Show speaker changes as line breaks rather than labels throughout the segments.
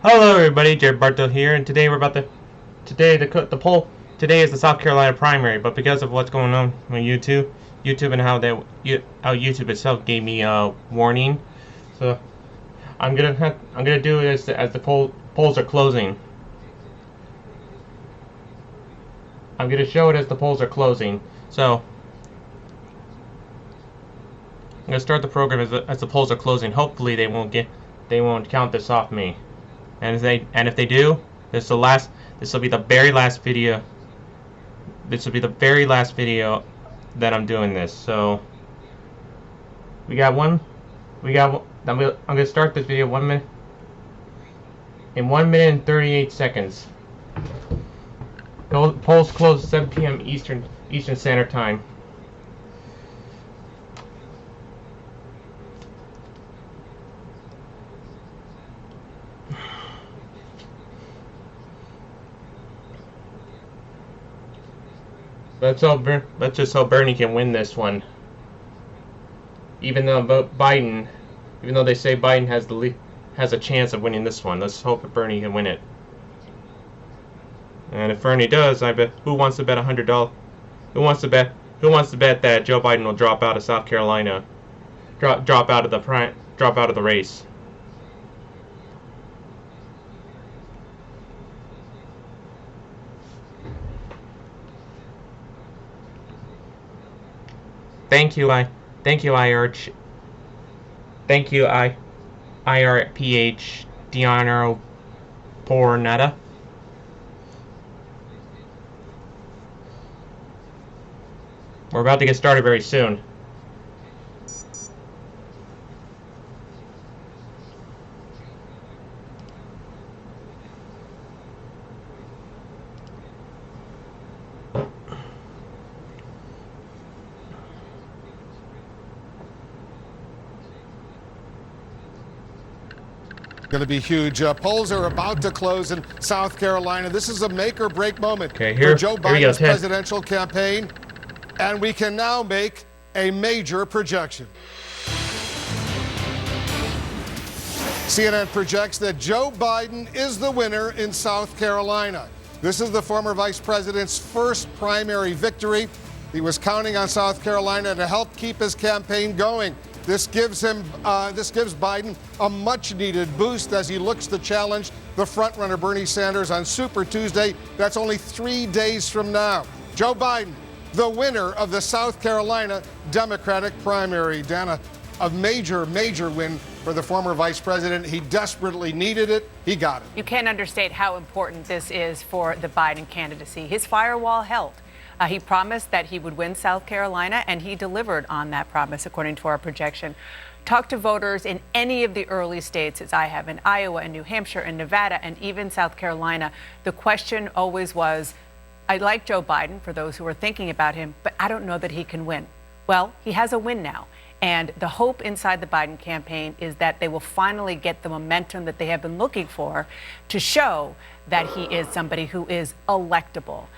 Hello everybody, Jared Bartow here, and today we're about to the poll today is the South Carolina primary, but because of what's going on with YouTube and how YouTube itself gave me a warning, so I'm gonna do it as the polls are closing. I'm gonna show it as the polls are closing. So I'm gonna start the program as the polls are closing. Hopefully they won't count this off me. And if they do, this will be the very last video. This will be the very last video that I'm doing this. So I'm gonna start this video 1 minute in 1 minute and 38 seconds. Polls close 7 p.m. Eastern Standard Time. Let's just hope Bernie can win this one. Even though they say Biden has a chance of winning this one, let's hope that Bernie can win it. And if Bernie does, I bet who wants to bet $100? Who wants to bet that Joe Biden will drop out of South Carolina, drop out of the race? Thank you, IRPH Diano Pornetta. We're about to get started very soon.
Going to be huge. Polls are about to close in South Carolina. This is a make-or-break moment for Joe Biden's presidential campaign, and we can now make a major projection. CNN projects that Joe Biden is the winner in South Carolina. This is the former vice president's first primary victory. He was counting on South Carolina to help keep his campaign going. This gives Biden a much-needed boost as he looks to challenge the frontrunner Bernie Sanders on Super Tuesday. That's only 3 days from now. Joe Biden, the winner of the South Carolina Democratic primary. Dana, a major win for the former vice president. He desperately needed it. He got it.
You can't understate how important this is for the Biden candidacy. His firewall held. He promised that he would win South Carolina, and he delivered on that promise, according to our projection. Talk to voters in any of the early states, as I have in Iowa and New Hampshire and Nevada and even South Carolina. The question always was, I like Joe Biden, for those who are thinking about him, but I don't know that he can win. Well, he has a win now. And the hope inside the Biden campaign is that they will finally get the momentum that they have been looking for to show that he is somebody who is electable.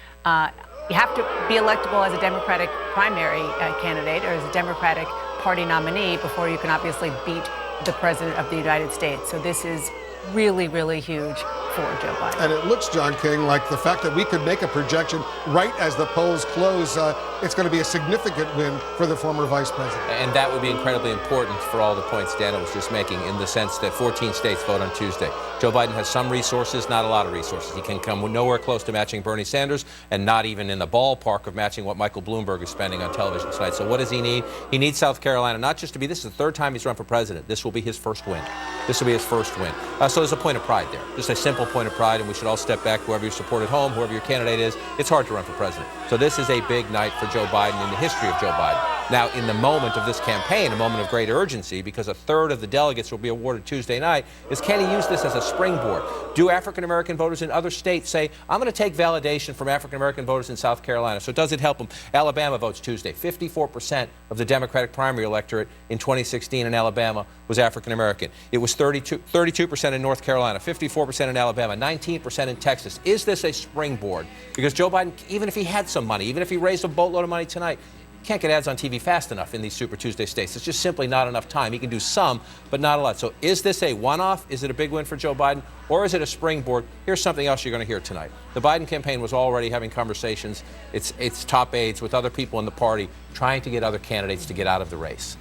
You have to be electable as a Democratic primary candidate or as a Democratic Party nominee before you can obviously beat the President of the United States. So this is really, really huge for Joe Biden.
And it looks, John King, like the fact that we could make a projection right as the polls close, it's going to be a significant win for the former vice president.
And that would be incredibly important for all the points Dana was just making, in the sense that 14 states vote on Tuesday. Joe Biden has some resources, not a lot of resources. He can come nowhere close to matching Bernie Sanders, and not even in the ballpark of matching what Michael Bloomberg is spending on television tonight. So what does he need? He needs South Carolina, not just to be, this is the third time he's run for president. This will be his first win. This will be his first win. So there's a point of pride there, just a simple point of pride, and we should all step back, whoever you support at home, whoever your candidate is. It's hard to run for president. So this is a big night for Joe Biden in the history of Joe Biden. Now, in the moment of this campaign, a moment of great urgency, because a third of the delegates will be awarded Tuesday night, is can he use this as a springboard? Do African-American voters in other states say, I'm going to take validation from African-American voters in South Carolina? So does it help them? Alabama votes Tuesday. 54% of the Democratic primary electorate in 2016 in Alabama was African-American. It was 32% in North Carolina, 54% in Alabama, 19% in Texas. Is this a springboard? Because Joe Biden, even if he had some money, even if he raised a boatload of money tonight, can't get ads on TV fast enough in these Super Tuesday states. It's just simply not enough time. He can do some, but not a lot. So is this a one-off? Is it a big win for Joe Biden? Or is it a springboard? Here's something else you're going to hear tonight. The Biden campaign was already having conversations, its top aides with other people in the party, trying to get other candidates to get out of the race.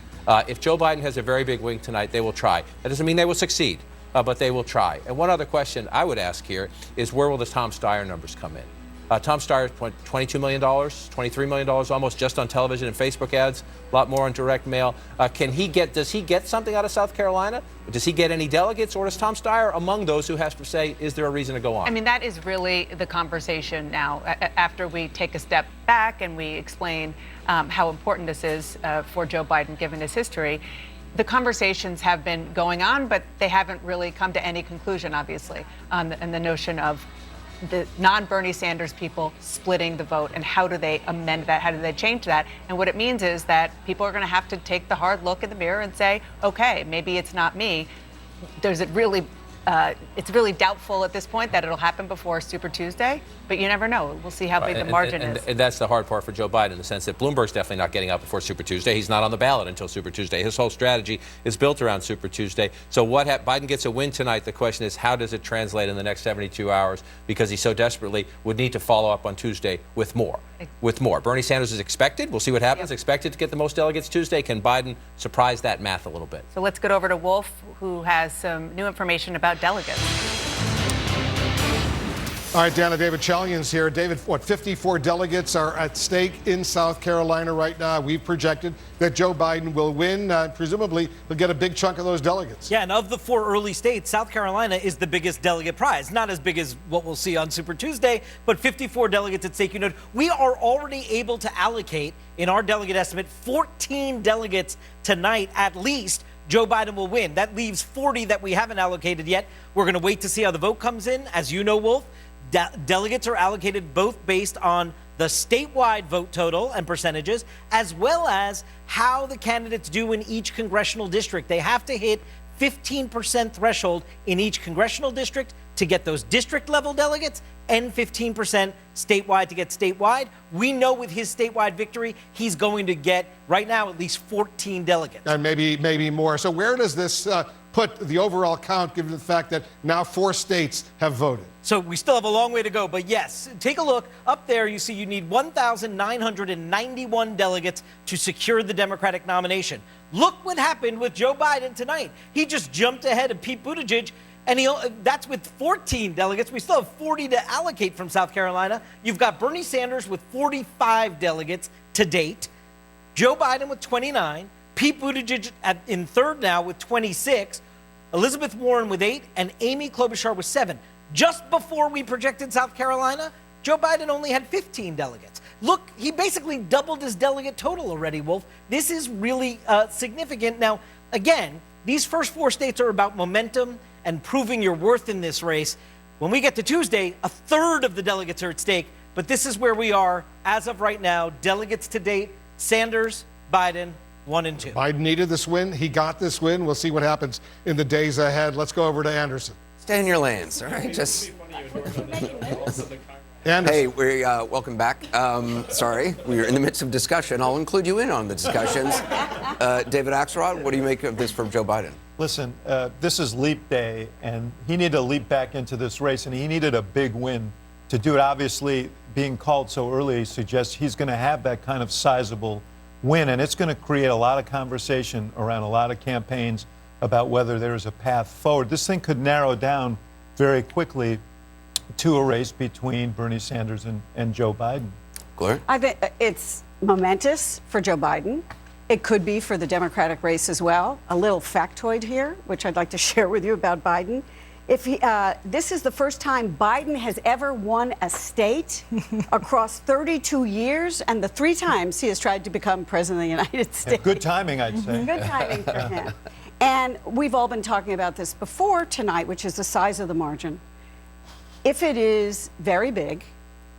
If Joe Biden has a very big win tonight, they will try. That doesn't mean they will succeed, but they will try. And one other question I would ask here is, where will the Tom Steyer numbers come in? Tom Steyer, $22 million, $23 million almost just on television and Facebook ads, a lot more on direct mail. Does he get something out of South Carolina? Does he get any delegates, or is Tom Steyer among those who has to say, is there a reason to go on?
I mean, that is really the conversation now, after we take a step back and we explain how important this is for Joe Biden, given his history. The conversations have been going on, but they haven't really come to any conclusion, obviously, on the notion of the non-Bernie Sanders people splitting the vote, and how do they amend that? How do they change that? And what it means is that people are going to have to take the hard look in the mirror and say, okay, maybe it's not me. It's really doubtful at this point that it'll happen before Super Tuesday, but you never know. We'll see how big the margin is.
And that's the hard part for Joe Biden, in the sense that Bloomberg's definitely not getting out before Super Tuesday. He's not on the ballot until Super Tuesday. His whole strategy is built around Super Tuesday. So Biden gets a win tonight. The question is, how does it translate in the next 72 hours? Because he so desperately would need to follow up on Tuesday with more. Bernie Sanders is expected. We'll see what happens. Yep. Expected to get the most delegates Tuesday. Can Biden surprise that math a little bit?
So let's get over to Wolf, who has some new information about delegates.
All right, Dana, David Chalian's here. David, 54 delegates are at stake in South Carolina right now. We've projected that Joe Biden will win. Presumably, he'll get a big chunk of those delegates.
Yeah, and of the 4 early states, South Carolina is the biggest delegate prize. Not as big as what we'll see on Super Tuesday, but 54 delegates at stake. You know, we are already able to allocate, in our delegate estimate, 14 delegates tonight at least. Joe Biden will win. That leaves 40 that we haven't allocated yet. We're going to wait to see how the vote comes in. As you know, Wolf, delegates are allocated both based on the statewide vote total and percentages, as well as how the candidates do in each congressional district. They have to hit 15% threshold in each congressional district to get those district level delegates, and 15% statewide to get statewide. We know with his statewide victory, he's going to get, right now, at least 14 delegates.
And maybe more. So where does this put the overall count, given the fact that now 4 states have voted?
So we still have a long way to go, but yes, take a look. Up there, you see you need 1,991 delegates to secure the Democratic nomination. Look what happened with Joe Biden tonight. He just jumped ahead of Pete Buttigieg, and that's with 14 delegates. We still have 40 to allocate from South Carolina. You've got Bernie Sanders with 45 delegates to date, Joe Biden with 29, Pete Buttigieg in third now with 26, Elizabeth Warren with 8, and Amy Klobuchar with 7. Just before we projected South Carolina, Joe Biden only had 15 delegates. Look, he basically doubled his delegate total already, Wolf. This is really significant. Now, again, these first 4 states are about momentum and proving your worth in this race. When we get to Tuesday, a third of the delegates are at stake, but this is where we are as of right now. Delegates to date, Sanders, Biden, 1 and 2.
Biden needed this win. He got this win. We'll see what happens in the days ahead. Let's go over to Anderson.
Stay in your lanes, all right? Just.
Anderson.
Hey, welcome back. Sorry, we are in the midst of discussion. I'll include you in on the discussions. David Axelrod, what do you make of this from Joe Biden?
Listen, this is leap day, and he needed to leap back into this race, and he needed a big win to do it. Obviously, being called so early suggests he's going to have that kind of sizable win, and it's going to create a lot of conversation around a lot of campaigns about whether there's a path forward. This thing could narrow down very quickly to a race between Bernie Sanders and Joe Biden.
Gloria?
I think it's momentous for Joe Biden. It could be for the Democratic race as well. A little factoid here, which I'd like to share with you about Biden. This is the first time Biden has ever won a state across 32 years, and the 3 times he has tried to become president of the United States.
Yeah, good timing, I'd say.
Good timing for him. And we've all been talking about this before tonight, which is the size of the margin. If it is very big,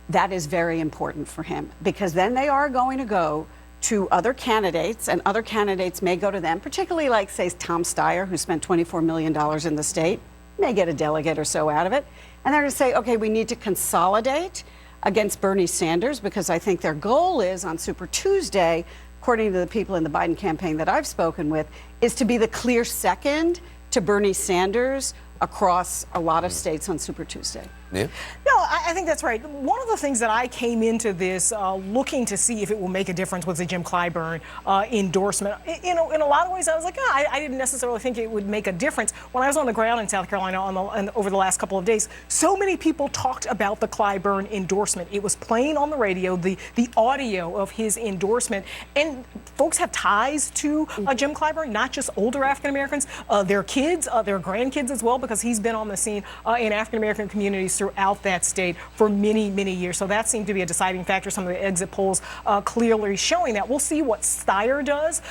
that is very important for him, because then they are going to go to other candidates, and other candidates may go to them, particularly like, say, Tom Steyer, who spent $24 million in the state, may get a delegate or so out of it. And they're going to say, okay, we need to consolidate against Bernie Sanders, because I think their goal is on Super Tuesday, according to the people in the Biden campaign that I've spoken with, is to be the clear second to Bernie Sanders across a lot of states on Super Tuesday.
Yeah.
No, I think that's right. One of the things that I came into this looking to see if it will make a difference was the Jim Clyburn endorsement. In a lot of ways, I was like, I didn't necessarily think it would make a difference. When I was on the ground in South Carolina over the last couple of days, so many people talked about the Clyburn endorsement. It was playing on the radio, the audio of his endorsement. And folks have ties to Jim Clyburn, not just older African Americans, their kids, their grandkids as well, because he's been on the scene in African American communities throughout that state for many, many years. So that seemed to be a deciding factor. Some of the exit polls clearly showing that. We'll see what Steyer does.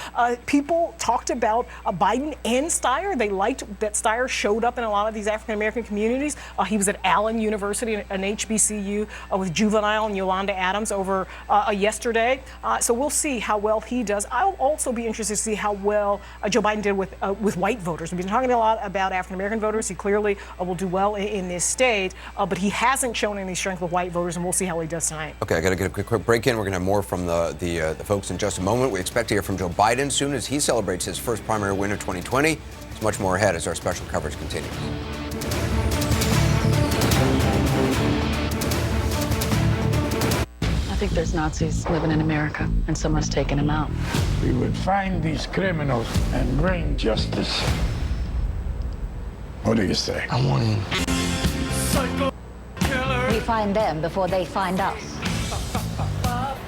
People talked about Biden and Steyer. They liked that Steyer showed up in a lot of these African American communities. He was at Allen University, an HBCU, with Juvenile and Yolanda Adams over yesterday. So we'll see how well he does. I'll also be interested to see how well Joe Biden did with white voters. We've been talking a lot about African American voters. He clearly will do well in this state. But he hasn't shown any strength with white voters, and we'll see how he does tonight.
Okay, I got to get a quick break in. We're going to have more from the folks in just a moment. We expect to hear from Joe Biden soon as he celebrates his first primary win of 2020. There's much more ahead as our special coverage continues.
I think there's Nazis living in America, and someone's taking them out.
We would find these criminals and bring justice. What do you say?
I want in. We find them before they find us.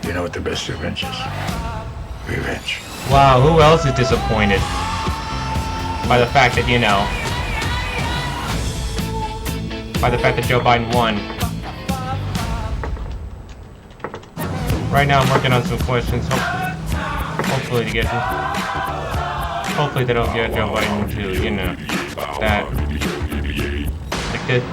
You know what the best revenge is? Revenge.
Wow, who else is disappointed by the fact that, by the fact that Joe Biden won? Right now I'm working on some questions, hopefully to get, hopefully they don't get Joe Biden to, that, like this.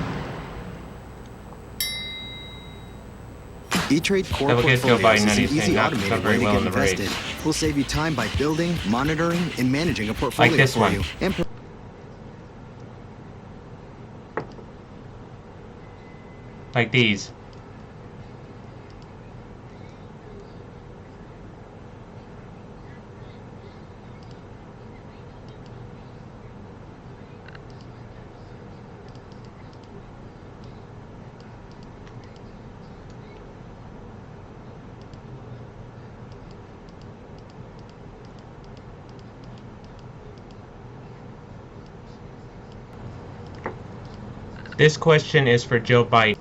E-Trade Core Portfolios is an easy automated way to get invested. We'll save you time by building, monitoring, and managing a portfolio
like this
for
one.
you.
Like these. This question is for Joe Biden.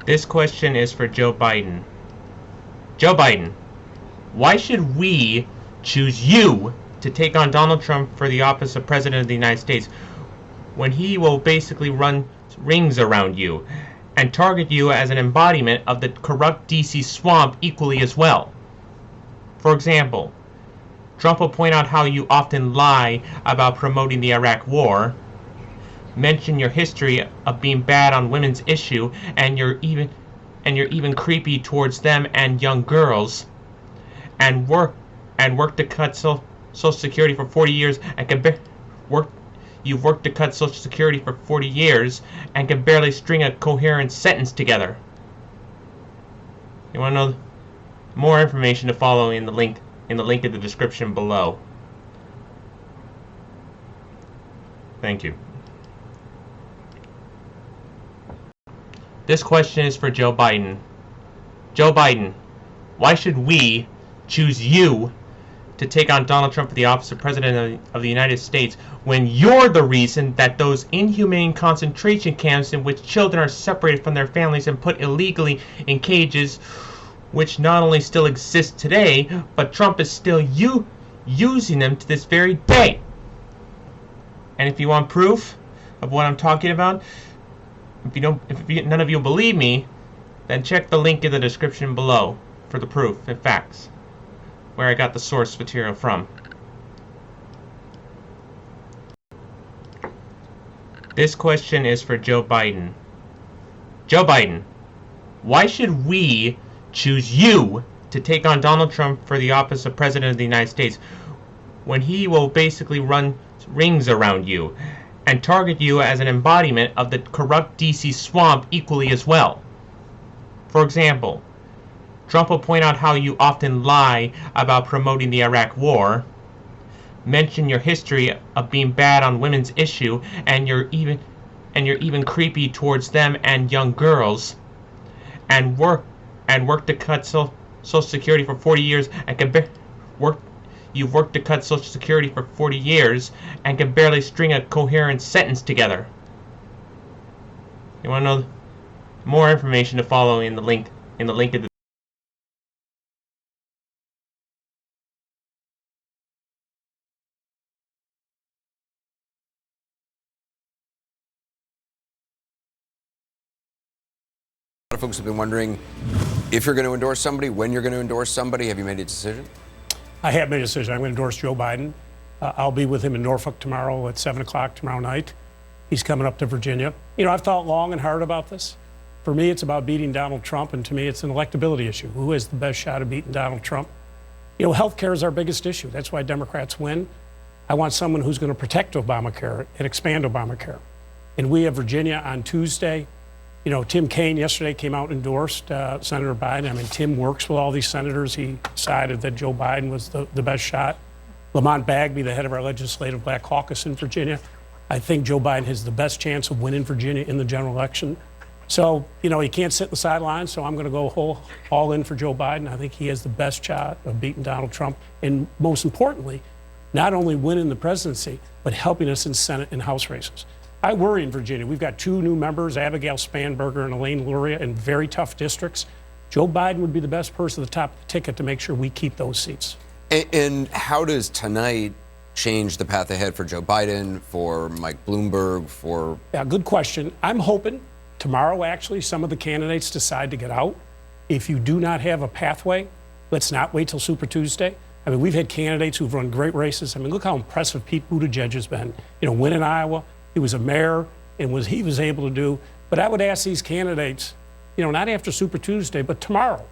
This question is for Joe Biden. Joe Biden, why should we choose you to take on Donald Trump for the office of President of the United States when he will basically run rings around you and target you as an embodiment of the corrupt DC swamp equally as well? For example, Trump will point out how you often lie about promoting the Iraq War, mention your history of being bad on women's issue, and you're even creepy towards them and young girls, and work to cut Social Security for 40 years and you've worked to cut Social Security for 40 years and can barely string a coherent sentence together. You want to know more information to follow in the link in the description below. Thank you. This question is for Joe Biden. Joe Biden, why should we choose you to take on Donald Trump for the office of President of the United States when you're the reason that those inhumane concentration camps in which children are separated from their families and put illegally in cages, which not only still exist today, but Trump is still using them to this very day? And if you want proof of what I'm talking about, if none of you believe me, then check the link in the description below for the proof and facts, where I got the source material from. This question is for Joe Biden. Joe Biden, why should we choose you to take on Donald Trump for the office of President of the United States when he will basically run rings around you and target you as an embodiment of the corrupt DC swamp equally as well. For example, Trump will point out how you often lie about promoting the Iraq War, mention your history of being bad on women's issue, and you're even creepy towards them and young girls, and work to cut Social Security for 40 years and you've worked to cut Social Security for 40 years and can barely string a coherent sentence together. You want to know more information to follow in the link of the
A lot of folks have been wondering if you're going to endorse somebody, when you're going to endorse somebody. Have you made a decision?
I have made a decision. I'm going to endorse Joe Biden. I'll be with him in Norfolk tomorrow at 7 o'clock tomorrow night. He's coming up to Virginia. You know, I've thought long and hard about this. For me, it's about beating Donald Trump, and to me, it's an electability issue. Who has the best shot of beating Donald Trump? You know, health care is our biggest issue. That's why Democrats win. I want someone who's going to protect Obamacare and expand Obamacare. And we have Virginia on Tuesday. You know, Tim Kaine yesterday came out and endorsed Senator Biden. I mean, Tim works with all these senators. He decided that Joe Biden was the best shot. Lamont Bagby, the head of our legislative black caucus in Virginia, I think Joe Biden has the best chance of winning Virginia in the general election. So, you know, he can't sit in the sidelines, so I'm going to go all in for Joe Biden. I think he has the best shot of beating Donald Trump. And most importantly, not only winning the presidency, but helping us in Senate and House races. I worry in Virginia. We've got 2 new members, Abigail Spanberger and Elaine Luria, in very tough districts. Joe Biden would be the best person at the top of the ticket to make sure we keep those seats.
And how does tonight change the path ahead for Joe Biden, for Mike Bloomberg, for...
Yeah, good question. I'm hoping tomorrow, actually, some of the candidates decide to get out. If you do not have a pathway, let's not wait till Super Tuesday. I mean, we've had candidates who've run great races. I mean, look how impressive Pete Buttigieg has been. You know, winning Iowa. He was a mayor, and he was able to do. But I would ask these candidates, you know, not after Super Tuesday, but tomorrow,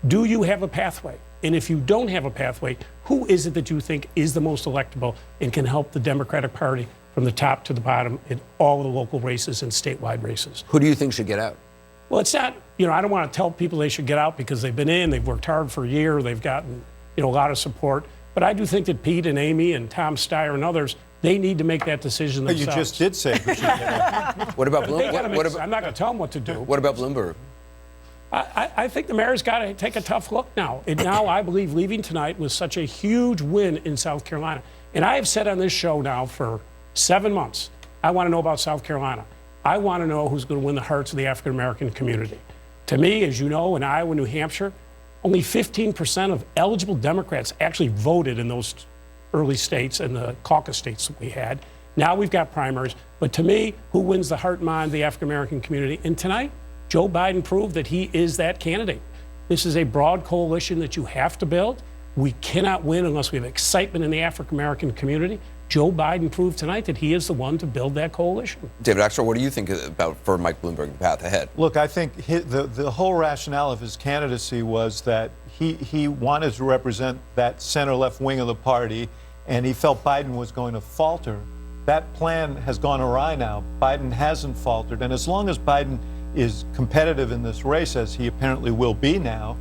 do you have a pathway? And if you don't have a pathway, who is it that you think is the most electable and can help the Democratic Party from the top to the bottom in all of the local races and statewide races?
Who do you think should get out?
Well, it's not, you know, I don't want to tell people they should get out because they've been in, they've worked hard for a year, they've gotten, you know, a lot of support. But I do think that Pete and Amy and Tom Steyer and others, they need to make that decision themselves.
But you just did say who should get out.
What about Bloomberg?
I'm not going to tell them what to do.
What about Bloomberg?
I think the mayor's got to take a tough look now. And now I believe leaving tonight was such a huge win in South Carolina. And I have said on this show now for 7 months, I want to know about South Carolina. I want to know who's going to win the hearts of the African American community. To me, as you know, in Iowa, New Hampshire, only 15% of eligible Democrats actually voted in those early states and the caucus states that we had. Now we've got primaries. But to me, who wins the heart and mind of the African American community? And tonight, Joe Biden proved that he is that candidate. This is a broad coalition that you have to build. We cannot win unless we have excitement in the African American community. Joe Biden proved tonight that he is the one to build that coalition.
David Axelrod, what do you think about for Mike Bloomberg, the path ahead?
Look, I think the whole rationale of his candidacy was that he wanted to represent that center-left wing of the party, and he felt Biden was going to falter. That plan has gone awry now. Biden hasn't faltered, and as long as Biden is competitive in this race, as he apparently will be now,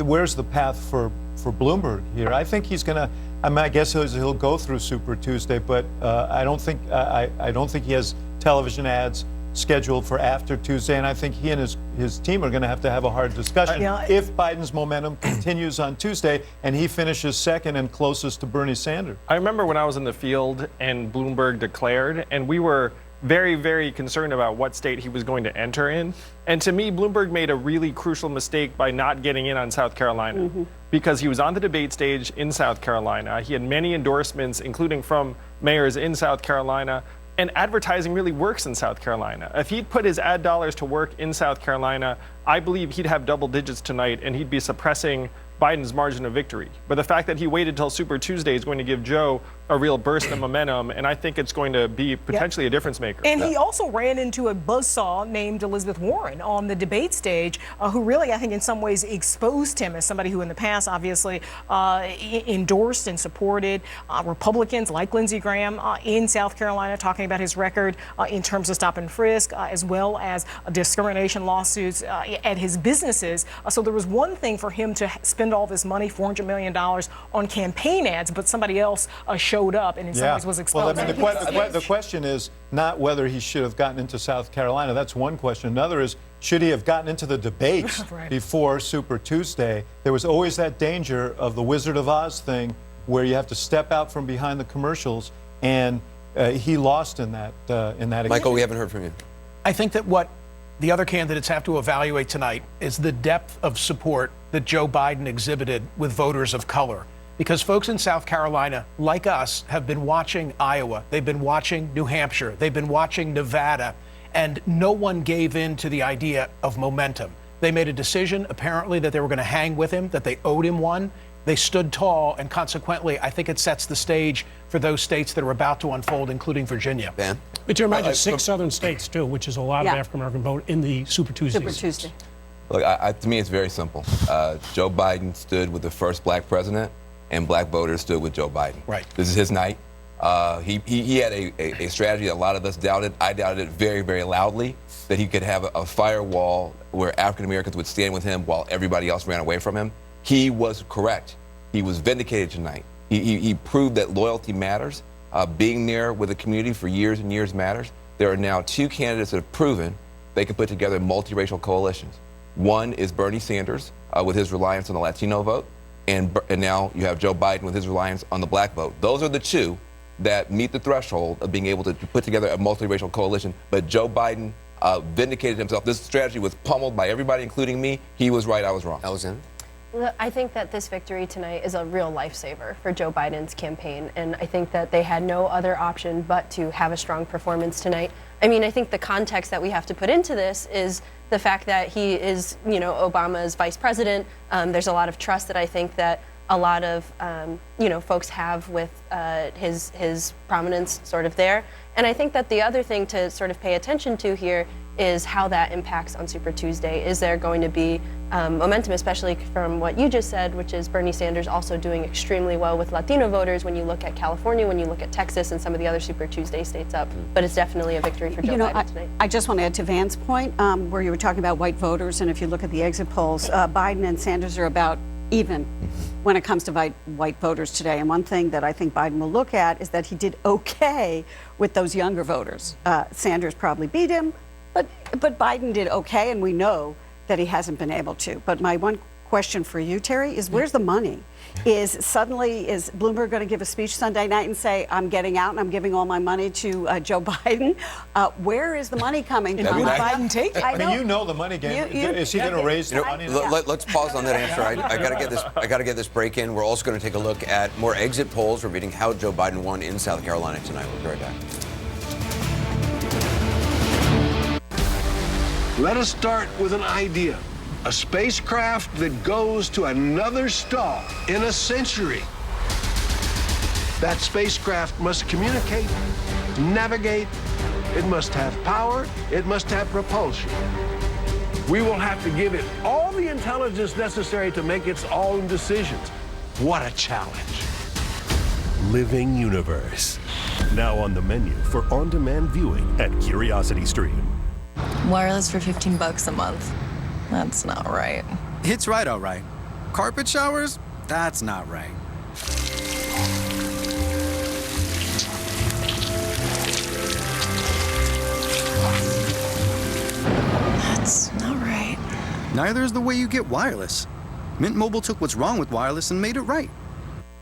where's the path for Bloomberg here? I think he's going to. My guess is he'll go through Super Tuesday, but I don't think he has television ads scheduled for after Tuesday, and I think he and his team are going to have a hard discussion if Biden's momentum continues on Tuesday and he finishes second and closest to Bernie Sanders.
I remember when I was in the field and Bloomberg declared, and we were very, very concerned about what state he was going to enter in. And to me, Bloomberg made a really crucial mistake by not getting in on South Carolina because he was on the debate stage in South Carolina. He had many endorsements, including from mayors in South Carolina. And advertising really works in South Carolina. If he'd put his ad dollars to work in South Carolina, I believe he'd have double digits tonight and he'd be suppressing Biden's margin of victory. But the fact that he waited till Super Tuesday is going to give Joe a real burst of momentum, and I think it's going to be potentially a difference maker.
And he also ran into a buzzsaw named Elizabeth Warren on the debate stage, who really, I think, in some ways exposed him as somebody who in the past obviously endorsed and supported Republicans like Lindsey Graham in South Carolina, talking about his record in terms of stop and frisk, as well as discrimination lawsuits at his businesses. So there was one thing for him to spend all this money, $400 million, on campaign ads, but somebody else showed up and in some ways was exposed.
Well, I mean, the question is not whether he should have gotten into South Carolina. That's one question. Another is, should he have gotten into the debates before Super Tuesday? There was always that danger of the Wizard of Oz thing where you have to step out from behind the commercials, and he lost in that.
Michael, we haven't heard from you.
I think that what the other candidates have to evaluate tonight is the depth of support that Joe Biden exhibited with voters of color. Because folks in South Carolina, like us, have been watching Iowa, they've been watching New Hampshire, they've been watching Nevada, and no one gave in to the idea of momentum. They made a decision, apparently, that they were going to hang with him, that they owed him one. They stood tall, and consequently, I think it sets the stage for those states that are about to unfold, including Virginia.
Ben?
But you imagine 6 southern states, too, which is a lot of African-American vote in the Super Tuesday.
Super Tuesday.
Look, to me, it's very simple. Joe Biden stood with the first black president, and black voters stood with Joe Biden.
Right.
This is his night. He had a strategy that a lot of us doubted. I doubted it very, very loudly, that he could have a firewall where African Americans would stand with him while everybody else ran away from him. He was correct. He was vindicated tonight. He proved that loyalty matters. Being there with the community for years and years matters. There are now 2 candidates that have proven they can put together multiracial coalitions. One is Bernie Sanders with his reliance on the Latino vote. And now you have Joe Biden with his reliance on the black vote. Those are the 2 that meet the threshold of being able to put together a multiracial coalition. But Joe Biden vindicated himself. This strategy was pummeled by everybody, including me. He was right, I was wrong.
Alexander?
I think that this victory tonight is a real lifesaver for Joe Biden's campaign, and I think that they had no other option but to have a strong performance tonight. I mean, I think the context that we have to put into this is the fact that he is, Obama's vice president. There's a lot of trust that I think that a lot of, folks have with his prominence sort of there. And I think that the other thing to sort of pay attention to here is how that impacts on Super Tuesday. Is there going to be momentum, especially from what you just said, which is Bernie Sanders also doing extremely well with Latino voters when you look at California, when you look at Texas and some of the other Super Tuesday states up. But it's definitely a victory for Joe Biden tonight.
I just want to add to Van's point, where you were talking about white voters, and if you look at the exit polls, Biden and Sanders are about even when it comes to white voters today. And one thing that I think Biden will look at is that he did okay with those younger voters. Sanders probably beat him, but Biden did okay, and we know that he hasn't been able to. But my one question for you, Terry, is where's the money? Is Bloomberg going to give a speech Sunday night and say, I'm getting out and I'm giving all my money to Joe Biden? Where is the money coming from?
Will Biden take it?
I mean, you know the money game. Is he going to raise the money?
Let's pause on that answer. I got to get this break in. We're also going to take a look at more exit polls revealing how Joe Biden won in South Carolina tonight. We'll be right back.
Let us start with an idea. A spacecraft that goes to another star in a century. That spacecraft must communicate, navigate, it must have power, it must have propulsion. We will have to give it all the intelligence necessary to make its own decisions. What a challenge.
Living Universe. Now on the menu for on-demand viewing at CuriosityStream.
Wireless for $15 a month. That's not right.
It's right, all right. Carpet showers? That's not right.
That's not right.
Neither is the way you get wireless. Mint Mobile took what's wrong with wireless and made it right.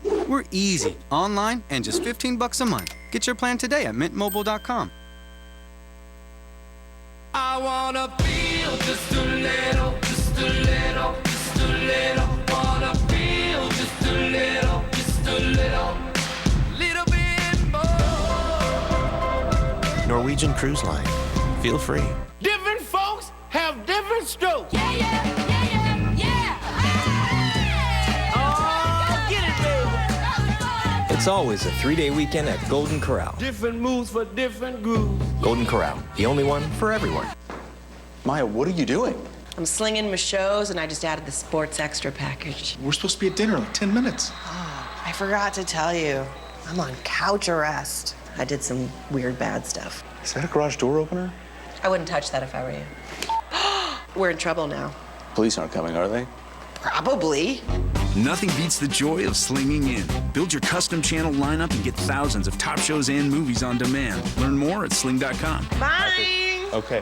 We're easy, online, and just $15 a month. Get your plan today at mintmobile.com.
I wanna feel just a little, just a little, just a little. Wanna feel just a little, little bit more.
Norwegian Cruise Line. Feel free.
Different folks have different strokes. Yeah, yeah, yeah, yeah, yeah. Oh, get it, baby.
It's always a 3-day weekend at Golden Corral.
Different moves for different grooves.
Golden Corral, the only one for everyone.
Maya, what are you doing?
I'm slinging my shows, and I just added the sports extra package.
We're supposed to be at dinner in like 10 minutes.
Oh, I forgot to tell you. I'm on couch arrest. I did some weird bad stuff.
Is that a garage door opener?
I wouldn't touch that if I were you. We're in trouble now.
Police aren't coming, are they?
Probably.
Nothing beats the joy of slinging in. Build your custom channel lineup and get thousands of top shows and movies on demand. Learn more at sling.com.
Bye.
Okay.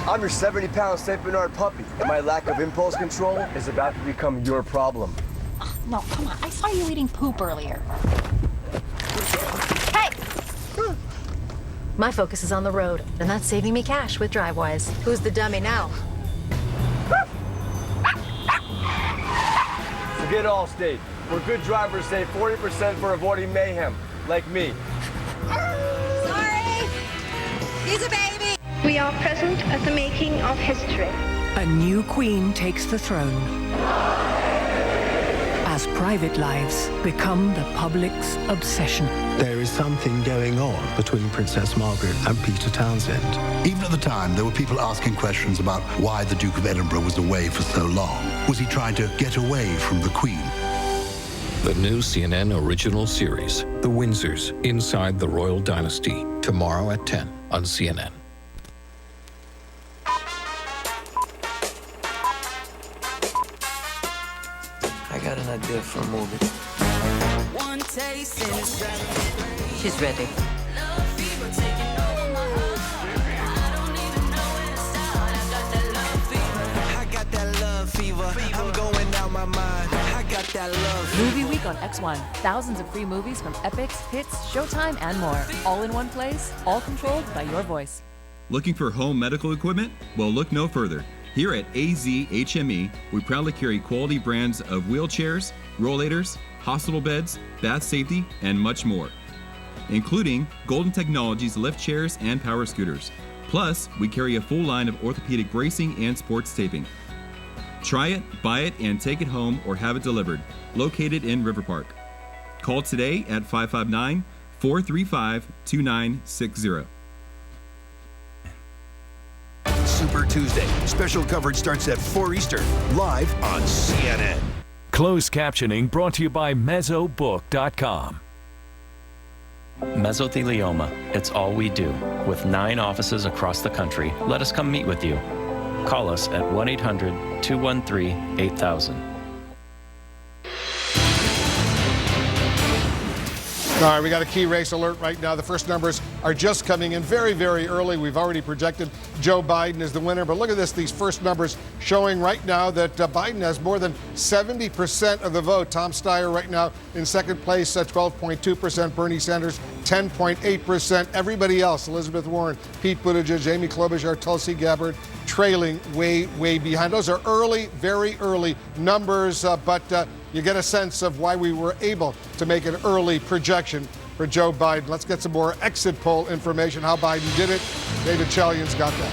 I'm your 70-pound St. Bernard puppy, and my lack of impulse control is about to become your problem.
No, come on. I saw you eating poop earlier. Hey!
My focus is on the road, and that's saving me cash with DriveWise. Who's the dummy now?
Forget Allstate, where good drivers save 40% for avoiding mayhem, like me.
Sorry! He's a baby!
We are present at the making of history.
A new queen takes the throne. As private lives become the public's obsession.
There is something going on between Princess Margaret and Peter Townsend.
Even at the time, there were people asking questions about why the Duke of Edinburgh was away for so long. Was he trying to get away from the Queen?
The new CNN original series, The Windsors, Inside the Royal Dynasty, tomorrow at 10 on CNN.
I got an idea for a movie.
One taste and it's
She's ready.
I got that love fever. I'm going out my mind. I got that love fever.
Movie Week on X1. Thousands of free movies from Epix, Hits, Showtime, and more. All in one place, all controlled by your voice.
Looking for home medical equipment? Well, look no further. Here at AZHME, we proudly carry quality brands of wheelchairs, rollators, hospital beds, bath safety, and much more, including Golden Technologies lift chairs and power scooters. Plus, we carry a full line of orthopedic bracing and sports taping. Try it, buy it, and take it home or have it delivered. Located in River Park. Call today at 559-435-2960.
Super Tuesday. Special coverage starts at 4 Eastern, live on CNN.
Closed captioning brought to you by Mesobook.com.
Mesothelioma. It's all we do. With 9 offices across the country, let us come meet with you. Call us at 1-800-213-8000.
All right, we got a key race alert right now. The first numbers are just coming in very, very early. We've already projected Joe Biden as the winner, but look at this, these first numbers showing right now that Biden has more than 70% of the vote. Tom Steyer right now in second place at 12.2%, Bernie Sanders 10.8%. Everybody else, Elizabeth Warren, Pete Buttigieg, Amy Klobuchar, Tulsi Gabbard, trailing way, way behind. Those are early, very early numbers, but you get a sense of why we were able to make an early projection for Joe Biden. Let's get some more exit poll information, how Biden did it. David Chalian's got that.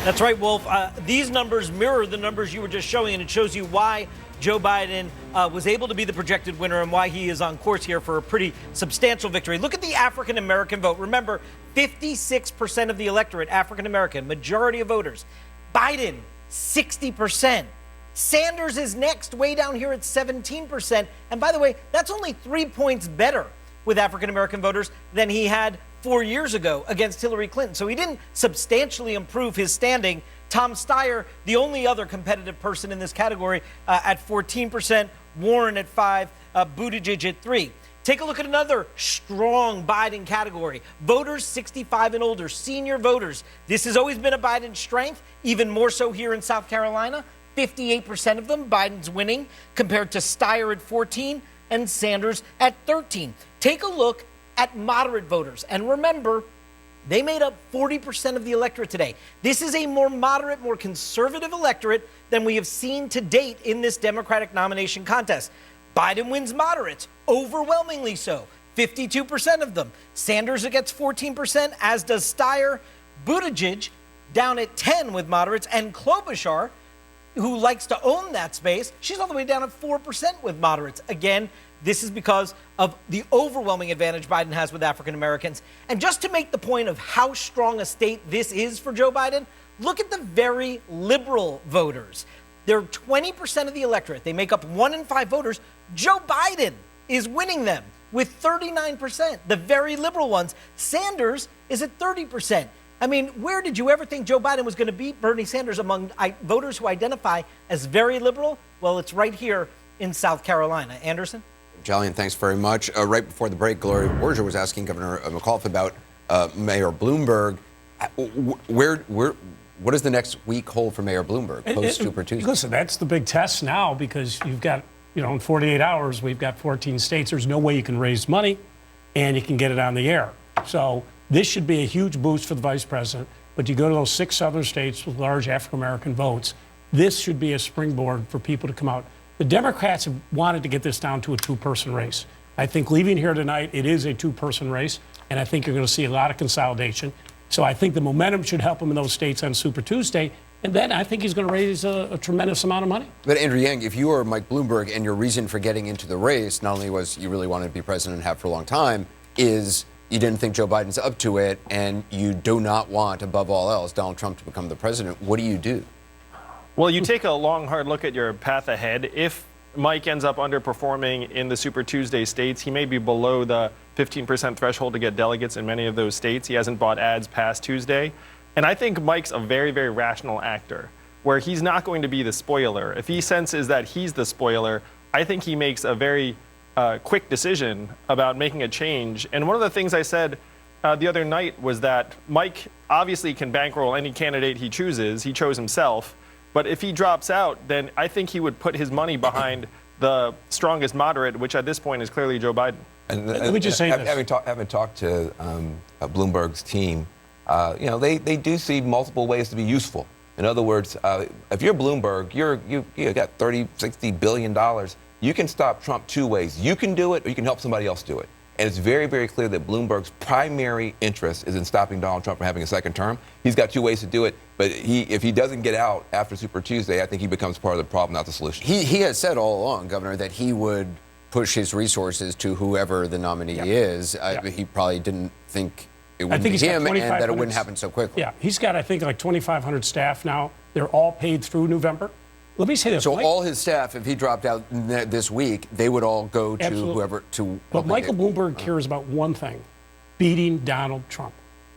That's right, Wolf. These numbers mirror the numbers you were just showing, and it shows you why Joe Biden was able to be the projected winner and why he is on course here for a pretty substantial victory. Look at the African-American vote. Remember, 56% of the electorate, African-American, majority of voters. Biden, 60%. Sanders is next, way down here at 17%. And by the way, that's only 3 points better with African-American voters than he had 4 years ago against Hillary Clinton. So he didn't substantially improve his standing. Tom Steyer, the only other competitive person in this category, at 14%, Warren at 5%, Buttigieg at 3%. Take a look at another strong Biden category. Voters 65 and older, senior voters. This has always been a Biden strength, even more so here in South Carolina. 58% of them, Biden's winning, compared to Steyer at 14% and Sanders at 13%. Take a look at moderate voters. And remember, they made up 40% of the electorate today. This is a more moderate, more conservative electorate than we have seen to date in this Democratic nomination contest. Biden wins moderates, overwhelmingly so, 52% of them. Sanders gets 14%, as does Steyer. Buttigieg down at 10% with moderates, and Klobuchar, who likes to own that space, she's all the way down at 4% with moderates. Again, This is because of the overwhelming advantage Biden has with African Americans. And just to make the point of how strong a state this is for Joe Biden, look at the very liberal voters. They're 20% of the electorate. They make up 1 in 5 voters. Joe Biden is winning them with 39%, the very liberal ones. Sanders is at 30%. I mean, where did you ever think Joe Biden was going to beat Bernie Sanders among voters who identify as very liberal? Well, it's right here in South Carolina. Anderson?
Jillian, thanks very much. Right before the break, Gloria Borger was asking Governor McAuliffe about Mayor Bloomberg. What does the next week hold for Mayor Bloomberg post Super Tuesday?
Listen, that's the big test now because you've got, in 48 hours, we've got 14 states. There's no way you can raise money and you can get it on the air. So this should be a huge boost for the vice president. But you go to those 6 southern states with large African-American votes, this should be a springboard for people to come out. The Democrats have wanted to get this down to a 2-person race. I think leaving here tonight, it is a 2-person race, and I think you're going to see a lot of consolidation. So I think the momentum should help him in those states on Super Tuesday, and then I think he's going to raise a tremendous amount of money.
But Andrew Yang, if you were Mike Bloomberg and your reason for getting into the race, not only was you really wanted to be president and have for a long time, is you didn't think Joe Biden's up to it, and you do not want, above all else, Donald Trump to become the president, what do?
Well, you take a long, hard look at your path ahead. If Mike ends up underperforming in the Super Tuesday states, he may be below the 15% threshold to get delegates in many of those states. He hasn't bought ads past Tuesday. And I think Mike's a very, very rational actor, where he's not going to be the spoiler. If he senses that he's the spoiler, I think he makes a very quick decision about making a change. And one of the things I said the other night was that Mike obviously can bankroll any candidate he chooses. He chose himself. But if he drops out, then I think he would put his money behind the strongest moderate, which at this point is clearly Joe Biden.
And let me just say this.
Having talked to Bloomberg's team, they do see multiple ways to be useful. In other words, if you're Bloomberg, you got $60 billion. You can stop Trump 2 ways. You can do it, or you can help somebody else do it. And it's very, very clear that Bloomberg's primary interest is in stopping Donald Trump from having a second term. He's got 2 ways to do it, but if he doesn't get out after Super Tuesday, I think he becomes part of the problem, not the solution.
He has said all along, Governor, that he would push his resources to whoever the nominee is. He probably didn't think it would be him and that it wouldn't happen so quickly.
Yeah, he's got, I think, like 2,500 staff now. They're all paid through November. Let me say this.
So all his staff, if he dropped out this week, they would all go to whoever to.
But Michael Bloomberg cares about one thing: beating Donald Trump.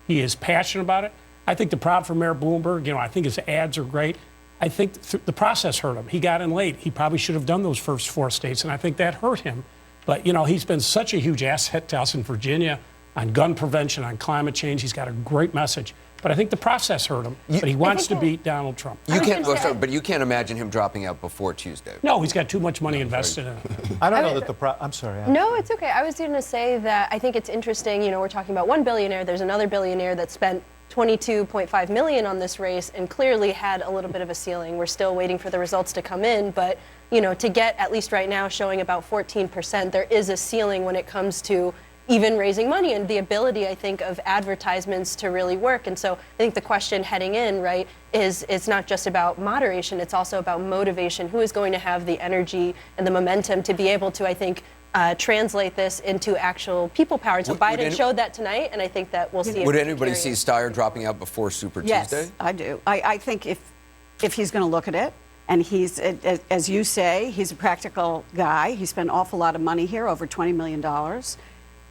He is passionate about it. I think the problem for Mayor Bloomberg, I think his ads are great. I think the process hurt him. He got in late. He probably should have done those first 4 states, and I think that hurt him. But he's been such a huge asset to us in Virginia on gun prevention, on climate change. He's got a great message. But I think the process hurt him. But he wants to beat Donald Trump.
But you can't imagine him dropping out before Tuesday.
No, he's got too much money invested in it.
I don't know that I'm sorry.
No, it's okay. I was going to say that I think it's interesting. We're talking about one billionaire. There's another billionaire that spent $22.5 million on this race and clearly had a little bit of a ceiling. We're still waiting for the results to come in. But, to get, at least right now, showing about 14%, there is a ceiling when it comes to even raising money and the ability, I think, of advertisements to really work. And so I think the question heading in, right, is it's not just about moderation, it's also about motivation. Who is going to have the energy and the momentum to be able to, I think, translate this into actual people power? And so Biden showed that tonight, and I think that we'll see.
Would anybody see Steyer dropping out before Super Tuesday?
Yes, I do. I think if he's going to look at it, and he's, as you say, he's a practical guy. He spent an awful lot of money here, over $20 million.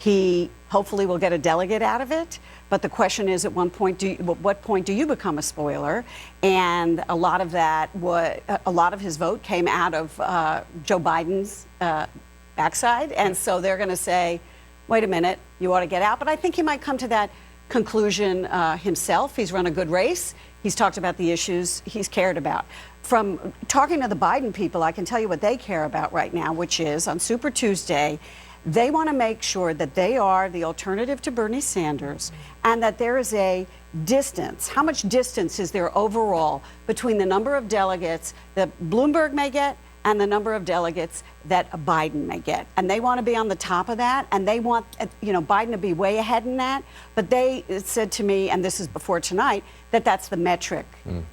He hopefully will get a delegate out of it, but the question is, at what point do you become a spoiler? And a lot of his vote came out of Joe Biden's backside, and so they're going to say, "Wait a minute, you ought to get out." But I think he might come to that conclusion himself. He's run a good race. He's talked about the issues he's cared about. From talking to the Biden people, I can tell you what they care about right now, which is on Super Tuesday. They want to make sure that they are the alternative to Bernie Sanders and that there is a distance. How much distance is there overall between the number of delegates that Bloomberg may get and the number of delegates that Biden may get? And they want to be on the top of that, and they want Biden to be way ahead in that. But they said to me, and this is before tonight, that that's the metric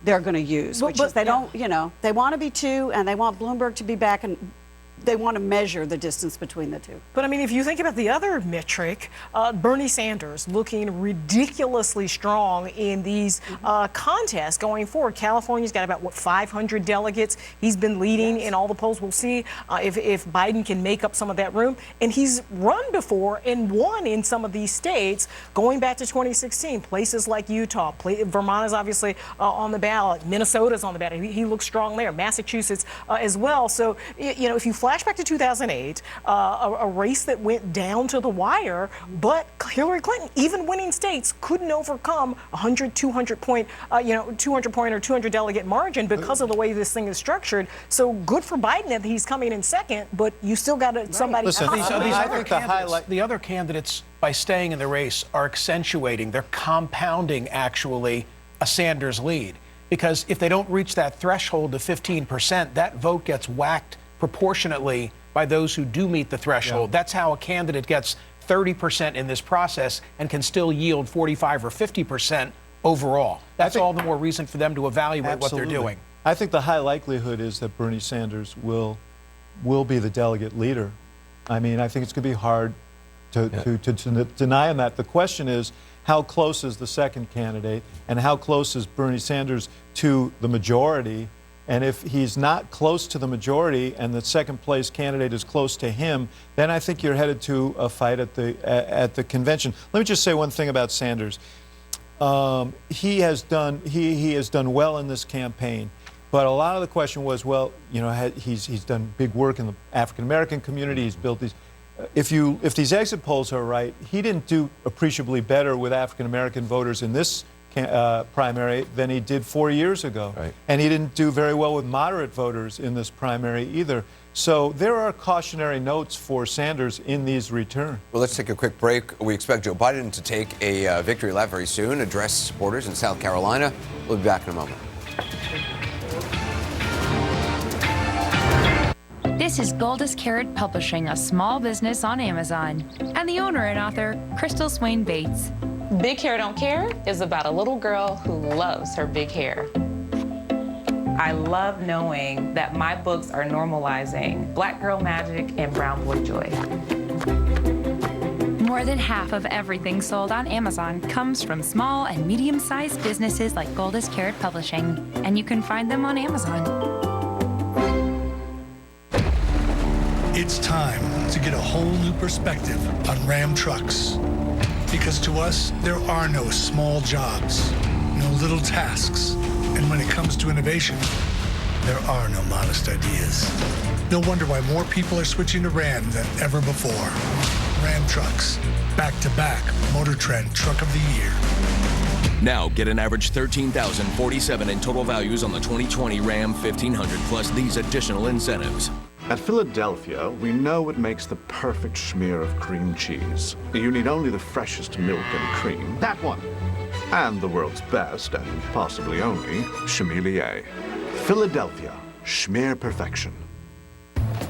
they're going to use, which is they don't, they want to be 2 and they want Bloomberg to be back and they want to measure the distance between the two.
But I mean, if you think about the other metric, Bernie Sanders looking ridiculously strong in these contests going forward. California's got about, 500 delegates. He's been leading in all the polls. We'll see if Biden can make up some of that room. And he's run before and won in some of these states going back to 2016. Places like Utah, Vermont is obviously on the ballot. Minnesota's on the ballot. He looks strong there. Massachusetts as well. So, you know, if you flash back to 2008, a race that went down to the wire, but Hillary Clinton, even winning states, couldn't overcome 100, 200 point, 200 point or 200 delegate margin because of the way this thing is structured. So good for Biden that he's coming in second, but you still got somebody.
Listen, the other candidates, by staying in the race, are accentuating, they're compounding actually a Sanders lead. Because if they don't reach that threshold of 15%, that vote gets whacked proportionately by those who do meet the threshold. That's how a candidate gets 30% in this process and can still yield 45 or 50% overall. That's all the more reason for them to evaluate what they're doing.
I think the high likelihood is that Bernie Sanders will be the delegate leader. I mean, I think it's going to be hard to deny him that. The question is, how close is the second candidate, and how close is Bernie Sanders to the majority? And if he's not close to the majority and the second place candidate is close to him, then I think you're headed to a fight at the convention. Let me just say one thing about Sanders. He has done well in this campaign, but a lot of the question was, well, you know, he's done big work in the African American community. He's built these. If these exit polls are right, he didn't do appreciably better with African American voters in this primary than he did 4 years ago.
Right.
And he didn't do very well with moderate voters in this primary either. So there are cautionary notes for Sanders in these returns.
Well, let's take a quick break. We expect Joe Biden to take a victory lap very soon, address supporters in South Carolina. We'll be back in a moment.
This is Goldest Carrot Publishing, a small business on Amazon, and the owner and author, Crystal Swain Bates.
Big Hair Don't Care is about a little girl who loves her big hair. I love knowing that my books are normalizing Black girl magic and brown boy joy.
More than half of everything sold on Amazon comes from small and medium-sized businesses like Goldest Carrot Publishing, and you can find them on Amazon.
It's time to get a whole new perspective on Ram trucks. Because to us, there are no small jobs, no little tasks, and when it comes to innovation, there are no modest ideas. No wonder why more people are switching to Ram than ever before. Ram trucks, back-to-back Motor Trend Truck of the Year.
Now get an average $13,047 in total values on the 2020 Ram 1500 plus these additional incentives.
At Philadelphia, we know what makes the perfect schmear of cream cheese. You need only the freshest milk and cream, that one, and the world's best, and possibly only, Chamelier. Philadelphia, schmear perfection.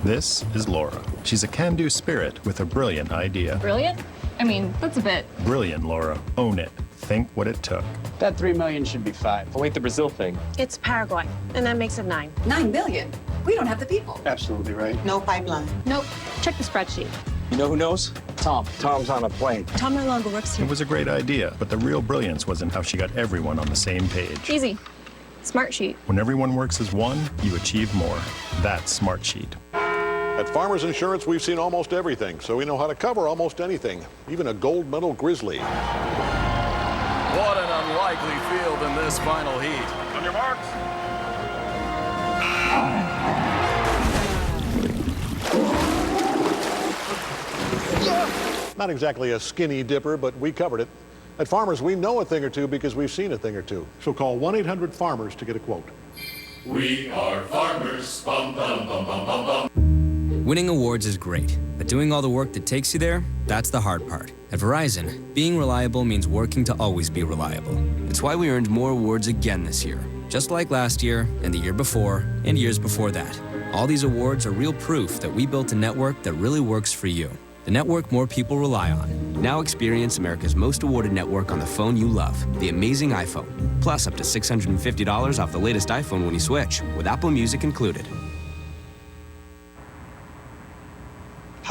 This is Laura. She's a can-do spirit with a brilliant idea.
Brilliant? I mean, that's a bit.
Brilliant, Laura. Own it. Think what it took.
That $3 million should be 5.
Oh, wait, the Brazil thing.
It's Paraguay, and that makes it 9.
9 billion? We don't have the people.
Absolutely right.
No pipeline.
Nope. Check the spreadsheet.
You know who knows?
Tom.
Tom's on a plane.
Tom no longer works here.
It was a great idea, but the real brilliance was in how she got everyone on the same page.
Easy. Smart Sheet.
When everyone works as one, you achieve more. That's Smart Sheet.
At Farmers Insurance, we've seen almost everything, so we know how to cover almost anything, even a gold medal grizzly.
What an unlikely field in this final heat. On your marks.
Not exactly a skinny dipper, but we covered it. At Farmers, we know a thing or two because we've seen a thing or two. So call 1-800-FARMERS to get a quote.
We are farmers. Bum, bum, bum, bum, bum, bum.
Winning awards is great, but doing all the work that takes you there, that's the hard part. At Verizon, being reliable means working to always be reliable. It's why we earned more awards again this year, just like last year and the year before and years before that. All these awards are real proof that we built a network that really works for you. The network more people rely on. Now experience America's most awarded network on the phone you love, the amazing iPhone. Plus up to $650 off the latest iPhone when you switch, with Apple Music included.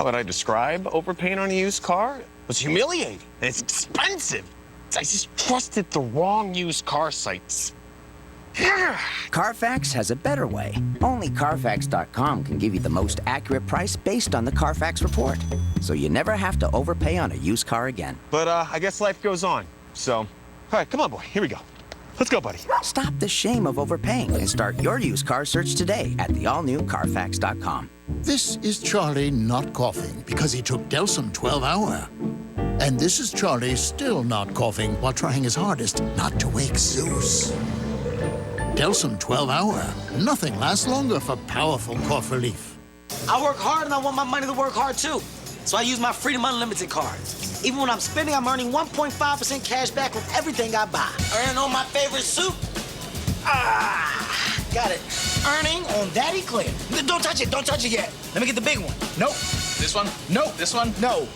How would I describe overpaying on a used car? It was humiliating. And it's expensive. I just trusted the wrong used car sites.
Carfax has a better way. Only Carfax.com can give you the most accurate price based on the Carfax report. So you never have to overpay on a used car again.
But I guess life goes on. So, all right, come on, boy. Here we go. Let's go, buddy.
Stop the shame of overpaying and start your used car search today at the all-new Carfax.com.
This is Charlie not coughing because he took Delsum 12-hour. And this is Charlie still not coughing while trying his hardest not to wake Zeus. Delsum 12-hour. Nothing lasts longer for powerful cough relief.
I work hard and I want my money to work hard too. So I use my Freedom Unlimited card. Even when I'm spending, I'm earning 1.5% cash back with everything I buy. Earning on my favorite soup. Got it. Earning on Daddy Clear. Don't touch it, don't touch it yet. Let me get the big one. Nope. This one? Nope. This one? No.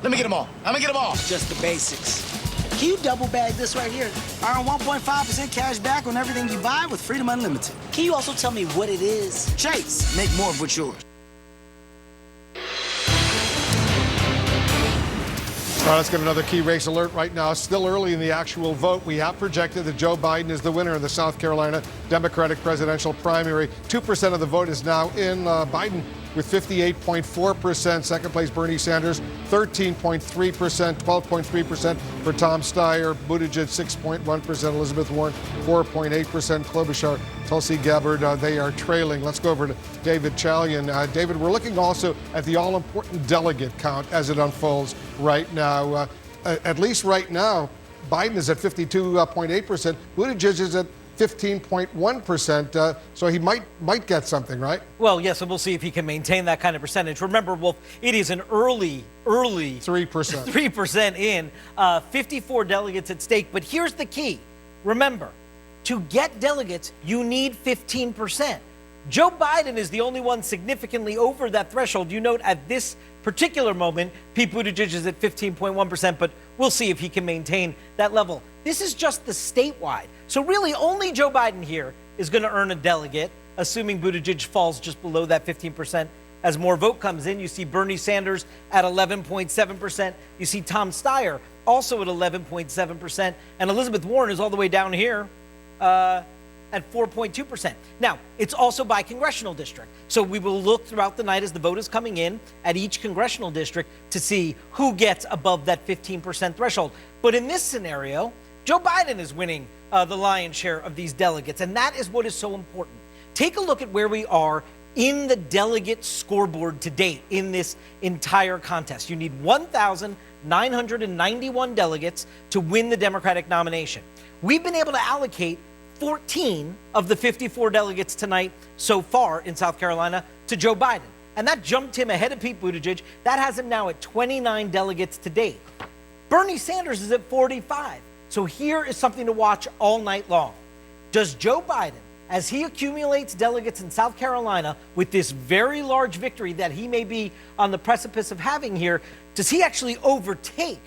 Let me get them all. I'm gonna get them all. Just the basics. Can you double bag this right here? Earn 1.5% cash back on everything you buy with Freedom Unlimited. Can you also tell me what it is? Chase, make more of what's yours.
All right, let's get another key race alert right now. Still early in the actual vote. We have projected that Joe Biden is the winner of the South Carolina Democratic presidential primary. 2% of the vote is now in. Biden with 58.4%. Second place, Bernie Sanders, 13.3%, 12.3% for Tom Steyer. Buttigieg, 6.1%. Elizabeth Warren, 4.8%. Klobuchar, Tulsi Gabbard, they are trailing. Let's go over to David Chalian. David, we're looking also at the all-important delegate count as it unfolds right now. At least right now, Biden is at 52.8%. Buttigieg is at 15.1%, so he might get something, right?
Well, yes, and we'll see if he can maintain that kind of percentage. Remember, Wolf, it is an early 3%. 3% in, 54 delegates at stake. But here's the key. Remember, to get delegates, you need 15%. Joe Biden is the only one significantly over that threshold. You note at this particular moment, Pete Buttigieg is at 15.1%, but we'll see if he can maintain that level. This is just the statewide. So really only Joe Biden here is going to earn a delegate, assuming Buttigieg falls just below that 15%. As more vote comes in, you see Bernie Sanders at 11.7%. You see Tom Steyer also at 11.7%. And Elizabeth Warren is all the way down here at 4.2%. Now, it's also by congressional district. So we will look throughout the night as the vote is coming in at each congressional district to see who gets above that 15% threshold. But in this scenario, Joe Biden is winning the lion's share of these delegates, and that is what is so important. Take a look at where we are in the delegate scoreboard to date in this entire contest. You need 1,991 delegates to win the Democratic nomination. We've been able to allocate 14 of the 54 delegates tonight so far in South Carolina to Joe Biden. And that jumped him ahead of Pete Buttigieg. That has him now at 29 delegates to date. Bernie Sanders is at 45. So here is something to watch all night long. Does Joe Biden, as he accumulates delegates in South Carolina with this very large victory that he may be on the precipice of having here, does he actually overtake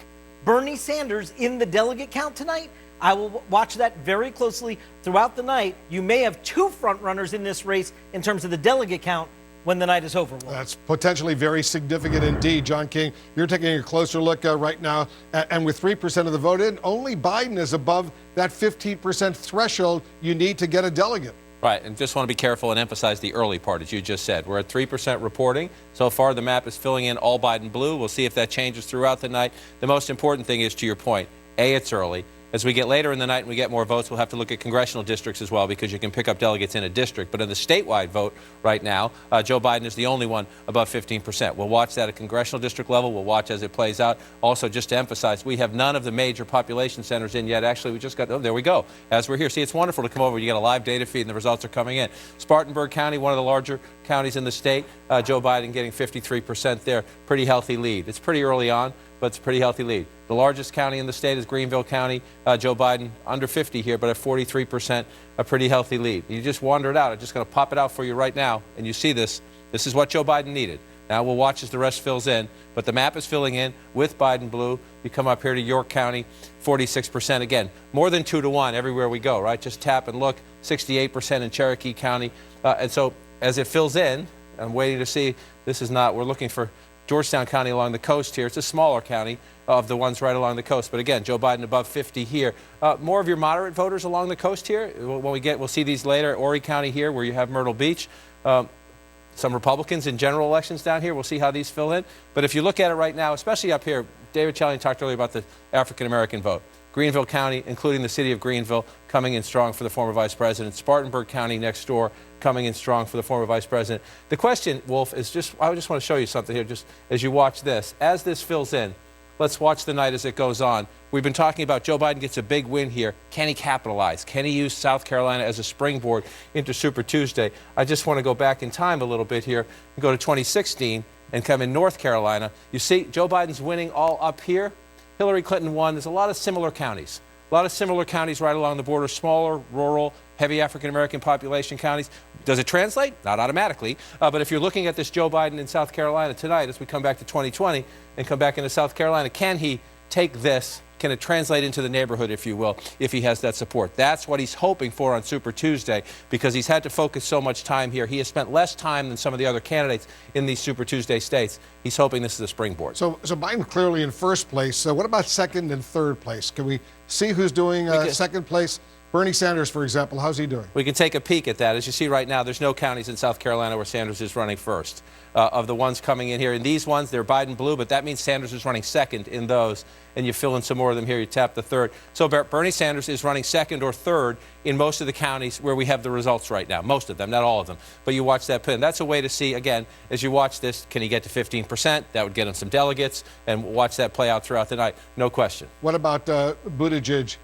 Bernie Sanders in the delegate count tonight? I will watch that very closely throughout the night. You may have two front runners in this race in terms of the delegate count when the night is over.
That's potentially very significant indeed. John King, you're taking a closer look right now, and with 3% of the vote in, only Biden is above that 15% threshold you need to get a delegate.
Right, and just want to be careful and emphasize the early part, as you just said. We're at 3% reporting. So far, the map is filling in all Biden blue. We'll see if that changes throughout the night. The most important thing is, to your point, A, it's early. As we get later in the night and we get more votes, we'll have to look at congressional districts as well, because you can pick up delegates in a district. But in the statewide vote right now, Joe Biden is the only one above 15%. We'll watch that at congressional district level. We'll watch as it plays out. Also, just to emphasize, we have none of the major population centers in yet. Actually, we just got, oh, there we go. As we're here. See, it's wonderful to come over. You get a live data feed and the results are coming in. Spartanburg County, one of the larger counties in the state. Joe Biden getting 53% there. Pretty healthy lead. It's pretty early on, but it's a pretty healthy lead. The largest county in the state is Greenville County. Joe Biden under 50 here, but at 43%, a pretty healthy lead. You just wander it out. I'm just going to pop it out for you right now, and you see this. This is what Joe Biden needed. Now we'll watch as the rest fills in, but the map is filling in with Biden blue. You come up here to York County, 46%. Again, more than 2-to-1 everywhere we go, right? Just tap and look, 68% in Cherokee County. And so as it fills in, I'm waiting to see. This is not, we're looking for Georgetown County along the coast here. It's a smaller county of the ones right along the coast. But again, Joe Biden above 50 here. More of your moderate voters along the coast here. We'll see these later. Horry County here, where you have Myrtle Beach. Some Republicans in general elections down here. We'll see how these fill in. But if you look at it right now, especially up here, David Chalian talked earlier about the African-American vote. Greenville County, including the city of Greenville, coming in strong for the former vice president. Spartanburg County next door, coming in strong for the former vice president. The question, Wolf, is I just want to show you something here, just as you watch this. As this fills in, let's watch the night as it goes on. We've been talking about Joe Biden gets a big win here. Can he capitalize? Can he use South Carolina as a springboard into Super Tuesday? I just want to go back in time a little bit here and go to 2016 and come in North Carolina. You see, Joe Biden's winning all up here. Hillary Clinton won. There's a lot of similar counties. A lot of similar counties right along the border, smaller, rural, heavy African-American population counties. Does it translate? Not automatically. But if you're looking at this Joe Biden in South Carolina tonight, as we come back to 2020 and come back into South Carolina, can he take this? Can it translate into the neighborhood, if you will, if he has that support? That's what he's hoping for on Super Tuesday, because he's had to focus so much time here. He has spent less time than some of the other candidates in these Super Tuesday states. He's hoping this is a springboard.
So Biden clearly in first place. So what about second and third place? Can we see who's doing second place? Bernie Sanders, for example, how's he doing?
We can take a peek at that. As you see right now, there's no counties in South Carolina where Sanders is running first. Of the ones coming in here, in these ones, they're Biden blue, but that means Sanders is running second in those. And you fill in some more of them here, you tap the third. So Bernie Sanders is running second or third in most of the counties where we have the results right now. Most of them, not all of them. But you watch that pin. That's a way to see, again, as you watch this, can he get to 15%? That would get him some delegates. And watch that play out throughout the night. No question.
What about Buttigieg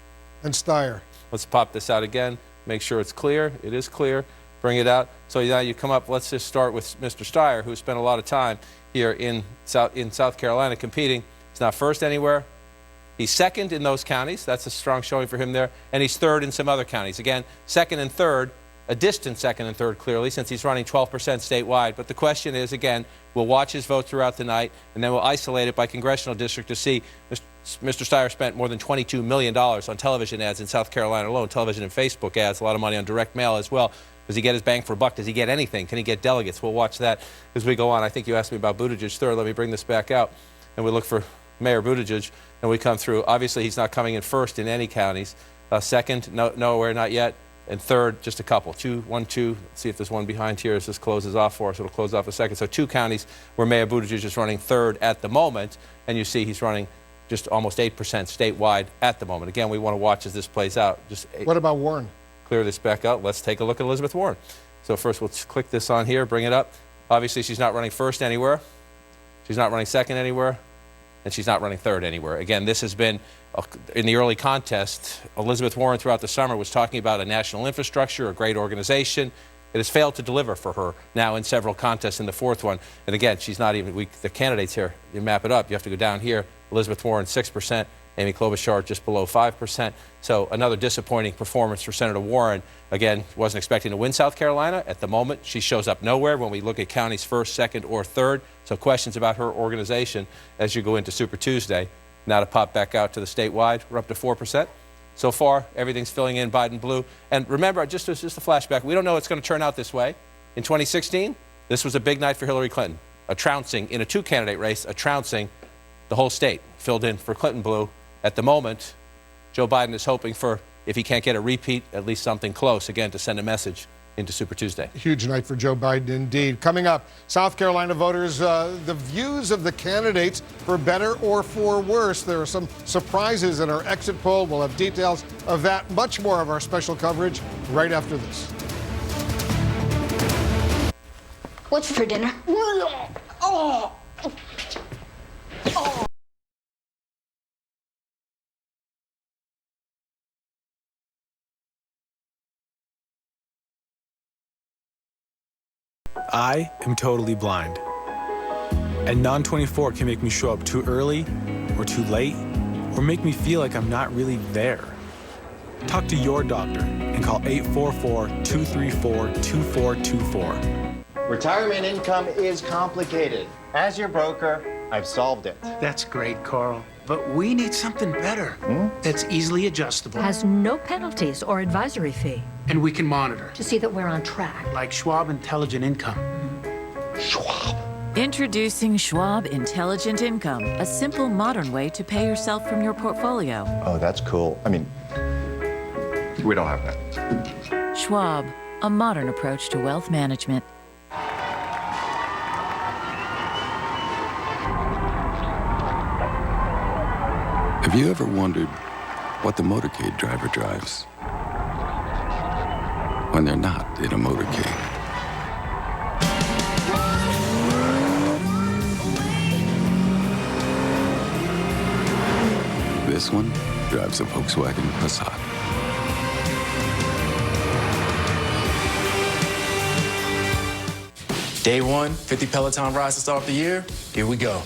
and Steyer?
Let's pop this out again. Make sure it's clear. It is clear. Bring it out. So now you come up. Let's just start with Mr. Steyer, who spent a lot of time here in South Carolina competing. He's not first anywhere. He's second in those counties. That's a strong showing for him there. And he's third in some other counties. Again, second and third, a distant second and third, clearly, since he's running 12% statewide. But the question is, again, we'll watch his vote throughout the night, and then we'll isolate it by congressional district to see. Mr. Steyer spent more than $22 million on television ads in South Carolina alone, television and Facebook ads, a lot of money on direct mail as well. Does he get his bang for a buck? Does he get anything? Can he get delegates? We'll watch that as we go on. I think you asked me about Buttigieg third. Let me bring this back out. And we look for Mayor Buttigieg, and we come through. Obviously, he's not coming in first in any counties. Second, nowhere, not yet. And third, just a couple. 1, 2. Let's see if there's one behind here as this closes off for us. It'll close off a second. So 2 counties where Mayor Buttigieg is running third at the moment. And you see he's running just almost 8% statewide at the moment. Again, we want to watch as this plays out.
What about Warren?
Clear this back out. Let's take a look at Elizabeth Warren. So first we'll click this on here, bring it up. Obviously, she's not running first anywhere. She's not running second anywhere. And she's not running third anywhere. Again, this has been, in the early contest, Elizabeth Warren throughout the summer was talking about a national infrastructure, a great organization. It has failed to deliver for her now in several contests in the fourth one. And again, she's not even, the candidates here, you map it up, you have to go down here. Elizabeth Warren, 6%. Amy Klobuchar just below 5%. So another disappointing performance for Senator Warren. Again, wasn't expecting to win South Carolina. At the moment, she shows up nowhere when we look at counties first, second, or third. So questions about her organization as you go into Super Tuesday. Now to pop back out to the statewide, we're up to 4%. So far, everything's filling in Biden blue. And remember, just a flashback, we don't know it's going to turn out this way. In 2016, this was a big night for Hillary Clinton. A trouncing in a 2-candidate race, a trouncing the whole state filled in for Clinton blue. At the moment, Joe Biden is hoping for, if he can't get a repeat, at least something close, again, to send a message into Super Tuesday.
Huge night for Joe Biden indeed. Coming up, South Carolina voters, the views of the candidates for better or for worse. There are some surprises in our exit poll. We'll have details of that, much more of our special coverage right after this.
What's for dinner? Oh. Oh.
I am totally blind. And Non-24 can make me show up too early or too late, or make me feel like I'm not really there. Talk to your doctor and call 844-234-2424.
Retirement income is complicated. As your broker, I've solved it.
That's great, Carl. But we need something better that's easily adjustable.
Has no penalties or advisory fee.
And we can monitor.
To see that we're on track.
Like Schwab Intelligent Income.
Schwab?
Introducing Schwab Intelligent Income, a simple, modern way to pay yourself from your portfolio.
Oh, that's cool. I mean, we don't have that.
Schwab, a modern approach to wealth management.
Have you ever wondered what the motorcade driver drives when they're not in a motorcade? This one drives a Volkswagen Passat.
Day one, 50 Peloton rides to start the year. Here we go.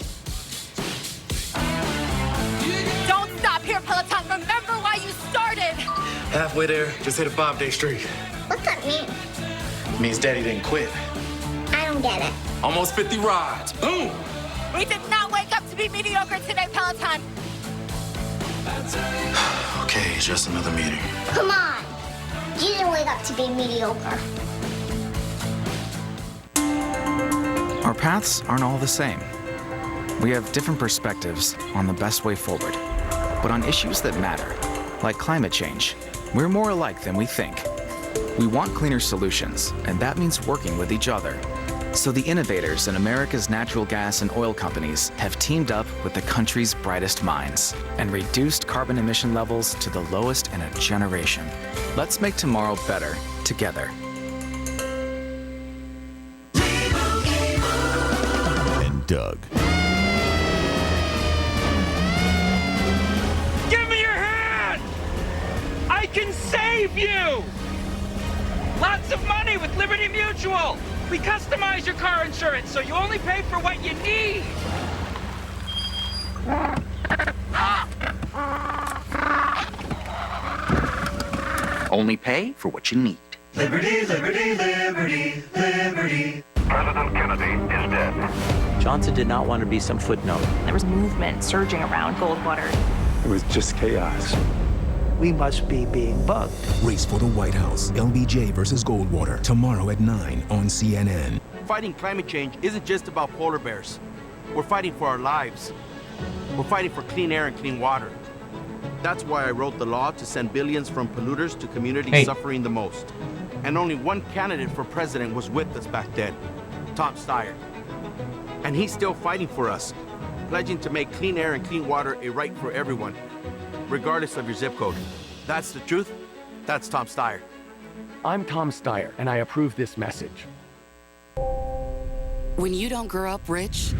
Don't stop here, Peloton. Remember why you started.
Halfway there, just hit a 5-day streak.
What's that mean?
Means Daddy didn't quit.
I don't get it.
Almost 50 rides. Boom!
We did not wake up to be mediocre today, Peloton.
Okay, it's just another meeting.
Come on. You didn't wake up to be mediocre.
Our paths aren't all the same. We have different perspectives on the best way forward. But on issues that matter, like climate change, we're more alike than we think. We want cleaner solutions, and that means working with each other. So the innovators in America's natural gas and oil companies have teamed up with the country's brightest minds and reduced carbon emission levels to the lowest in a generation. Let's make tomorrow better together.
And Doug.
Give me your hand! I can save you! Lots of money with Liberty Mutual! We customize your car insurance so you only pay for what you need!
Only pay for what you need.
Liberty, liberty, liberty, liberty. President Kennedy is dead.
Johnson did not want to be some footnote.
There was movement surging around Goldwater.
It was just chaos.
We must be being bugged.
Race for the White House. LBJ versus Goldwater. Tomorrow at 9 on CNN.
Fighting climate change isn't just about polar bears. We're fighting for our lives. We're fighting for clean air and clean water. That's why I wrote the law to send billions from polluters to communities suffering the most. And only one candidate for president was with us back then, Tom Steyer. And he's still fighting for us, pledging to make clean air and clean water a right for everyone, regardless of your zip code. That's the truth. That's Tom Steyer.
I'm Tom Steyer, and I approve this message.
When you don't grow up rich,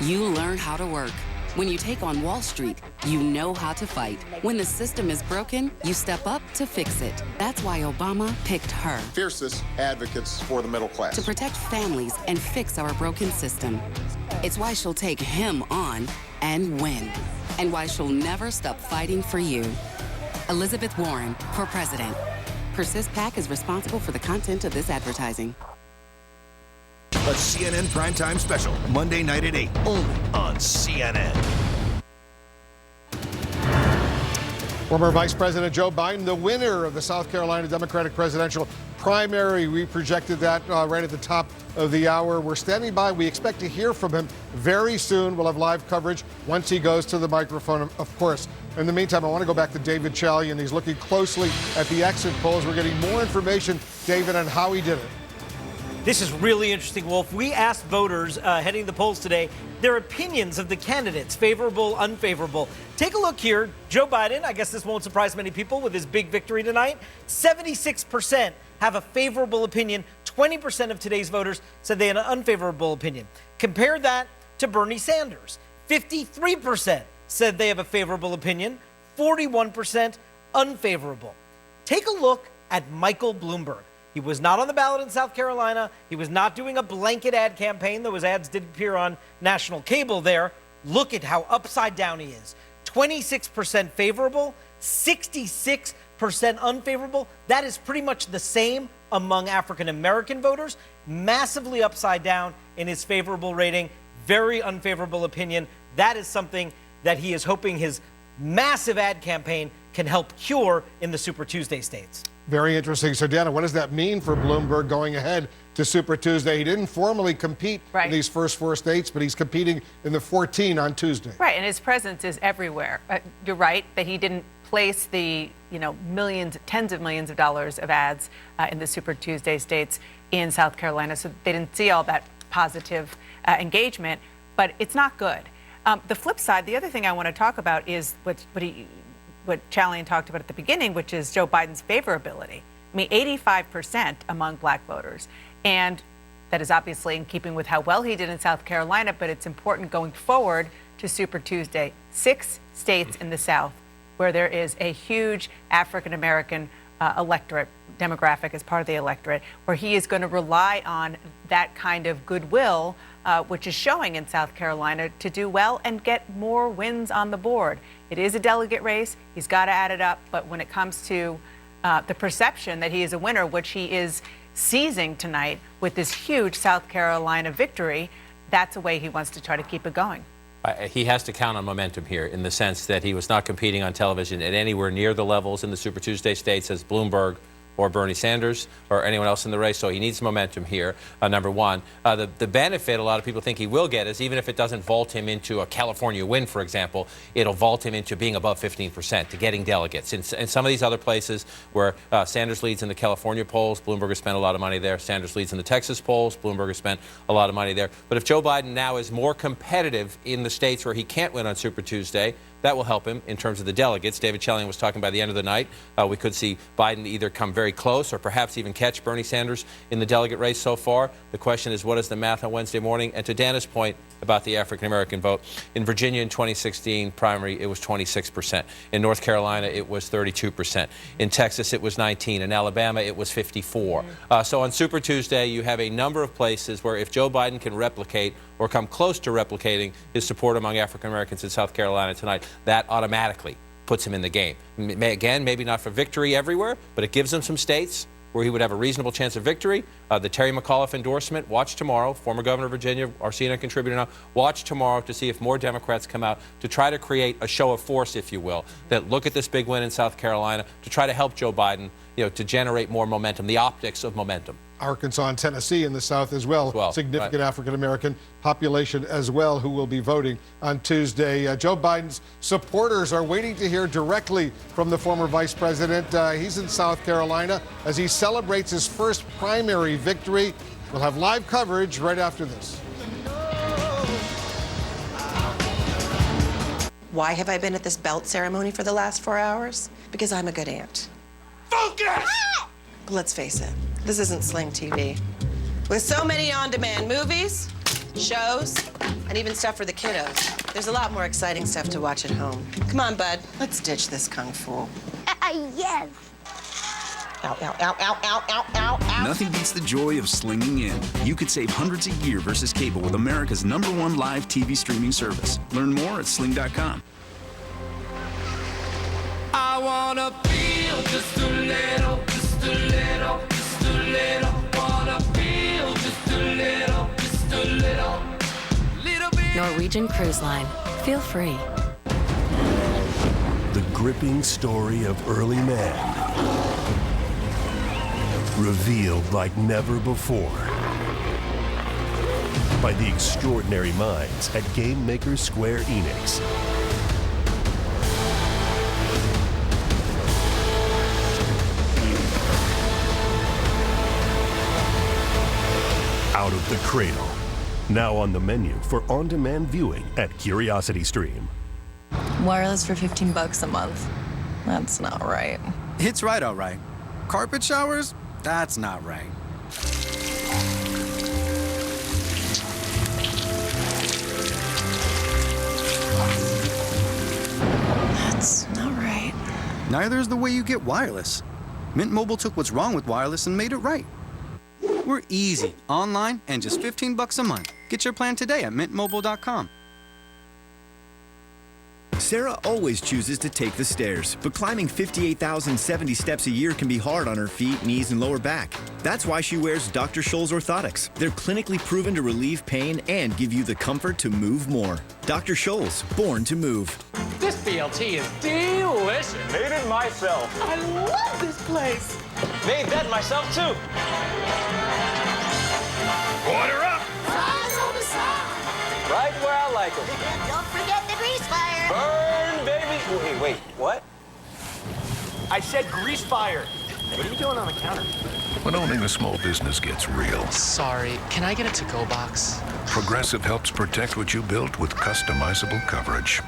you learn how to work. When you take on Wall Street, you know how to fight. When the system is broken, you step up to fix it. That's why Obama picked her.
Fiercest advocates for the middle class.
To protect families and fix our broken system. It's why she'll take him on and win. And why she'll never stop fighting for you. Elizabeth Warren for president. Persist PAC is responsible for the content of this advertising.
A CNN Primetime Special, Monday night at 8, only on CNN.
Former Vice President Joe Biden, the winner of the South Carolina Democratic presidential primary. We projected that right at the top of the hour. We're standing by. We expect to hear from him very soon. We'll have live coverage once he goes to the microphone, of course. In the meantime, I want to go back to David Chalian. He's looking closely at the exit polls. We're getting more information, David, on how he did it.
This is really interesting, Wolf. We asked voters heading the polls today their opinions of the candidates, favorable, unfavorable. Take a look here. Joe Biden, I guess this won't surprise many people with his big victory tonight. 76% have a favorable opinion. 20% of today's voters said they had an unfavorable opinion. Compare that to Bernie Sanders. 53% said they have a favorable opinion. 41% unfavorable. Take a look at Michael Bloomberg. He was not on the ballot in South Carolina. He was not doing a blanket ad campaign. Those ads did appear on national cable there. Look at how upside down he is. 26% favorable, 66% unfavorable. That is pretty much the same among African American voters. Massively upside down in his favorable rating. Very unfavorable opinion. That is something that he is hoping his massive ad campaign can help cure in the Super Tuesday states.
Very interesting. So, Dana, what does that mean for Bloomberg going ahead to Super Tuesday? He didn't formally compete in these first 4 states, but he's competing in the 14 on Tuesday.
Right, and his presence is everywhere. You're right that he didn't place the millions, tens of millions of dollars of ads in the Super Tuesday states in South Carolina, so they didn't see all that positive engagement, but it's not good. The flip side, the other thing I want to talk about is what Chalian talked about at the beginning, which is Joe Biden's favorability. I mean, 85% among black voters. And that is obviously in keeping with how well he did in South Carolina, but it's important going forward to Super Tuesday. 6 states in the South where there is a huge African-American electorate, demographic as part of the electorate, where he is going to rely on that kind of goodwill, which is showing in South Carolina, to do well and get more wins on the board. It is a delegate race. He's got to add it up. But when it comes to the perception that he is a winner, which he is seizing tonight with this huge South Carolina victory, that's a way he wants to try to keep it going.
He has to count on momentum here in the sense that he was not competing on television at anywhere near the levels in the Super Tuesday states as Bloomberg or Bernie Sanders or anyone else in the race, so he needs momentum here, number one. The benefit a lot of people think he will get is even if it doesn't vault him into a California win, for example, it'll vault him into being above 15%, to getting delegates. In some of these other places where Sanders leads in the California polls, Bloomberg has spent a lot of money there. Sanders leads in the Texas polls, Bloomberg has spent a lot of money there. But if Joe Biden now is more competitive in the states where he can't win on Super Tuesday, that will help him in terms of the delegates. David Chalian was talking by the end of the night. We could see Biden either come very close or perhaps even catch Bernie Sanders in the delegate race so far. The question is, what is the math on Wednesday morning? And to Dana's point about the African-American vote, in Virginia in 2016 primary, it was 26%. In North Carolina, it was 32%. In Texas, it was 19%. In Alabama, it was 54%. So on Super Tuesday, you have a number of places where if Joe Biden can replicate or come close to replicating his support among African-Americans in South Carolina tonight, that automatically puts him in the game. Again, maybe not for victory everywhere, but it gives him some states where he would have a reasonable chance of victory. The Terry McAuliffe endorsement, watch tomorrow, former governor of Virginia, our CNN contributor now, watch tomorrow to see if more Democrats come out to try to create a show of force, if you will, that look at this big win in South Carolina to try to help Joe Biden, to generate more momentum, the optics of momentum.
Arkansas and Tennessee in the South as well. Significant African-American population as well who will be voting on Tuesday. Joe Biden's supporters are waiting to hear directly from the former vice president. He's in South Carolina as he celebrates his first primary victory. We'll have live coverage right after this.
Why have I been at this belt ceremony for the last 4 hours? Because I'm a good aunt.
Focus!
But let's face it, this isn't Sling TV. With so many on-demand movies, shows, and even stuff for the kiddos, there's a lot more exciting stuff to watch at home. Come on, bud, let's ditch this kung fu.
Yes.
Ow, ow, ow, ow, ow, ow, ow, ow.
Nothing beats the joy of slinging in. You could save hundreds a year versus cable with America's #1 live TV streaming service. Learn more at sling.com.
I wanna feel just a little, just a little, just a little. Wanna feel just a little, just a little, little bit.
Norwegian Cruise Line. Feel free.
The gripping story of early man. Revealed like never before by the extraordinary minds at game maker Square Enix. Out of the Cradle. Now on the menu for on-demand viewing at CuriosityStream.
Wireless for $15 a month. That's not right.
It's right, all right. Carpet showers? That's not right.
That's not right.
Neither is the way you get wireless. Mint Mobile took what's wrong with wireless and made it right. We're easy, online, and just $15 a month. Get your plan today at mintmobile.com.
Sarah always chooses to take the stairs, but climbing 58,070 steps a year can be hard on her feet, knees, and lower back. That's why she wears Dr. Scholl's orthotics. They're clinically proven to relieve pain and give you the comfort to move more. Dr. Scholl's, born to move.
This BLT is delicious.
Made it myself.
I love this place.
Made that myself, too.
Order up.
Fries on the side.
Right where I like them.
Don't forget the grease fire.
Burn, baby. Wait, what?
I said grease fire.
What are you doing on the counter?
When owning a small business gets real,
Sorry, can I get a to-go box?
Progressive helps protect what you built with customizable coverage.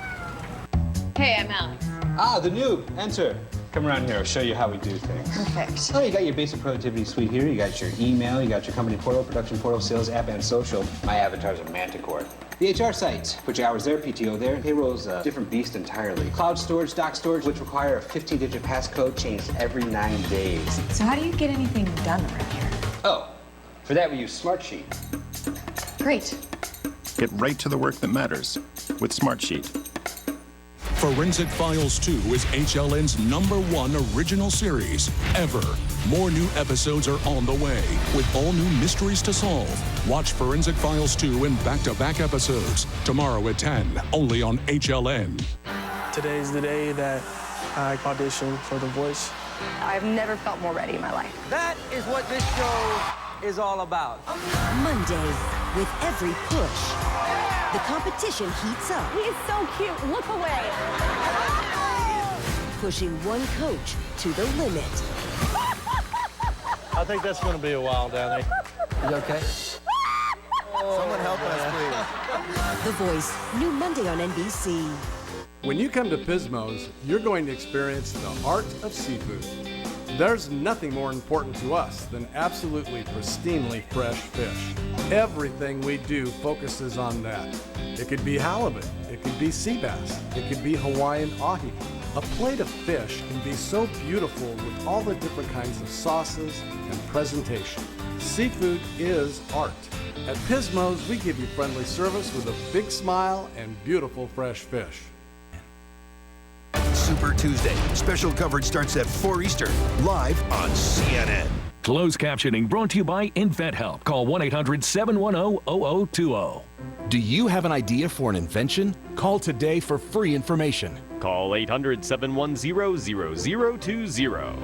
Hey, I'm Alex.
Ah, the noob. Enter. Come around here. I'll show you how we do things.
Perfect.
Oh, you got your basic productivity suite here. You got your email, you got your company portal, production portal, sales app, and social. My avatar's a Manticore. The HR site. Put your hours there, PTO there. Payroll's a different beast entirely. Cloud storage, doc storage, which require a 15-digit passcode changed every 9 days.
So how do you get anything done around here?
Oh, for that we use Smartsheet.
Great.
Get right to the work that matters with Smartsheet.
Forensic Files 2 is HLN's #1 original series ever. More new episodes are on the way, with all new mysteries to solve. Watch Forensic Files 2 in back-to-back episodes tomorrow at 10, only on HLN.
Today's the day that I auditioned for The Voice.
I've never felt more ready in my life.
That is what this show is all about.
Monday, with every push, the competition heats up.
He's so cute. Look away.
Pushing one coach to the limit.
I think that's going to be a while, Danny.
You okay?
Someone help us, please.
The Voice, new Monday on NBC.
When you come to Pismo's, you're going to experience the art of seafood. There's nothing more important to us than absolutely pristinely fresh fish. Everything we do focuses on that. It could be halibut, it could be sea bass, it could be Hawaiian ahi. A plate of fish can be so beautiful with all the different kinds of sauces and presentation. Seafood is art. At Pismo's, we give you friendly service with a big smile and beautiful fresh fish.
Super Tuesday. Special coverage starts at 4 Eastern, live on CNN.
Closed captioning brought to you by InventHelp. Call 1-800-710-0020.
Do you have an idea for an invention? Call today for free information.
Call 800-710-0020.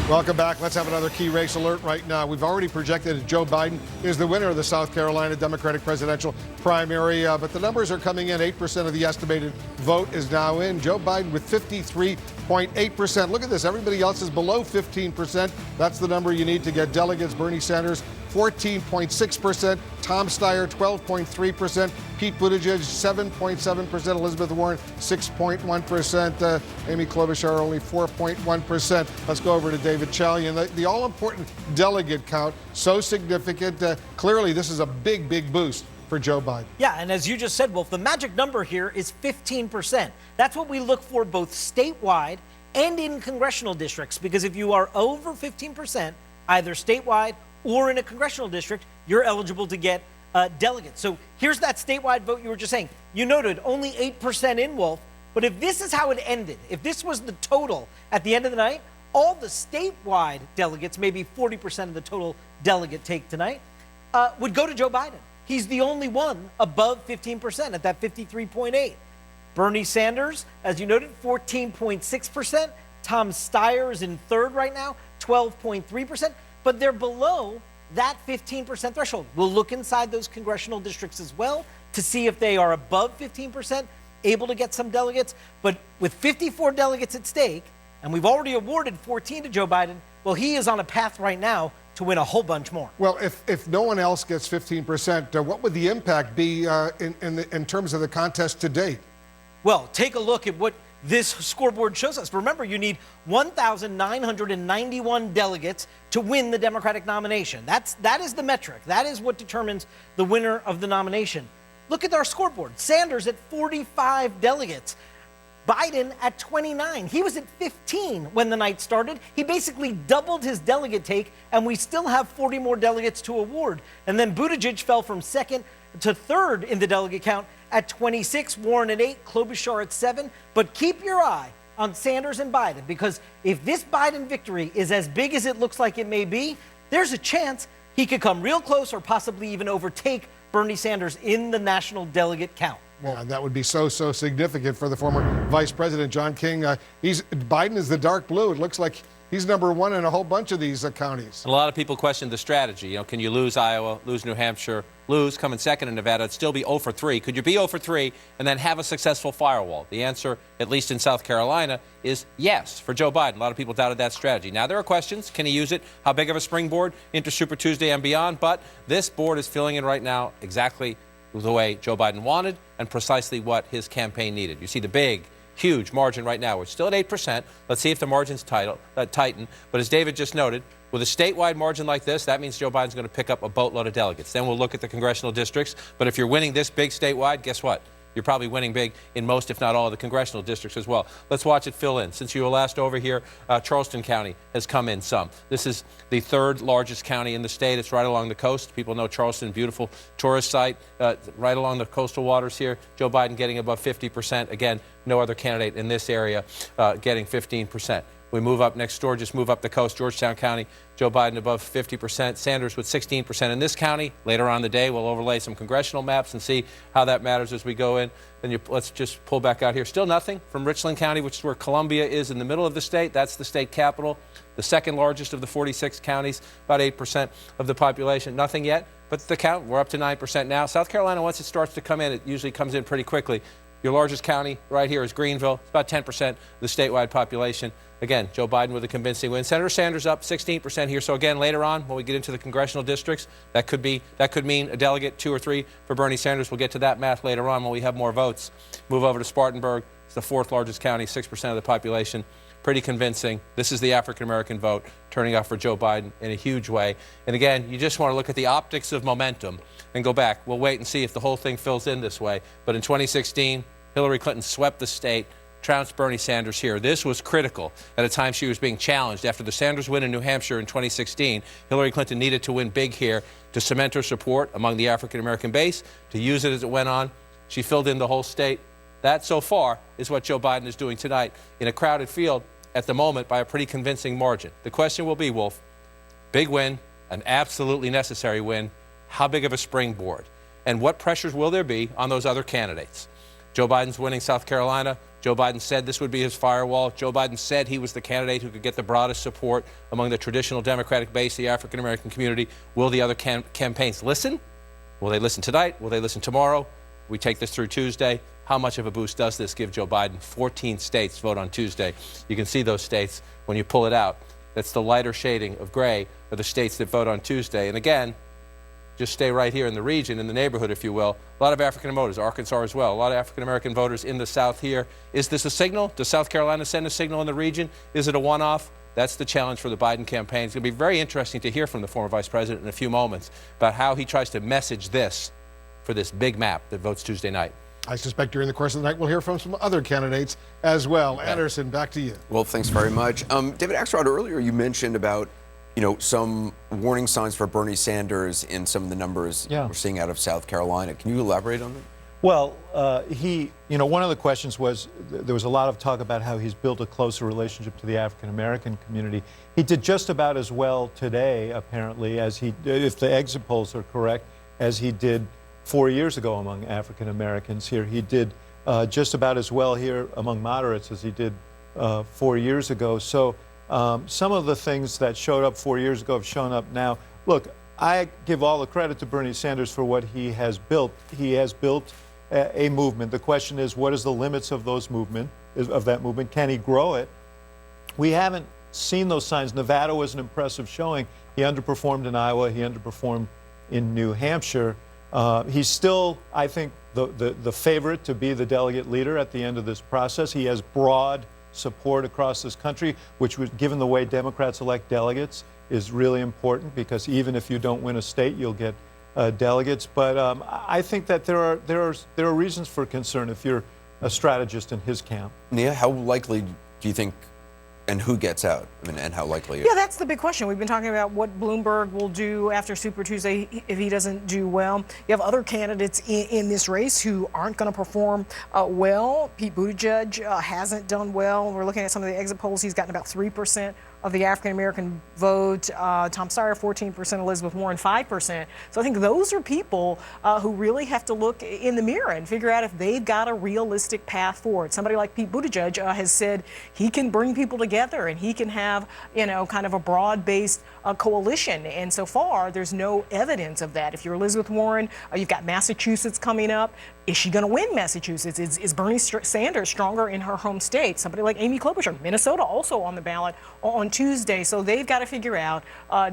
Welcome back. Let's have another key race alert right now. We've already projected that Joe Biden is the winner of the South Carolina Democratic presidential primary, but the numbers are coming in. 8% of the estimated vote is now in. Joe Biden with 53.8%. Look at this. Everybody else is below 15%. That's the number you need to get delegates. Bernie Sanders, 14.6%. Tom Steyer, 12.3%. Pete Buttigieg, 7.7%. Elizabeth Warren, 6.1%. Amy Klobuchar, only 4.1%. Let's go over to David Chalian. The all-important delegate count, so significant. Clearly, this is a big, big boost for Joe Biden.
Yeah, and as you just said, Wolf, the magic number here is 15%. That's what we look for both statewide and in congressional districts, because if you are over 15%, either statewide or in a congressional district, you're eligible to get delegates. So here's that statewide vote you were just saying. You noted only 8% in, Wolf, but if this is how it ended, if this was the total at the end of the night, all the statewide delegates, maybe 40% of the total delegate take tonight, would go to Joe Biden. He's the only one above 15% at that 53.8. Bernie Sanders, as you noted, 14.6%. Tom Steyer is in third right now, 12.3%. But they're below that 15% threshold. We'll look inside those congressional districts as well to see if they are above 15%, able to get some delegates. But with 54 delegates at stake, and we've already awarded 14 to Joe Biden, well, he is on a path right now to win a whole bunch more.
Well, if no one else gets 15%, what would the impact be in terms of the contest to date?
Well, take a look at what this scoreboard shows us. Remember, you need 1,991 delegates to win the Democratic nomination. That is the metric. That is what determines the winner of the nomination. Look at our scoreboard. Sanders at 45 delegates. Biden at 29. He was at 15 when the night started. He basically doubled his delegate take, and we still have 40 more delegates to award. And then Buttigieg fell from second to third in the delegate count at 26, Warren at 8, Klobuchar at 7. But keep your eye on Sanders and Biden, because if this Biden victory is as big as it looks like it may be, there's a chance he could come real close or possibly even overtake Bernie Sanders in the national delegate count.
Yeah, and that would be so significant for the former vice president, John King. Biden is the dark blue. It looks like he's number one in a whole bunch of these counties.
A lot of people question the strategy. You know, can you lose Iowa, lose New Hampshire, come in second in Nevada, and still be 0 for 3? Could you be 0 for 3 and then have a successful firewall? The answer, at least in South Carolina, is yes for Joe Biden. A lot of people doubted that strategy. Now, there are questions. Can he use it? How big of a springboard into Super Tuesday and beyond? But this board is filling in right now exactly the way Joe Biden wanted and precisely what his campaign needed. You see the big, huge margin right now. We're still at 8%. Let's see if the margins tighten. But as David just noted, with a statewide margin like this, that means Joe Biden's going to pick up a boatload of delegates. Then we'll look at the congressional districts. But if you're winning this big statewide, guess what? You're probably winning big in most, if not all, of the congressional districts as well. Let's watch it fill in. Since you were last over here, Charleston County has come in some. This is the third largest county in the state. It's right along the coast. People know Charleston, beautiful tourist site, right along the coastal waters here. Joe Biden getting above 50%. Again, no other candidate in this area getting 15%. We move up next door, just move up the coast, Georgetown County, Joe Biden above 50%, Sanders with 16% in this county. Later on in the day, we'll overlay some congressional maps and see how that matters as we go in. Then let's just pull back out here. Still nothing from Richland County, which is where Columbia is in the middle of the state. That's the state capital, the second largest of the 46 counties, about 8% of the population. Nothing yet, but the count, we're up to 9% now. South Carolina, once it starts to come in, it usually comes in pretty quickly. Your largest county right here is Greenville. It's about 10% of the statewide population. Again, Joe Biden with a convincing win. Senator Sanders up 16% here. So again, later on, when we get into the congressional districts, that could mean a delegate, 2 or 3 for Bernie Sanders. We'll get to that math later on when we have more votes. Move over to Spartanburg. It's the fourth largest county, 6% of the population. Pretty convincing. This is the African-American vote turning out for Joe Biden in a huge way. And again, you just want to look at the optics of momentum and go back. We'll wait and see if the whole thing fills in this way. But in 2016, Hillary Clinton swept the state, trounced Bernie Sanders here. This was critical at a time she was being challenged. After the Sanders win in New Hampshire in 2016, Hillary Clinton needed to win big here to cement her support among the African-American base, to use it as it went on. She filled in the whole state. That, so far, is what Joe Biden is doing tonight in a crowded field at the moment by a pretty convincing margin. The question will be, Wolf, big win, an absolutely necessary win. How big of a springboard? And what pressures will there be on those other candidates? Joe Biden's winning South Carolina. Joe Biden said this would be his firewall. Joe Biden said he was the candidate who could get the broadest support among the traditional Democratic base, the African-American community. Will the other campaigns listen? Will they listen tonight? Will they listen tomorrow? We take this through Tuesday. How much of a boost does this give Joe Biden? 14 states vote on Tuesday. You can see those states when you pull it out. That's the lighter shading of gray are the states that vote on Tuesday. And again, just stay right here in the region, in the neighborhood, if you will. A lot of African voters, Arkansas as well. A lot of African-American voters in the South here. Is this a signal? Does South Carolina send a signal in the region? Is it a one-off? That's the challenge for the Biden campaign. It's going to be very interesting to hear from the former vice president in a few moments about how he tries to message this for this big map that votes Tuesday night.
I suspect during the course of the night we'll hear from some other candidates as well. Anderson, back to you.
Well, thanks very much. David Axelrod, earlier you mentioned about some warning signs for Bernie Sanders in some of the numbers we're seeing out of South Carolina. Can you elaborate on that?
Well, one of the questions was, there was a lot of talk about how he's built a closer relationship to the African-American community. He did just about as well today, apparently, as he, if the exit polls are correct, as he did 4 years ago among African-Americans here. He did just about as well here among moderates as he did 4 years ago. So some of the things that showed up 4 years ago have shown up now. Look, I give all the credit to Bernie Sanders for what he has built. He has built a movement. The question is, what is the limits of that movement? Can he grow it? We haven't seen those signs. Nevada was an impressive showing. He underperformed in Iowa. He underperformed in New Hampshire. He's still, I think, the favorite to be the delegate leader at the end of this process. He has broad support across this country, which, given the way Democrats elect delegates, is really important, because even if you don't win a state, you'll get delegates. But I think that there are reasons for concern if you're a strategist in his camp.
Nia, how likely do you think, and who gets out? I mean, and how likely?
Yeah, that's the big question. We've been talking about what Bloomberg will do after Super Tuesday if he doesn't do well. You have other candidates in this race who aren't going to perform well. Pete Buttigieg hasn't done well. We're looking at some of the exit polls. He's gotten about 3% of the African-American vote. Tom Steyer, 14%, Elizabeth Warren, 5%. So I think those are people who really have to look in the mirror and figure out if they've got a realistic path forward. Somebody like Pete Buttigieg has said he can bring people together and he can have, kind of a broad-based coalition. And so far, there's no evidence of that. If you're Elizabeth Warren, you've got Massachusetts coming up. Is she going to win Massachusetts? Is Bernie Sanders stronger in her home state? Somebody like Amy Klobuchar, Minnesota, also on the ballot on Tuesday. So they've got to figure out,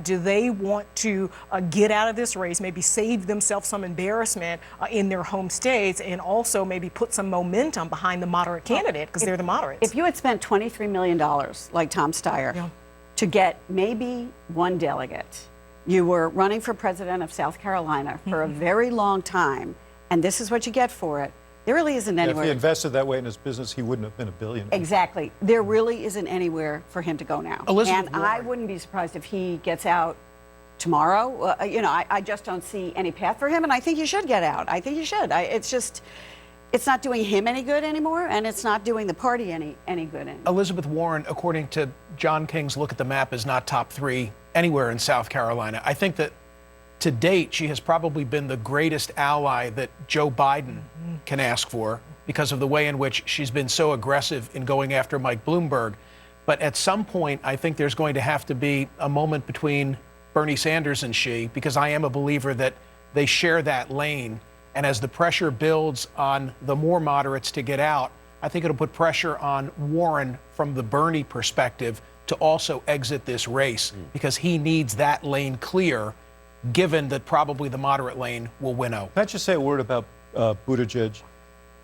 do they want to get out of this race, maybe save themselves some embarrassment in their home states, and also maybe put some momentum behind the moderate candidate, because they're the moderates.
If you had spent $23 million, like Tom Steyer, to get maybe one delegate, you were running for president of South Carolina for a very long time, and this is what you get for it. There really isn't anywhere.
If he invested that way in his business, he wouldn't have been a billionaire.
Exactly. There really isn't anywhere for him to go now.
Elizabeth
and I wouldn't be surprised if he gets out tomorrow. I just don't see any path for him, and I think he should get out. I think he should. It's not doing him any good anymore, and it's not doing the party any good anymore.
Elizabeth Warren, according to John King's look at the map, is not top 3 anywhere in South Carolina. I think that to date, she has probably been the greatest ally that Joe Biden can ask for because of the way in which she's been so aggressive in going after Mike Bloomberg. But at some point, I think there's going to have to be a moment between Bernie Sanders and she, because I am a believer that they share that lane. And as the pressure builds on the more moderates to get out, I think it'll put pressure on Warren from the Bernie perspective to also exit this race because he needs that lane clear, given that probably the moderate lane will winnow.
Can I just say a word about Buttigieg?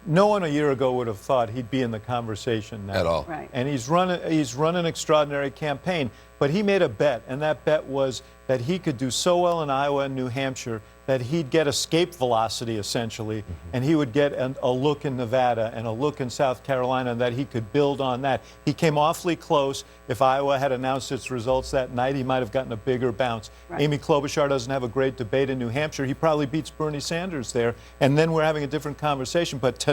No one a year ago would have thought he'd be in the conversation now.
At all.
Right.
And he's run an extraordinary campaign, but he made a bet, and that bet was that he could do so well in Iowa and New Hampshire that he'd get escape velocity, essentially, and he would get a look in Nevada and a look in South Carolina, and that he could build on that. He came awfully close. If Iowa had announced its results that night, he might have gotten a bigger bounce. Right. Amy Klobuchar doesn't have a great debate in New Hampshire. He probably beats Bernie Sanders there, and then we're having a different conversation. But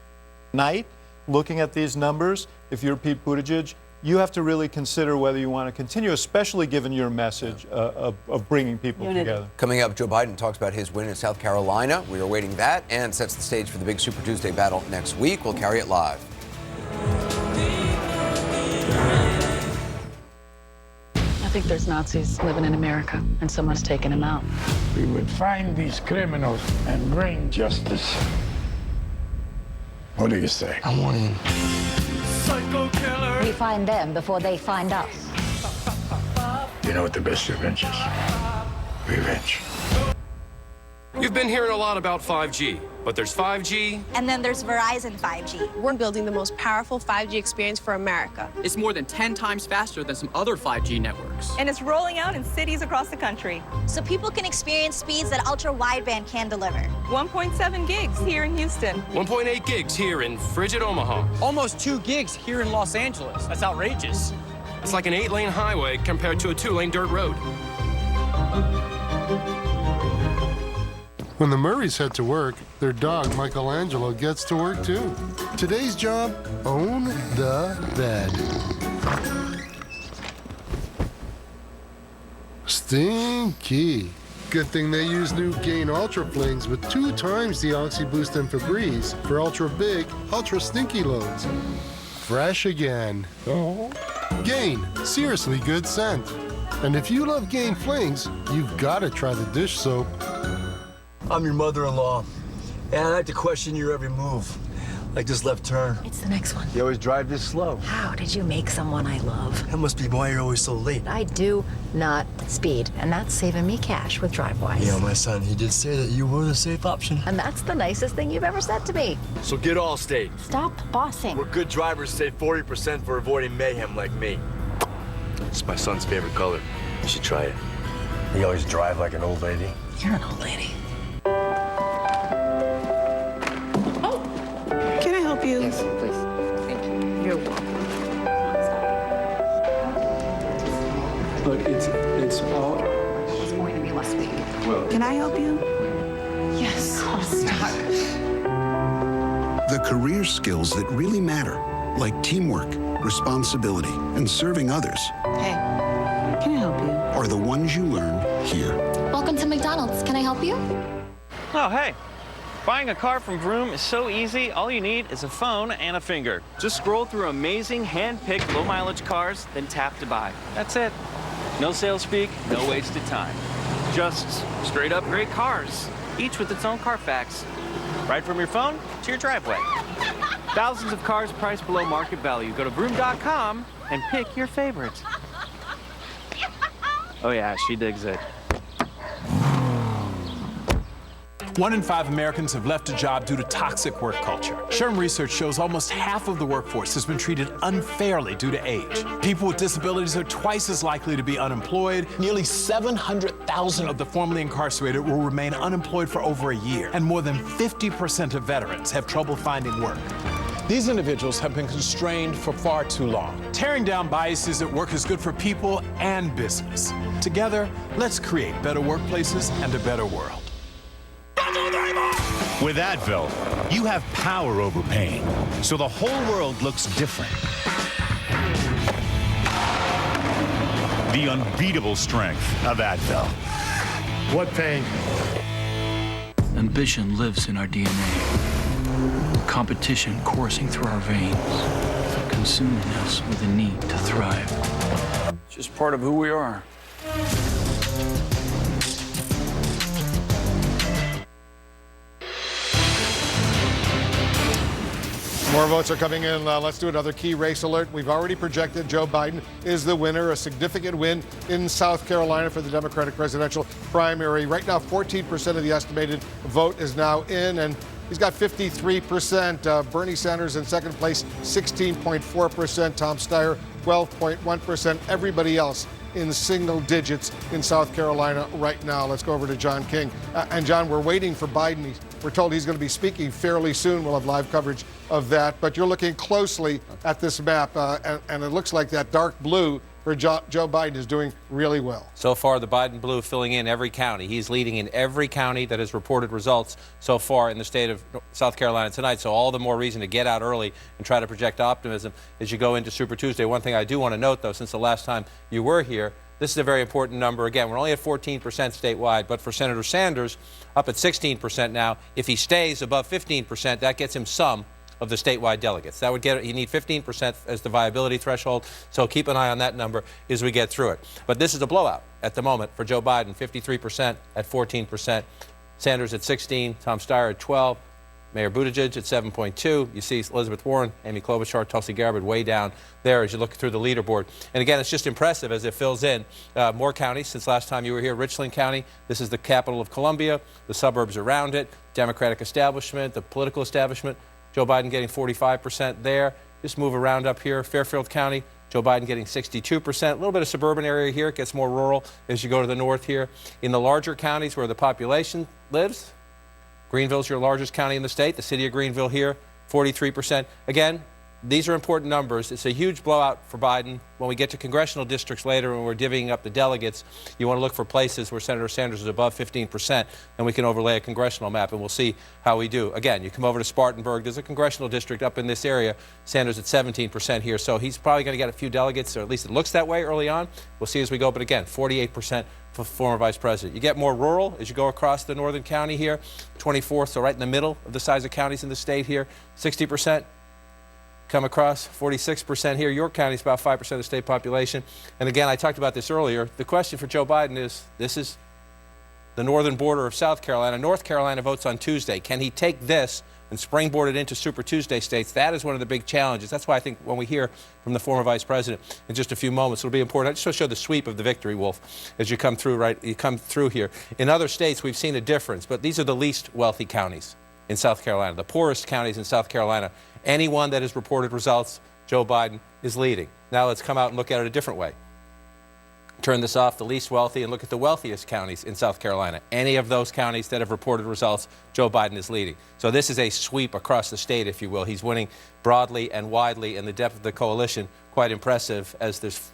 tonight, looking at these numbers, if you're Pete Buttigieg, you have to really consider whether you want to continue, especially given your message of bringing people together.
Coming up, Joe Biden talks about his win in South Carolina. We are awaiting that and sets the stage for the big Super Tuesday battle next week. We'll carry it live.
I think there's Nazis living in America, and someone's taking them out.
We would find these criminals and bring justice. What do you say? I'm one in.
We find them before they find us.
You know what the best revenge is? Revenge.
You've been hearing a lot about 5G, but there's 5G.
And then there's Verizon 5G. We're building the most powerful 5G experience for America.
It's more than 10 times faster than some other 5G networks.
And it's rolling out in cities across the country. So people can experience speeds that ultra-wideband can deliver.
1.7 gigs here in Houston.
1.8 gigs here in frigid Omaha.
Almost 2 gigs here in Los Angeles. That's outrageous.
It's like an 8-lane highway compared to a 2-lane dirt road.
When the Murrays head to work, their dog Michelangelo gets to work too. Today's job, own the bed. Stinky. Good thing they use new Gain Ultra Flings with 2 times the Oxy Boost and Febreze for ultra big, ultra stinky loads. Fresh again. Oh. Gain, seriously good scent. And if you love Gain Flings, you've got to try the dish soap.
I'm your mother-in-law, and I like to question your every move, like this left turn.
It's the next one.
You always drive this slow.
How did you make someone I love?
That must be why you're always so late.
I do not speed, and that's saving me cash with DriveWise.
You know, my son, he did say that you were the safe option.
And that's the nicest thing you've ever said to me.
So get Allstate.
Stop bossing.
Where good drivers save 40% for avoiding mayhem like me. It's my son's favorite color. You should try it. You always drive like an old lady.
You're an old lady.
Can I help you?
Yes, please. Thank you. You're welcome.
Look, it's all...
It's going to be last week.
Well...
Can I help you?
Yes. Oh, stop.
The career skills that really matter, like teamwork, responsibility, and serving others.
Hey.
Can I help you?
are the ones you learn here.
Welcome to McDonald's. Can I help you?
Oh, hey. Buying a car from Vroom is so easy. All you need is a phone and a finger. Just scroll through amazing hand-picked low-mileage cars, then tap to buy. That's it. No sales speak, no wasted time. Just straight-up great cars, each with its own Carfax. Right from your phone to your driveway. Thousands of cars priced below market value. Go to Vroom.com and pick your favorites. Oh yeah, she digs it.
1 in 5 Americans have left a job due to toxic work culture. SHRM research shows almost half of the workforce has been treated unfairly due to age. People with disabilities are twice as likely to be unemployed. Nearly 700,000 of the formerly incarcerated will remain unemployed for over a year. And more than 50% of veterans have trouble finding work. These individuals have been constrained for far too long. Tearing down biases at work is good for people and business. Together, let's create better workplaces and a better world.
With Advil, you have power over pain, so the whole world looks different. The unbeatable strength of Advil.
What pain?
Ambition lives in our DNA. Competition coursing through our veins, consuming us with the need to thrive.
It's just part of who we are.
More votes are coming in. Let's do another key race alert. We've already projected Joe Biden is the winner, a significant win in South Carolina for the Democratic presidential primary. Right now, 14% of the estimated vote is now in, and he's got 53%. Bernie Sanders in second place, 16.4%. Tom Steyer, 12.1%. Everybody else in single digits in South Carolina right now. Let's go over to John King. And John, we're waiting for Biden. We're told he's going to be speaking fairly soon. We'll have live coverage of that. But you're looking closely at this map, and it looks like that dark blue for Joe Biden is doing really well.
So far, the Biden blue filling in every county. He's leading in every county that has reported results so far in the state of South Carolina tonight. So all the more reason to get out early and try to project optimism as you go into Super Tuesday. One thing I do want to note, though, since the last time you were here, this is a very important number. Again, we're only at 14% statewide, but for Senator Sanders, up at 16% now. If he stays above 15%, that gets him some of the statewide delegates. That would get, you need 15% as the viability threshold, so keep an eye on that number as we get through it. But this is a blowout at the moment for Joe Biden, 53% at 14%, Sanders at 16, Tom Steyer at 12, Mayor Buttigieg at 7.2. You see Elizabeth Warren, Amy Klobuchar, Tulsi Gabbard way down there as you look through the leaderboard. And again, it's just impressive as it fills in more counties since last time you were here. Richland County, this is the capital of Columbia, the suburbs around it, Democratic establishment, the political establishment. Joe Biden getting 45% there. Just move around up here. Fairfield County, Joe Biden getting 62%. A little bit of suburban area here. It gets more rural as you go to the north here. In the larger counties where the population lives, Greenville's your largest county in the state. The city of Greenville here, 43%. Again, these are important numbers. It's a huge blowout for Biden. When we get to congressional districts later and we're divvying up the delegates, you want to look for places where Senator Sanders is above 15%, and we can overlay a congressional map, and we'll see how we do. Again, you come over to Spartanburg. There's a congressional district up in this area. Sanders at 17% here, so he's probably going to get a few delegates, or at least it looks that way early on. We'll see as we go, but again, 48% for former vice president. You get more rural as you go across the northern county here, 24th, so right in the middle of the size of counties in the state here, 60%. Come across 46% here. York County is about 5% of the state population. And again, I talked about this earlier. The question for Joe Biden is, this is the northern border of South Carolina. North Carolina votes on Tuesday. Can he take this and springboard it into Super Tuesday states? That is one of the big challenges. That's why I think when we hear from the former vice president in just a few moments, it'll be important. I just want to show the sweep of the victory, Wolf, as you come through, right? You come through here. In other states, we've seen a difference, but these are the least wealthy counties in South Carolina, the poorest counties in South Carolina. Anyone that has reported results, Joe Biden is leading. Now let's come out and look at it a different way. Turn this off, the least wealthy, and look at the wealthiest counties in South Carolina. Any of those counties that have reported results, Joe Biden is leading. So this is a sweep across the state, if you will. He's winning broadly and widely, and the depth of the coalition quite impressive as there's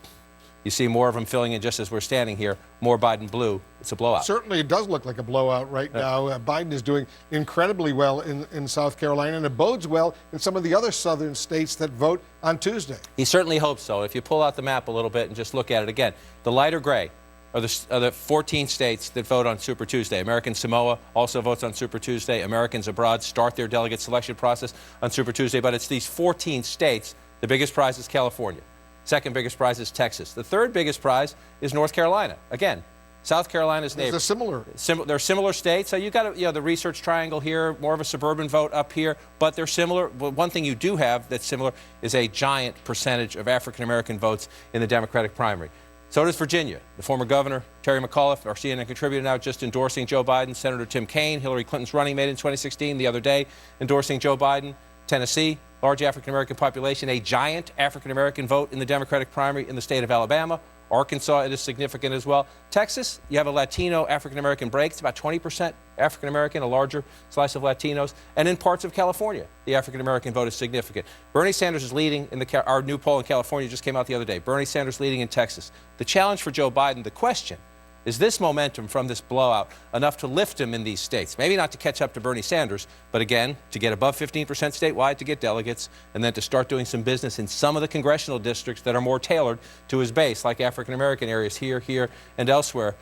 You see more of them filling in just as we're standing here, more Biden blue. It's a blowout.
Certainly, it does look like a blowout right now. Biden is doing incredibly well in South Carolina, and it bodes well in some of the other southern states that vote on Tuesday.
He certainly hopes so. If you pull out the map a little bit and just look at it again, the lighter gray are the 14 states that vote on Super Tuesday. American Samoa also votes on Super Tuesday. Americans abroad start their delegate selection process on Super Tuesday. But it's these 14 states. The biggest prize is California. Second biggest prize is Texas. The third biggest prize is North Carolina. Again, South Carolina's neighbor.
They're similar.
They're similar states. So you got the research triangle here, more of a suburban vote up here, but they're similar. But one thing you do have that's similar is a giant percentage of African American votes in the Democratic primary. So does Virginia. The former governor, Terry McAuliffe, our CNN contributor now, just endorsing Joe Biden. Senator Tim Kaine, Hillary Clinton's running mate in 2016, the other day, endorsing Joe Biden. Tennessee, large African American population, a giant African American vote in the Democratic primary in the state of Alabama. Arkansas, it is significant as well. Texas, you have a Latino African American break. It's about 20% African American, a larger slice of Latinos. And in parts of California, the African American vote is significant. Bernie Sanders is leading in our new poll in California just came out the other day. Bernie Sanders leading in Texas. The challenge for Joe Biden, the question, is this momentum from this blowout enough to lift him in these states? Maybe not to catch up to Bernie Sanders, but again, to get above 15% statewide, to get delegates, and then to start doing some business in some of the congressional districts that are more tailored to his base, like African-American areas here, and elsewhere.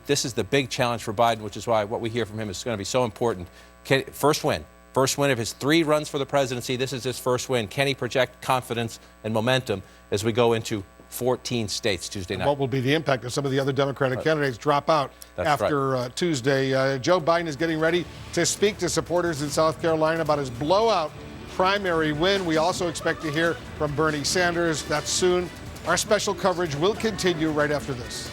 This is the big challenge for Biden, which is why what we hear from him is going to be so important. First win of his 3 runs for the presidency. This is his first win. Can he project confidence and momentum as we go into 14 states Tuesday night?
What will be the impact if some of the other Democratic candidates drop out after Tuesday? Joe Biden is getting ready to speak to supporters in South Carolina about his blowout primary win. We also expect to hear from Bernie Sanders. That's soon. Our special coverage will continue right after this.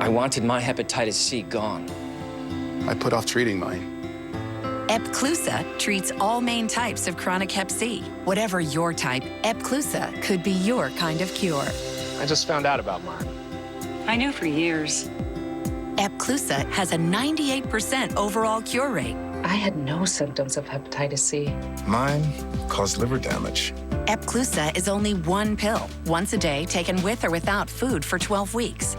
I wanted my hepatitis C gone.
I put off treating mine.
Epclusa treats all main types of chronic hep C. Whatever your type, Epclusa could be your kind of cure.
I just found out about mine.
I knew for years. Epclusa has a 98% overall cure rate.
I had no symptoms of hepatitis C.
Mine caused liver damage.
Epclusa is only 1 pill, once a day, taken with or without food for 12 weeks.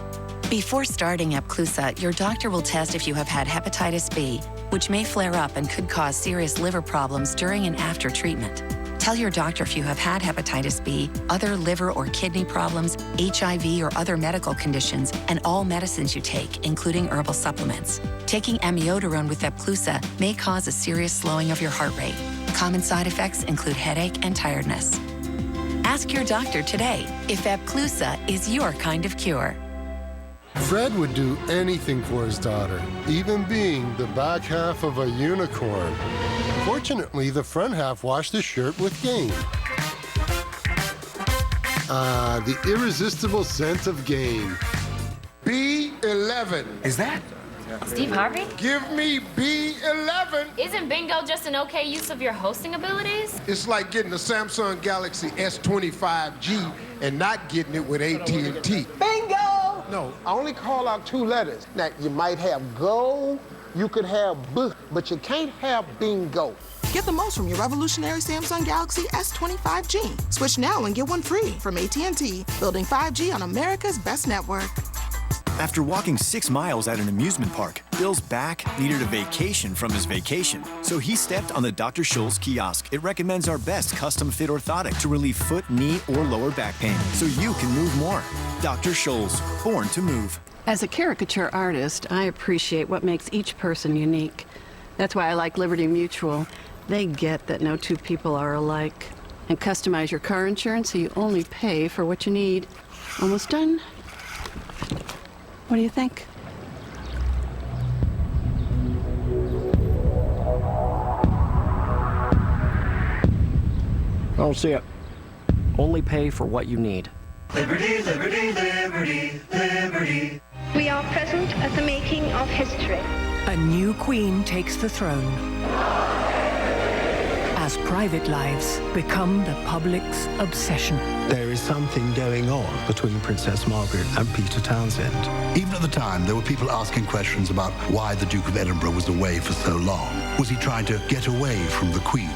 Before starting Epclusa, your doctor will test if you have had hepatitis B, which may flare up and could cause serious liver problems during and after treatment. Tell your doctor if you have had hepatitis B, other liver or kidney problems, HIV or other medical conditions, and all medicines you take, including herbal supplements. Taking amiodarone with Epclusa may cause a serious slowing of your heart rate. Common side effects include headache and tiredness. Ask your doctor today if Epclusa is your kind of cure.
Fred would do anything for his daughter, even being the back half of a unicorn. Fortunately, the front half washed his shirt with Gain. The irresistible scent of Gain.
B11.
Is that?
Steve Harvey?
Give me B11.
Isn't bingo just an okay use of your hosting abilities?
It's like getting the Samsung Galaxy S25G and not getting it with AT&T.
Bingo!
No, I only call out 2 letters. Now, you might have go, you could have B, but you can't have bingo.
Get the most from your revolutionary Samsung Galaxy S25G. Switch now and get one free from AT&T, building 5G on America's best network.
After walking 6 miles at an amusement park, Bill's back needed a vacation from his vacation. So he stepped on the Dr. Scholl's kiosk. It recommends our best custom-fit orthotic to relieve foot, knee, or lower back pain, so you can move more. Dr. Scholl's, born to move.
As a caricature artist, I appreciate what makes each person unique. That's why I like Liberty Mutual. They get that no 2 people are alike. And customize your car insurance so you only pay for what you need. Almost done? What do you think?
I don't see it. Only pay for what you need.
Liberty, liberty, liberty, liberty.
We are present at the making of history.
A new queen takes the throne. As private lives become the public's obsession.
There is something going on between Princess Margaret and Peter Townsend. Even at the time, there were people asking questions about why the Duke of Edinburgh was away for so long. Was he trying to get away from the Queen?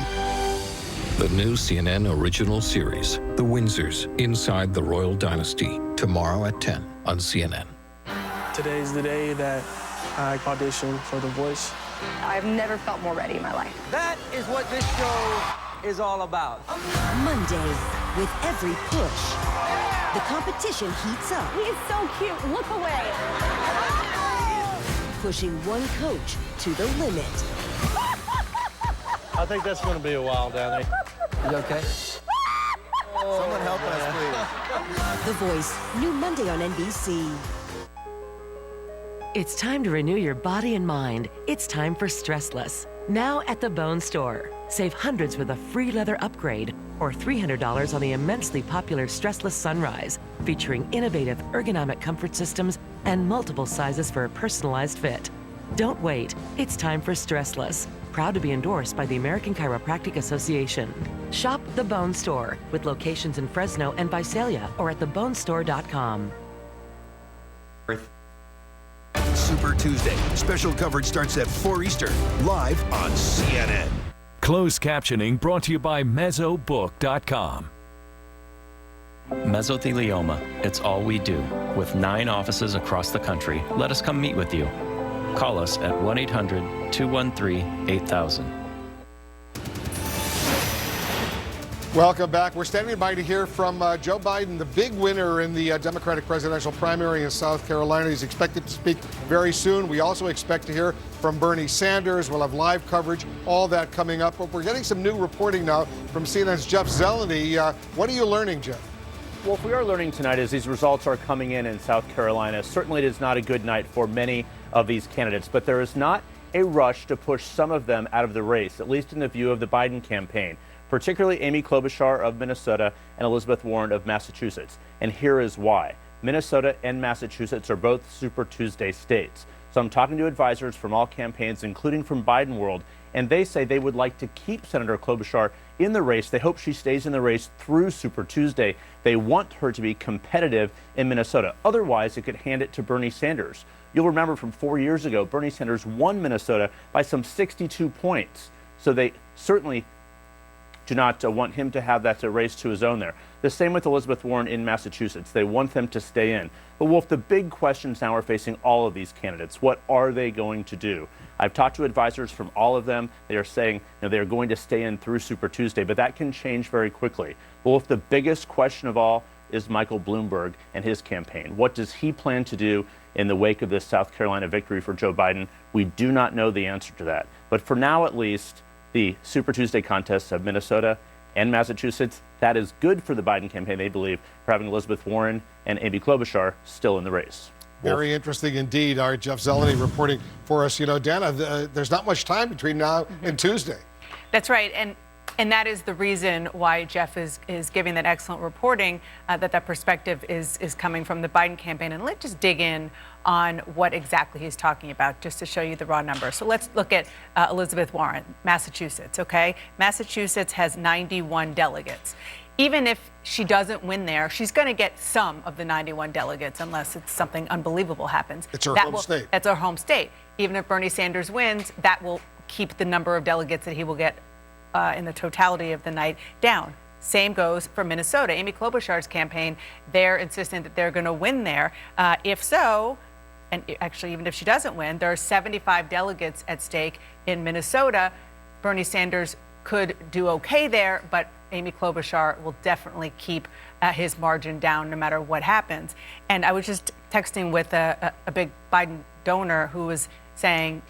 The new CNN original series, The Windsors, Inside the Royal Dynasty, tomorrow at 10 on CNN.
Today's the day that I auditioned for The Voice.
I've never felt more ready in my life.
That is what this show is all about.
Monday, with every push, the competition heats up.
He's so cute. Look away.
Pushing one coach to the limit.
I think that's going to be a while, Danny.
You okay?
Someone help us, please.
The Voice, new Monday on NBC.
It's time to renew your body and mind. It's time for Stressless. Now at the Bone Store. Save hundreds with a free leather upgrade or $300 on the immensely popular Stressless Sunrise, featuring innovative ergonomic comfort systems and multiple sizes for a personalized fit. Don't wait. It's time for Stressless. Proud to be endorsed by the American Chiropractic Association. Shop the Bone Store with locations in Fresno and Visalia or at thebonestore.com.
Super Tuesday. Special coverage starts at 4 Eastern, live on CNN.
Closed captioning brought to you by Mesobook.com.
Mesothelioma. It's all we do. With 9 offices across the country, let us come meet with you. Call us at 1-800-213-8000.
Welcome back. We're standing by to hear from Joe Biden, the big winner in the Democratic presidential primary in South Carolina. He's expected to speak very soon. We also expect to hear from Bernie Sanders. We'll have live coverage, all that coming up. But we're getting some new reporting now from CNN's Jeff Zeleny. What are you learning, Jeff?
Well, what we are learning tonight is these results are coming in South Carolina. Certainly it is not a good night for many of these candidates, but there is not a rush to push some of them out of the race, at least in the view of the Biden campaign, particularly Amy Klobuchar of Minnesota and Elizabeth Warren of Massachusetts. And here is why. Minnesota and Massachusetts are both Super Tuesday states. So I'm talking to advisors from all campaigns, including from Biden World, and they say they would like to keep Senator Klobuchar in the race. They hope she stays in the race through Super Tuesday. They want her to be competitive in Minnesota. Otherwise, it could hand it to Bernie Sanders. You'll remember from 4 years ago, Bernie Sanders won Minnesota by some 62 points. So they certainly do not want him to have that race to his own there. The same with Elizabeth Warren in Massachusetts. They want them to stay in. But Wolf, the big questions now are facing all of these candidates. What are they going to do? I've talked to advisors from all of them. They are saying they are going to stay in through Super Tuesday, but that can change very quickly. Wolf, the biggest question of all is Michael Bloomberg and his campaign. What does he plan to do in the wake of this South Carolina victory for Joe Biden? We do not know the answer to that. But for now, at least, the Super Tuesday contests of Minnesota and Massachusetts, that is good for the Biden campaign, they believe, for having Elizabeth Warren and Amy Klobuchar still in the race.
Very interesting indeed. Our Jeff Zeleny reporting for us. You know, Dana, there's not much time between now and Tuesday.
That's right. And that is the reason why Jeff is giving that excellent reporting, that perspective is coming from the Biden campaign. And let's just dig in on what exactly he's talking about, just to show you the raw numbers. So let's look at Elizabeth Warren, Massachusetts, okay? Massachusetts has 91 delegates. Even if she doesn't win there, she's going to get some of the 91 delegates unless it's something unbelievable happens.
It's her home state.
That's her home state. Even if Bernie Sanders wins, that will keep the number of delegates that he will get in the totality of the night down. Same goes for Minnesota. Amy Klobuchar's campaign, they're insisting that they're going to win there. If so, and actually even if she doesn't win, there are 75 delegates at stake in Minnesota. Bernie Sanders could do okay there, but Amy Klobuchar will definitely keep his margin down no matter what happens. And I was just texting with a big Biden donor who was saying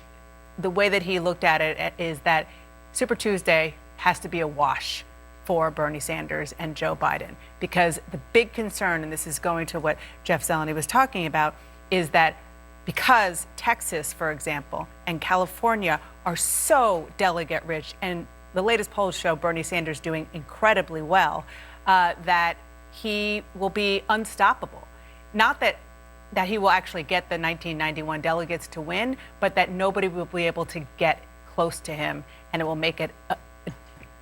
the way that he looked at it is that Super Tuesday has to be a wash for Bernie Sanders and Joe Biden, because the big concern, and this is going to what Jeff Zeleny was talking about, is that because Texas, for example, and California are so delegate rich, and the latest polls show Bernie Sanders doing incredibly well, that he will be unstoppable. Not that he will actually get the 1991 delegates to win, but that nobody will be able to get close to him, and it will make it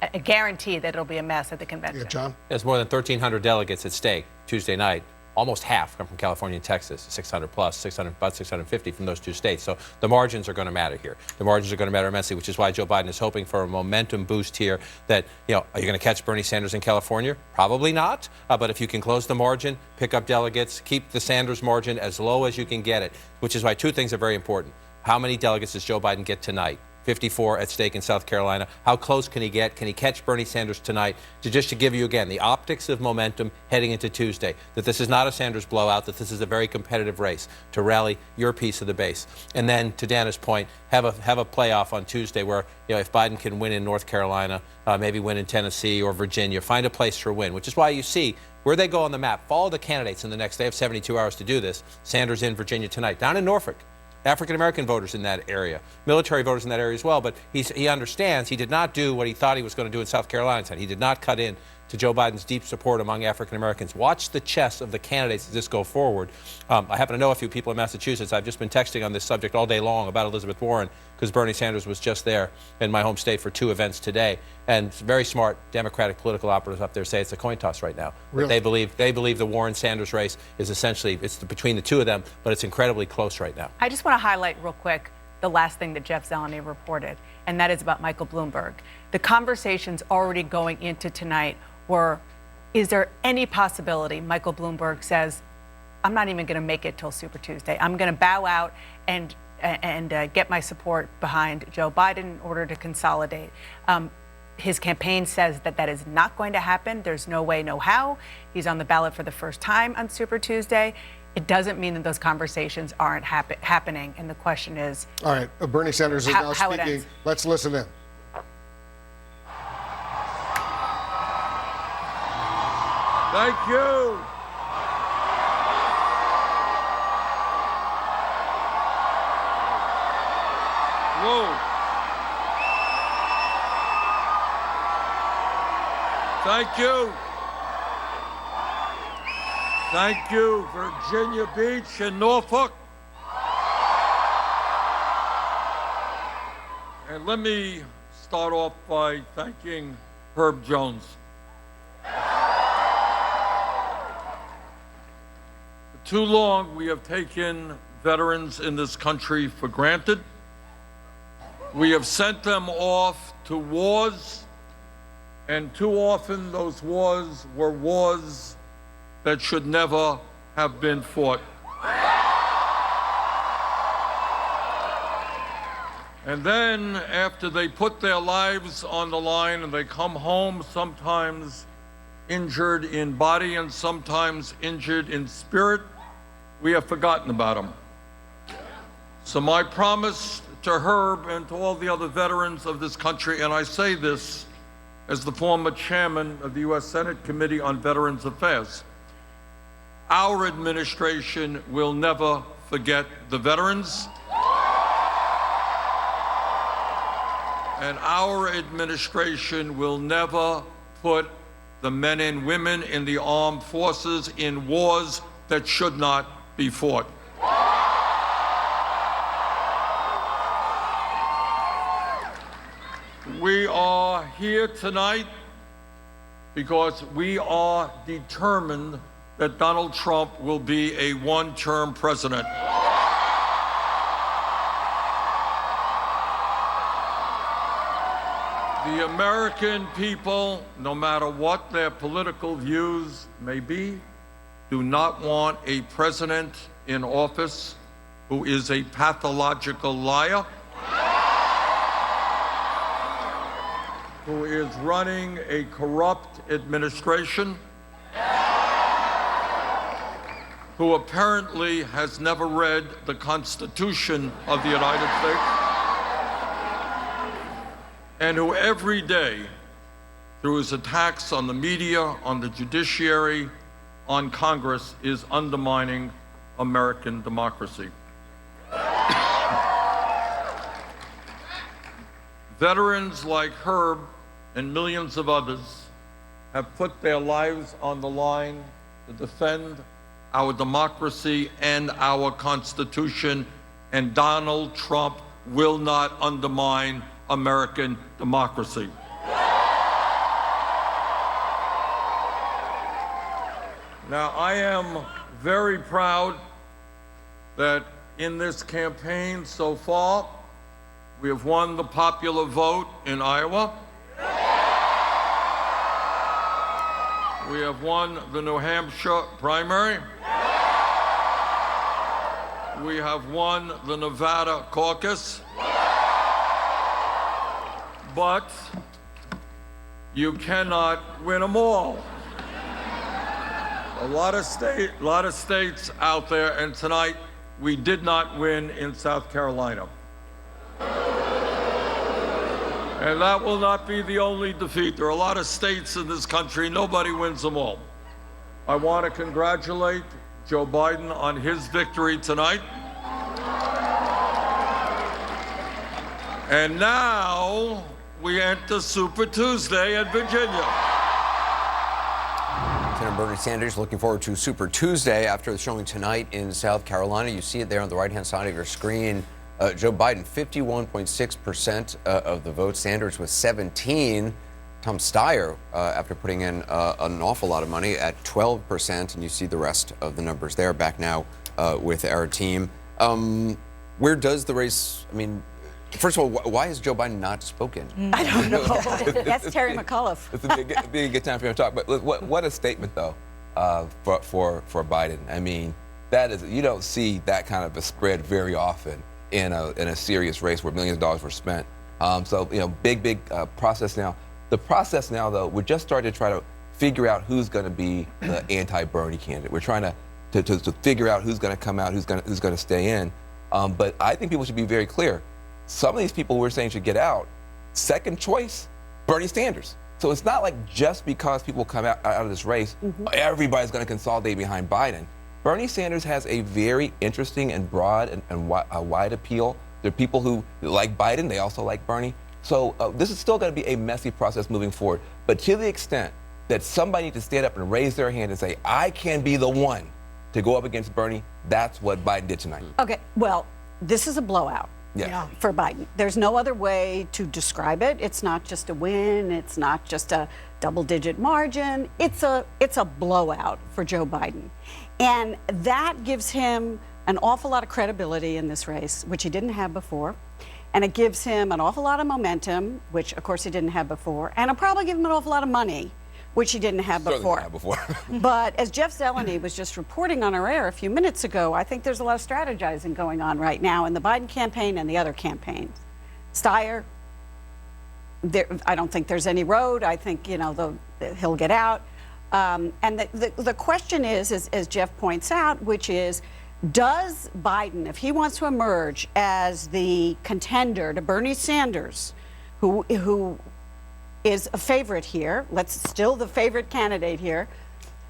a guarantee that it'll be a mess at the convention.
Yeah, John?
There's more than 1,300 delegates at stake Tuesday night. almost half come from California and Texas, 600 plus, 600, about 650 from those two states. So the margins are going to matter here. The margins are going to matter immensely, which is why Joe Biden is hoping for a momentum boost here that, you know, are you going to catch Bernie Sanders in California? Probably not. But if you can close the margin, pick up delegates, keep the Sanders margin as low as you can get it, which is why two things are very important. How many delegates does Joe Biden get tonight? 54 at stake in South Carolina. How close can he get? Can he catch Bernie Sanders tonight? Just to give you, again, the optics of momentum heading into Tuesday, that this is not a Sanders blowout, that this is a very competitive race to rally your piece of the base. And then, to Dana's point, have a playoff on Tuesday where, you know, if Biden can win in North Carolina, maybe win in Tennessee or Virginia, find a place for a win, which is why you see where they go on the map. Follow the candidates in the next, they have 72 hours to do this. Sanders in Virginia tonight. Down in Norfolk, African-American voters in that area, military voters in that area as well, but he understands he did not do what he thought he was going to do in South Carolina. He did not cut in to Joe Biden's deep support among African-Americans. Watch the chess of the candidates as this go forward. I happen to know a few people in Massachusetts. I've just been texting on this subject all day long about Elizabeth Warren because Bernie Sanders was just there in my home state for 2 events today. And very smart Democratic political operatives up there say it's a coin toss right now.
Really?
They believe the Warren-Sanders race is essentially, it's between the two of them, but it's incredibly close right now.
I just want to highlight real quick the last thing that Jeff Zeleny reported, and that is about Michael Bloomberg. The conversations already going into tonight were, is there any possibility Michael Bloomberg says, I'm not even going to make it till Super Tuesday. I'm going to bow out and get my support behind Joe Biden in order to consolidate. His campaign says that that is not going to happen. There's no way, no how. He's on the ballot for the first time on Super Tuesday. It doesn't mean that those conversations aren't happening. And the question is...
All right, Bernie Sanders is now speaking. Let's listen in.
Thank you. Whoa. Thank you. Thank you, Virginia Beach and Norfolk. And let me start off by thanking Herb Jones. For too long, we have taken veterans in this country for granted. We have sent them off to wars, and too often those wars were wars that should never have been fought. And then, after they put their lives on the line and they come home, sometimes injured in body and sometimes injured in spirit, we have forgotten about them. So my promise to Herb and to all the other veterans of this country, and I say this as the former chairman of the U.S. Senate Committee on Veterans Affairs, our administration will never forget the veterans. And our administration will never put the men and women in the armed forces in wars that should not be fought. We are here tonight because we are determined that Donald Trump will be a one-term president. The American people, no matter what their political views may be, do not want a president in office who is a pathological liar, who is running a corrupt administration, who apparently has never read the Constitution of the United States, and who every day, through his attacks on the media, on the judiciary, on Congress, is undermining American democracy. Veterans like Herb and millions of others have put their lives on the line to defend our democracy and our Constitution, and Donald Trump will not undermine American democracy. Now, I am very proud that in this campaign so far, we have won the popular vote in Iowa. We have won the New Hampshire primary. We have won the Nevada caucus. But you cannot win them all. A lot of states out there, and tonight we did not win in South Carolina. And that will not be the only defeat. There are a lot of states in this country, nobody wins them all. I want to congratulate Joe Biden on his victory tonight. And now we enter Super Tuesday in Virginia.
Senator Bernie Sanders looking forward to Super Tuesday after the showing tonight in South Carolina. You see it there on the right-hand side of your screen. Joe Biden, 51.6% of the vote. Sanders with 17%. Tom Steyer, after putting in an awful lot of money, at 12%. And you see the rest of the numbers there. Back now with our team. Where does the race, I mean, first of all, why has Joe Biden not spoken?
I don't know. That's Terry McAuliffe.
It's a good time for him to talk. But look, what a statement, though, for Biden. I mean, that is, you don't see that kind of a spread very often in a serious race where millions of dollars were spent. So, you know, big process now. The process now, though, we're just starting to try to figure out who's going to be the anti-Bernie candidate. We're trying to figure out who's going to come out, who's going to stay in. But I think people should be very clear. Some of these people we're saying should get out. Second choice, Bernie Sanders. So it's not like just because people come out of this race, everybody's going to consolidate behind Biden. Bernie Sanders has a very interesting and broad and wide appeal. There are people who like Biden, they also like Bernie. So this is still going to be a messy process moving forward. But to the extent that somebody needs to stand up and raise their hand and say, I can be the one to go up against Bernie, that's what Biden did tonight.
Okay, well, this is a blowout.
Yeah.
For Biden. There's no other way to describe it. It's not just a win. It's not just a double-digit margin. It's a blowout for Joe Biden. And that gives him an awful lot of credibility in this race, which he didn't have before. And it gives him an awful lot of momentum, which, of course, he didn't have before. And it'll probably give him an awful lot of money, which he didn't have before. But as Jeff Zeleny was just reporting on our air a few minutes ago, I think there's a lot of strategizing going on right now in the Biden campaign and the other campaigns. Steyer, I don't think there's any road. I think, you know, he'll get out. And the question is, as Jeff points out, which is, does Biden, if he wants to emerge as the contender to Bernie Sanders, who is a favorite here, still the favorite candidate here,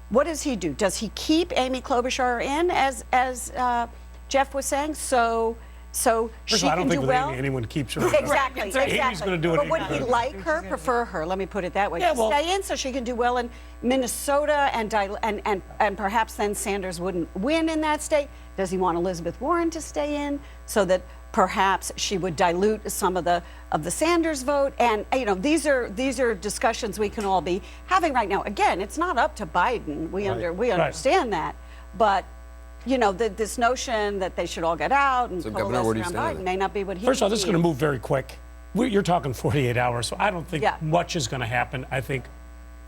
what does he do? Does he keep Amy Klobuchar in, as Jeff was saying, so she
I don't
can
think
do
with
well?
Amy, anyone keeps her.
Exactly.
Amy's going to do it.
But would he like her, prefer her? Let me put it that way.
Yeah, well,
stay in so she can do well in Minnesota, and perhaps then Sanders wouldn't win in that state. Does he want Elizabeth Warren to stay in so that perhaps she would dilute some of the Sanders vote? And you know, these are discussions we can all be having right now. Again, it's not up to Biden. We understand that, but you know, this notion that they should all get out and coalesce around Biden may not be what he.
First of all, this is going to move very quick. You're talking 48 hours, so I don't think much is going to happen. I think,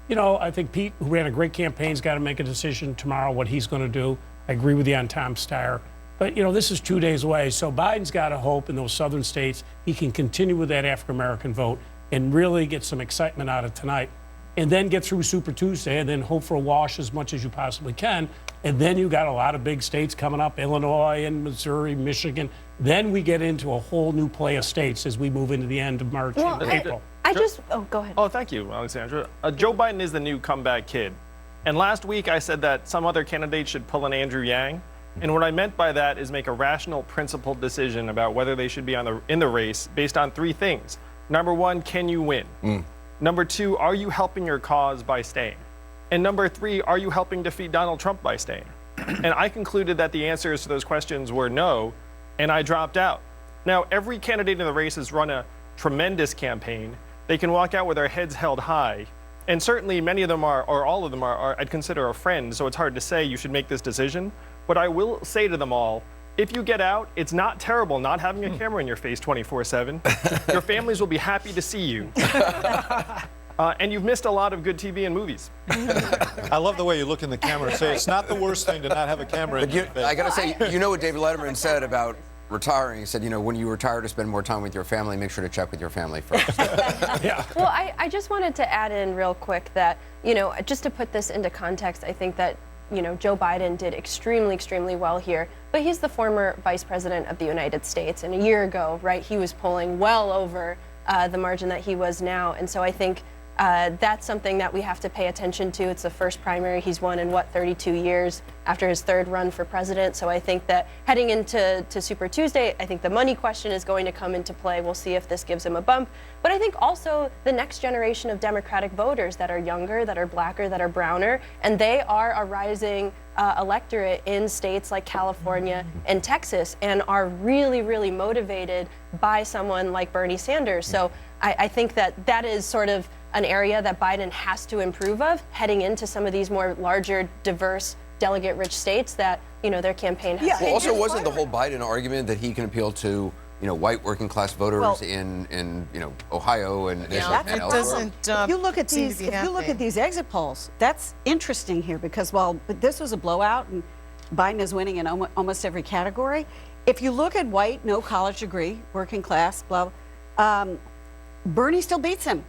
you know, Pete, who ran a great campaign, has got to make a decision tomorrow what he's going to do. I agree with you on Tom Steyer. But, you know, this is 2 days away, so Biden's got to hope in those southern states he can continue with that African-American vote and really get some excitement out of tonight, and then get through Super Tuesday and then hope for a wash as much as you possibly can. And then you got a lot of big states coming up, Illinois and Missouri, Michigan. Then we get into a whole new play of states as we move into the end of March and April.
Go ahead.
Oh, thank you, Alexandra. Joe Biden is the new comeback kid. And last week I said that some other candidates should pull an Andrew Yang. And what I meant by that is make a rational, principled decision about whether they should be in the race based on three things. Number one, can you win? Number two, are you helping your cause by staying? And number three, are you helping defeat Donald Trump by staying? And I concluded that the answers to those questions were no, and I dropped out. Now, every candidate in the race has run a tremendous campaign. They can walk out with their heads held high. And certainly many of them are, or all of them are, I'd consider a friend, so it's hard to say you should make this decision. But I will say to them all, if you get out, it's not terrible not having a camera in your face 24/7. Your families will be happy to see you. And you've missed a lot of good TV and movies.
I love the way you look in the camera and say it's not the worst thing to not have a camera in your face.
I got to say, you know what David Letterman said about retiring? He said, you know, when you retire to spend more time with your family, make sure to check with your family first.
Well, I just wanted to add in real quick that, you know, just to put this into context, I think that, you know, Joe Biden did extremely, extremely well here, but he's the former vice president of the United States. And a year ago, right, he was polling well over the margin that he was now. And so I think that's something that we have to pay attention to. It's the first primary he's won in, 32 years after his third run for president. So I think that heading into Super Tuesday, I think the money question is going to come into play. We'll see if this gives him a bump. But I think also the next generation of Democratic voters that are younger, that are blacker, that are browner, and they are a rising electorate in states like California and Texas, and are really, really motivated by someone like Bernie Sanders. So I think that is sort of an area that Biden has to improve of heading into some of these more larger, diverse, delegate-rich states that, you know, their campaign has.
Well, also, wasn't the whole Biden argument that he can appeal to, you know, white working-class voters in you know, Ohio and elsewhere?
If you look at these exit polls, that's interesting here because while this was a blowout and Biden is winning in almost every category, if you look at white, no college degree, working class, Bernie still beats him.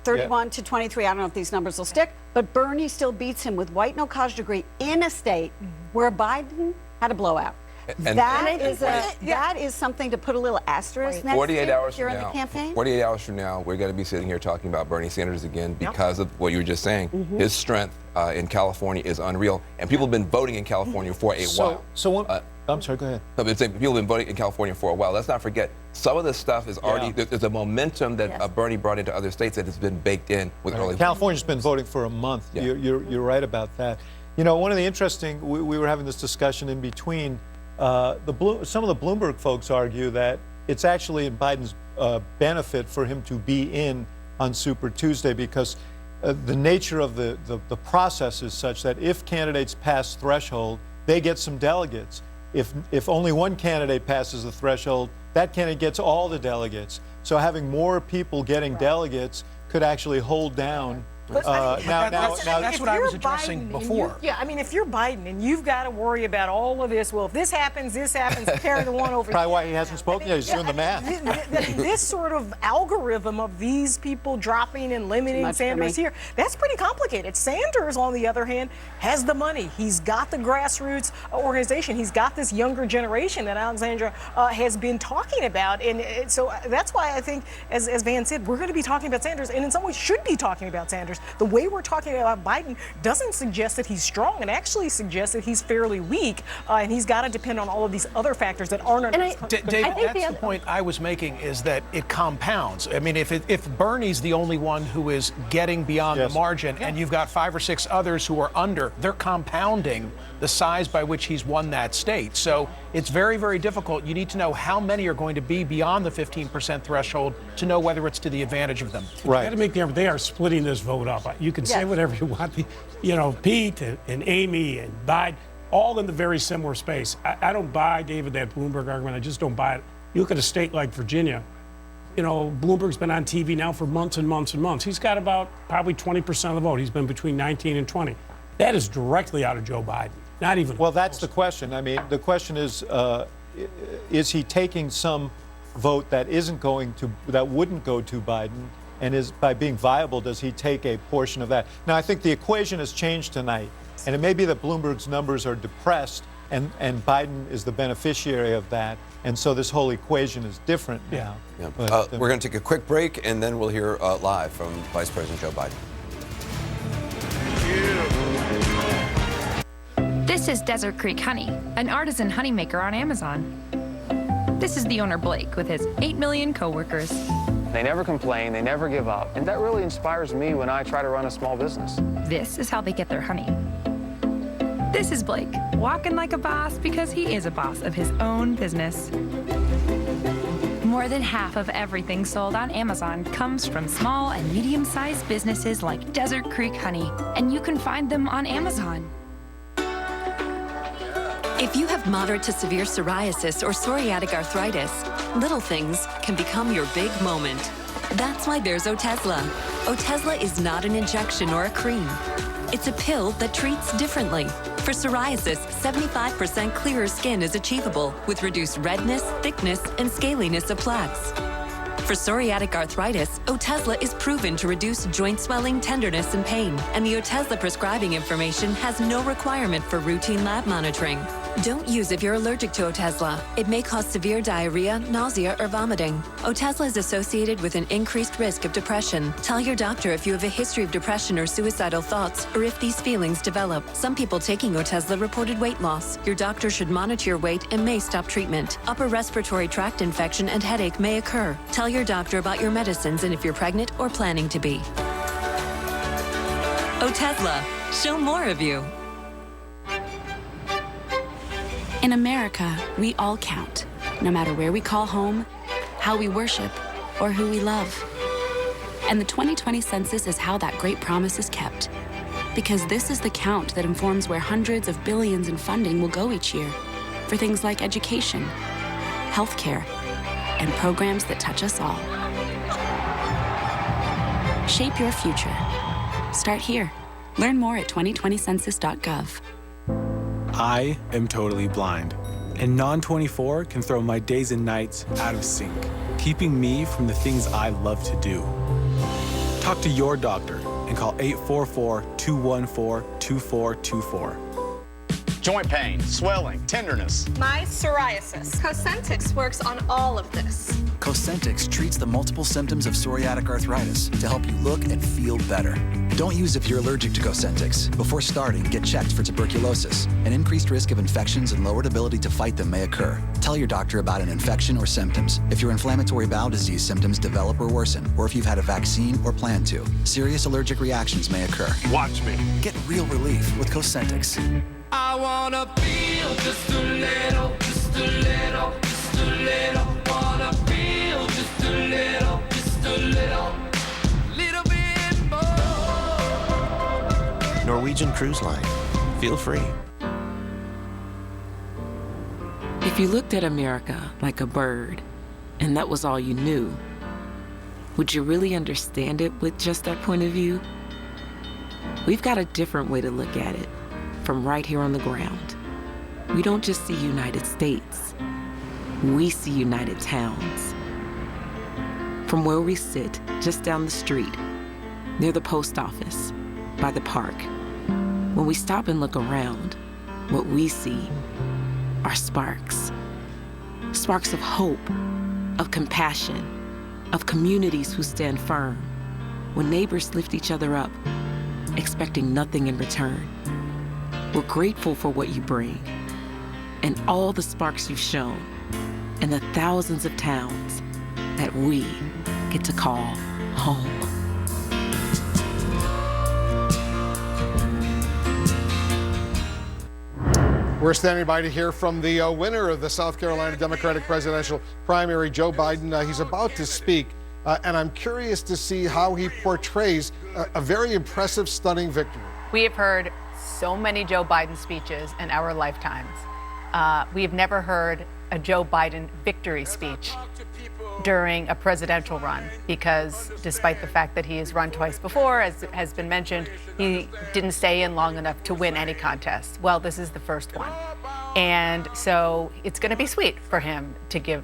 31 to 23, I don't know if these numbers will stick, but Bernie still beats him with white, no college degree in a state where Biden had a blowout. That is something to put a little asterisk next
48 hours
during
from
the campaign.
48 hours from now, we're going to be sitting here talking about Bernie Sanders again because of what you were just saying. His strength in California is unreal, and people have been voting in California for a while.
I'm sorry, go ahead.
No, but people have been voting in California for a while. Let's not forget, some of this stuff is already, there's a momentum that Bernie brought into other states that has been baked in with early.
California's been voting for a month.
Yeah.
You're right about that. You know, one of the interesting, we were having this discussion in between, some of the Bloomberg folks argue that it's actually in Biden's benefit for him to be in on Super Tuesday because the nature of the process is such that if candidates pass threshold, they get some delegates. If only one candidate passes the threshold, that candidate gets all the delegates. So having more people getting delegates could actually hold down.
That's what I was addressing before. I mean, if you're Biden and you've got to worry about all of this, well, if this happens, carry the one over.
Probably why he hasn't spoken yet. He's doing the math.
This sort of algorithm of these people dropping and limiting Sanders here, that's pretty complicated. Sanders, on the other hand, has the money. He's got the grassroots organization. He's got this younger generation that Alexandra has been talking about. And so that's why I think, as Van said, we're going to be talking about Sanders, and in some ways should be talking about Sanders. The way we're talking about Biden doesn't suggest that he's strong. It actually suggests that he's fairly weak, and he's got to depend on all of these other factors that aren't under his control. David,
that's the point I was making, is that it compounds. I mean, if Bernie's the only one who is getting beyond the margin, and you've got 5 or 6 others who are under, they're compounding the size by which he's won that state. So it's very, very difficult. You need to know how many are going to be beyond the 15% threshold to know whether it's to the advantage of them.
Right. You got to make they are splitting this vote up. You can say whatever you want. You know, Pete and Amy and Biden, all in the very similar space. I don't buy, David, that Bloomberg argument. I just don't buy it. You look at a state like Virginia. You know, Bloomberg's been on TV now for months and months and months. He's got about probably 20% of the vote. He's been between 19 and 20. That is directly out of Joe Biden. Not even.
Well, that's the question. I mean, the question is he taking some vote that wouldn't go to Biden, and is by being viable, does he take a portion of that? Now, I think the equation has changed tonight, and it may be that Bloomberg's numbers are depressed, and Biden is the beneficiary of that, and so this whole equation is different now.
Yeah. We're going to take a quick break, and then we'll hear live from Vice President Joe Biden.
This is Desert Creek Honey, an artisan honey maker on Amazon. This is the owner, Blake, with his 8 million coworkers.
They never complain, they never give up, and that really inspires me when I try to run a small business.
This is how they get their honey. This is Blake, walking like a boss because he is a boss of his own business. More More than half of everything sold on Amazon comes from small and medium-sized businesses like Desert Creek Honey, and you can find them on Amazon.
If you have moderate to severe psoriasis or psoriatic arthritis, little things can become your big moment. That's why there's Otezla. Otezla is not an injection or a cream. It's a pill that treats differently. For psoriasis, 75% clearer skin is achievable with reduced redness, thickness, and scaliness of plaques. For psoriatic arthritis, Otezla is proven to reduce joint swelling, tenderness, and pain. And the Otezla prescribing information has no requirement for routine lab monitoring. Don't use if you're allergic to Otezla. It may cause severe diarrhea, nausea, or vomiting. Otezla is associated with an increased risk of depression. Tell your doctor if you have a history of depression or suicidal thoughts, or if these feelings develop. Some people taking Otezla reported weight loss. Your doctor should monitor your weight and may stop treatment. Upper respiratory tract infection and headache may occur. Tell your doctor about your medicines and if you're pregnant or planning to be. Otezla, show more of you.
In America, we all count, no matter where we call home, how we worship, or who we love. And the 2020 census is how that great promise is kept. Because this is the count that informs where hundreds of billions in funding will go each year for things like education, healthcare, and programs that touch us all. Shape your future. Start here. Learn more at 2020census.gov.
I am totally blind, and Non-24 can throw my days and nights out of sync, keeping me from the things I love to do. Talk to your doctor and call 844-214-2424.
Joint pain, swelling, tenderness.
My psoriasis. Cosentyx works on all of this.
Cosentyx treats the multiple symptoms of psoriatic arthritis to help you look and feel better. Don't use if you're allergic to Cosentyx. Before starting, get checked for tuberculosis. An increased risk of infections and lowered ability to fight them may occur. Tell your doctor about an infection or symptoms. If your inflammatory bowel disease symptoms develop or worsen, or if you've had a vaccine or plan to, serious allergic reactions may occur.
Watch me.
Get real relief with Cosentyx.
I wanna feel just a little, just a little, just a little. Wanna feel just a little, little bit more.
Norwegian Cruise Line. Feel free.
If you looked at America like a bird, and that was all you knew, would you really understand it with just that point of view? We've got a different way to look at it. From right here on the ground. We don't just see United States, we see United Towns. From where we sit, just down the street, near the post office, by the park, when we stop and look around, what we see are sparks. Sparks of hope, of compassion, of communities who stand firm, when neighbors lift each other up, expecting nothing in return. We're grateful for what you bring, and all the sparks you've shown, and the thousands of towns that we get to call home.
We're standing by to hear from the winner of the South Carolina Democratic presidential primary, Joe Biden. He's about to speak, and I'm curious to see how he portrays a very impressive, stunning victory.
We have heard so many Joe Biden speeches in our lifetimes. We have never heard a Joe Biden victory speech during a presidential run, because despite the fact that he has run twice before, as has been mentioned, he didn't stay in long enough to win any contest. Well, this is the first one. And so it's going to be sweet for him to give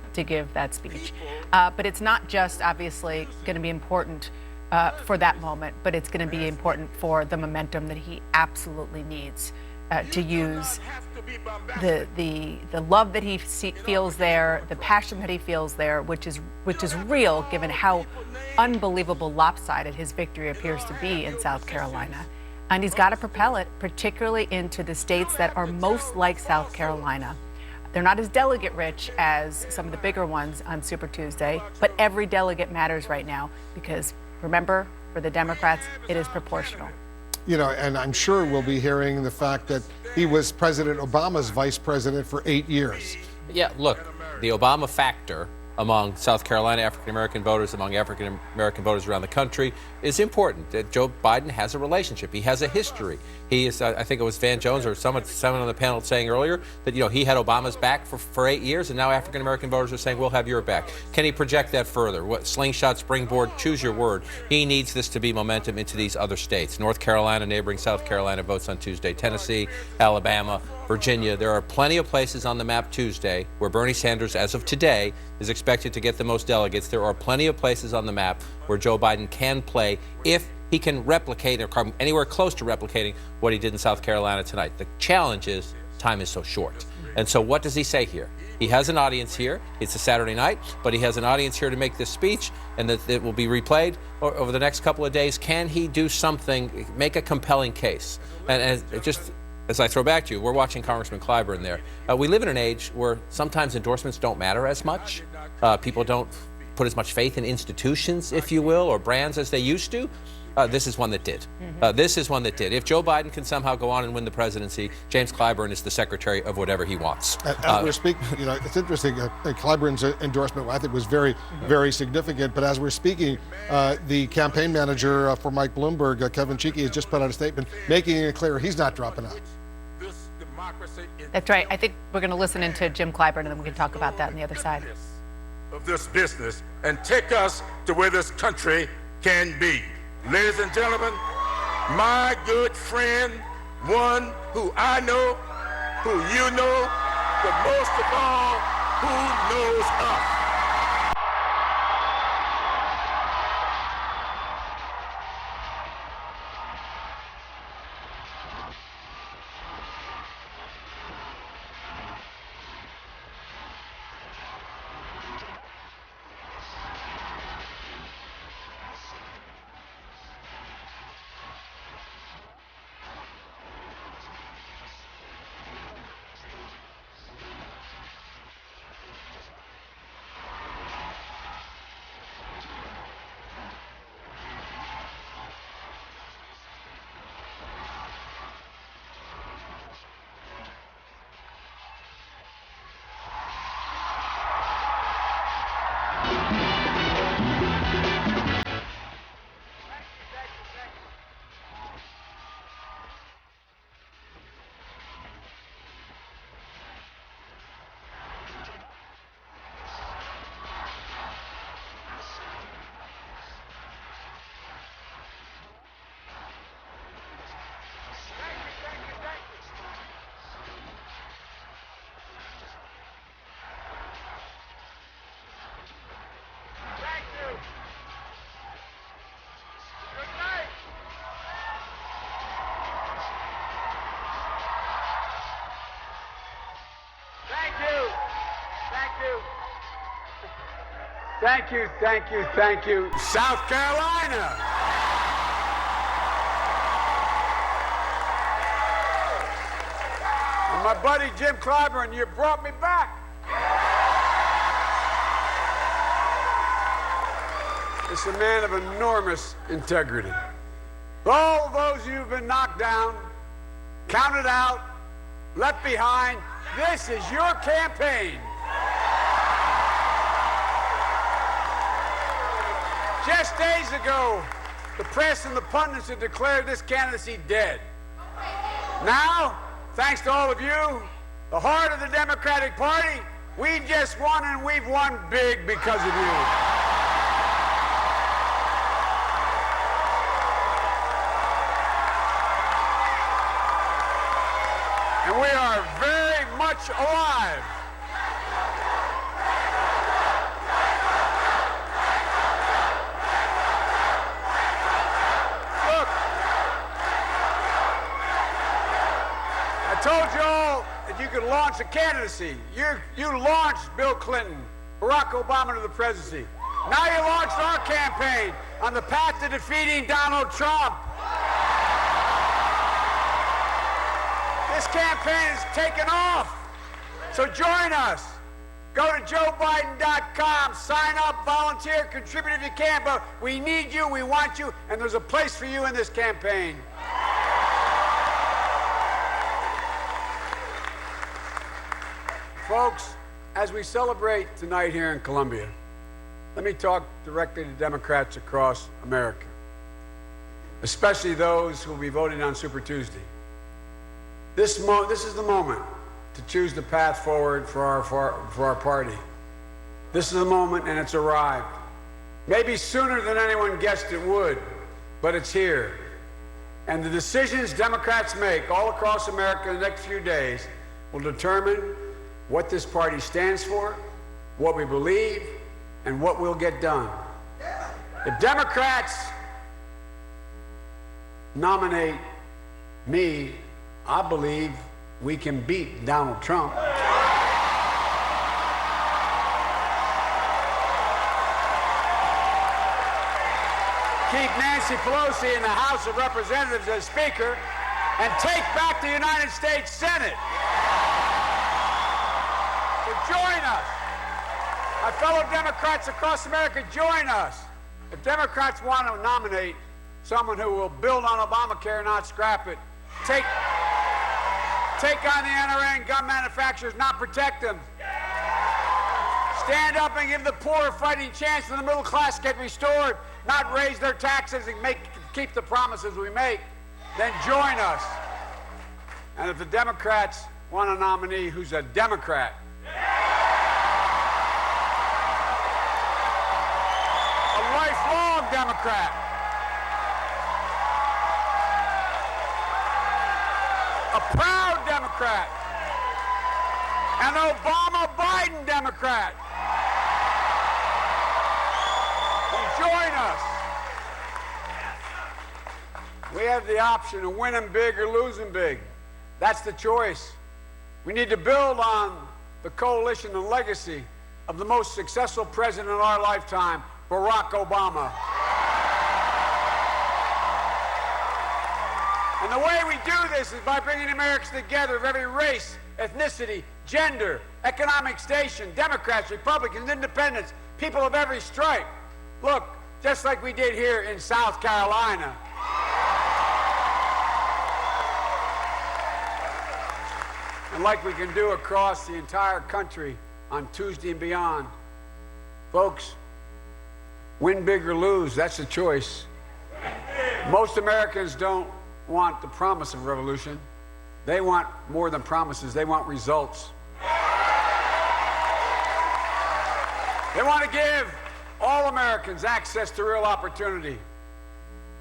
that speech. But it's not just obviously going to be important for that moment, but it's going to be important for the momentum that he absolutely needs to use the love that he feels there, the passion that he feels there, which is real, given how unbelievable lopsided his victory appears to be in South Carolina. And he's got to propel it, particularly into the states that are most like South Carolina. They're not as delegate rich as some of the bigger ones on Super Tuesday, but every delegate matters right now, because remember, for the Democrats, it is proportional.
You know, and I'm sure we'll be hearing the fact that he was President Obama's vice president for 8 years.
Yeah, look, the Obama factor among South Carolina African-American voters, among African-American voters around the country, is important. That Joe Biden has a relationship. He has a history. He is, I think it was Van Jones or someone on the panel saying earlier that, he had Obama's back for 8 years, and now African-American voters are saying, we'll have your back. Can he project that further? What slingshot, springboard, choose your word. He needs this to be momentum into these other states. North Carolina, neighboring South Carolina, votes on Tuesday. Tennessee, Alabama, Virginia. There are plenty of places on the map Tuesday where Bernie Sanders, as of today, is expected to get the most delegates. There are plenty of places on the map where Joe Biden can play if he can replicate or come anywhere close to replicating what he did in South Carolina tonight. The challenge is time is so short. And so what does he say here? He has an audience here. It's a Saturday night, but he has an audience here to make this speech, and that it will be replayed over the next couple of days. Can he do something, make a compelling case? And just as I throw back to you, we're watching Congressman Clyburn there. We live in an age where sometimes endorsements don't matter as much. People don't put as much faith in institutions, if you will, or brands as they used to. This is one that did. This is one that did. If Joe Biden can somehow go on and win the presidency, James Clyburn is the secretary of whatever he wants.
As we're speaking, it's interesting. Clyburn's endorsement, I think, was very, very significant. But as we're speaking, the campaign manager for Mike Bloomberg, Kevin Cheeky, has just put out a statement making it clear he's not dropping out.
That's right. I think we're going to listen into Jim Clyburn, and then we can talk about that on the other side.
Of this business and take us to where this country can be. Ladies and gentlemen, my good friend, one who I know, who you know, but most of all, who knows us.
Thank you, thank you, thank you.
South Carolina.
And my buddy Jim Clyburn, you brought me back. It's a man of enormous integrity. All of those who've been knocked down, counted out, left behind, this is your campaign. Just days ago, the press and the pundits had declared this candidacy dead. Now, thanks to all of you, the heart of the Democratic Party, we just won, and we've won big because of you. And we are very much alive. I told you all that you could launch a candidacy. You launched Bill Clinton, Barack Obama to the presidency. Now you launched our campaign on the path to defeating Donald Trump. This campaign has taken off. So join us. Go to JoeBiden.com, sign up, volunteer, contribute if you can, but we need you, we want you, and there's a place for you in this campaign. Folks, as we celebrate tonight here in Columbia, let me talk directly to Democrats across America, especially those who will be voting on Super Tuesday. This is the moment to choose the path forward for our party. This is the moment, and it's arrived. Maybe sooner than anyone guessed it would, but it's here. And the decisions Democrats make all across America in the next few days will determine what this party stands for, what we believe, and what we'll get done. If Democrats nominate me, I believe we can beat Donald Trump. Keep Nancy Pelosi in the House of Representatives as Speaker, and take back the United States Senate. So join us. My fellow Democrats across America, join us. If Democrats want to nominate someone who will build on Obamacare, not scrap it, take on the NRA and gun manufacturers, not protect them. Stand up and give the poor a fighting chance and the middle class get restored, not raise their taxes and keep the promises we make, then join us. And if the Democrats want a nominee who's a Democrat, a lifelong Democrat, a proud Democrat, an Obama-Biden Democrat, join us. We have the option of winning big or losing big. That's the choice. We need to build on the coalition and legacy of the most successful president in our lifetime, Barack Obama. And the way we do this is by bringing Americans together of every race, ethnicity, gender, economic station, Democrats, Republicans, Independents, people of every stripe. Look, just like we did here in South Carolina. And like we can do across the entire country on Tuesday and beyond. Folks, win big or lose, that's the choice. Most Americans don't want the promise of revolution. They want more than promises, they want results. They want to give all Americans access to real opportunity,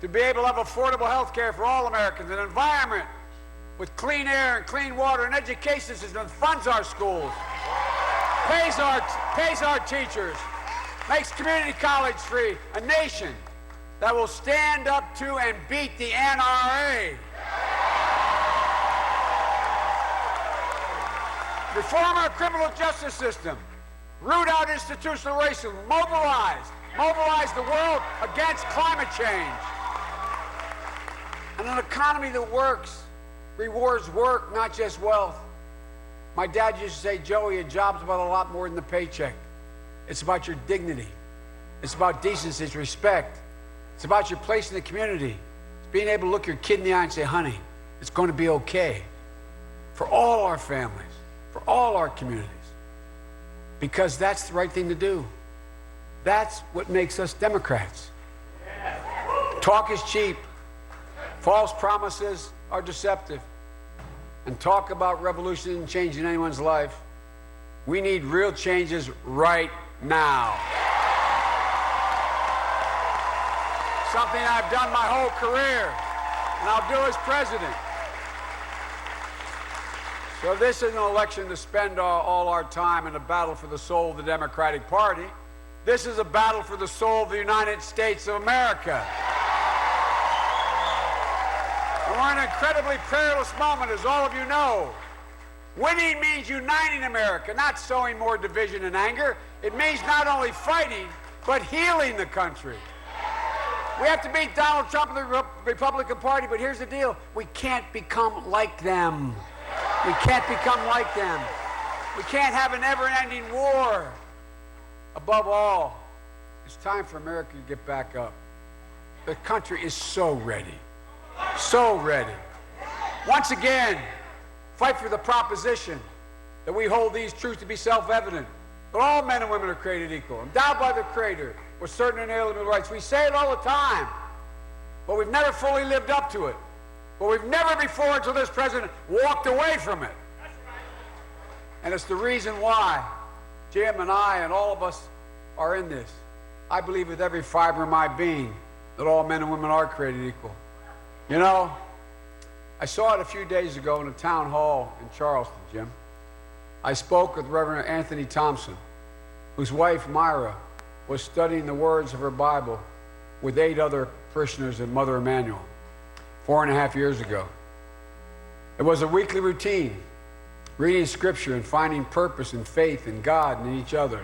to be able to have affordable health care for all Americans, an environment with clean air and clean water, an education system that funds our schools, pays our teachers, makes community college free, a nation that will stand up to and beat the NRA. Reform our criminal justice system. Root out institutional racism. Mobilize the world against climate change. And an economy that works, rewards work, not just wealth. My dad used to say, Joey, a job's about a lot more than the paycheck. It's about your dignity. It's about decency, it's respect. It's about your place in the community. It's being able to look your kid in the eye and say, honey, it's going to be okay. For all our families, for all our communities. Because that's the right thing to do. That's what makes us Democrats. Talk is cheap. False promises are deceptive. And talk about revolution and changing anyone's life. We need real changes right now. Something I've done my whole career, and I'll do as president. So this is an election to spend all our time in a battle for the soul of the Democratic Party. This is a battle for the soul of the United States of America. And we're in an incredibly perilous moment, as all of you know. Winning means uniting America, not sowing more division and anger. It means not only fighting, but healing the country. We have to beat Donald Trump and the Republican Party, but here's the deal. We can't become like them. We can't become like them. We can't have a never-ending war. Above all, it's time for America to get back up. The country is so ready. So ready. Once again, fight for the proposition that we hold these truths to be self-evident, that all men and women are created equal, endowed by the Creator with certain inalienable rights. We say it all the time, but we've never fully lived up to it. But we've never before, until this president, walked away from it. And it's the reason why Jim and I and all of us are in this. I believe with every fiber of my being that all men and women are created equal. You know, I saw it a few days ago in a town hall in Charleston, Jim. I spoke with Reverend Anthony Thompson, whose wife, Myra, was studying the words of her Bible with 8 other parishioners at Mother Emanuel 4.5 years ago. It was a weekly routine, reading scripture and finding purpose and faith in God and in each other.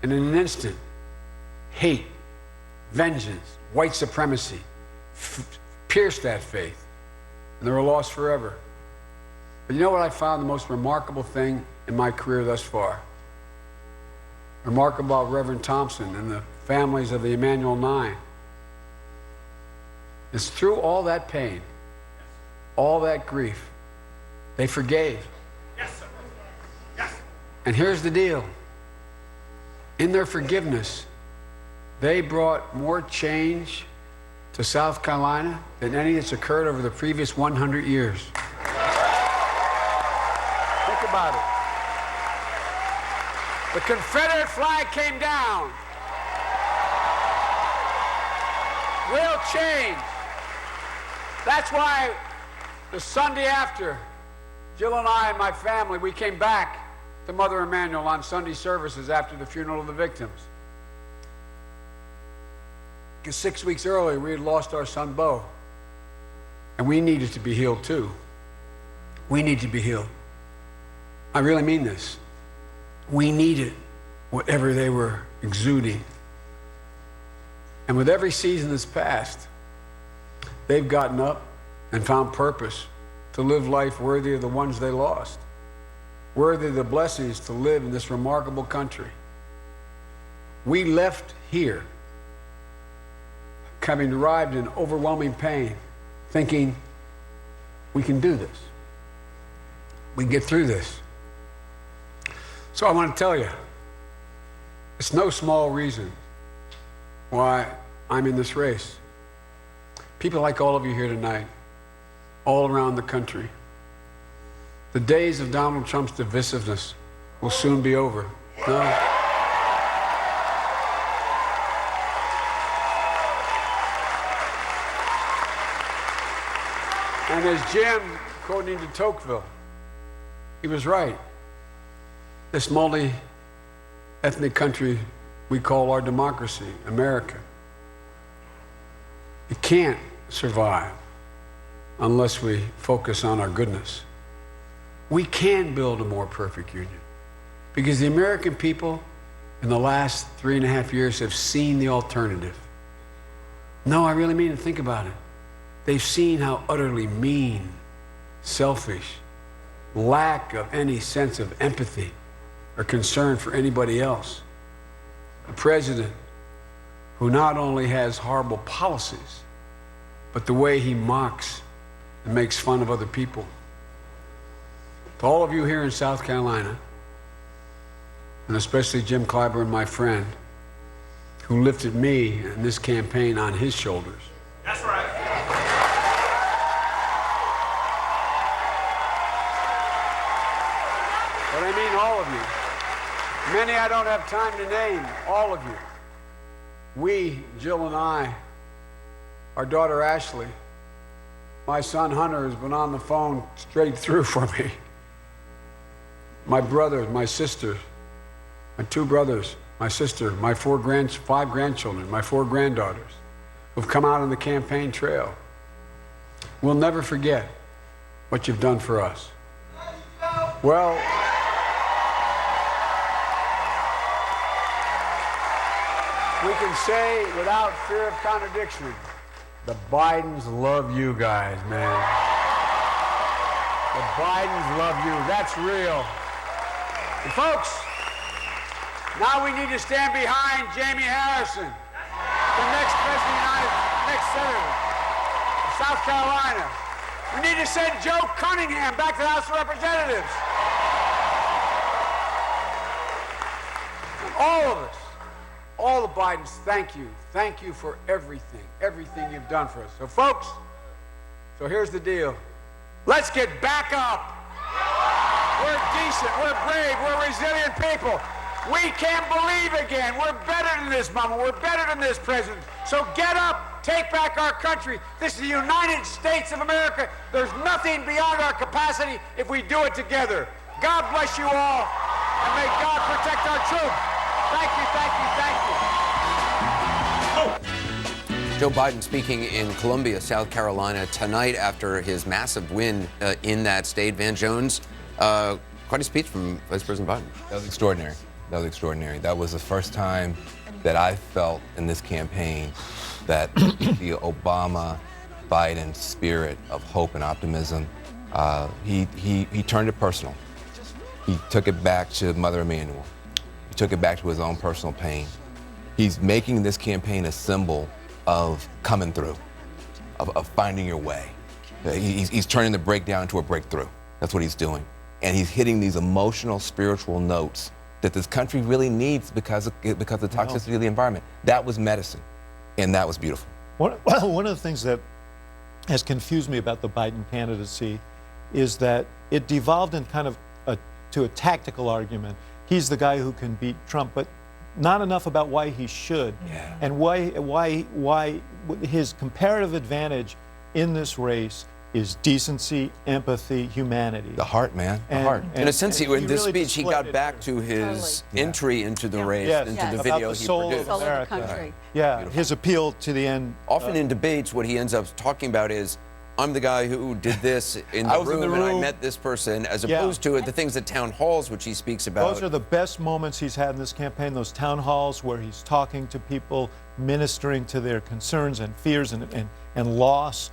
And in an instant, hate, vengeance, white supremacy pierced that faith, and they were lost forever. But you know what I found the most remarkable thing in my career thus far? Remarkable about Reverend Thompson and the families of the Emanuel 9. It's through all that pain, all that grief, they forgave.
Yes, sir. Yes.
And here's the deal. In their forgiveness, they brought more change to South Carolina than any that's occurred over the previous 100 years. Think about it. The Confederate flag came down. Real change. That's why the Sunday after, Jill and I and my family, we came back to Mother Emanuel on Sunday services after the funeral of the victims. Because 6 weeks earlier, we had lost our son, Bo. And we needed to be healed, too. We need to be healed. I really mean this. We needed whatever they were exuding. And with every season that's passed, they've gotten up and found purpose to live life worthy of the ones they lost, worthy of the blessings to live in this remarkable country. We left here, having arrived in overwhelming pain, thinking we can do this. We can get through this. So I want to tell you, it's no small reason why I'm in this race. People like all of you here tonight, all around the country, the days of Donald Trump's divisiveness will soon be over. No. And as Jim, quoting to Tocqueville, he was right. This multi-ethnic country we call our democracy, America, it can't survive unless we focus on our goodness. We can build a more perfect union because the American people in the last 3.5 years have seen the alternative. No, I really mean it. Think about it. They've seen how utterly mean, selfish, lack of any sense of empathy or concern for anybody else. A president who not only has horrible policies, but the way he mocks and makes fun of other people. To all of you here in South Carolina, and especially Jim Clyburn, my friend, who lifted me in this campaign on his shoulders.
That's right.
But I mean all of you. Many I don't have time to name, all of you. We, Jill and I, our daughter Ashley, my son Hunter has been on the phone straight through for me. My brothers, my sisters, my 2 brothers, my sister, my 5 grandchildren, my 4 granddaughters who've come out on the campaign trail. We'll never forget what you've done for us. Well, we can say without fear of contradiction, the Bidens love you guys, man. The Bidens love you. That's real. And folks, now we need to stand behind Jamie Harrison, the next president of the United States, next senator of South Carolina. We need to send Joe Cunningham back to the House of Representatives. all of us, all the Bidens, thank you. Thank you for everything you've done for us. So folks, so here's the deal. Let's get back up. We're decent, we're brave, we're resilient people. We can believe again. We're better than this moment. We're better than this president. So get up, take back our country. This is the United States of America. There's nothing beyond our capacity if we do it together. God bless you all, and may God protect our troops. Thank you, thank you, thank you.
Joe Biden speaking in Columbia, South Carolina tonight after his massive win in that state. Van Jones, quite a speech from Vice President Biden.
That was extraordinary. That was extraordinary. That was the first time that I felt in this campaign that the Obama-Biden spirit of hope and optimism, he turned it personal. He took it back to Mother Emanuel. He took it back to his own personal pain. He's making this campaign a symbol of coming through, of finding your way. He's turning the breakdown into a breakthrough. That's what he's doing. And he's hitting these emotional, spiritual notes that this country really needs because of the toxicity of the environment. That was medicine, and that was beautiful.
One of the things that has confused me about the Biden candidacy is that it devolved in kind of to a tactical argument. He's the guy who can beat Trump, but not enough about why he should, and why his comparative advantage in this race is decency, empathy, humanity.
The heart, man. The heart.
In a sense, in this
really
speech, he got back to his entry into the race, into the video he produced.
Soul of the country. Yeah, beautiful. His appeal to the end.
Often in debates, what he ends up talking about is, I'm the guy who did this in the room, and I met this person, as opposed to the things at town halls, which he speaks about.
Those are the best moments he's had in this campaign, those town halls where he's talking to people, ministering to their concerns and fears and loss.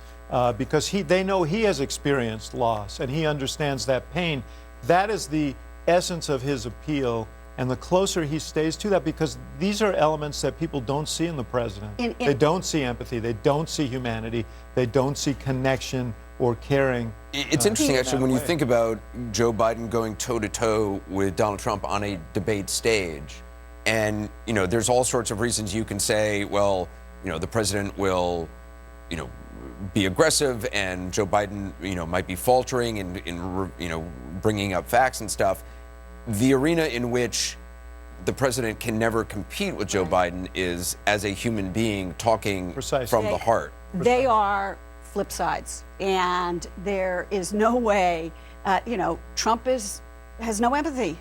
Because they know he has experienced loss and he understands that pain. That is the essence of his appeal, and the closer he stays to that, because these are elements that people don't see in the president. They don't see empathy, they don't see humanity, they don't see connection or caring.
It's interesting, actually, when you think about Joe Biden going toe-to-toe with Donald Trump on a debate stage, and, there's all sorts of reasons you can say, well, the president will, be aggressive, and Joe Biden, might be faltering in bringing up facts and stuff. The arena in which the president can never compete with Joe Biden is as a human being talking from the heart.
They are flip sides, and there is no way. Trump has no empathy,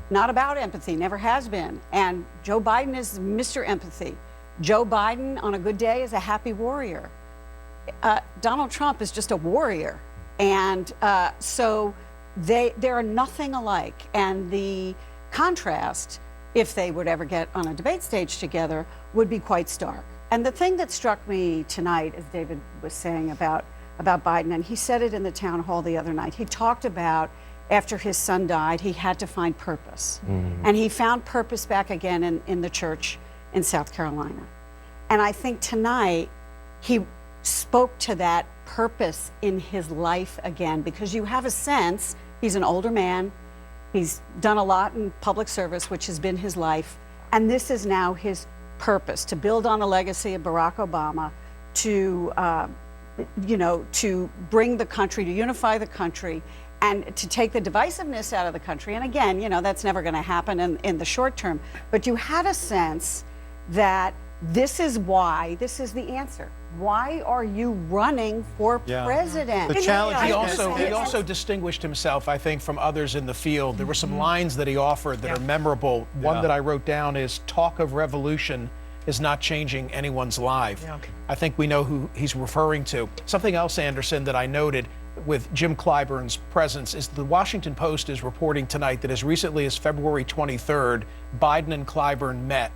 not about empathy, never has been, and Joe Biden is Mr. Empathy. Joe Biden, on a good day, is a happy warrior. Donald Trump is just a warrior, and so they are nothing alike. And the contrast, if they would ever get on a debate stage together, would be quite stark. And the thing that struck me tonight, as David was saying about Biden, and he said it in the town hall the other night, he talked about after his son died, he had to find purpose. And he found purpose back again in the church in South Carolina. And I think tonight he spoke to that purpose in his life again, because you have a sense he's an older man, he's done a lot in public service, which has been his life, and this is now his purpose, to build on a legacy of Barack Obama, to to bring the country, to unify the country, and to take the divisiveness out of the country. And again, that's never going to happen in the short term, but you had a sense that this is the answer. Why are you running for president?
The challenge.
He also distinguished himself, I think, from others in the field. There were some lines that he offered that are memorable. One that I wrote down is, talk of revolution is not changing anyone's life. I think we know who he's referring to. Something else, Anderson, that I noted with Jim Clyburn's presence is the Washington Post is reporting tonight that as recently as February 23rd, Biden and Clyburn met.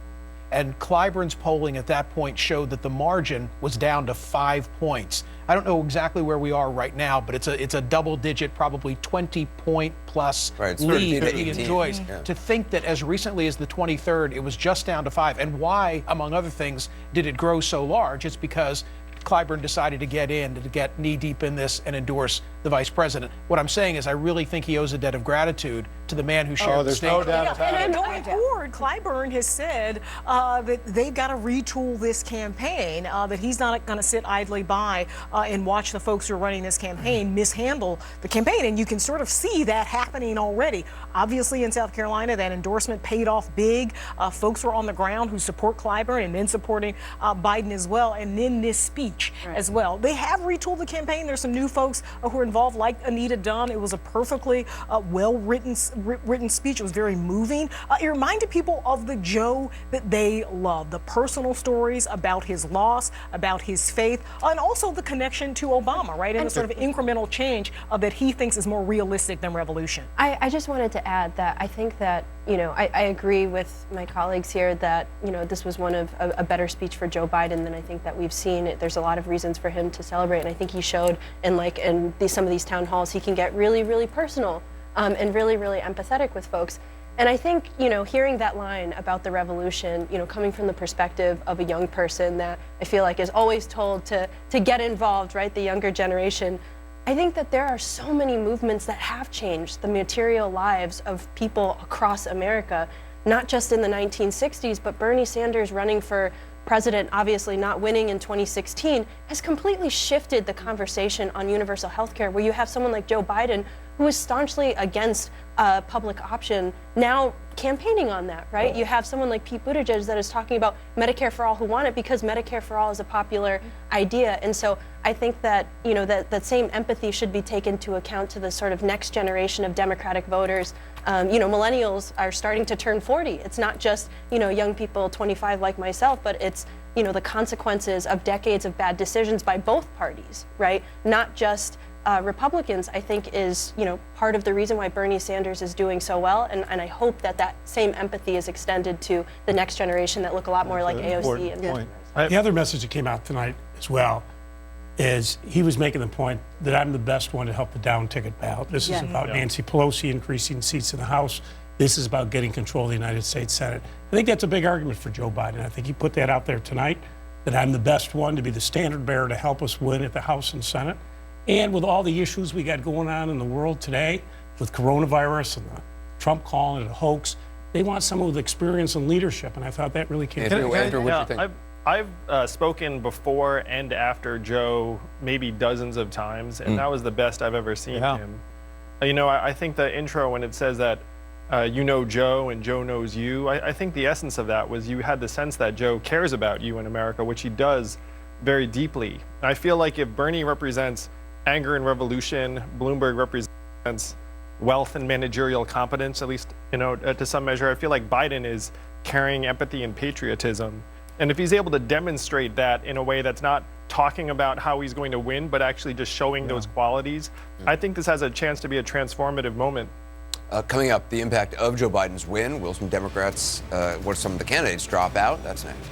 And Clyburn's polling at that point showed that the margin was down to 5 points. I don't know exactly where we are right now, but it's a double-digit, probably 20-point plus lead that he enjoys. To think that as recently as the 23rd, it was just down to 5. And why, among other things, did it grow so large? It's because Clyburn decided to get in, to get knee-deep in this and endorse the vice president. What I'm saying is I really think he owes a debt of gratitude to the man who shared the stage.
Oh, there's no doubt about it.
And going forward, Clyburn has said that they've got to retool this campaign, that he's not going to sit idly by and watch the folks who are running this campaign mishandle the campaign. And you can sort of see that happening already. Obviously, in South Carolina, that endorsement paid off big. Folks were on the ground who support Clyburn and then supporting Biden as well. And then this speech as well. They have retooled the campaign. There's some new folks who are involved, like Anita Dunn. It was a perfectly well-written speech. It was very moving. It reminded people of the Joe that they love, the personal stories about his loss, about his faith, and also the connection to Obama, right? And the sort of incremental change that he thinks is more realistic than revolution.
I just wanted to add that I think that, you know, I agree with my colleagues here that, you know, this was one of a better speech for Joe Biden than I think that we've seen. There's a lot of reasons for him to celebrate, and I think he showed in some of these town halls he can get really, really personal and really, really empathetic with folks. And I think, you know, hearing that line about the revolution, you know, coming from the perspective of a young person that I feel like is always told to get involved, right, the younger generation, I think that there are so many movements that have changed the material lives of people across America, not just in the 1960s, but Bernie Sanders running for president, obviously not winning in 2016, has completely shifted the conversation on universal health care, where you have someone like Joe Biden, who is staunchly against a public option, now campaigning on that, right? You have someone like Pete Buttigieg that is talking about Medicare for all who want it because Medicare for all is a popular idea. And so I think that, you know, that same empathy should be taken into account to the sort of next generation of Democratic voters. You know, millennials are starting to turn 40. It's not just, you know, young people 25 like myself, but it's, you know, the consequences of decades of bad decisions by both parties, right? Not just Republicans, I think, is, you know, part of the reason why Bernie Sanders is doing so well, and I hope that same empathy is extended to the next generation that look a lot more like AOC. And
the other message that came out tonight as well is he was making the point that I'm the best one to help the down-ticket ballot. This is about Nancy Pelosi increasing seats in the House. This is about getting control of the United States Senate. I think that's a big argument for Joe Biden. I think he put that out there tonight, that I'm the best one to be the standard bearer to help us win at the House and Senate. And with all the issues we got going on in the world today, with coronavirus and the Trump calling it a hoax, they want someone with experience and leadership, and I thought that really came through.
Andrew, what do you think? I've spoken before and after Joe maybe dozens of times, and that was the best I've ever seen him. You know, I think the intro, when it says that you know Joe and Joe knows you, I think the essence of that was you had the sense that Joe cares about you in America, which he does very deeply. I feel like if Bernie represents anger and revolution, Bloomberg represents wealth and managerial competence, at least, you know, to some measure. I feel like Biden is carrying empathy and patriotism. And if he's able to demonstrate that in a way that's not talking about how he's going to win, but actually just showing those qualities, I think this has a chance to be a transformative moment.
Coming up, the impact of Joe Biden's win. Will some Democrats, will some of the candidates drop out? That's next.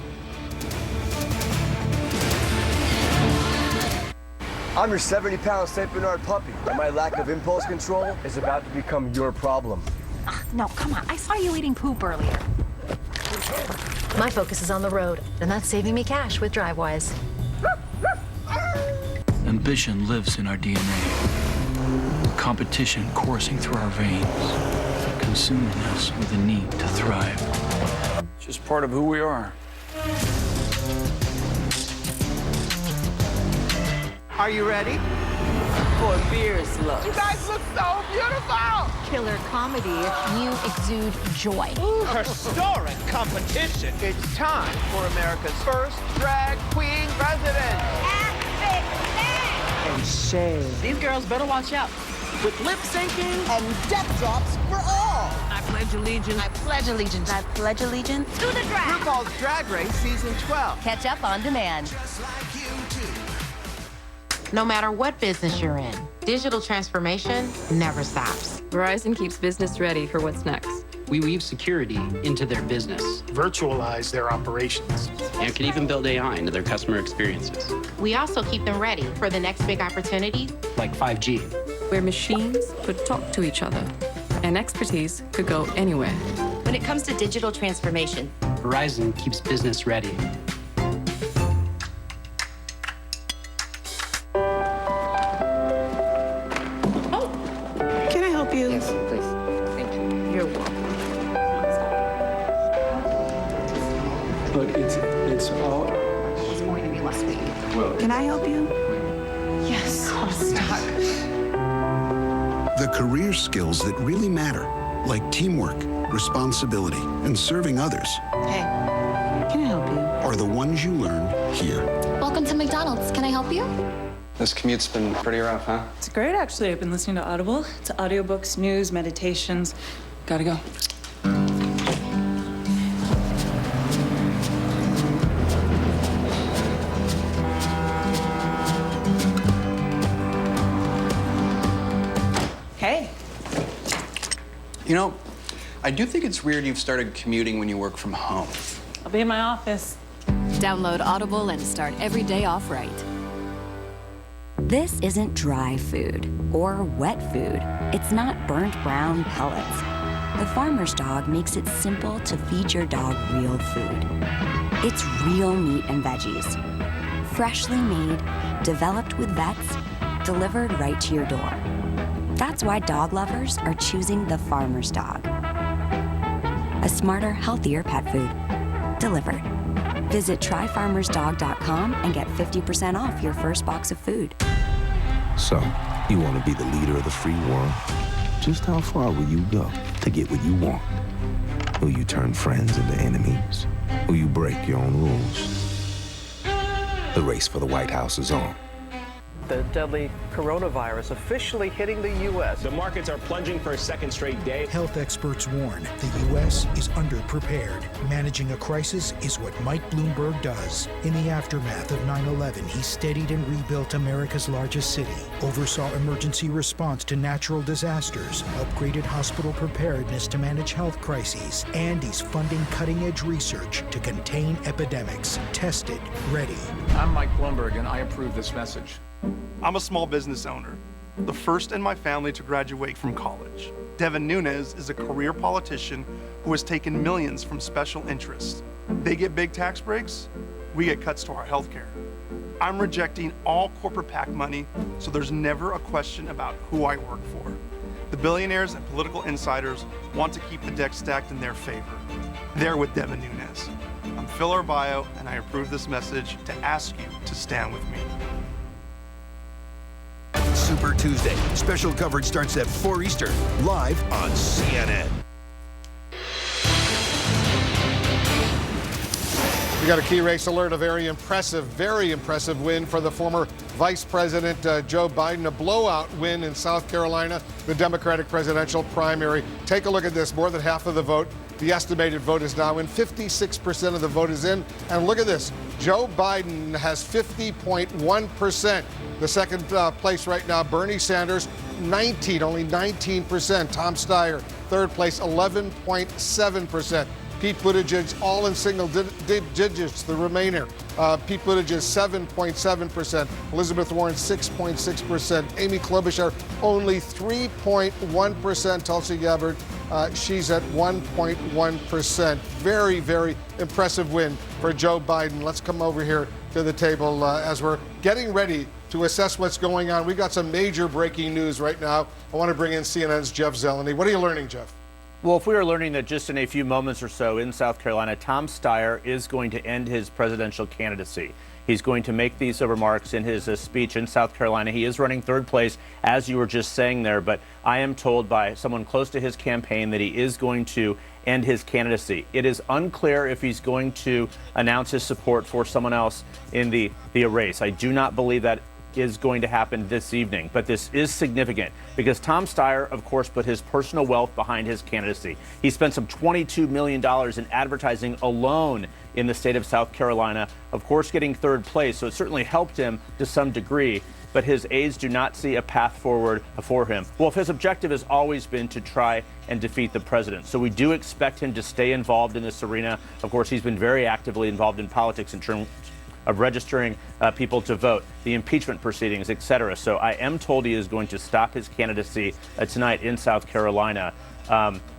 I'm your 70-pound St. Bernard puppy, and my lack of impulse control is about to become your problem.
No, come on. I saw you eating poop earlier. My focus is on the road, and that's saving me cash with DriveWise.
Ambition lives in our DNA. Competition coursing through our veins, consuming us with a need to thrive.
It's just part of who we are.
Are you ready? For beer's look. You guys look so beautiful!
Killer comedy. You exude joy.
Historic competition. It's time for America's first drag queen president. And shame.
These girls better watch out. With lip syncing
and death drops for all.
I pledge allegiance.
I pledge allegiance. I pledge allegiance to the drag.
RuPaul's Drag Race Season 12.
Catch up on demand.
No matter what business you're in, digital transformation never stops.
Verizon keeps business ready for what's next.
We weave security into their business,
virtualize their operations,
and can even build AI into their customer experiences.
We also keep them ready for the next big opportunity,
like 5G,
where machines could talk to each other and expertise could go anywhere.
When it comes to digital transformation,
Verizon keeps business ready.
Can I help you?
Yes, I'm stuck.
The career skills that really matter, like teamwork, responsibility, and serving others,
Hey, can I help you?
are the ones you learn here.
Welcome to McDonald's. Can I help you?
This commute's been pretty rough, huh?
It's great, actually. I've been listening to Audible. It's audiobooks, news, meditations. Gotta go. Hey.
You know, I do think it's weird you've started commuting when you work from home.
I'll be in my office.
Download Audible and start every day off right. This isn't dry food or wet food. It's not burnt brown pellets. The Farmer's Dog makes it simple to feed your dog real food. It's real meat and veggies. Freshly made, developed with vets, delivered right to your door. That's why dog lovers are choosing the Farmer's Dog. A smarter, healthier pet food. Delivered. Visit tryfarmersdog.com and get 50% off your first box of food.
So, you want to be the leader of the free world? Just how far will you go to get what you want? Will you turn friends into enemies? Will you break your own rules? The race for the White House is on.
The deadly coronavirus officially hitting the U.S.
The markets are plunging for a second straight day.
Health experts warn the U.S. is underprepared. Managing a crisis is what Mike Bloomberg does. In the aftermath of 9/11, he steadied and rebuilt America's largest city, oversaw emergency response to natural disasters, upgraded hospital preparedness to manage health crises, and he's funding cutting-edge research to contain epidemics. Tested, ready.
I'm Mike Bloomberg, and I approve this message.
I'm a small business owner, the first in my family to graduate from college. Devin Nunes is a career politician who has taken millions from special interests. They get big tax breaks, we get cuts to our health care. I'm rejecting all corporate PAC money, so there's never a question about who I work for. The billionaires and political insiders want to keep the deck stacked in their favor. They're with Devin Nunes. I'm Phil Arbaio, and I approve this message to ask you to stand with me.
Super Tuesday. Special coverage starts at 4 Eastern, live on CNN.
We got a key race alert, a very impressive win for the former Vice President Joe Biden, a blowout win in South Carolina, the Democratic presidential primary. Take a look at this, more than half of the vote. The estimated vote is now in. 56% of the vote is in. And look at this. Joe Biden has 50.1%. The second place right now, Bernie Sanders, only 19%. Tom Steyer, third place, 11.7%. Pete Buttigieg, all in single digits, the remainder. Pete Buttigieg, 7.7%. Elizabeth Warren, 6.6%. Amy Klobuchar, only 3.1%. Tulsi Gabbard, she's at 1.1%. Very, very impressive win for Joe Biden. Let's come over here to the table as we're getting ready to assess what's going on. We've got some major breaking news right now. I want to bring in CNN's Jeff Zeleny. What are you learning, Jeff?
Well, if we are learning that just in a few moments or so in South Carolina, Tom Steyer is going to end his presidential candidacy. He's going to make these remarks in his speech in South Carolina. He is running third place, as you were just saying there, but I am told by someone close to his campaign that he is going to end his candidacy. It is unclear if he's going to announce his support for someone else in the race. I do not believe that is going to happen this evening, but this is significant because Tom Steyer, of course, put his personal wealth behind his candidacy. He spent some $22 million in advertising alone in the state of South Carolina, of course, getting third place, so it certainly helped him to some degree, but his aides do not see a path forward for him. Well, if his objective has always been to try and defeat the president, so we do expect him to stay involved in this arena. Of course, he's been very actively involved in politics in terms of registering people to vote, the impeachment proceedings, etc. So I am told he is going to stop his candidacy tonight in South Carolina.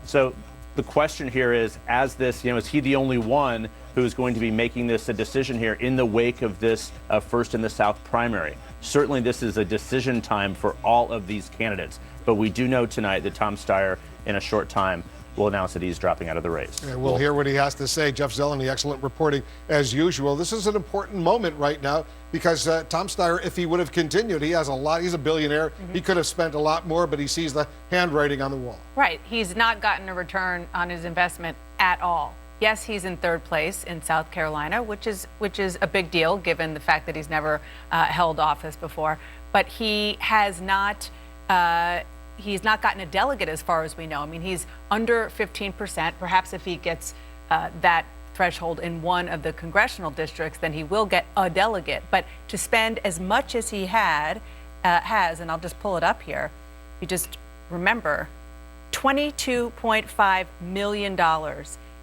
So the question here is, as this, is he the only one who is going to be making this a decision here in the wake of this First in the South primary? Certainly this is a decision time for all of these candidates, but we do know tonight that Tom Steyer in a short time will announce that he's dropping out of the race.
And we'll hear what he has to say. Jeff Zeleny, excellent reporting as usual. This is an important moment right now because Tom Steyer, if he would have continued, he has a lot. He's a billionaire. He could have spent a lot more, but he sees the handwriting on the wall.
Right. He's not gotten a return on his investment at all. Yes, he's in third place in South Carolina, which is a big deal given the fact that he's never held office before. But he has not. He's not gotten a delegate as far as we know. I mean, he's under 15%. Perhaps if he gets that threshold in one of the congressional districts, then he will get a delegate. But to spend as much as he has, and I'll just pull it up here, you just remember, $22.5 million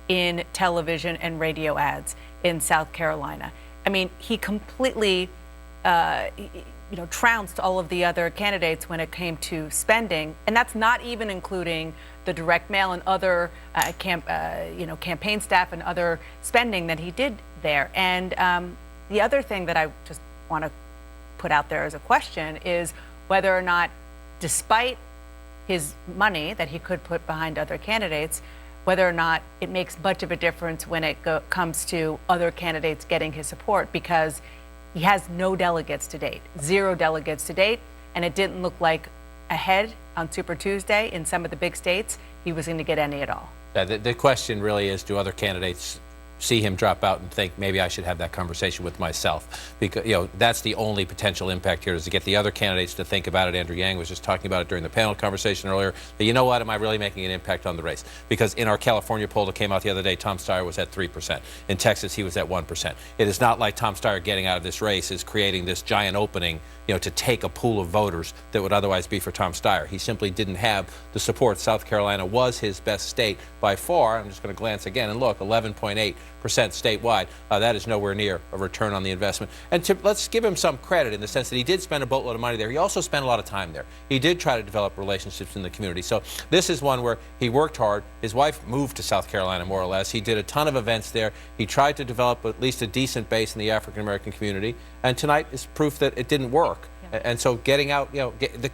in television and radio ads in South Carolina. I mean, he completely trounced all of the other candidates when it came to spending, and that's not even including the direct mail and other campaign staff and other spending that he did there. And the other thing that I just want to put out there as a question is whether or not, despite his money that he could put behind other candidates, whether or not it makes much of a difference when it comes to other candidates getting his support, because he has no delegates to date, 0 delegates to date, and it didn't look like ahead on Super Tuesday in some of the big states he was going to get any at all.
The question really is, do other candidates see him drop out and think maybe I should have that conversation with myself? Because that's the only potential impact here, is to get the other candidates to think about it. Andrew Yang was just talking about it during the panel conversation earlier. But you know what? Am I really making an impact on the race? Because in our California poll that came out the other day, Tom Steyer was at 3%. In Texas, he was at 1%. It is not like Tom Steyer getting out of this race is creating this giant opening, to take a pool of voters that would otherwise be for Tom Steyer. He simply didn't have the support. South Carolina was his best state by far. I'm just going to glance again and look, 11.8% statewide. That is nowhere near a return on the investment. And let's give him some credit in the sense that he did spend a boatload of money there. He also spent a lot of time there. He did try to develop relationships in the community. So this is one where he worked hard. His wife moved to South Carolina, more or less. He did a ton of events there. He tried to develop at least a decent base in the African-American community. And tonight is proof that it didn't work. And so getting out,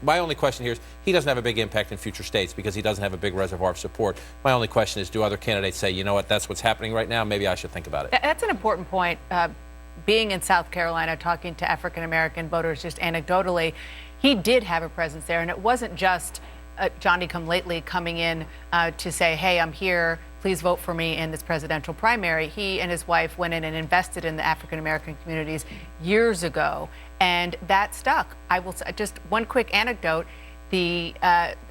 my only question here is, he doesn't have a big impact in future states because he doesn't have a big reservoir of support. My only question is, do other candidates say, you know what, that's what's happening right now, maybe I should think about it? That's
an important point. Being in South Carolina, talking to African-American voters just anecdotally, he did have a presence there. And it wasn't just Johnny-come-lately coming in to say, hey, I'm here, please vote for me in this presidential primary. He and his wife went in and invested in the African-American communities years ago, and that stuck. I will just one quick anecdote. The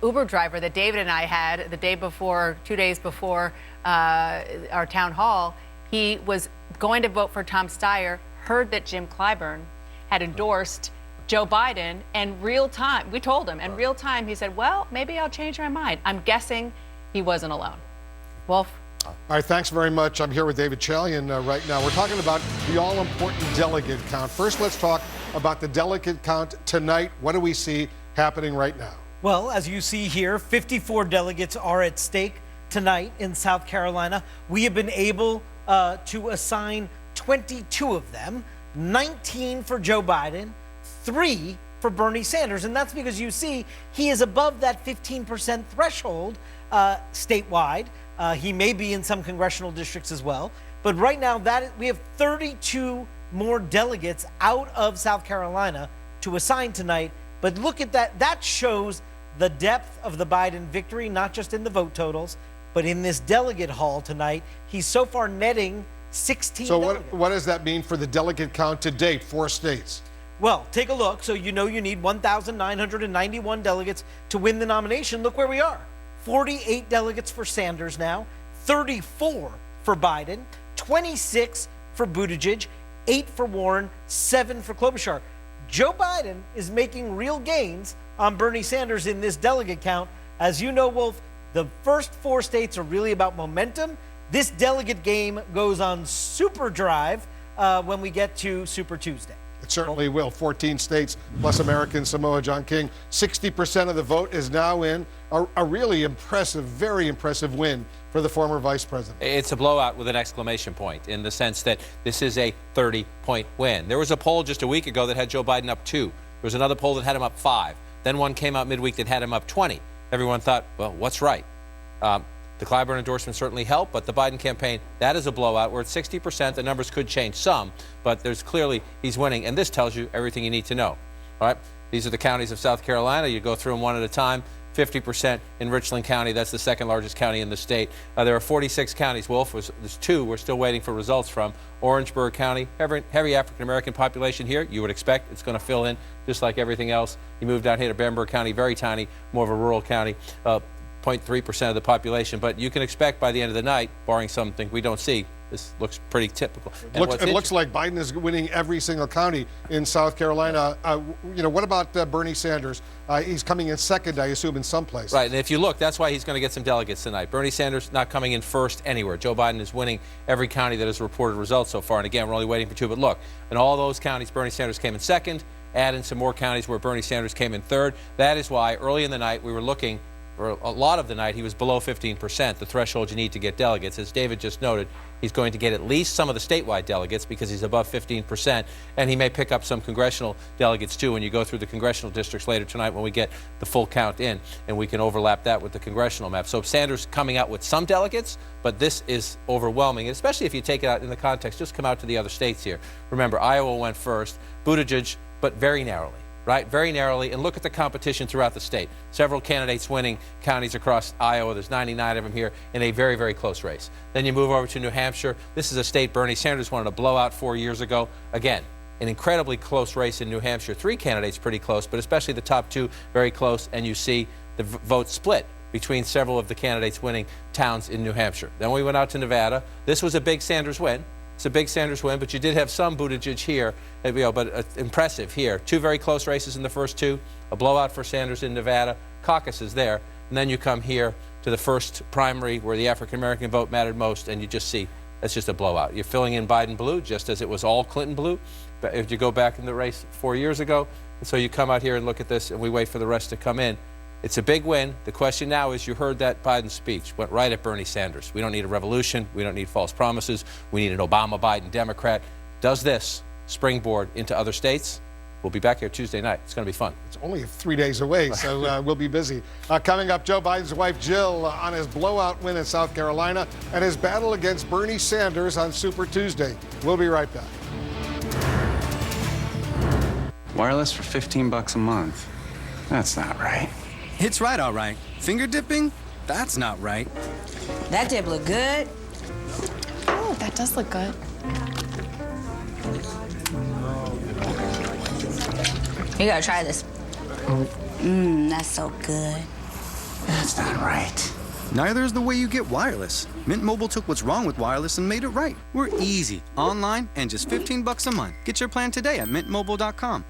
Uber driver that David and I had the day before, 2 days before our town hall, he was going to vote for Tom Steyer, heard that Jim Clyburn had endorsed Joe Biden, and real time, we told him, and real time he said, well, maybe I'll change my mind. I'm guessing he wasn't alone. Wolf?
All right, thanks very much. I'm here with David Chalian right now. We're talking about the all-important delegate count. First, let's talk about the delegate count tonight. What do we see happening right now?
Well, as you see here, 54 delegates are at stake tonight in South Carolina. We have been able to assign 22 of them, 19 for Joe Biden, 3 for Bernie Sanders. And that's because you see he is above that 15% threshold statewide. He may be in some congressional districts as well. But right now, we have 32 more delegates out of South Carolina to assign tonight. But look at that. That shows the depth of the Biden victory, not just in the vote totals, but in this delegate haul tonight. He's so far netting 16 delegates.
So what does that mean for the delegate count to date, 4 states?
Well, take a look. So you need 1,991 delegates to win the nomination. Look where we are. 48 delegates for Sanders now, 34 for Biden, 26 for Buttigieg, 8 for Warren, 7 for Klobuchar. Joe Biden is making real gains on Bernie Sanders in this delegate count. As you know, Wolf, the first 4 states are really about momentum. This delegate game goes on super drive when we get to Super Tuesday.
It certainly will. 14 states plus American Samoa. John King, 60% of the vote is now in. A really impressive, very impressive win for the former vice president.
It's a blowout with an exclamation point in the sense that this is a 30-point win. There was a poll just a week ago that had Joe Biden up 2. There was another poll that had him up 5. Then one came out midweek that had him up 20. Everyone thought, well, what's right? The Clyburn endorsement certainly helped, but the Biden campaign, that is a blowout. We're at 60%. The numbers could change some, but there's clearly he's winning, and this tells you everything you need to know. All right? These are the counties of South Carolina. You go through them one at a time. 50% in Richland County. That's the second largest county in the state. There are 46 counties. Wolf, there's 2 we're still waiting for results from. Orangeburg County, heavy African-American population here. You would expect it's going to fill in just like everything else. You move down here to Bamberg County, very tiny, more of a rural county. 0.3% of the population, but you can expect by the end of the night, barring something we don't see, this looks pretty typical.
It looks like Biden is winning every single county in South Carolina. What about Bernie Sanders? He's coming in second, I assume, in some place.
Right, and if you look, that's why he's going to get some delegates tonight. Bernie Sanders not coming in first anywhere. Joe Biden is winning every county that has reported results so far, and again, we're only waiting for 2. But look, in all those counties, Bernie Sanders came in second. Add in some more counties where Bernie Sanders came in third. That is why early in the night we were looking. For a lot of the night, he was below 15%, the threshold you need to get delegates. As David just noted, he's going to get at least some of the statewide delegates because he's above 15%, and he may pick up some congressional delegates too when you go through the congressional districts later tonight when we get the full count in, and we can overlap that with the congressional map. So Sanders coming out with some delegates, but this is overwhelming, especially if you take it out in the context. Just come out to the other states here. Remember, Iowa went first, Buttigieg, but very narrowly. Right, very narrowly, and look at the competition throughout the state. Several candidates winning counties across Iowa. There's 99 of them here in a very, very close race. Then you move over to New Hampshire. This is a state Bernie Sanders wanted to blow out 4 years ago. Again, an incredibly close race in New Hampshire. 3 candidates pretty close, but especially the top 2 very close, and you see the vote split between several of the candidates winning towns in New Hampshire. Then we went out to Nevada. This was a big Sanders win. It's a big Sanders win, but you did have some Buttigieg here, but impressive here. 2 very close races in the first 2, a blowout for Sanders in Nevada, caucuses there, and then you come here to the first primary where the African-American vote mattered most, and you just see that's just a blowout. You're filling in Biden blue, just as it was all Clinton blue, but if you go back in the race 4 years ago, and so you come out here and look at this, and we wait for the rest to come in. It's a big win. The question now is, you heard that Biden speech, went right at Bernie Sanders. We don't need a revolution. We don't need false promises. We need an Obama-Biden Democrat. Does this springboard into other states? We'll be back here Tuesday night. It's going to be fun.
It's only 3 days away, so we'll be busy. Coming up, Joe Biden's wife, Jill, on his blowout win in South Carolina and his battle against Bernie Sanders on Super Tuesday. We'll be right back.
Wireless for $15 a month. That's not right.
It's right, all right. Finger dipping? That's not right.
That dip look good.
Oh, that does look good.
You gotta try this. That's so good.
That's not right.
Neither is the way you get wireless. Mint Mobile took what's wrong with wireless and made it right. We're easy, online, and just $15 a month. Get your plan today at mintmobile.com.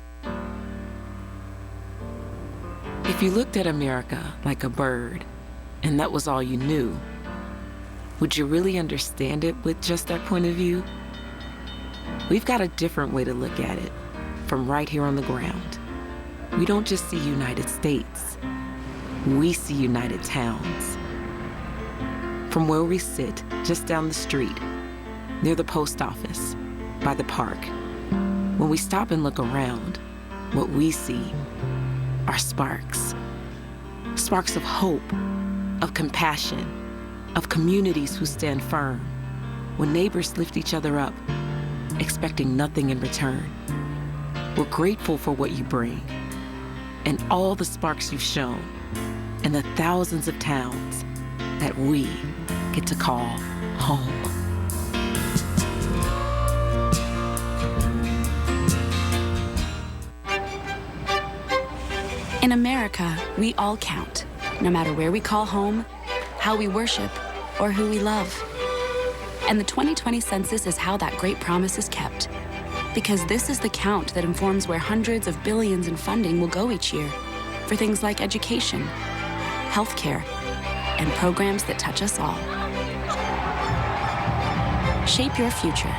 If you looked at America like a bird, and that was all you knew, would you really understand it with just that point of view? We've got a different way to look at it, from right here on the ground. We don't just see United States, we see United Towns. From where we sit, just down the street, near the post office, by the park, when we stop and look around, what we see are sparks. Sparks of hope, of compassion, of communities who stand firm, when neighbors lift each other up, expecting nothing in return. We're grateful for what you bring, and all the sparks you've shown, and the thousands of towns that we get to call home.
In America, we all count, no matter where we call home, how we worship, or who we love. And the 2020 census is how that great promise is kept. Because this is the count that informs where hundreds of billions in funding will go each year for things like education, healthcare, and programs that touch us all. Shape your future.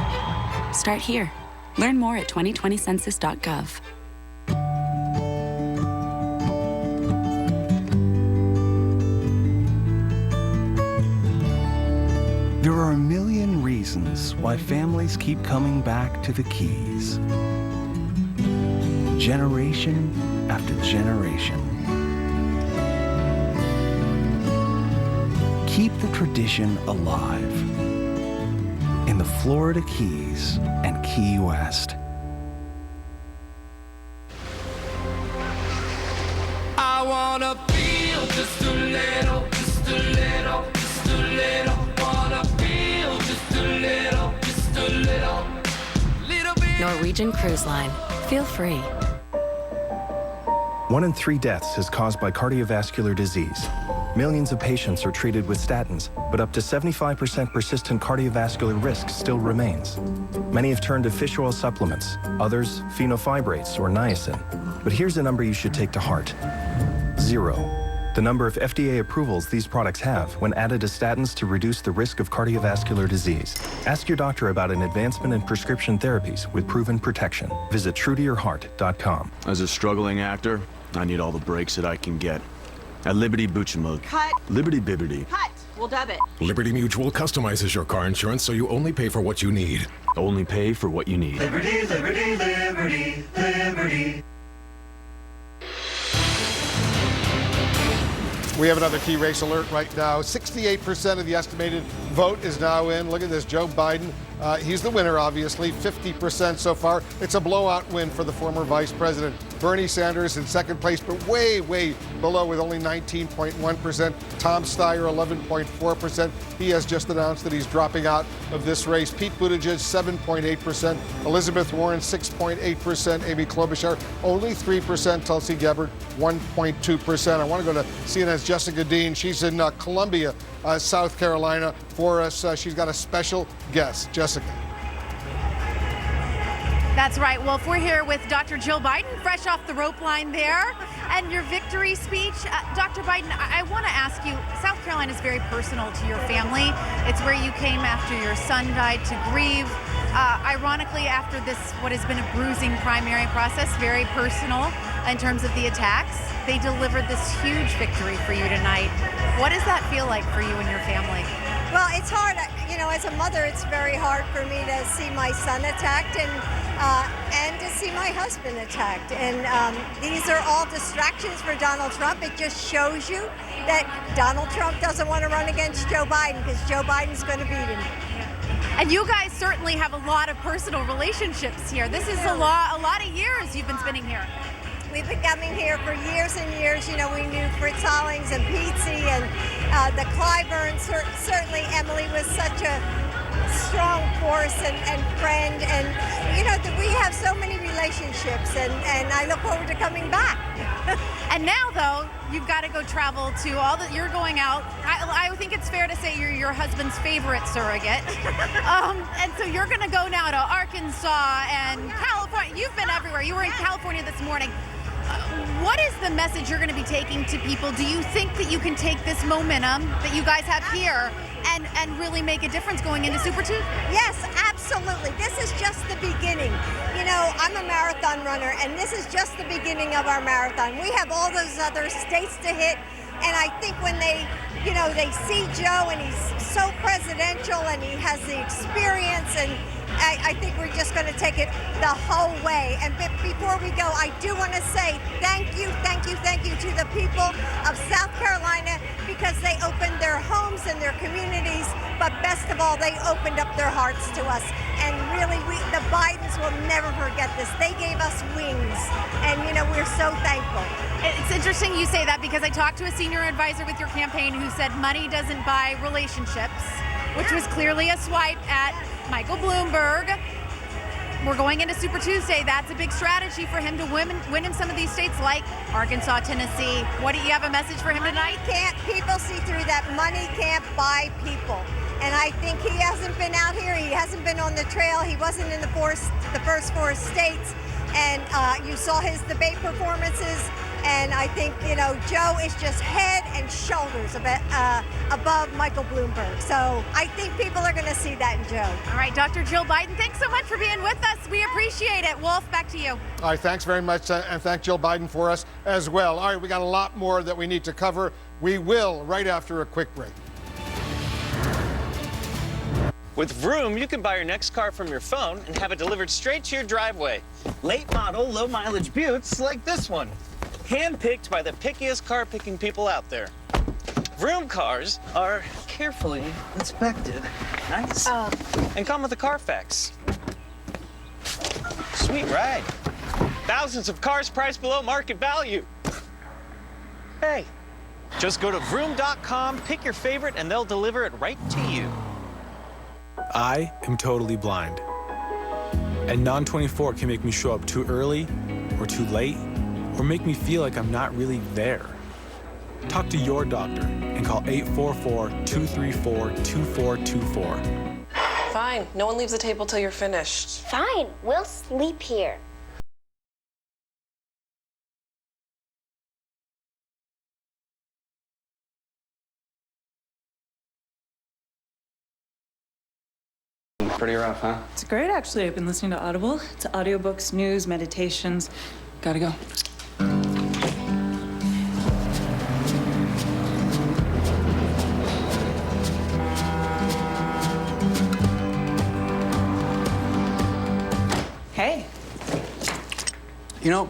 Start here. Learn more at 2020census.gov.
There are a million reasons why families keep coming back to the Keys. Generation after generation. keep the tradition alive in the Florida Keys and Key West.
I wanna feel just a little, just a little, just a little. Wanna feel just a little, just a little, little bit.
Norwegian Cruise Line. Feel free.
1 in 3 deaths is caused by cardiovascular disease. Millions of patients are treated with statins, but up to 75% persistent cardiovascular risk still remains. Many have turned to fish oil supplements, others fenofibrates or niacin. But here's a number you should take to heart: 0. The number of FDA approvals these products have when added to statins to reduce the risk of cardiovascular disease. Ask your doctor about an advancement in prescription therapies with proven protection. Visit truetoyourheart.com.
As a struggling actor, I need all the breaks that I can get. At Liberty Buchamug.
Cut.
Liberty Bibbity.
Cut. We'll dub it.
Liberty Mutual customizes your car insurance so you only pay for what you need.
Only pay for what you need.
Liberty, liberty, liberty, liberty.
We have another key race alert right now. 68% of the estimated vote is now in. Look at this, Joe Biden. He's the winner, obviously, 50% so far. It's a blowout win for the former vice president. Bernie Sanders in second place, but way, way below with only 19.1%. Tom Steyer, 11.4%. He has just announced that he's dropping out of this race. Pete Buttigieg, 7.8%. Elizabeth Warren, 6.8%. Amy Klobuchar, only 3%. Tulsi Gabbard, 1.2%. I want to go to CNN's Jessica Dean. She's in Columbia, South Carolina for us. She's got a special guest. Jessica.
That's right. Well, if we're here with Dr. Jill Biden, fresh off the rope line there, and your victory speech. Dr. Biden, I want to ask you, South Carolina is very personal to your family. It's where you came after your son died to grieve. Ironically, after this, what has been a bruising primary process, very personal in terms of the attacks, they delivered this huge victory for you tonight. What does that feel like for you and your family?
Well, it's hard. You know, as a mother, it's very hard for me to see my son attacked and to see my husband attacked. And these are all distractions for Donald Trump. It just shows you that Donald Trump doesn't want to run against Joe Biden because Joe Biden's going to beat him.
And you guys certainly have a lot of personal relationships here. This is a lot of years you've been spending here.
We've been coming here for years and years. You know, we knew Fritz Hollings and Pizzi and the Clyburns. Certainly Emily was such a strong force and friend. And, you know, we have so many relationships, and I look forward to coming back.
And now, though, you've got to go travel to all that you're going out. I think it's fair to say you're your husband's favorite surrogate. And so you're going to go now to Arkansas and California. You've been everywhere. You were in California this morning. What is the message you're going to be taking to people? Do you think that you can take this momentum that you guys have here and really make a difference going into Super Tuesday?
Yes, absolutely. This is just the beginning. You know, I'm a marathon runner, and this is just the beginning of our marathon. We have all those other states to hit, and I think when they see Joe and he's so presidential and he has the experience, and I think we're just going to take it the whole way. And before we go, I do want to say thank you to the people of South Carolina, because they opened their homes and their communities, but best of all, they opened up their hearts to us. And really, the Bidens will never forget this. They gave us wings, and you know, we're so thankful.
It's interesting you say that, because I talked to a senior advisor with your campaign who said money doesn't buy relationships, which was clearly a swipe at Michael Bloomberg. We're going into Super Tuesday. That's a big strategy for him to win in some of these states like Arkansas, Tennessee. What do you have a message for him tonight?
People see through that. Money can't buy people. And I think he hasn't been out here. He hasn't been on the trail. He wasn't in the first 4 states. And you saw his debate performances. And I think, you know, Joe is just head and shoulders above Michael Bloomberg. So I think people are going to see that in Joe.
All right, Dr. Jill Biden, thanks so much for being with us. We appreciate it. Wolf, back to you.
All right, thanks very much, and thank Jill Biden for us as well. All right, we got a lot more that we need to cover. We will right after a quick break.
With Vroom, you can buy your next car from your phone and have it delivered straight to your driveway. Late model, low mileage Buttes like this one. Handpicked by the pickiest car picking people out there. Vroom cars are carefully inspected. Nice. And come with a Carfax. Sweet ride. Thousands of cars priced below market value. Hey, just go to vroom.com, pick your favorite, and they'll deliver it right to you.
I am totally blind. And Non-24 can make me show up too early or too late, or make me feel like I'm not really there. Talk to your doctor and call 844-234-2424.
Fine. No one leaves the table till you're finished.
Fine. We'll sleep here.
Pretty rough, huh?
It's great, actually. I've been listening to Audible. It's audiobooks, news, meditations. Gotta go. Hey.
You know,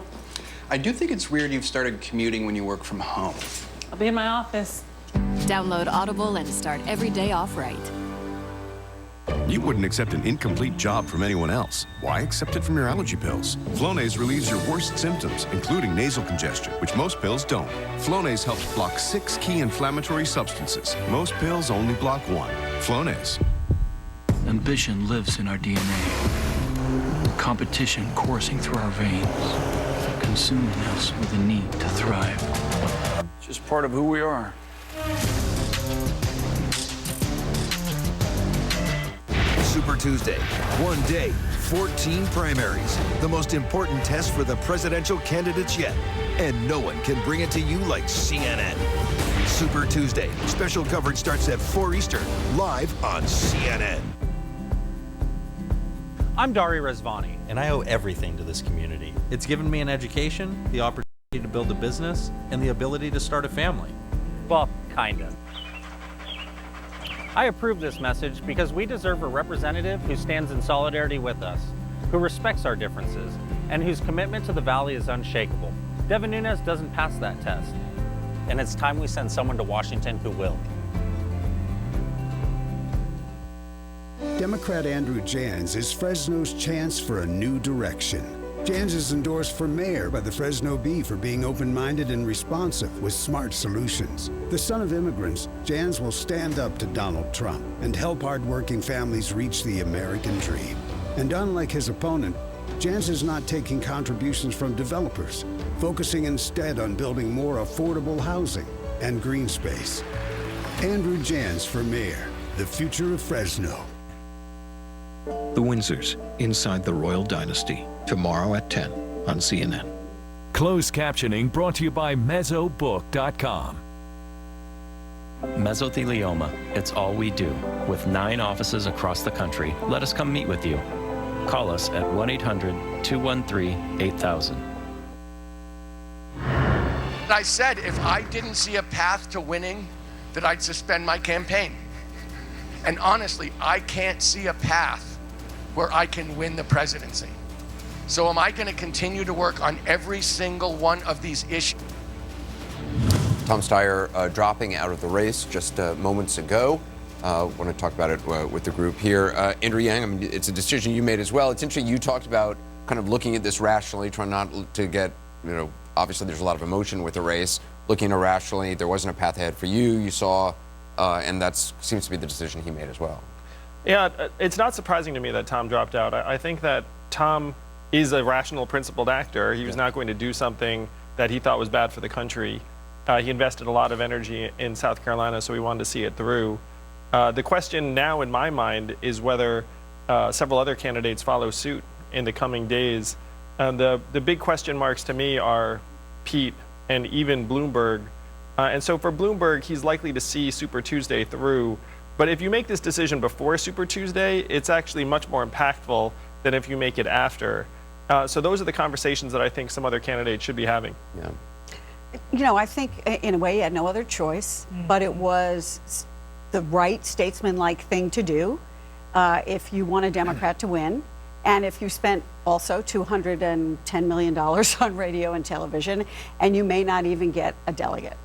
I do think it's weird you've started commuting when you work from home.
I'll be in my office.
Download Audible and start every day off right.
You wouldn't accept an incomplete job from anyone else. Why accept it from your allergy pills? Flonase relieves your worst symptoms, including nasal congestion, which most pills don't. Flonase helps block 6 key inflammatory substances. Most pills only block 1. Flonase.
Ambition lives in our DNA. Competition coursing through our veins, consuming us with the need to thrive. It's just part of who we are.
Super Tuesday. One day, 14 primaries. The most important test for the presidential candidates yet. And no one can bring it to you like CNN. Super Tuesday. Special coverage starts at 4 Eastern, live on CNN.
I'm Dari Rezvani, and I owe everything to this community. It's given me an education, the opportunity to build a business, and the ability to start a family. Well, kinda. I approve this message because we deserve a representative who stands in solidarity with us, who respects our differences, and whose commitment to the Valley is unshakable. Devin Nunes doesn't pass that test, and it's time we send someone to Washington who will.
Democrat Andrew Jans is Fresno's chance for a new direction. Jans is endorsed for mayor by the Fresno Bee for being open-minded and responsive with smart solutions. The son of immigrants, Jans will stand up to Donald Trump and help hard-working families reach the American dream. And unlike his opponent, Jans is not taking contributions from developers, focusing instead on building more affordable housing and green space. Andrew Jans for mayor, the future of Fresno.
The Windsors, Inside the Royal Dynasty, tomorrow at 10 on CNN.
Closed captioning brought to you by Mesobook.com.
Mesothelioma, it's all we do. With 9 offices across the country, let us come meet with you. Call us at 1-800-213-8000.
I said if I didn't see a path to winning, that I'd suspend my campaign. And honestly, I can't see a path where I can win the presidency. So am I going to continue to work on every single one of these issues?
Tom Steyer dropping out of the race just moments ago. Want to talk about it with the group here. Andrew Yang, I mean, it's a decision you made as well. It's interesting you talked about kind of looking at this rationally, trying not to get, obviously there's a lot of emotion with the race. Looking irrationally, there wasn't a path ahead for you, you saw, and that seems to be the decision he made as well.
Yeah, it's not surprising to me that Tom dropped out. I think that Tom is a rational, principled actor. He was not going to do something that he thought was bad for the country. He invested a lot of energy in South Carolina, so we wanted to see it through. The question now in my mind is whether several other candidates follow suit in the coming days. The big question marks to me are Pete and even Bloomberg. And so for Bloomberg, he's likely to see Super Tuesday through. But if you make this decision before Super Tuesday, it's actually much more impactful than if you make it after. So those are the conversations that I think some other candidates should be having.
Yeah.
I think in a way he had no other choice, but it was the right statesman-like thing to do if you want a Democrat to win. And if you spent also $210 million on radio and television, and you may not even get a delegate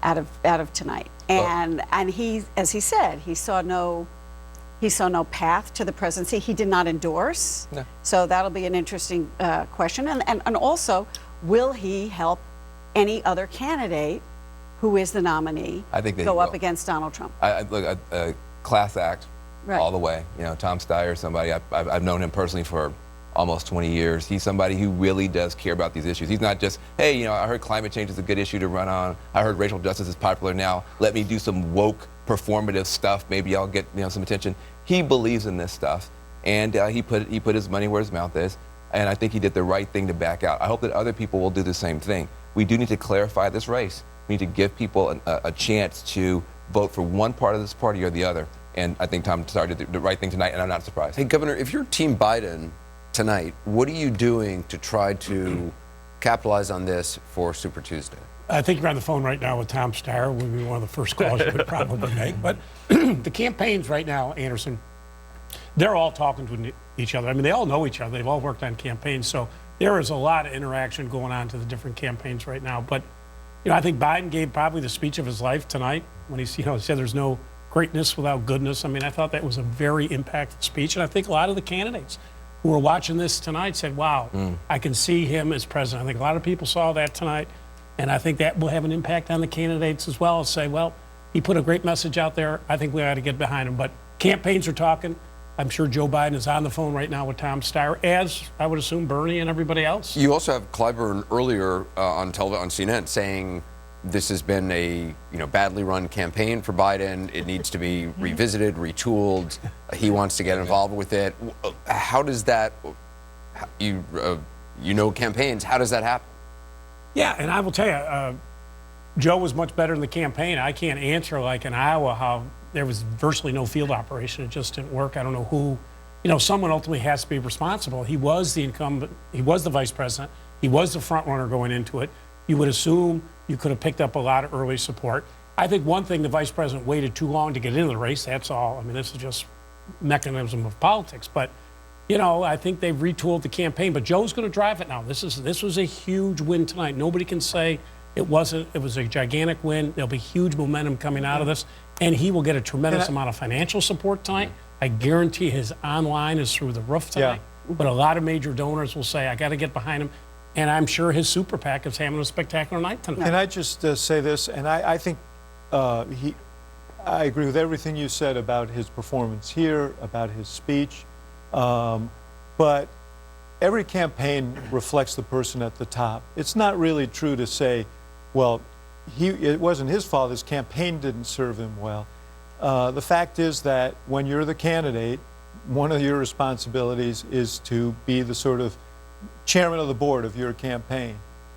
out of tonight. And he, as he said, he saw no path to the presidency. He did not endorse.
No.
So that'll be an interesting question. And also, will he help any other candidate who is the nominee
I think that
go
he
up
will.
against Donald Trump?
Look, a class act
Right.
all the way. You know, Tom Steyer, somebody, I've known him personally for almost 20 years. He's somebody who really does care about these issues. He's not just, hey, you know, I heard climate change is a good issue to run on. I heard racial justice is popular now. Let me do some woke, performative stuff. Maybe I'll get, you know, some attention. He believes in this stuff, and he put his money where his mouth is. And I think he did the right thing to back out. I hope that other people will do the same thing. We do need to clarify this race. We need to give people a chance to vote for one part of this party or the other. And I think Tom Steyer did the right thing tonight, and I'm not surprised.
Hey, Governor, if you're Team Biden tonight, what are you doing to try to capitalize on this for Super Tuesday?
I think you're on the phone right now with Tom Steyer. Would be one of the first calls you would probably make. But the campaigns right now, Anderson, they're all talking to each other. I mean, they all know each other. They've all worked on campaigns. So there is a lot of interaction going on to the different campaigns right now. But, you know, I think Biden gave probably the speech of his life tonight when he said there's no greatness without goodness. I mean, I thought that was a very impactful speech. And I think a lot of the candidates who were watching this tonight said, wow, I can see him as president. I think a lot of people saw that tonight. And I think that will have an impact on the candidates as well, say, well, he put a great message out there. I think we ought to get behind him. But campaigns are talking. I'm sure Joe Biden is on the phone right now with Tom Steyer, as I would assume Bernie and everybody else.
You also have Clyburn earlier on CNN saying this has been a badly run campaign for Biden. It needs to be revisited, retooled. He wants to get involved with it. How does that? You know campaigns. How does that happen?
Yeah, and I will tell you, Joe was much better in the campaign. I can't answer like in Iowa how there was virtually no field operation. It just didn't work. I don't know who. You know, someone ultimately has to be responsible. He was the incumbent. He was the vice president. He was the front runner going into it. You would assume you could have picked up a lot of early support. I think one thing, the vice president waited too long to get into the race. That's all. I mean, this is just mechanism of politics. But, you know, I think they've retooled the campaign. But Joe's going to drive it now. This was a huge win tonight. Nobody can say it wasn't. It was a gigantic win. There'll be huge momentum coming out of this. And he will get a tremendous amount of financial support tonight. I guarantee his online is through the roof tonight. Yeah. But a lot of major donors will say, I got to get behind him. And I'm sure his super PAC is having a spectacular night tonight.
Can I just say this? And I think I agree with everything you said about his performance here, about his speech. But every campaign reflects the person at the top. It's not really true to say, well, it wasn't his fault, his campaign didn't serve him well. The fact is that when you're the candidate, one of your responsibilities is to be the sort of chairman of the board of your campaign.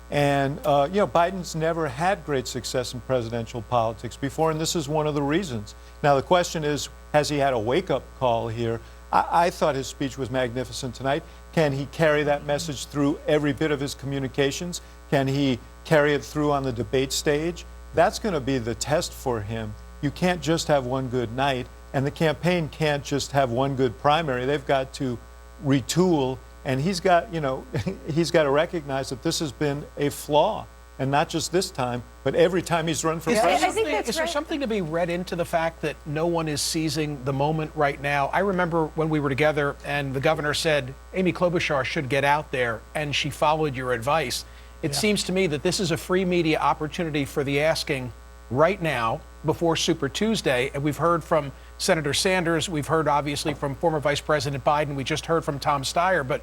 And, you know, Biden's never had great success in presidential politics before, and this is one of the reasons. Now, the question is, has he had a wake-up call here? I thought his speech was magnificent tonight. Can he carry that message through every bit of his communications? Can he carry it through on the debate stage? That's going to be the test for him. You can't just have one good night, and the campaign can't just have one good primary. They've got to retool, and he's got, you know, he's got to recognize that this has been a flaw. And not just this time, but every time he's run for president.
Is there something to be read into the fact that no one is seizing the moment right now? I remember when we were together and the governor said, Amy Klobuchar should get out there, and she followed your advice. It seems to me that this is a free media opportunity for the asking right now before Super Tuesday. And we've heard from Senator Sanders. We've heard, obviously, from former Vice President Biden. We just heard from Tom Steyer. But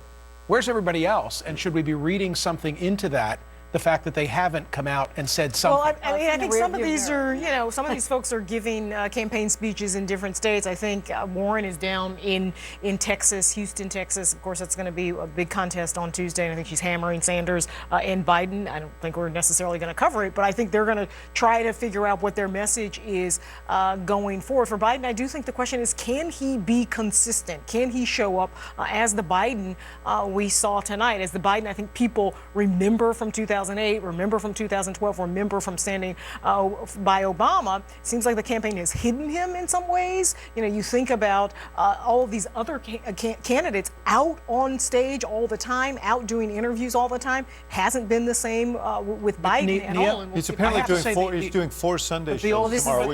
where's everybody else? And should we be reading something into that? The fact that they haven't come out and said something.
Well, I mean, I think some of these are, you know, some of these folks are giving campaign speeches in different states. I think Warren is down in Texas, Houston, Texas. Of course, that's going to be a big contest on Tuesday, and I think she's hammering Sanders and Biden. I don't think we're necessarily going to cover it, but I think they're going to try to figure out what their message is going forward. For Biden, I do think the question is, can he be consistent? Can he show up as the Biden we saw tonight? As the Biden I think people remember from 2016, 2008, remember from 2012, remember from standing by Obama. Seems like the campaign has hidden him in some ways. You know, you think about all of these other candidates out on stage all the time, out doing interviews all the time. Hasn't been the same with Biden at all.
He's apparently doing four Sunday shows tomorrow.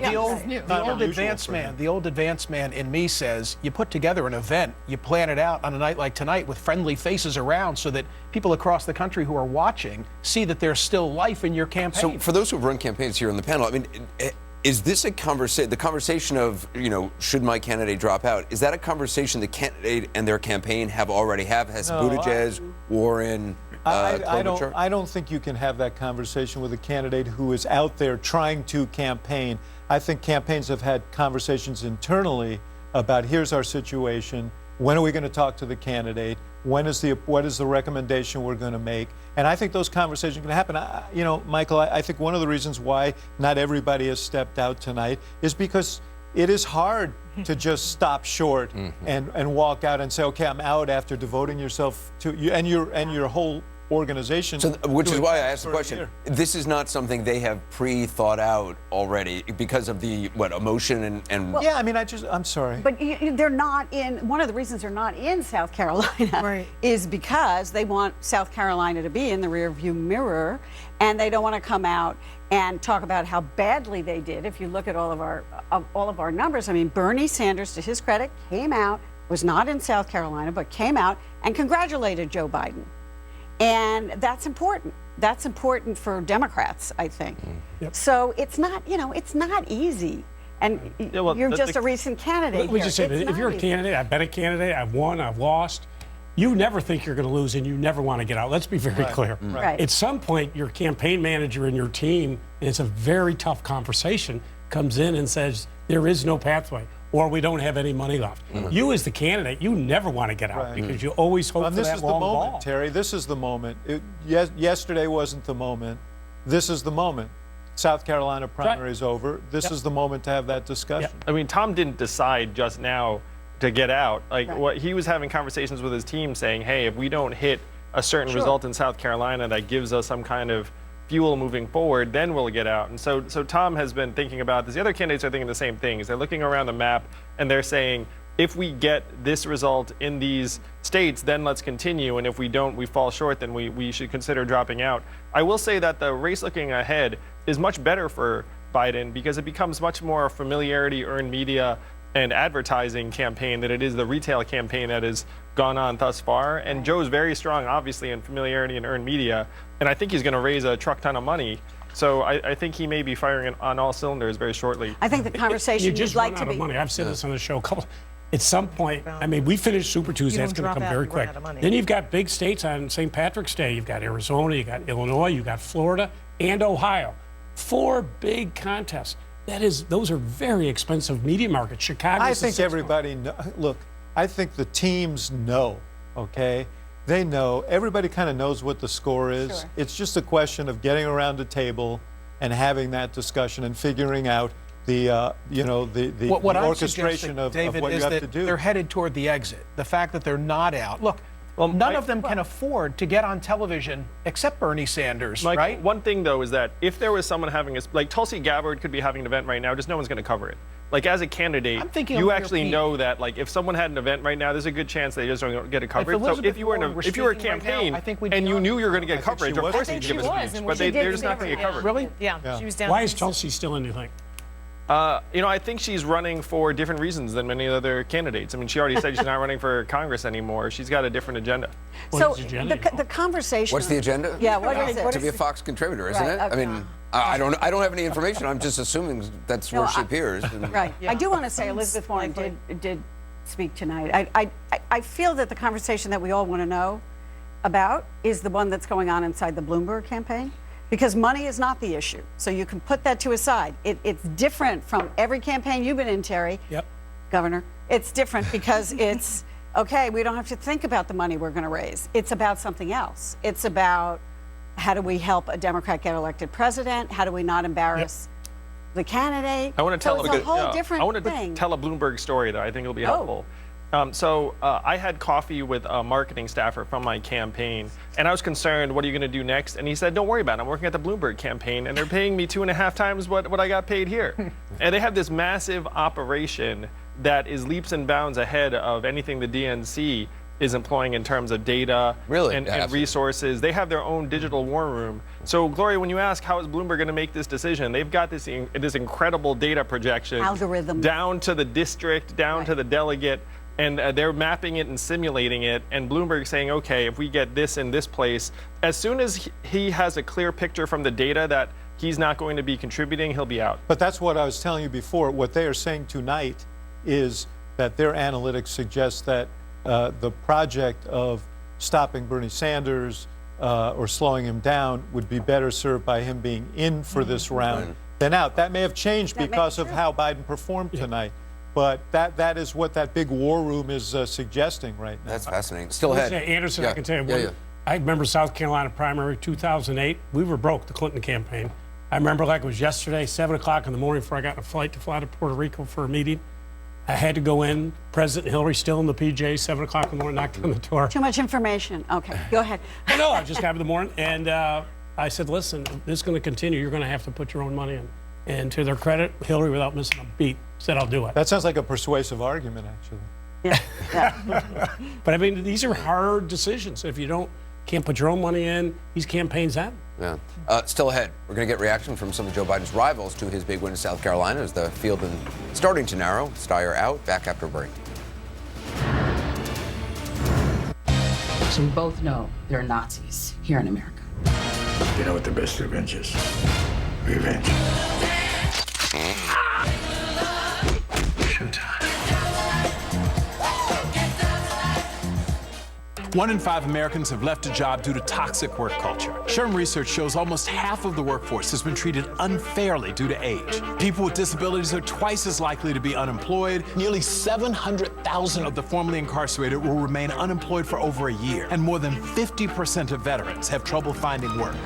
The old advanced man in me says you put together an event, you plan it out on a night like tonight with friendly faces around so that people across the country who are watching see that there's still life in your campaign.
So for those who've run campaigns here on the panel, I mean, is this a conversation, the conversation of, you know, should my candidate drop out? Is that a conversation the candidate and their campaign already have? Has Buttigieg, Warren, Klobuchar?
I don't think you can have that conversation with a candidate who is out there trying to campaign. I think campaigns have had conversations internally about here's our situation, when are we going to talk to the candidate, what is the recommendation we're going to make, and I think those conversations are going to happen. You know, Michael, I think one of the reasons why not everybody has stepped out tonight is because it is hard to just stop short and walk out and say, okay, I'm out after devoting yourself to you and your whole organization.
So, which is why I asked the question. This is not something they have pre-thought out already because of the emotion and.
Well, yeah, I mean, I'm sorry.
But they're not in. One of the reasons they're not in South Carolina is because they want South Carolina to be in the rearview mirror, and they don't want to come out and talk about how badly they did. If you look at all of our numbers, I mean, Bernie Sanders, to his credit, came out, was not in South Carolina, but came out and congratulated Joe Biden. And that's important. That's important for Democrats, I think. So it's not, it's not easy. And you're just a recent candidate.
Let me just say, if you're a candidate, I've been a candidate, I've won, I've lost, you never think you're going to lose and you never want to get out. Let's be very clear. At some point, your campaign manager and your team, and it's a very tough conversation, comes in and says, there is no pathway, or we don't have any money left. You as the candidate, you never want to get out because you always hope for that long ball.
This is the moment, Terry. This is the moment. Yesterday wasn't the moment. This is the moment. South Carolina primary is over. This is the moment to have that discussion.
I mean, Tom didn't decide just now to get out. Like, what he was having conversations with his team saying, hey, if we don't hit a certain result in South Carolina that gives us some kind of fuel moving forward, then we'll get out. And so Tom has been thinking about this. The other candidates are thinking the same things. They're looking around the map and they're saying, if we get this result in these states, then let's continue. And if we don't, we fall short, then we should consider dropping out. I will say that the race looking ahead is much better for Biden because it becomes much more a familiarity, earned media, and advertising campaign than it is the retail campaign that has gone on thus far. And Joe's very strong, obviously, in familiarity and earned media. And I think he's going to raise a truck ton of money. So I think he may be firing on all cylinders very shortly.
I think the conversation
you just
you'd like
run
to
out of
be.
money. I've said this on the show a couple. At some point, I mean, we finished Super Tuesday. It's going to come very quick. Then you've got big states on St. Patrick's Day. You've got Arizona, you've got Illinois, you've got Florida, and Ohio. 4 big contests. Those are very expensive media markets. Chicago.
I think everybody look. I think the teams know. Okay, they know. Everybody kind of knows what the score is.
Sure.
It's just a question of getting around a table and having that discussion and figuring out the orchestration of what you have to do.
They're headed toward the exit. The fact that they're not out. Look. Well, none of them can afford to get on television except Bernie Sanders,
Mike,
right?
One thing, though, is that if there was someone having like Tulsi Gabbard could be having an event right now, just no one's going to cover it. Like, as a candidate, you actually know that, like, if someone had an event right now, there's a good chance they just don't get a coverage. So if you were a campaign and you knew you were going to get coverage, of course you'd give a speech. But they're just not going to get coverage.
Really?
Yeah, she was down.
Why is Tulsi still in, you think?
I think she's running for different reasons than many other candidates. I mean, she already said she's not running for Congress anymore. She's got a different agenda.
So the conversation.
What's the agenda?
Yeah, what is it?
To be a Fox contributor, isn't it?
Okay.
I mean, I don't have any information. I'm just assuming that's where she appears.
Right. I do want to say Elizabeth Warren did speak tonight. I feel that the conversation that we all want to know about is the one that's going on inside the Bloomberg campaign. Because money is not the issue. So you can put that to a side. It's different from every campaign you've been in, Terry.
Yep.
Governor. It's different because it's, okay, we don't have to think about the money we're going to raise. It's about something else. It's about how do we help a Democrat get elected president? How do we not embarrass the candidate?
I want to tell
a whole different
I want to
thing.
tell a Bloomberg story that I think will be helpful. I had coffee with a marketing staffer from my campaign, and I was concerned, what are you going to do next? And he said, don't worry about it. I'm working at the Bloomberg campaign, and they're paying me 2.5 times what I got paid here. And they have this massive operation that is leaps and bounds ahead of anything the DNC is employing in terms of data and resources. They have their own digital war room. So, Gloria, when you ask how is Bloomberg going to make this decision, they've got this incredible data projection.
Algorithm.
Down to the district, down to the delegate. And they're mapping it and simulating it, and Bloomberg's saying, okay, if we get this in this place, as soon as he has a clear picture from the data that he's not going to be contributing, he'll be out.
But that's what I was telling you before. What they are saying tonight is that their analytics suggest that the project of stopping Bernie Sanders or slowing him down would be better served by him being in for this round than out. That may have changed because of how Biden performed tonight. But that is what that big war room is suggesting right now.
That's fascinating. Still ahead.
Anderson, I can tell you, I remember South Carolina primary 2008. We were broke, the Clinton campaign. I remember like it was yesterday, 7 o'clock in the morning before I got on a flight to fly to Puerto Rico for a meeting. I had to go in. President Hillary still in the PJ, 7 o'clock in the morning, knocked on the door.
Too much information. Okay, go ahead.
No, I just got up in the morning, and I said, listen, this is going to continue. You're going to have to put your own money in. And to their credit, Hillary, without missing a beat, said, I'll do it.
That sounds like a persuasive argument, actually.
Yeah. But I mean, these are hard decisions. If you can't put your own money in, these campaigns happen.
Yeah. Still ahead, we're going to get reaction from some of Joe Biden's rivals to his big win in South Carolina as the field is starting to narrow. Steyer out. Back after a break.
So we both know there are Nazis here in America.
You know what the best revenge is? Revenge. Showtime.
1 in 5 Americans have left a job due to toxic work culture. SHRM research shows almost half of the workforce has been treated unfairly due to age. People with disabilities are twice as likely to be unemployed. Nearly 700,000 of the formerly incarcerated will remain unemployed for over a year. And more than 50% of veterans have trouble finding work.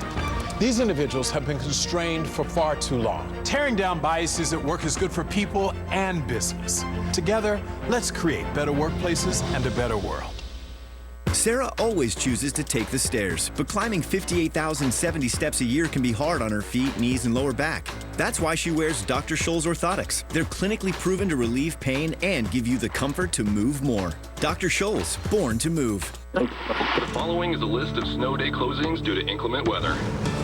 These individuals have been constrained for far too long. Tearing down biases at work is good for people and business. Together, let's create better workplaces and a better world.
Sarah always chooses to take the stairs, but climbing 58,070 steps a year can be hard on her feet, knees, and lower back. That's why she wears Dr. Scholl's orthotics. They're clinically proven to relieve pain and give you the comfort to move more. Dr. Scholl's, born to move.
The following is a list of snow day closings due to inclement weather.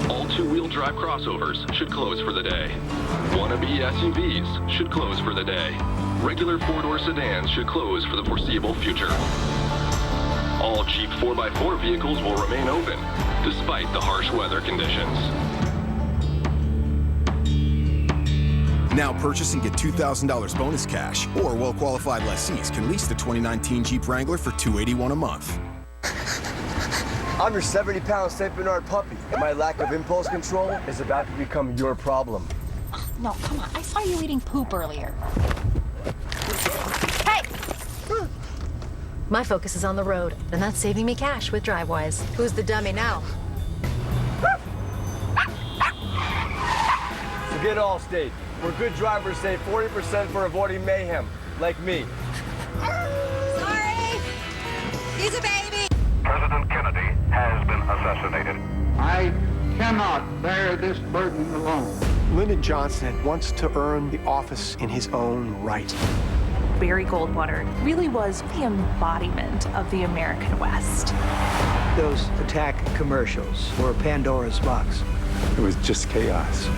All two-wheel drive crossovers should close for the day. Wannabe SUVs should close for the day. Regular four-door sedans should close for the foreseeable future. All Jeep 4x4 vehicles will remain open, despite the harsh weather conditions.
Now purchase and get $2,000 bonus cash, or well-qualified lessees can lease the 2019 Jeep Wrangler for $281 a month.
I'm your 70-pound St. Bernard puppy, and my lack of impulse control is about to become your problem.
No, come on. I saw you eating poop earlier.
Hey! My focus is on the road, and that's saving me cash with DriveWise. Who's the dummy now?
Forget Allstate, where good drivers save 40% for avoiding mayhem, like me.
Sorry! He's a baby!
President Kennedy has been assassinated.
I cannot bear this burden alone. Lyndon Johnson wants to earn the office in his own right.
Barry Goldwater really was the embodiment of the American West.
Those attack commercials were Pandora's box. It was just chaos.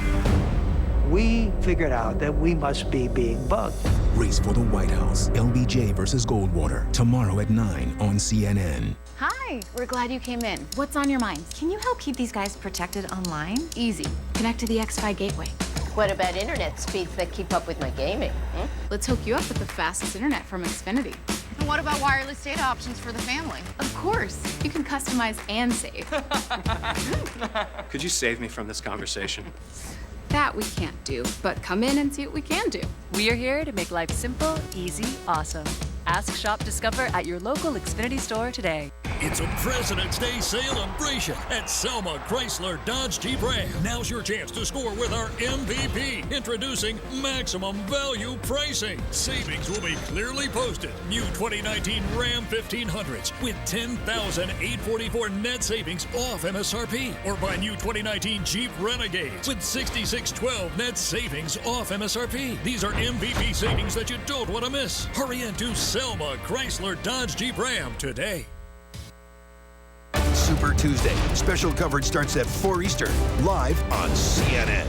We figured out that we must be being bugged.
Race for the White House, LBJ versus Goldwater, tomorrow at 9 on CNN.
Hi, we're glad you came in. What's on your mind? Can you help keep these guys protected online? Easy. Connect to the X-Fi gateway.
What about internet speeds that keep up with my gaming?
Let's hook you up with the fastest internet from Xfinity.
And what about wireless data options for the family?
Of course, you can customize and save.
Could you save me from this conversation?
That we can't do, but come in and see what we can do.
We are here to make life simple, easy, awesome. Ask, shop, discover at your local Xfinity store today.
It's a President's Day celebration at Selma Chrysler Dodge Jeep Ram. Now's your chance to score with our MVP. Introducing maximum value pricing. Savings will be clearly posted. New 2019 Ram 1500s with $10,844 net savings off MSRP. Or buy new 2019 Jeep Renegades with $6,612 net savings off MSRP. These are MVP savings that you don't want to miss. Hurry into Selma Chrysler Dodge Jeep Ram today.
Super Tuesday. Special coverage starts at 4 Eastern, live on CNN.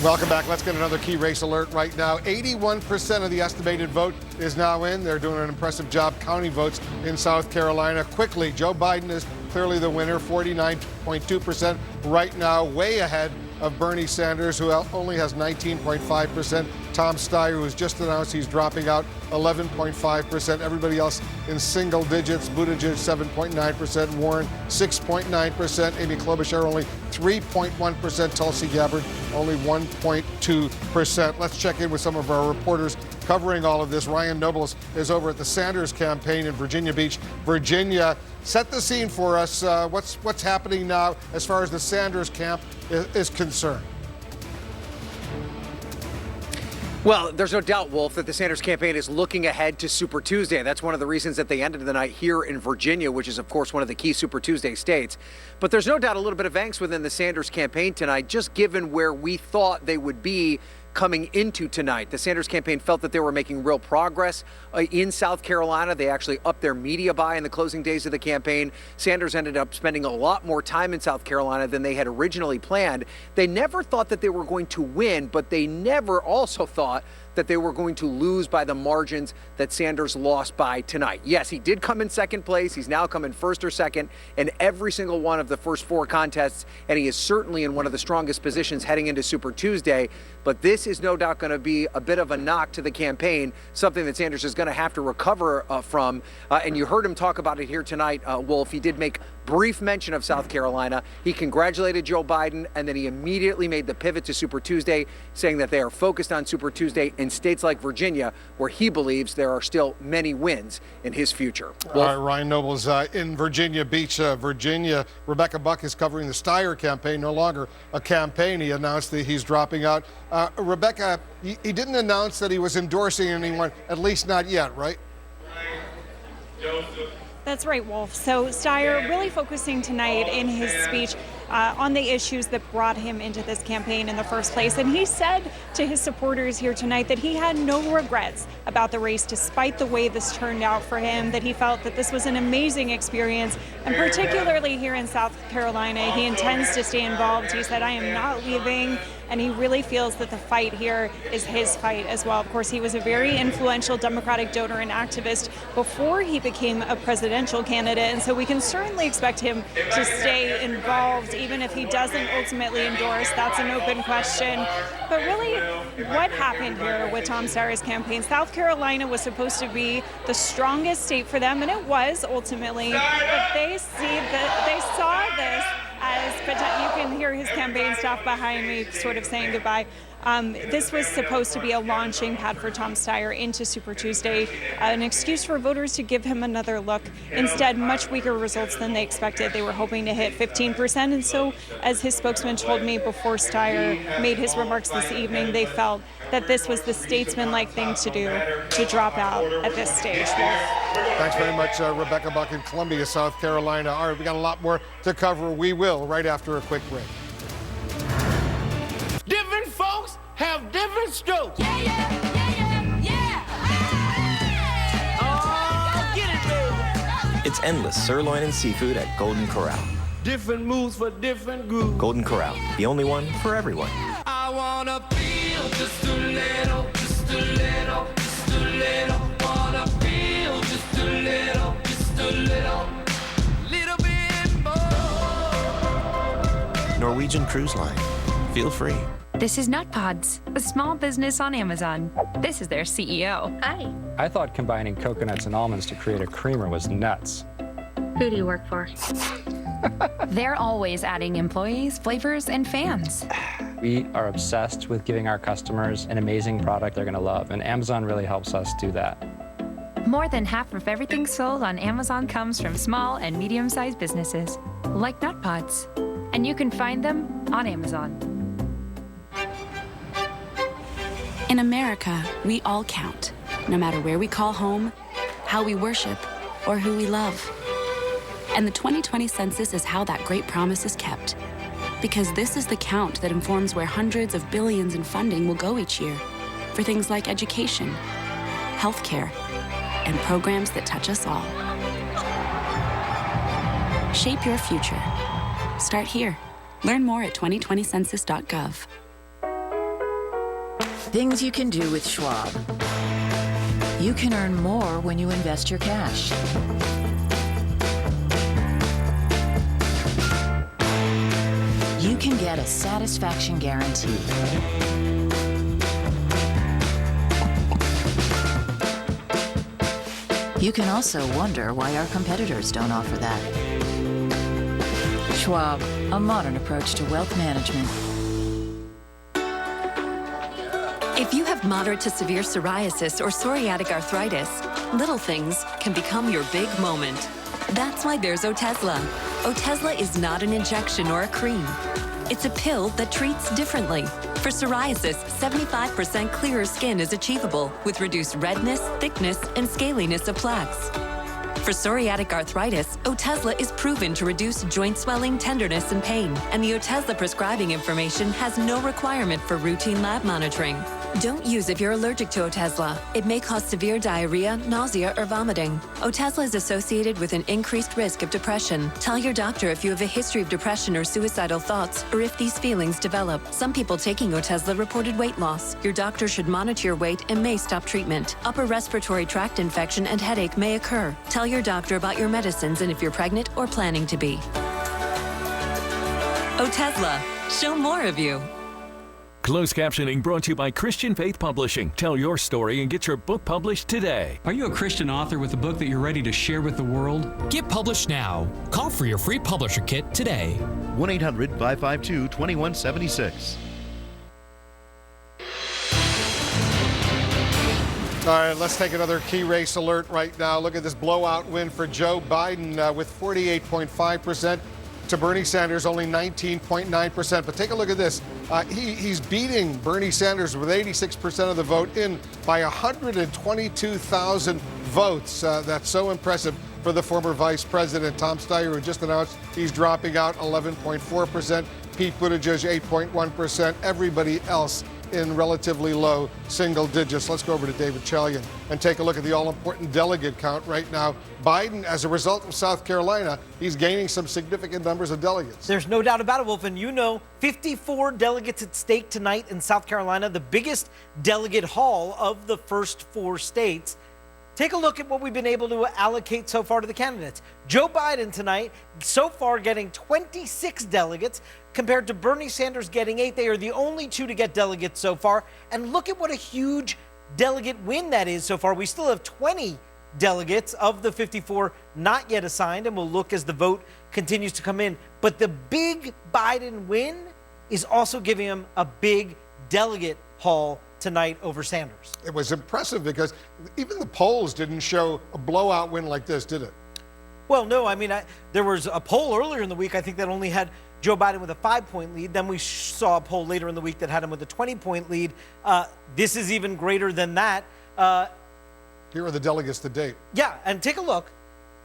Welcome back. Let's get another key race alert right now. 81% of the estimated vote is now in. They're doing an impressive job counting votes in South Carolina. Quickly, Joe Biden is clearly the winner, 49.2% right now, way ahead of Bernie Sanders, who only has 19.5%. Tom Steyer, who has just announced he's dropping out, 11.5%. Everybody else in single digits. Buttigieg, 7.9%. Warren, 6.9%. Amy Klobuchar, only 3.1%. Tulsi Gabbard, only 1.2%. Let's check in with some of our reporters covering all of this. Ryan Nobles is over at the Sanders campaign in Virginia Beach, Virginia. Set the scene for us. What's happening now as far as the Sanders camp is concerned?
Well, there's no doubt, Wolf, that the Sanders campaign is looking ahead to Super Tuesday. That's one of the reasons that they ended the night here in Virginia, which is, of course, one of the key Super Tuesday states. But there's no doubt a little bit of angst within the Sanders campaign tonight, just given where we thought they would be coming into tonight. The Sanders campaign felt that they were making real progress in South Carolina. They actually upped their media buy in the closing days of the campaign. Sanders ended up spending a lot more time in South Carolina than they had originally planned. They never thought that they were going to win, but they never also thought that they were going to lose by the margins that Sanders lost by tonight. Yes, he did come in second place. He's now come in first or second in every single one of the first 4 contests, and he is certainly in one of the strongest positions heading into Super Tuesday. But this is no doubt going to be a bit of a knock to the campaign, something that Sanders is going to have to recover from. And you heard him talk about it here tonight, Wolf. He did make brief mention of South Carolina. He congratulated Joe Biden, and then he immediately made the pivot to Super Tuesday, saying that they are focused on Super Tuesday in states like Virginia, where he believes there are still many wins in his future.
All right, Ryan Nobles in Virginia Beach, Virginia. Rebecca Buck is covering the Steyer campaign, no longer a campaign. He announced that he's dropping out. Rebecca, he didn't announce that he was endorsing anyone, at least not yet, right?
That's right, Wolf. So Steyer really focusing tonight in his speech on the issues that brought him into this campaign in the first place. And he said to his supporters here tonight that he had no regrets about the race, despite the way this turned out for him, that he felt that this was an amazing experience. And particularly here in South Carolina, he intends to stay involved. He said, "I am not leaving." And he really feels that the fight here is his fight as well. Of course, he was a very influential Democratic donor and activist before he became a presidential candidate. And so we can certainly expect him to stay involved, even if he doesn't ultimately endorse. That's an open question. But really, what happened here with Tom Steyer's campaign? South Carolina was supposed to be the strongest state for them, and it was ultimately. But they saw this as, but you can hear his campaign staff behind me sort of saying goodbye. This was supposed to be a launching pad for Tom Steyer into Super Tuesday, an excuse for voters to give him another look. Instead, much weaker results than they expected. They were hoping to hit 15%, and so, as his spokesman told me before Steyer made his remarks this evening, they felt that this was the statesman-like thing to do, to drop out at this stage.
Thanks very much, Rebecca Buck in Columbia, South Carolina. All right, we got a lot more to cover. We will right after a quick break.
Different folks have different strokes.
Yeah, yeah, yeah, yeah, yeah.
Oh, get it, baby.
It's endless sirloin and seafood at Golden Corral.
Different moves for different grooves.
Golden Corral, the only one for everyone.
I wanna feel just a little, just a little, just a little. Wanna feel just a little, little bit more.
Norwegian Cruise Line. Feel free.
This is Nut Pods, a small business on Amazon. This is their CEO. Hi.
I thought combining coconuts and almonds to create a creamer was nuts.
Who do you work for? They're always adding employees, flavors, and fans.
We are obsessed with giving our customers an amazing product they're going to love, and Amazon really helps us do that.
More than half of everything sold on Amazon comes from small and medium-sized businesses, like Nut Pods. And you can find them on Amazon.
In America, we all count, no matter where we call home, how we worship, or who we love. And the 2020 census is how that great promise is kept. Because this is the count that informs where hundreds of billions in funding will go each year for things like education, healthcare, and programs that touch us all. Shape your future. Start here. Learn more at 2020census.gov.
Things you can do with Schwab. You can earn more when you invest your cash. You can get a satisfaction guarantee. You can also wonder why our competitors don't offer that. Schwab, a modern approach to wealth management.
If you have moderate to severe psoriasis or psoriatic arthritis, little things can become your big moment. That's why there's Otezla. Otezla is not an injection or a cream. It's a pill that treats differently. For psoriasis, 75% clearer skin is achievable with reduced redness, thickness, and scaliness of plaques. For psoriatic arthritis, Otezla is proven to reduce joint swelling, tenderness, and pain, and the Otezla prescribing information has no requirement for routine lab monitoring. Don't use if you're allergic to Otezla. It may cause severe diarrhea, nausea, or vomiting. Otezla is associated with an increased risk of depression. Tell your doctor if you have a history of depression or suicidal thoughts, or if these feelings develop. Some people taking Otezla reported weight loss. Your doctor should monitor your weight and may stop treatment. Upper respiratory tract infection and headache may occur. Tell your doctor about your medicines and if you're pregnant or planning to be. Otezla, show more of you.
Closed captioning brought to you by Christian Faith Publishing. Tell your story and get your book published today.
Are you a Christian author with a book that you're ready to share with the world?
Get published now. Call for your free publisher kit today.
1-800-552-2176.
All right, let's take another key race alert right now. Look at this blowout win for Joe Biden with 48.5%. to Bernie Sanders, only 19.9%. But take a look at this. He's beating Bernie Sanders with 86% of the vote in by 122,000 votes. That's so impressive for the former vice president. Tom Steyer, who just announced he's dropping out, 11.4%. Pete Buttigieg, 8.1%. Everybody else in relatively low single digits. Let's go over to David Chalian and take a look at the all-important delegate count right now. Biden, as a result of South Carolina, he's gaining some significant numbers of delegates.
There's no doubt about it, Wolf. And you know, 54 delegates at stake tonight in South Carolina, the biggest delegate haul of the first 4 states. Take a look at what we've been able to allocate so far to the candidates. Joe Biden tonight, so far getting 26 delegates compared to Bernie Sanders getting 8. They are the only 2 to get delegates so far. And look at what a huge delegate win that is so far. We still have 20 delegates of the 54 not yet assigned, and we'll look as the vote continues to come in. But the big Biden win is also giving him a big delegate haul tonight over Sanders.
It was impressive because even the polls didn't show a blowout win like this, did it?
Well, no. I mean, there was a poll earlier in the week, I think, that only had Joe Biden with a 5-point lead. Then we saw a poll later in the week that had him with a 20-point lead. This is even greater than that.
Here are the delegates to date.
Yeah, and take a look.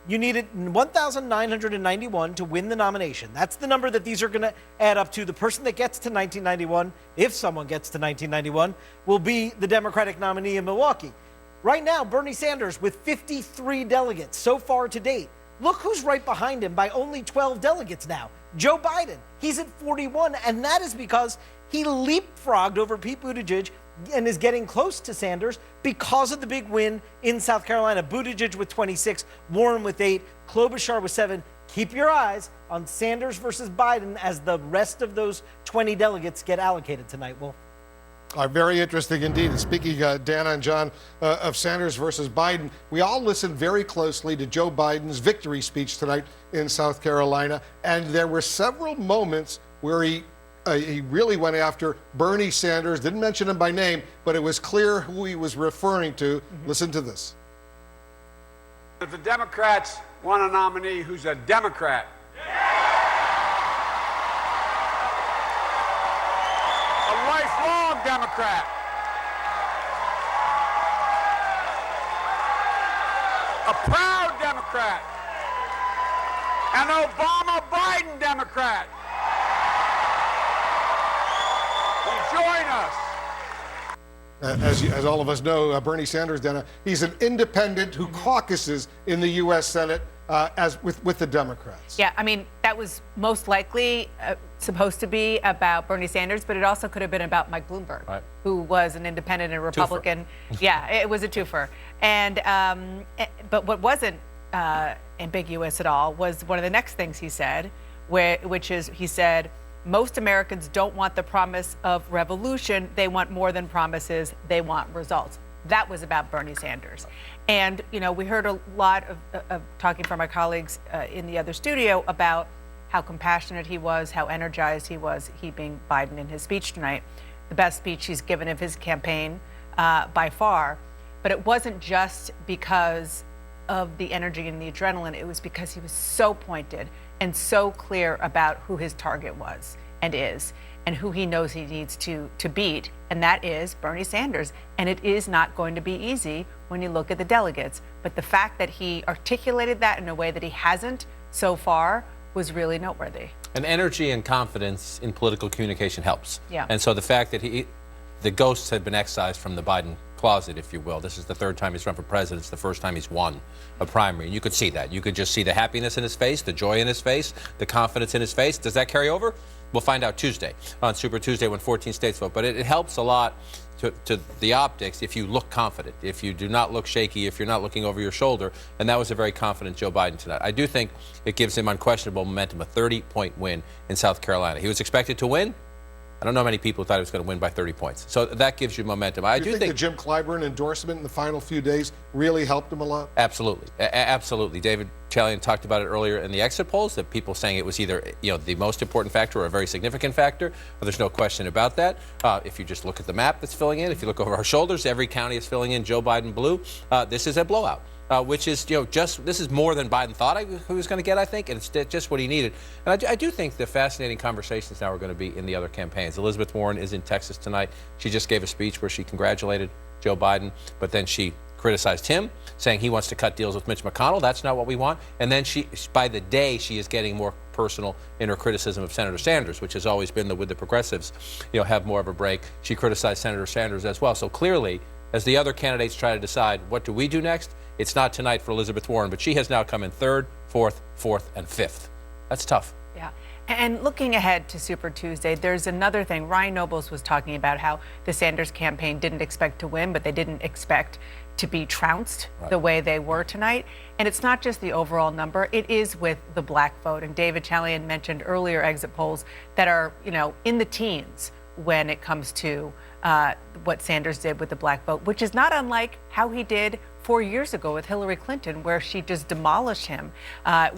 You needed 1,991 to win the nomination. That's the number that these are going to add up to. The person that gets to 1991, if someone gets to 1991, will be the Democratic nominee in Milwaukee. Right now, Bernie Sanders with 53 delegates so far to date. Look who's right behind him by only 12 delegates now. Joe Biden. He's at 41, and that is because he leapfrogged over Pete Buttigieg and is getting close to Sanders because of the big win in South Carolina. Buttigieg with 26, Warren with 8, Klobuchar with 7. Keep your eyes on Sanders versus Biden as the rest of those 20 delegates get allocated tonight, Wolf.
Very interesting indeed. And speaking, Dana and John, of Sanders versus Biden, we all listened very closely to Joe Biden's victory speech tonight in South Carolina. And there were several moments where he really went after Bernie Sanders, didn't mention him by name, but it was clear who he was referring to. Listen to this.
That the Democrats want a nominee who's a Democrat. A lifelong Democrat. A proud Democrat. An Obama-Biden Democrat. Join us.
As all of us know, Bernie Sanders, Dana, he's an independent who caucuses in the U.S. Senate with the Democrats.
Yeah, I mean, that was most likely supposed to be about Bernie Sanders, but it also could have been about Mike Bloomberg, who was an independent and Republican. Yeah, it was a twofer. And but what wasn't ambiguous at all was one of the next things he said, which is he said, most Americans don't want the promise of revolution. They want more than promises. They want results. That was about Bernie Sanders. And, you know, we heard a lot of talking from my colleagues in the other studio about how compassionate he was, how energized he was, he being Biden in his speech tonight. The best speech he's given of his campaign by far. But it wasn't just because of the energy and the adrenaline. It was because he was so pointed and so clear about who his target was and is, and who he knows he needs to beat, and that is Bernie Sanders. And it is not going to be easy when you look at the delegates. But the fact that he articulated that in a way that he hasn't so far was really noteworthy.
And energy and confidence in political communication helps.
Yeah.
And so the fact that the ghosts had been excised from the Biden closet, if you will. This is the third time he's run for president. It's the first time he's won a primary. And you could see that. You could just see the happiness in his face, the joy in his face, the confidence in his face. Does that carry over? We'll find out Tuesday, on Super Tuesday, when 14 states vote. But it helps a lot to the optics if you look confident, if you do not look shaky, if you're not looking over your shoulder. And that was a very confident Joe Biden tonight. I do think it gives him unquestionable momentum, a 30-point win in South Carolina. He was expected to win. I don't know many people thought he was going to win by 30 points. So that gives you momentum. I do think
the Jim Clyburn endorsement in the final few days really helped him a lot?
Absolutely. Absolutely. David Chalian talked about it earlier in the exit polls, that people saying it was either the most important factor or a very significant factor. Well, there's no question about that. If you just look at the map that's filling in, if you look over our shoulders, every county is filling in Joe Biden blue. This is a blowout. Which is, this is more than Biden thought he was going to get, I think, and it's just what he needed. And I do think the fascinating conversations now are going to be in the other campaigns. Elizabeth Warren is in Texas tonight. She just gave a speech where she congratulated Joe Biden, but then she criticized him, saying he wants to cut deals with Mitch McConnell. That's not what we want. And then by the day, she is getting more personal in her criticism of Senator Sanders, which has always been with the progressives, have more of a break. She criticized Senator Sanders as well. So clearly, as the other candidates try to decide what do we do next, it's not tonight for Elizabeth Warren, but she has now come in third, fourth, and fifth. That's tough.
Yeah. And looking ahead to Super Tuesday, there's another thing. Ryan Nobles was talking about how the Sanders campaign didn't expect to win, but they didn't expect to be trounced the way they were tonight. And it's not just the overall number, it is with the black vote. And David Chalian mentioned earlier exit polls that are, in the teens when it comes to what Sanders did with the black vote, which is not unlike how he did 4 years ago with Hillary Clinton, where she just demolished him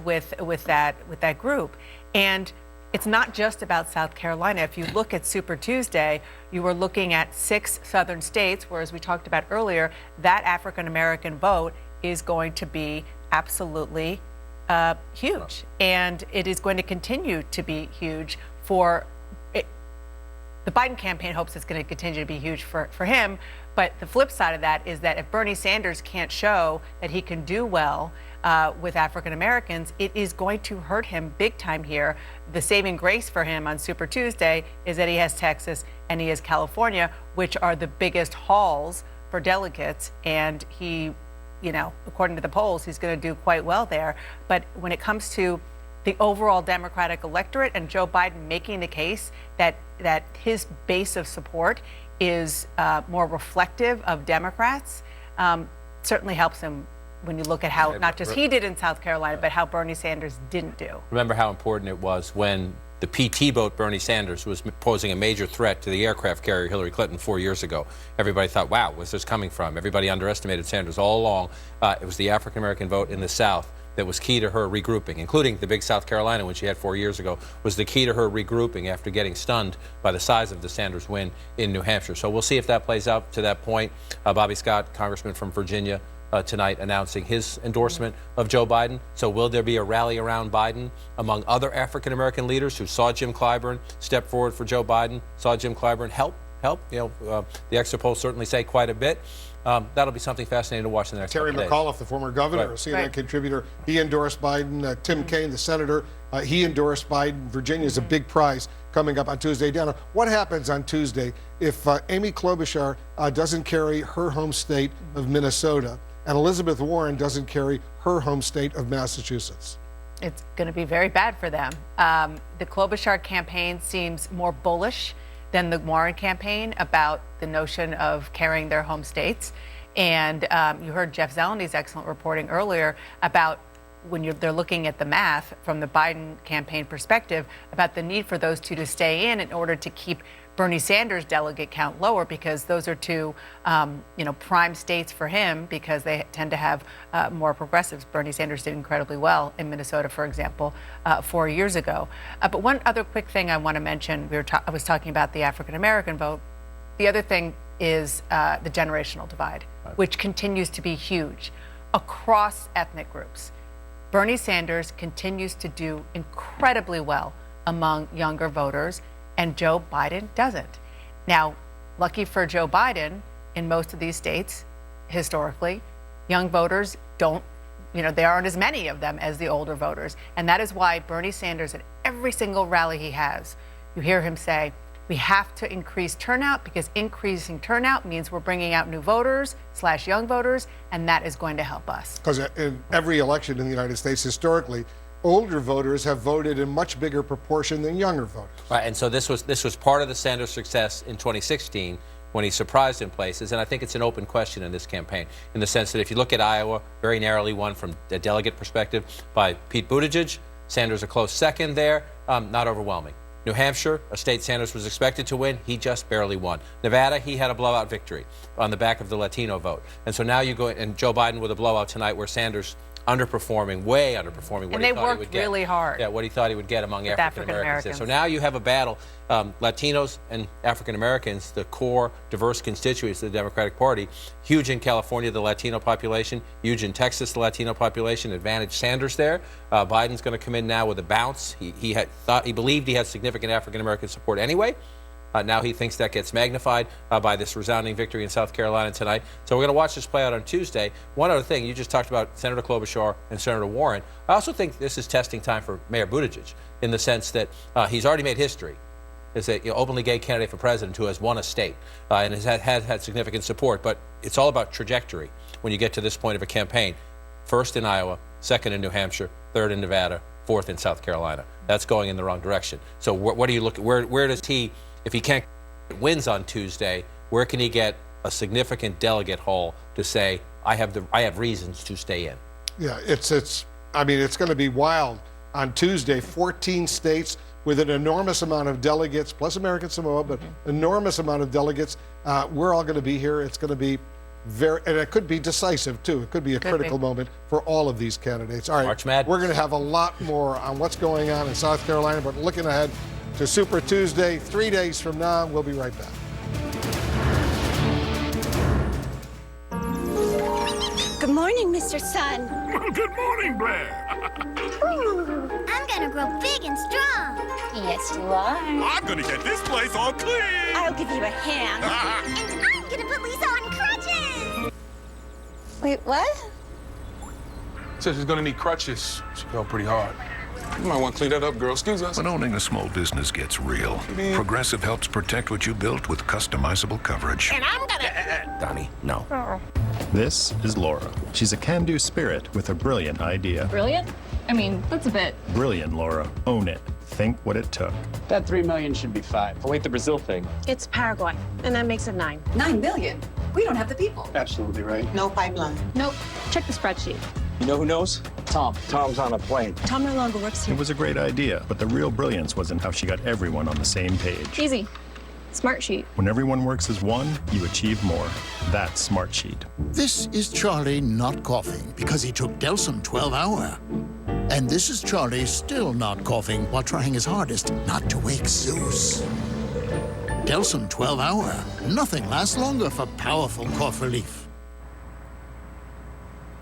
with that group. And it's not just about South Carolina. If you look at Super Tuesday, you were looking at 6 southern states, where, as we talked about earlier, that African-American vote is going to be absolutely huge. And it is going to continue to be huge for the Biden campaign hopes it's going to continue to be huge for him. But the flip side of that is that if Bernie Sanders can't show that he can do well with African Americans, it is going to hurt him big time here. The saving grace for him on Super Tuesday is that he has Texas and he has California, which are the biggest hauls for delegates. And he, according to the polls, he's going to do quite well there. But when it comes to the overall Democratic electorate and Joe Biden making the case that his base of support is more reflective of Democrats, certainly helps him when you look at how not just he did in South Carolina, but how Bernie Sanders didn't do.
Remember how important it was when the PT vote Bernie Sanders was posing a major threat to the aircraft carrier Hillary Clinton 4 years ago. Everybody thought, wow, where's this coming from? Everybody underestimated Sanders all along. It was the African-American vote in the South that was key to her regrouping, including the big South Carolina when she had 4 years ago, was the key to her regrouping after getting stunned by the size of the Sanders win in New Hampshire. So we'll see if that plays out to that point. Bobby Scott, congressman from Virginia, tonight announcing his endorsement of Joe Biden. So will there be a rally around Biden among other African-American leaders who saw Jim Clyburn step forward for Joe Biden, saw Jim Clyburn help? The exit polls certainly say quite a bit. That'll be something fascinating to watch in the next
Terry
couple days.
McAuliffe, the former governor, a CNN contributor, he endorsed Biden. Tim Kaine, the senator, he endorsed Biden. Virginia is a big prize coming up on Tuesday. Dana, what happens on Tuesday if Amy Klobuchar doesn't carry her home state of Minnesota and Elizabeth Warren doesn't carry her home state of Massachusetts?
It's going to be very bad for them. The Klobuchar campaign seems more bullish than the Warren campaign about the notion of carrying their home states. And you heard Jeff Zelony's excellent reporting earlier about when they're looking at the math from the Biden campaign perspective about the need for those two to stay in order to keep Bernie Sanders' delegate count lower, because those are two, prime states for him because they tend to have more progressives. Bernie Sanders did incredibly well in Minnesota, for example, 4 years ago. But one other quick thing I want to mention, I was talking about the African-American vote. The other thing is the generational divide, which continues to be huge across ethnic groups. Bernie Sanders continues to do incredibly well among younger voters, and Joe Biden doesn't. Now, lucky for Joe Biden, in most of these states, historically, young voters there aren't as many of them as the older voters. And that is why Bernie Sanders, at every single rally he has, you hear him say, we have to increase turnout because increasing turnout means we're bringing out new voters / young voters, and that is going to help us.
Because in every election in the United States, historically, older voters have voted in much bigger proportion than younger voters.
Right, and so this was part of the Sanders' success in 2016 when he surprised in places, and I think it's an open question in this campaign, in the sense that if you look at Iowa, very narrowly won from a delegate perspective by Pete Buttigieg. Sanders a close second there, not overwhelming. New Hampshire, a state Sanders was expected to win, he just barely won. Nevada, he had a blowout victory on the back of the Latino vote. And so now you go, and Joe Biden with a blowout tonight where Sanders underperforming, way underperforming what he thought he would get.
And they worked really hard.
Yeah, what he thought he would get among African Americans. So now you have a battle. Latinos and African Americans, the core diverse constituents of the Democratic Party, huge in California, the Latino population, huge in Texas, the Latino population, advantage Sanders there. Biden's going to come in now with a bounce. He believed he had significant African American support anyway. Now he thinks that gets magnified by this resounding victory in South Carolina tonight. So we're going to watch this play out on Tuesday. One other thing, you just talked about Senator Klobuchar and Senator Warren. I also think this is testing time for Mayor Buttigieg in the sense that he's already made history as an openly gay candidate for president who has won a state and has had significant support. But it's all about trajectory when you get to this point of a campaign. First in Iowa, second in New Hampshire, third in Nevada, fourth in South Carolina. That's going in the wrong direction. So what do you look at? Where does he... If he can't wins on Tuesday, where can he get a significant delegate haul to say, I have reasons to stay in?
Yeah, it's going to be wild on Tuesday. 14 states with an enormous amount of delegates, plus American Samoa, but enormous amount of delegates. We're all going to be here. It's going to be and it could be decisive too. It could be a critical moment for all of these candidates. All right,
March Madness.
We're going to have a lot more on what's going on in South Carolina, but looking ahead to Super Tuesday, 3 days from now. We'll be right back.
Good morning, Mr. Sun.
Good morning, Blair.
I'm gonna grow big and strong. Yes, you are.
I'm gonna get this place all clean.
I'll give you a hand. And I'm gonna put Lisa on crutches. Wait, what?
Says she's gonna need crutches. She fell pretty hard. You might want to clean that up, girl. Excuse us.
When owning a small business gets real, Progressive helps protect what you built with customizable coverage.
And I'm gonna...
Donnie, no.
Oh.
This is Laura. She's a can-do spirit with a brilliant idea.
Brilliant? I mean, that's a bit...
Brilliant, Laura. Own it. Think what it took.
That $3 million should be 5. Oh, wait, the Brazil thing.
It's Paraguay, and that makes it 9.
9 billion? We don't have the people.
Absolutely right.
No pipeline.
Nope. Check the spreadsheet.
You know who knows? Tom. Tom's on a plane.
Tom no longer works here.
It was a great idea, but the real brilliance was in how she got everyone on the same page.
Easy. Smart Sheet.
When everyone works as one, you achieve more. That's Smart Sheet.
This is Charlie not coughing because he took Delsum 12-hour. And this is Charlie still not coughing while trying his hardest not to wake Zeus. Delsum 12-hour. Nothing lasts longer for powerful cough relief.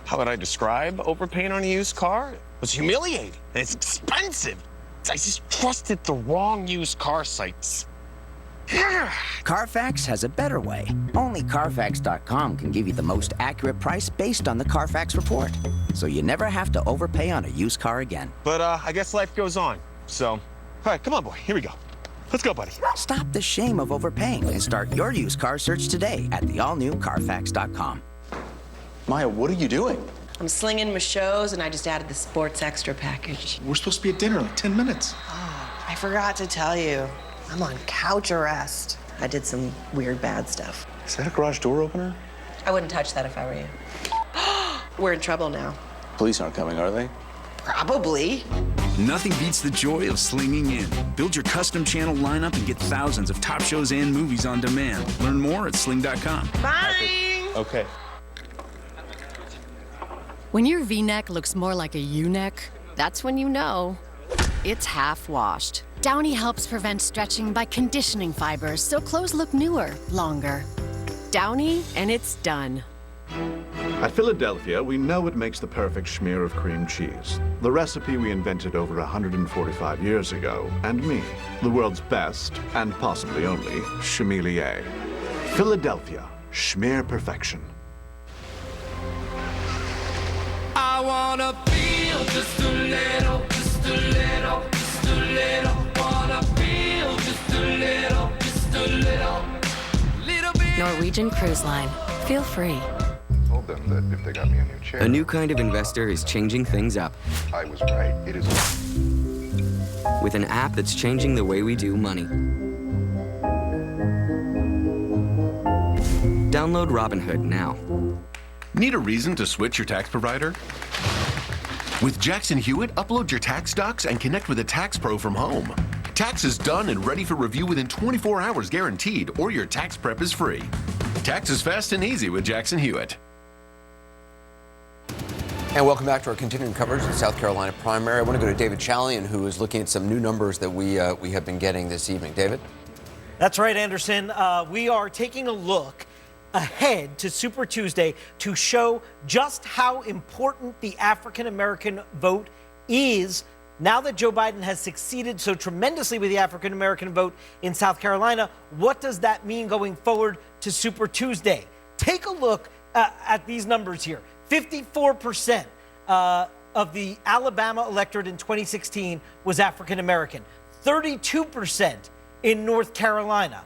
How would I describe overpaying on a used car? It was humiliating. And it's expensive. I just trusted the wrong used car sites.
Carfax has a better way. Only Carfax.com can give you the most accurate price based on the Carfax report. So you never have to overpay on a used car again.
But I guess life goes on. So, all right, come on, boy. Here we go. Let's go, buddy.
Stop the shame of overpaying and start your used car search today at the all-new Carfax.com.
Maya, what are you doing?
I'm slinging my shows, and I just added the Sports Extra package.
We're supposed to be at dinner in like 10 minutes.
Oh, I forgot to tell you. I'm on couch arrest. I did some weird bad stuff.
Is that a garage door opener?
I wouldn't touch that if I were you. We're in trouble now.
Police aren't coming, are they?
Probably.
Nothing beats the joy of slinging in. Build your custom channel lineup and get thousands of top shows and movies on demand. Learn more at sling.com.
Bye.
Okay.
When your V-neck looks more like a U-neck, that's when you know it's half-washed. Downy helps prevent stretching by conditioning fibers so clothes look newer, longer. Downy, and it's done.
At Philadelphia, we know what makes the perfect schmear of cream cheese. The recipe we invented over 145 years ago, and me, the world's best, and possibly only, sommelier. Philadelphia, schmear perfection.
I wanna feel just a little, just a little, just a little. Wanna feel just a little, just a little, little bit.
Norwegian Cruise Line. Feel free.
Told them that if they got me a new chair.
A new kind of investor is changing things up.
I was right. It is.
With an app that's changing the way we do money. Download Robinhood now.
Need a reason to switch your tax provider? With Jackson Hewitt, upload your tax docs and connect with a tax pro from home. Tax is done and ready for review within 24 hours guaranteed, or your tax prep is free. Tax is fast and easy with Jackson Hewitt.
And welcome back to our continuing coverage of the South Carolina primary. I want to go to David Chalian, who is looking at some new numbers that we have been getting this evening. David?
That's right, Anderson. We are taking a look ahead to Super Tuesday to show just how important the African-American vote is now that Joe Biden has succeeded so tremendously with the African-American vote in South Carolina. What does that mean going forward to Super Tuesday? Take a look at these numbers here. 54% of the Alabama electorate in 2016 was African-American. 32% in North Carolina.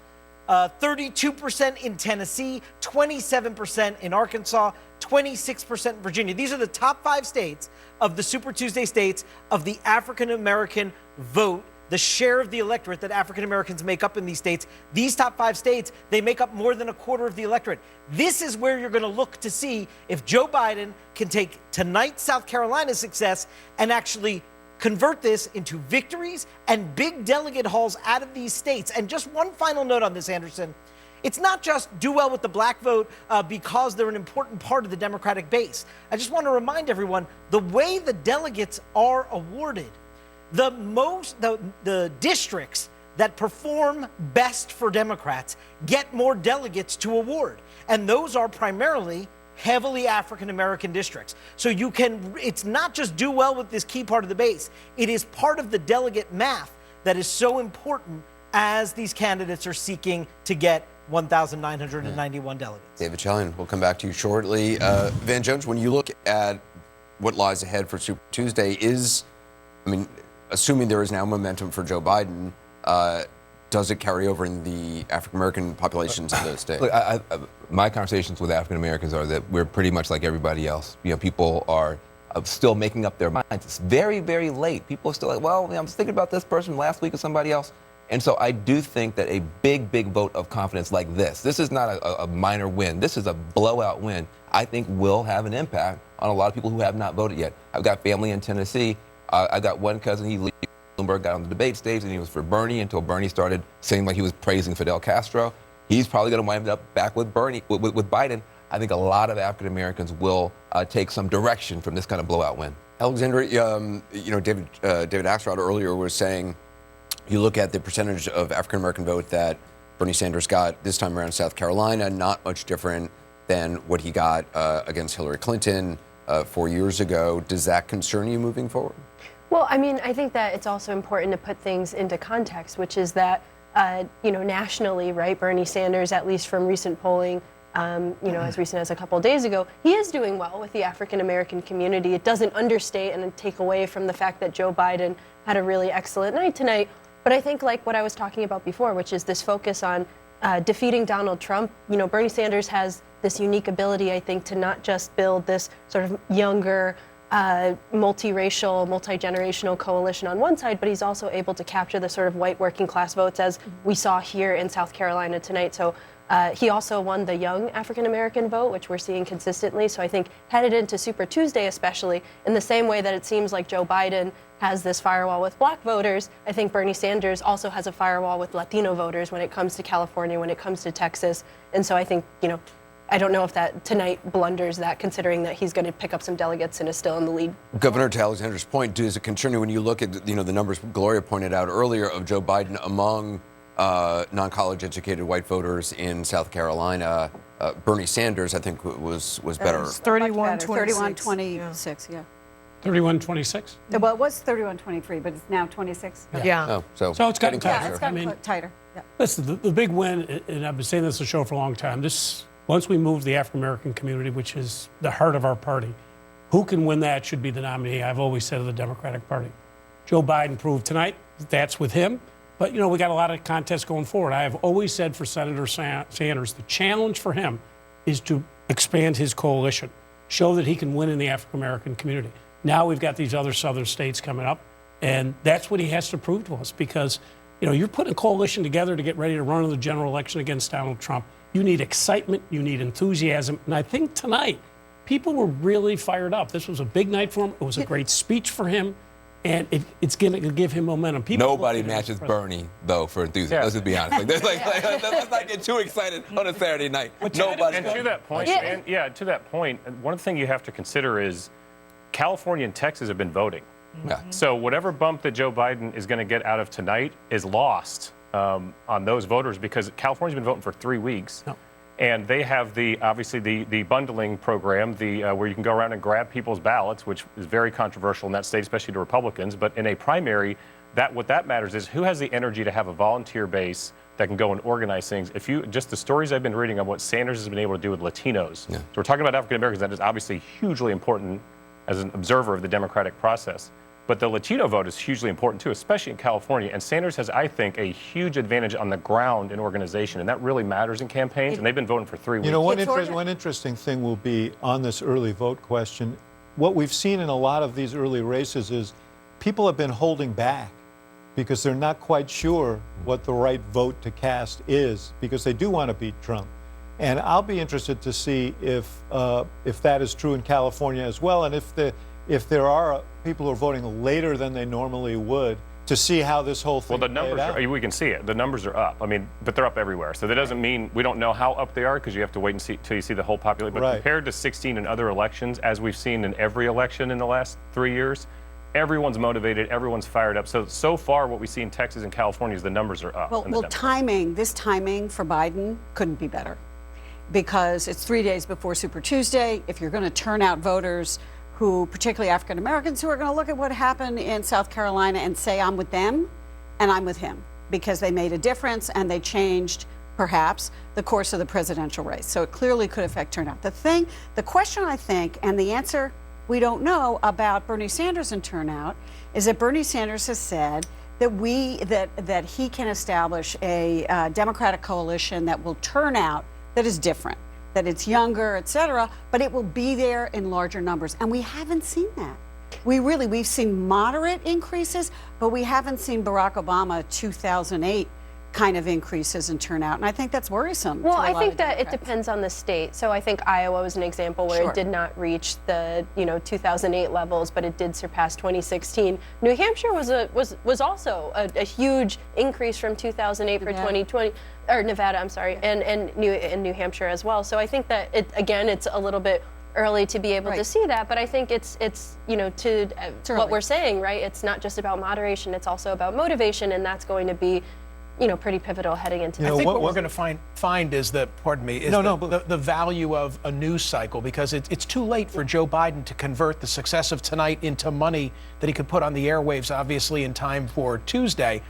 32% in Tennessee, 27% in Arkansas, 26% in Virginia. These are the top 5 states of the Super Tuesday states of the African-American vote, the share of the electorate that African-Americans make up in these states. These top 5 states, they make up more than a quarter of the electorate. This is where you're going to look to see if Joe Biden can take tonight's South Carolina success and actually convert this into victories and big delegate hauls out of these states. And just one final note on this, Anderson. It's not just do well with the black vote because they're an important part of the Democratic base. I just want to remind everyone, the way the delegates are awarded, the districts that perform best for Democrats get more delegates to award. And those are primarily heavily African-American districts. So it's not just do well with this key part of the base. It is part of the delegate math that is so important as these candidates are seeking to get 1,991 delegates.
David Chalian, we'll come back to you shortly. Van Jones, when you look at what lies ahead for Super Tuesday, assuming there is now momentum for Joe Biden, does it carry over in the African-American populations of the state?
Look, my conversations with African-Americans are that we're pretty much like everybody else. People are still making up their minds. It's very, very late. People are still like, well, I was thinking about this person last week or somebody else. And so I do think that a big, big vote of confidence like this is not a minor win. This is a blowout win, I think will have an impact on a lot of people who have not voted yet. I've got family in Tennessee. I got one cousin, Bloomberg got on the debate stage and he was for Bernie until Bernie started saying like he was praising Fidel Castro. He's probably going to wind up back with Bernie, with Biden. I think a lot of African Americans will take some direction from this kind of blowout win.
Alexandra, David Axelrod earlier was saying, you look at the percentage of African American vote that Bernie Sanders got this time around in South Carolina, not much different than what he got against Hillary Clinton.
4 years ago. Does that concern you moving forward?
Well, I mean, I think that it's also important to put things into context, which is that, nationally, right, Bernie Sanders, at least from recent polling, as recent as a couple of days ago, he is doing well with the African-American community. It doesn't understate and take away from the fact that Joe Biden had a really excellent night tonight. But I think like what I was talking about before, which is this focus on defeating Donald Trump, Bernie Sanders has this unique ability, I think, to not just build this sort of younger, multiracial, multi-generational coalition on one side, but he's also able to capture the sort of white working class votes as we saw here in South Carolina tonight. So he also won the young African-American vote, which we're seeing consistently. So I think headed into Super Tuesday, especially, in the same way that it seems like Joe Biden has this firewall with black voters, I think Bernie Sanders also has a firewall with Latino voters when it comes to California, when it comes to Texas. And so I think, I don't know if that tonight blunders that, considering that he's going to pick up some delegates and is still in the lead.
Governor, to Alexander's point, does it concern you when you look at the numbers Gloria pointed out earlier of Joe Biden among non-college educated white voters in South Carolina? Bernie Sanders, I think, was better.
31-26, yeah.
31-26?
Well, it was 31-23, but it's now 26.
Oh, so
it's gotten tighter.
Yeah, it's gotten tighter. Yeah.
Listen, the big win, and I've been saying this on the show for a long time, once we move the African-American community, which is the heart of our party, who can win that should be the nominee, I've always said, of the Democratic Party. Joe Biden proved tonight that's with him. But, we got a lot of contests going forward. I have always said for Senator Sanders, the challenge for him is to expand his coalition, show that he can win in the African-American community. Now we've got these other southern states coming up, and that's what he has to prove to us because, you're putting a coalition together to get ready to run in the general election against Donald Trump. You need excitement, you need enthusiasm, and I think tonight people were really fired up. This was a big night for him. It was a great speech for him. And it's going to give him momentum.
Nobody matches Bernie, though, for enthusiasm. Let's just be honest. Let's not get too excited on a Saturday night. Nobody.
And to that point, to that point, one of the things you have to consider is California and Texas have been voting.
Yeah.
So whatever bump that Joe Biden is going to get out of tonight is lost on those voters because California's been voting for 3 weeks.
No.
And they have the bundling program, where you can go around and grab people's ballots, which is very controversial in that state, especially to Republicans. But in a primary, what that matters is who has the energy to have a volunteer base that can go and organize things. Just the stories I've been reading of what Sanders has been able to do with Latinos.
Yeah.
So we're talking about African Americans. That is obviously hugely important as an observer of the democratic process. But the Latino vote is hugely important too, especially in California. And Sanders has, I think, a huge advantage on the ground in organization, and that really matters in campaigns. And they've been voting for 3 weeks.
One interesting thing will be on this early vote question. What we've seen in a lot of these early races is people have been holding back because they're not quite sure what the right vote to cast is because they do want to beat Trump. And I'll be interested to see if that is true in California as well, and if there are people who are voting later than they normally would, to see how this whole thing
Well, the numbers we can see it. The numbers are up. I mean, but they're up everywhere. So that doesn't mean we don't know how up they are because you have to wait and see till you see the whole population. But compared to 16 and other elections, as we've seen in every election in the last 3 years, everyone's motivated, everyone's fired up. So far, what we see in Texas and California is the numbers are up.
Well, this timing for Biden couldn't be better because it's 3 days before Super Tuesday. If you're going to turn out voters who, particularly African Americans, who are going to look at what happened in South Carolina and say, I'm with them and I'm with him, because they made a difference and they changed, perhaps, the course of the presidential race. So it clearly could affect turnout. The question, I think, and the answer we don't know about Bernie Sanders and turnout, is that Bernie Sanders has said that that he can establish a Democratic coalition that will turn out that is different, that it's younger, et cetera, but it will be there in larger numbers. And we haven't seen that. We've seen moderate increases, but we haven't seen Barack Obama 2008 kind of increases in turnout. And I think that's worrisome.
Well, I think that it depends on the state. So I think Iowa was an example where it did not reach the 2008 levels, but it did surpass 2016. New Hampshire was also a huge increase from 2008 for 2020, or Nevada, I'm sorry, and New Hampshire as well. So I think that it's a little bit early to be able to see that, but I think it's what we're saying, right? It's not just about moderation, it's also about motivation, and that's going to be pretty pivotal heading into
I
this.
think what we're going to find is the value of a news cycle, because it's too late for Joe Biden to convert the success of tonight into money that he could put on the airwaves, obviously, in time for Tuesday.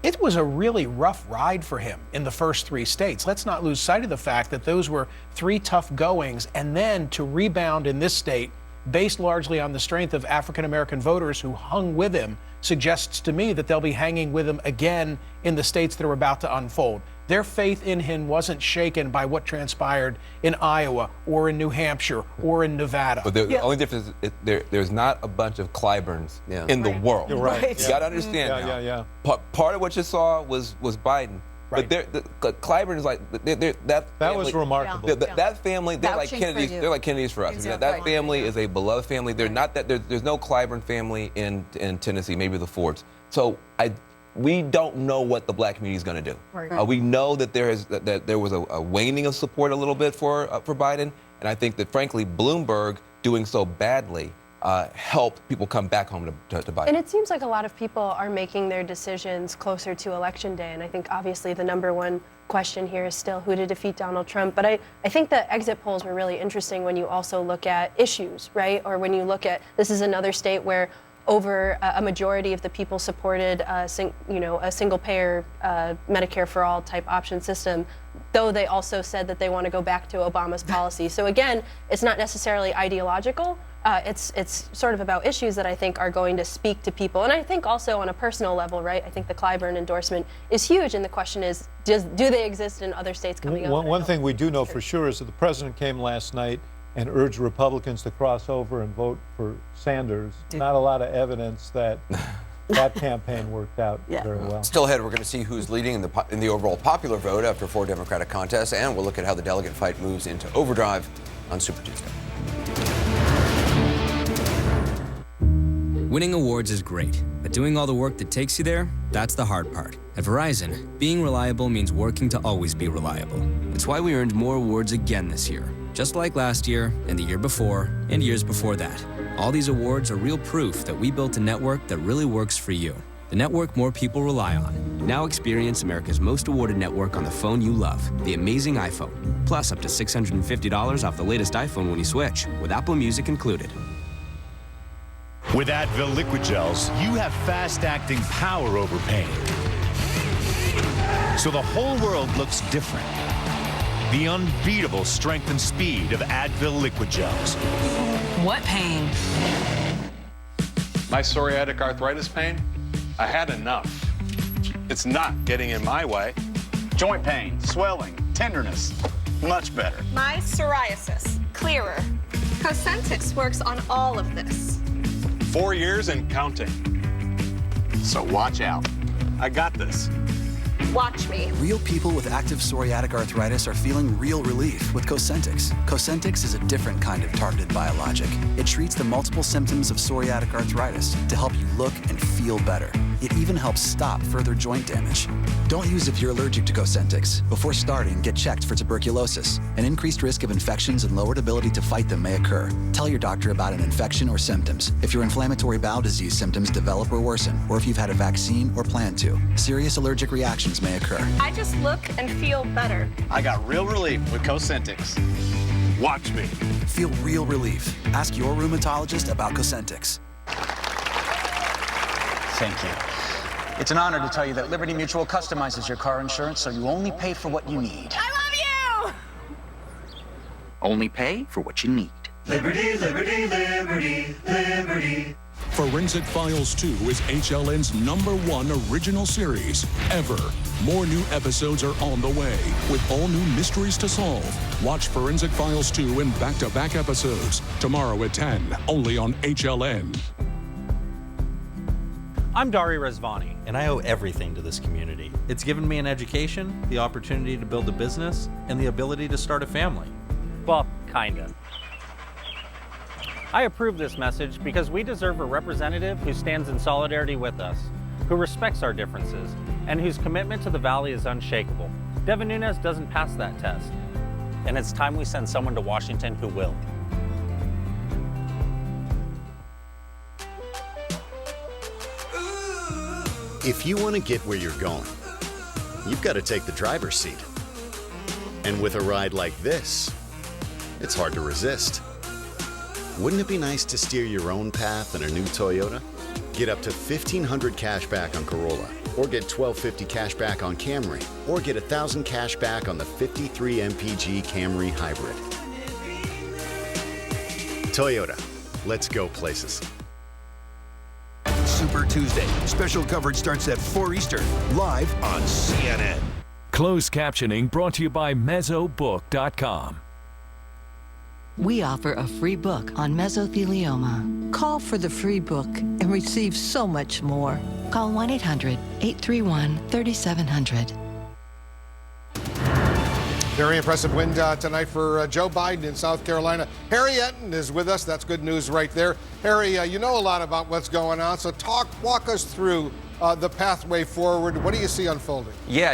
It was a really rough ride for him in the first 3 states. Let's not lose sight of the fact that those were 3 tough goings, and then to rebound in this state, based largely on the strength of African-American voters who hung with him, suggests to me that they'll be hanging with him again in the states that are about to unfold. Their faith in him wasn't shaken by what transpired in Iowa or in New Hampshire or in Nevada.
But the only difference is there's not a bunch of Clyburns in the world.
You're right.
You got to understand now.
Yeah.
Part of what you saw was Biden.
Right.
But Clyburn is like that
was remarkable.
That family, they're like
Vouching for
Kennedys.
you.
They're like Kennedys for us.
Exactly.
That family is a beloved family. They're not that. There's no Clyburn family in Tennessee. Maybe the Fords. So we don't know what the black community is going to do.
Right.
We know that there was a waning of support a little bit for Biden, and I think that frankly Bloomberg doing so badly helped people come back home to Biden.
And it seems like a lot of people are making their decisions closer to Election Day. And I think obviously the number one question here is still who to defeat Donald Trump. But I think the exit polls were really interesting when you also look at issues, right? Or when you look at, this is another state where over a majority of the people supported a single-payer Medicare for all type option system, though they also said that they want to go back to Obama's policy. So again, it's not necessarily ideological. It's sort of about issues that I think are going to speak to people. And I think also on a personal level, right, I think the Clyburn endorsement is huge. And the question is, do they exist in other states coming up?
One thing we do know for sure is that the president came last night and urged Republicans to cross over and vote for Sanders. Not a lot of evidence that that campaign worked out very well.
Still ahead, we're going to see who's leading in the overall popular vote after 4 Democratic contests, and we'll look at how the delegate fight moves into overdrive on Super Tuesday.
Winning awards is great, but doing all the work that takes you there, that's the hard part. At Verizon, being reliable means working to always be reliable. It's why we earned more awards again this year, just like last year, and the year before, and years before that. All these awards are real proof that we built a network that really works for you. The network more people rely on. Now experience America's most awarded network on the phone you love, the amazing iPhone. Plus up to $650 off the latest iPhone when you switch, with Apple Music included.
With Advil Liquid Gels, you have fast-acting power over pain. So the whole world looks different. The unbeatable strength and speed of Advil Liquid Gels.
What pain?
My psoriatic arthritis pain, I had enough. It's not getting in my way.
Joint pain, swelling, tenderness, much better.
My psoriasis, clearer. Cosentix works on all of this.
4 years and counting.
So watch out.
I got this.
Watch me.
Real people with active psoriatic arthritis are feeling real relief with Cosentix. Cosentix is a different kind of targeted biologic. It treats the multiple symptoms of psoriatic arthritis to help you look and feel better. It even helps stop further joint damage. Don't use if you're allergic to Cosentix. Before starting, get checked for tuberculosis. An increased risk of infections and lowered ability to fight them may occur. Tell your doctor about an infection or symptoms. If your inflammatory bowel disease symptoms develop or worsen, or if you've had a vaccine or plan to, serious allergic reactions may occur.
I just look and feel better.
I got real relief with Cosentix.
Watch me.
Feel real relief. Ask your rheumatologist about Cosentix.
Thank you. It's an honor to tell you that Liberty Mutual customizes your car insurance so you only pay for what you need.
I love you!
Only pay for what you need.
Liberty, liberty, liberty, liberty.
Forensic Files 2 is HLN's #1 original series ever. More new episodes are on the way, with all new mysteries to solve. Watch Forensic Files 2 in back-to-back episodes tomorrow at 10, only on HLN.
I'm Dari Rezvani, and I owe everything to this community. It's given me an education, the opportunity to build a business, and the ability to start a family.
Well, kinda. I approve this message because we deserve a representative who stands in solidarity with us, who respects our differences, and whose commitment to the Valley is unshakable. Devin Nunes doesn't pass that test, and it's time we send someone to Washington who will.
If you want to get where you're going,
you've got to take the driver's seat. And with a ride like this, it's hard to resist. Wouldn't it be nice to steer your own path in a new Toyota? Get up to $1,500 cash back on Corolla, or get $1,250 cash back on Camry, or get $1,000 cash back on the 53 MPG Camry Hybrid. Toyota, let's go places.
Super Tuesday. Special coverage starts at 4 Eastern, live on CNN.
Closed captioning brought to you by Mesobook.com.
We offer a free book on mesothelioma. Call for the free book and receive so much more. Call 1-800-831-3700.
Very impressive win tonight for Joe Biden in South Carolina. Harry Enton is with us. That's good news right there. Harry, you know a lot about what's going on, so walk us through the pathway forward. What do you see unfolding?
Yeah,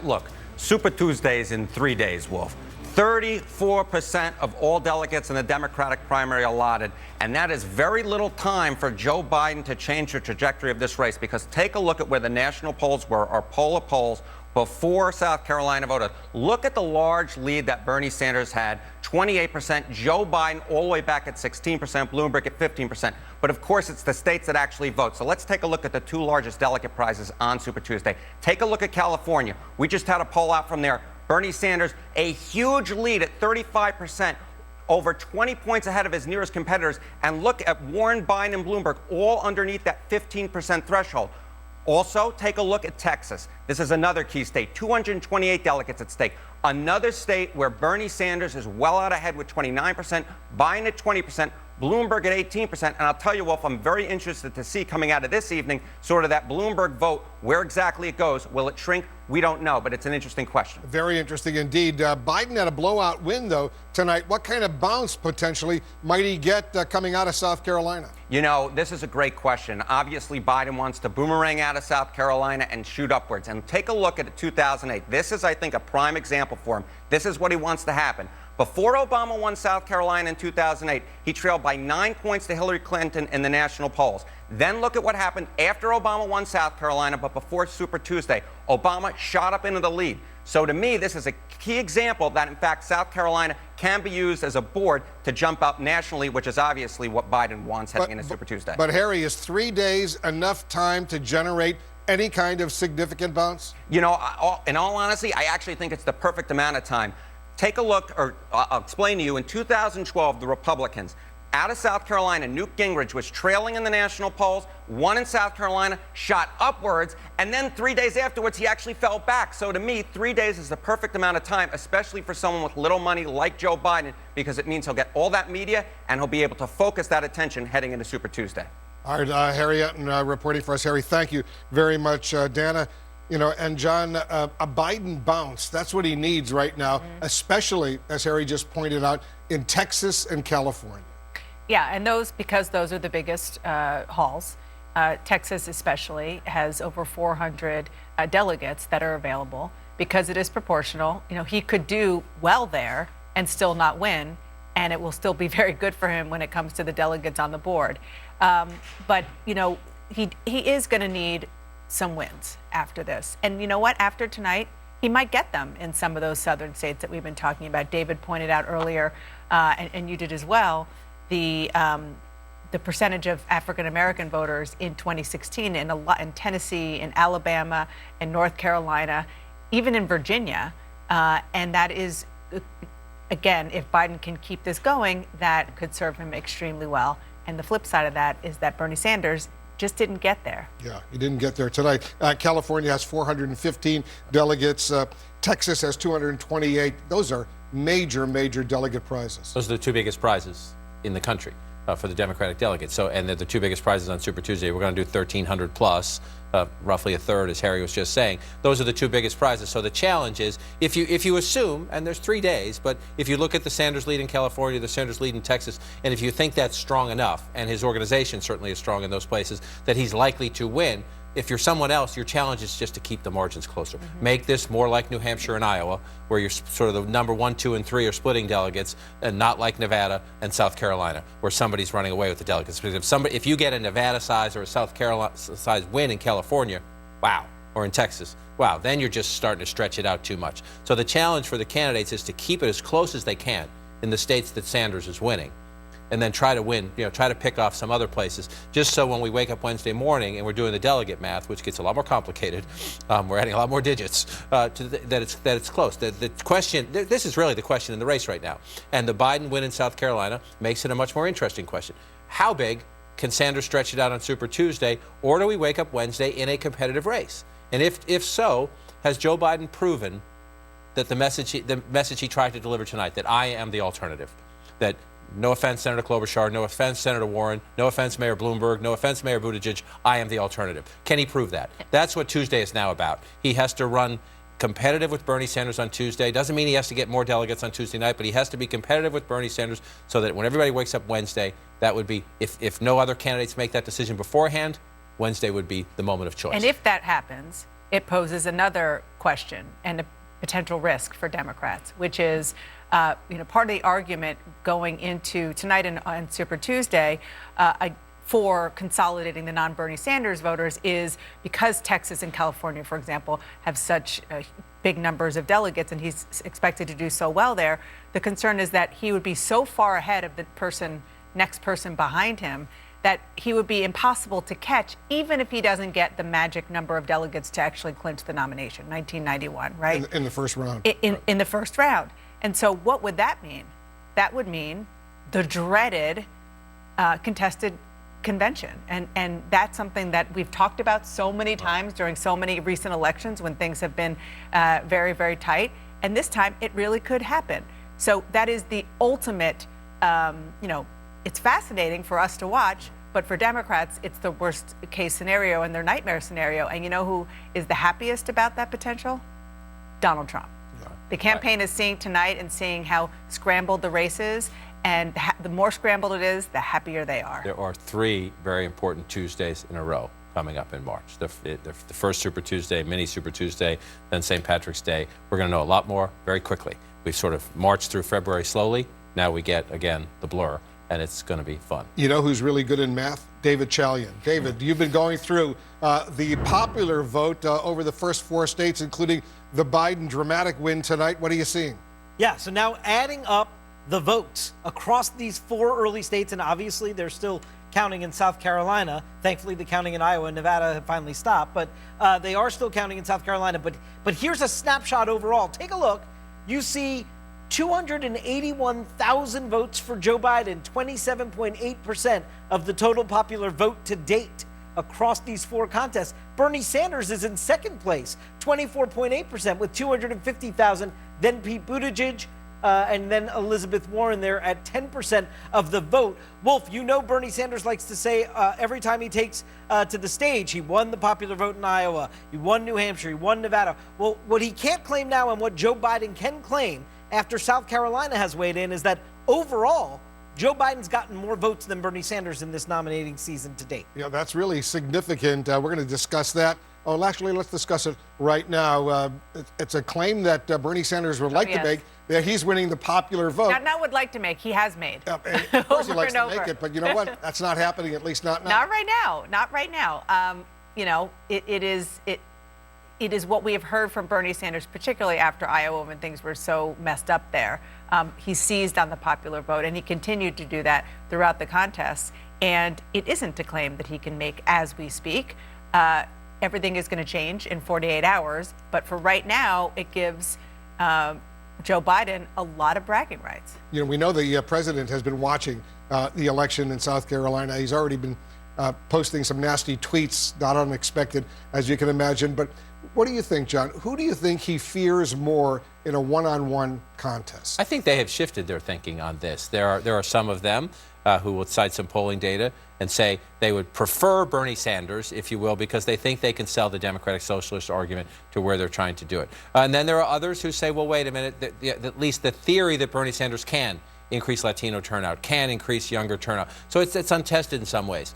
look, Super Tuesday is in 3 days, Wolf. 34% of all delegates in the Democratic primary allotted, and that is very little time for Joe Biden to change the trajectory of this race, because take a look at where the national polls were, or poll of polls, before South Carolina voted. Look at the large lead that Bernie Sanders had, 28%, Joe Biden all the way back at 16%, Bloomberg at 15%. But of course, it's the states that actually vote. So let's take a look at the two largest delegate prizes on Super Tuesday. Take a look at California. We just had a poll out from there. Bernie Sanders, a huge lead at 35%, over 20 points ahead of his nearest competitors. And look at Warren, Biden, and Bloomberg, all underneath that 15% threshold. Also, take a look at Texas. This is another key state, 228 delegates at stake. Another state where Bernie Sanders is well out ahead with 29%, Biden at 20%, Bloomberg at 18%. And I'll tell you, Wolf, I'm very interested to see coming out of this evening sort of that Bloomberg vote, where exactly it goes. Will it shrink? We don't know, but it's an interesting question.
Very interesting indeed. Biden had a blowout win, though, tonight. What kind of bounce, potentially, might he get coming out of South Carolina?
This is a great question. Obviously, Biden wants to boomerang out of South Carolina and shoot upwards. And take a look at 2008. This is, I think, a prime example for him. This is what he wants to happen. Before Obama won South Carolina in 2008, he trailed by 9 points to Hillary Clinton in the national polls. Then look at what happened after Obama won South Carolina, but before Super Tuesday. Obama shot up into the lead. So to me, this is a key example that, in fact, South Carolina can be used as a board to jump up nationally, which is obviously what Biden wants heading into Super Tuesday.
But, Harry, is 3 days enough time to generate any kind of significant bounce?
In all honesty, I actually think it's the perfect amount of time. Take a look, or I'll explain to you, in 2012, the Republicans, out of South Carolina, Newt Gingrich was trailing in the national polls, won in South Carolina, shot upwards, and then 3 days afterwards, he actually fell back. So to me, 3 days is the perfect amount of time, especially for someone with little money like Joe Biden, because it means he'll get all that media, and he'll be able to focus that attention heading into Super Tuesday.
All right, Harry Enton reporting for us. Harry, thank you very much. Dana, and John, a Biden bounce, that's what he needs right now, especially, as Harry just pointed out, in Texas and California.
Yeah, and because those are the biggest halls. Texas especially has over 400 delegates that are available because it is proportional. He could do well there and still not win, and it will still be very good for him when it comes to the delegates on the board. But he is going to need some wins after this. And you know what? After tonight, he might get them in some of those southern states that we've been talking about. David pointed out earlier, and you did as well, the percentage of African-American voters in 2016 in Tennessee, in Alabama, in North Carolina, even in Virginia. And that is, again, if Biden can keep this going, that could serve him extremely well. And the flip side of that is that Bernie Sanders just didn't get there.
Yeah, he didn't get there tonight. California has 415 delegates. Texas has 228. Those are major, major delegate prizes.
Those are the two biggest prizes in the country for the Democratic delegates. And they're the two biggest prizes on Super Tuesday. We're going to do 1,300 plus, roughly a third, as Harry was just saying. Those are the two biggest prizes. So the challenge is, if you assume, and there's 3 days, but if you look at the Sanders lead in California, the Sanders lead in Texas, and if you think that's strong enough, and his organization certainly is strong in those places, that he's likely to win, if you're someone else, your challenge is just to keep the margins closer. Make this more like New Hampshire and Iowa, where you're sort of the number 1, 2, and 3 are splitting delegates, and not like Nevada and South Carolina, where somebody's running away with the delegates. Because if you get a Nevada size or a South Carolina size win in California, wow, or in Texas, wow, then you're just starting to stretch it out too much. So the challenge for the candidates is to keep it as close as they can in the states that Sanders is winning, and then try to win, try to pick off some other places, just so when we wake up Wednesday morning and we're doing the delegate math, which gets a lot more complicated, we're adding a lot more digits, that it's close. The question, this is really the question in the race right now, and the Biden win in South Carolina makes it a much more interesting question. How big can Sanders stretch it out on Super Tuesday, or do we wake up Wednesday in a competitive race? And if so, has Joe Biden proven that the message he tried to deliver tonight, that I am the alternative, that no offense, Senator Klobuchar, no offense, Senator Warren, no offense, Mayor Bloomberg, no offense, Mayor Buttigieg, I am the alternative. Can he prove that? That's what Tuesday is now about. He has to run competitive with Bernie Sanders on Tuesday. Doesn't mean he has to get more delegates on Tuesday night, but he has to be competitive with Bernie Sanders so that when everybody wakes up Wednesday, that would be, if no other candidates make that decision beforehand, Wednesday would be the moment of choice.
And if that happens, it poses another question and a potential risk for Democrats, which is, part of the argument going into tonight and on Super Tuesday for consolidating the non-Bernie Sanders voters is because Texas and California, for example, have such big numbers of delegates, and he's expected to do so well there. The concern is that he would be so far ahead of the next person behind him that he would be impossible to catch, even if he doesn't get the magic number of delegates to actually clinch the nomination, 1991, right?
In the first round.
In the first round. And so what would that mean? That would mean the dreaded contested convention. And that's something that we've talked about so many times during so many recent elections when things have been very, very tight. And this time it really could happen. So that is the ultimate, it's fascinating for us to watch, but for Democrats, it's the worst case scenario and their nightmare scenario. And you know who is the happiest about that potential? Donald Trump. The campaign is seeing tonight and seeing how scrambled the race is, and the more scrambled it is, the happier they are.
There are 3 very important Tuesdays in a row coming up in March. The first Super Tuesday, mini Super Tuesday, then St. Patrick's Day. We're going to know a lot more very quickly. We've sort of marched through February slowly. Now we get, again, the blur, and it's going to be fun.
You know who's really good in math? David Chalian. David, you've been going through the popular vote over the first 4 states, including the Biden dramatic win tonight. What are you seeing?
Yeah, so now adding up the votes across these 4 early states, and obviously they're still counting in South Carolina. Thankfully, the counting in Iowa and Nevada have finally stopped, but they are still counting in South Carolina. But here's a snapshot overall. Take a look. You see 281,000 votes for Joe Biden, 27.8% of the total popular vote to date across these 4 contests. Bernie Sanders is in second place, 24.8% with 250,000. Then Pete Buttigieg, and then Elizabeth Warren there at 10% of the vote. Wolf, you know Bernie Sanders likes to say every time he takes to the stage, he won the popular vote in Iowa, he won New Hampshire, he won Nevada. Well, what he can't claim now and what Joe Biden can claim after South Carolina has weighed in is that overall, Joe Biden's gotten more votes than Bernie Sanders in this nominating season to date.
Yeah, that's really significant. We're going to discuss that. Oh, actually, let's discuss it right now. It's a claim that Bernie Sanders would like to make, that he's winning the popular vote.
Not would like to make, he has made.
Of course he likes to make it, but you know what? That's not happening, at least not now.
Not right now. Not right now. It is what we have heard from Bernie Sanders, particularly after Iowa when things were so messed up there. He seized on the popular vote, and he continued to do that throughout the contests. And it isn't a claim that he can make as we speak. Everything is going to change in 48 hours. But for right now, it gives Joe Biden a lot of bragging rights.
You know, we know the president has been watching the election in South Carolina. He's already been posting some nasty tweets, not unexpected, as you can imagine. But what do you think, John? Who do you think he fears more in a one-on-one contest?
I think they have shifted their thinking on this. There are some of them who will cite some polling data and say they would prefer Bernie Sanders, if you will, because they think they can sell the Democratic Socialist argument to where they're trying to do it. And then there are others who say, well, wait a minute, at least the theory that Bernie Sanders can increase Latino turnout, can increase younger turnout. So it's untested in some ways.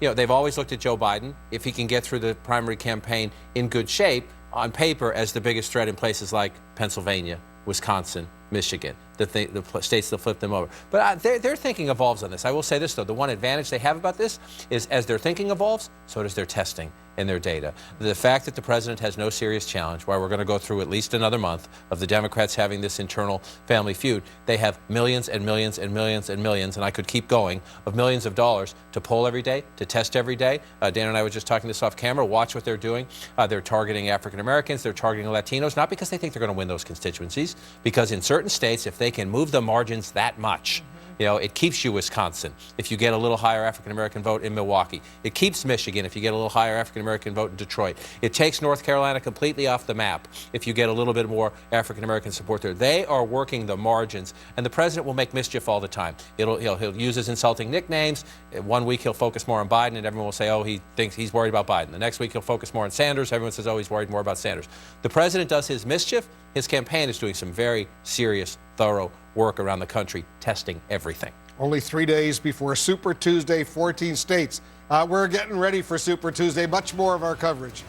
They've always looked at Joe Biden, if he can get through the primary campaign in good shape, on paper, as the biggest threat in places like Pennsylvania, Wisconsin, Michigan, the states that flip them over. But their thinking evolves on this. I will say this, though. The one advantage they have about this is as their thinking evolves, so does their testing. in their data. The fact that the president has no serious challenge, why we're going to go through at least another month of the Democrats having this internal family feud, they have millions and millions and millions and millions, and I could keep going, of millions of dollars to poll every day, to test every day. Dan and I were just talking this off camera. Watch what they're doing. They're targeting African Americans. They're targeting Latinos, not because they think they're going to win those constituencies, because in certain states, if they can move the margins that much, you know, it keeps you Wisconsin if you get a little higher African-American vote in Milwaukee. It keeps Michigan if you get a little higher African-American vote in Detroit. It takes North Carolina completely off the map if you get a little bit more African-American support there. They are working the margins, and the president will make mischief all the time. He'll use his insulting nicknames. 1 week he'll focus more on Biden, and everyone will say, oh, he thinks he's worried about Biden. The next week he'll focus more on Sanders. Everyone says, oh, he's worried more about Sanders. The president does his mischief. His campaign is doing some very serious, thorough work around the country, testing everything.
Only 3 days before Super Tuesday, 14 states. We're getting ready for Super Tuesday. Much more of our coverage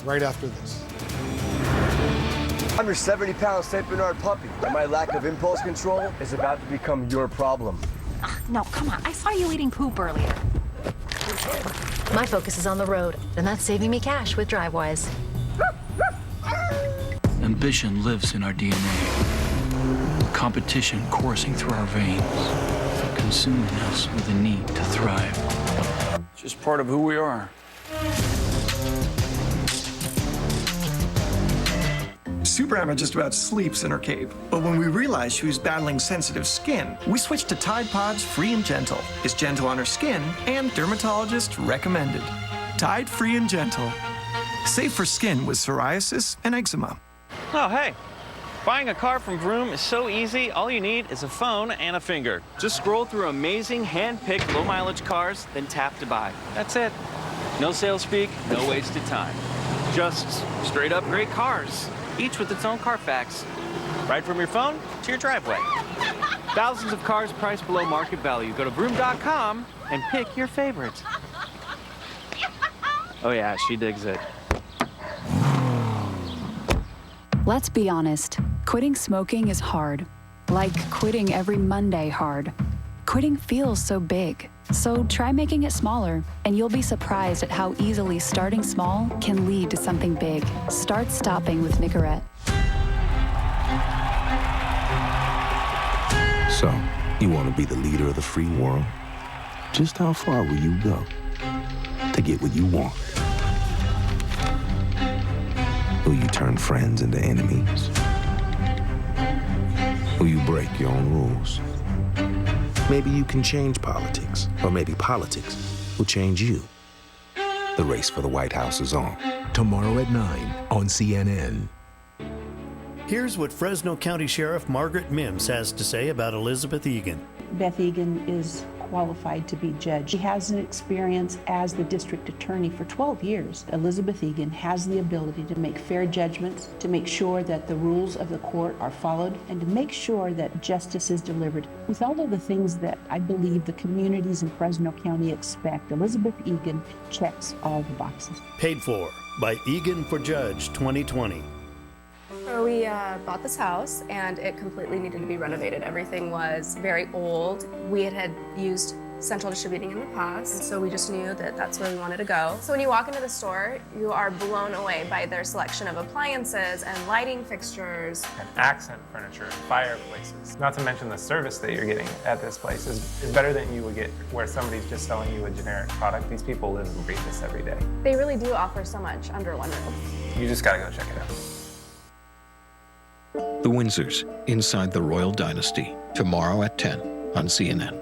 right after this.
I'm your 70-pound St. Bernard puppy, and my lack of impulse control is about to become your problem.
No, come on. I saw you eating poop earlier. My focus is on the road, and that's saving me cash with DriveWise.
Ambition lives in our DNA. Competition coursing through our veins, consuming us with a need to thrive.
It's just part of who we are.
Super Emma just about sleeps in her cape. But when we realized she was battling sensitive skin, we switched to Tide Pods Free and Gentle. It's gentle on her skin and dermatologist recommended. Tide Free and Gentle. Safe for skin with psoriasis and eczema.
Oh, hey. Buying a car from Vroom is so easy. All you need is a phone and a finger. Just scroll through amazing hand-picked low-mileage cars, then tap to buy. That's it. No sales speak, no wasted time. Just straight-up great cars, each with its own Carfax. Right from your phone to your driveway. Thousands of cars priced below market value. Go to Vroom.com and pick your favorite. Oh yeah, she digs it.
Let's be honest, quitting smoking is hard. Like quitting every Monday hard. Quitting feels so big. So try making it smaller, and you'll be surprised at how easily starting small can lead to something big. Start stopping with Nicorette.
So, you want to be the leader of the free world? Just how far will you go to get what you want? Will you turn friends into enemies? Will you break your own rules? Maybe you can change politics, or maybe politics will change you. The race for the White House is on.
Tomorrow at 9 on CNN.
Here's what Fresno County Sheriff Margaret Mims has to say about Elizabeth Egan.
Beth Egan is qualified to be judge. She has an experience as the district attorney for 12 years. Elizabeth Egan has the ability to make fair judgments, to make sure that the rules of the court are followed, and to make sure that justice is delivered. With all of the things that I believe the communities in Fresno County expect, Elizabeth Egan checks all the boxes.
Paid for by Egan for Judge 2020.
We bought this house and it completely needed to be renovated. Everything was very old. We had used central distributing in the past, so we just knew that that's where we wanted to go. So when you walk into the store, you are blown away by their selection of appliances and lighting fixtures.
And accent furniture, fireplaces. Not to mention the service that you're getting at this place is better than you would get where somebody's just selling you a generic product. These people live and breathe this every day.
They really do offer so much under one roof.
You just gotta go check it out.
The Windsors, Inside the Royal Dynasty, tomorrow at 10 on CNN.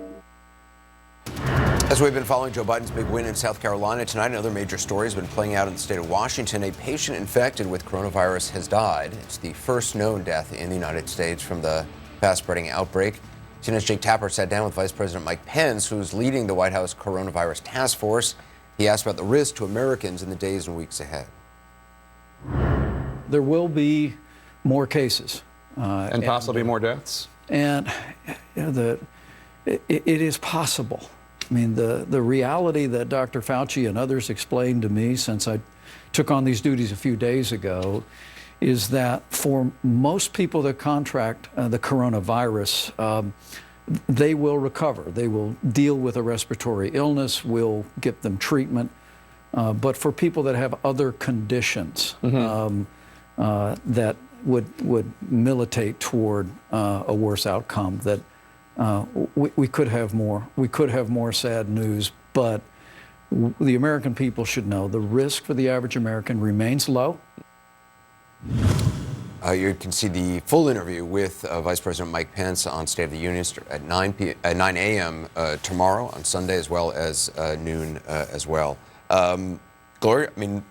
As we've been following Joe Biden's big win in South Carolina tonight, another major story has been playing out in the state of Washington. A patient infected with coronavirus has died. It's the first known death in the United States from the fast-spreading outbreak. CNN's Jake Tapper sat down with Vice President Mike Pence, who's leading the White House coronavirus task force. He asked about the risk to Americans in the days and weeks ahead.
There will be more cases.
And possibly more deaths?
And you know, it is possible. I mean, the reality that Dr. Fauci and others explained to me since I took on these duties a few days ago is that for most people that contract the coronavirus, they will recover. They will deal with a respiratory illness, we'll get them treatment. but for people that have other conditions that would militate toward a worse outcome, that we could have more. We could have more sad news, but the American people should know the risk for the average American remains low.
You can see the full interview with Vice President Mike Pence on State of the Union at 9 a.m. Tomorrow on Sunday, as well as noon as well. Gloria, I mean,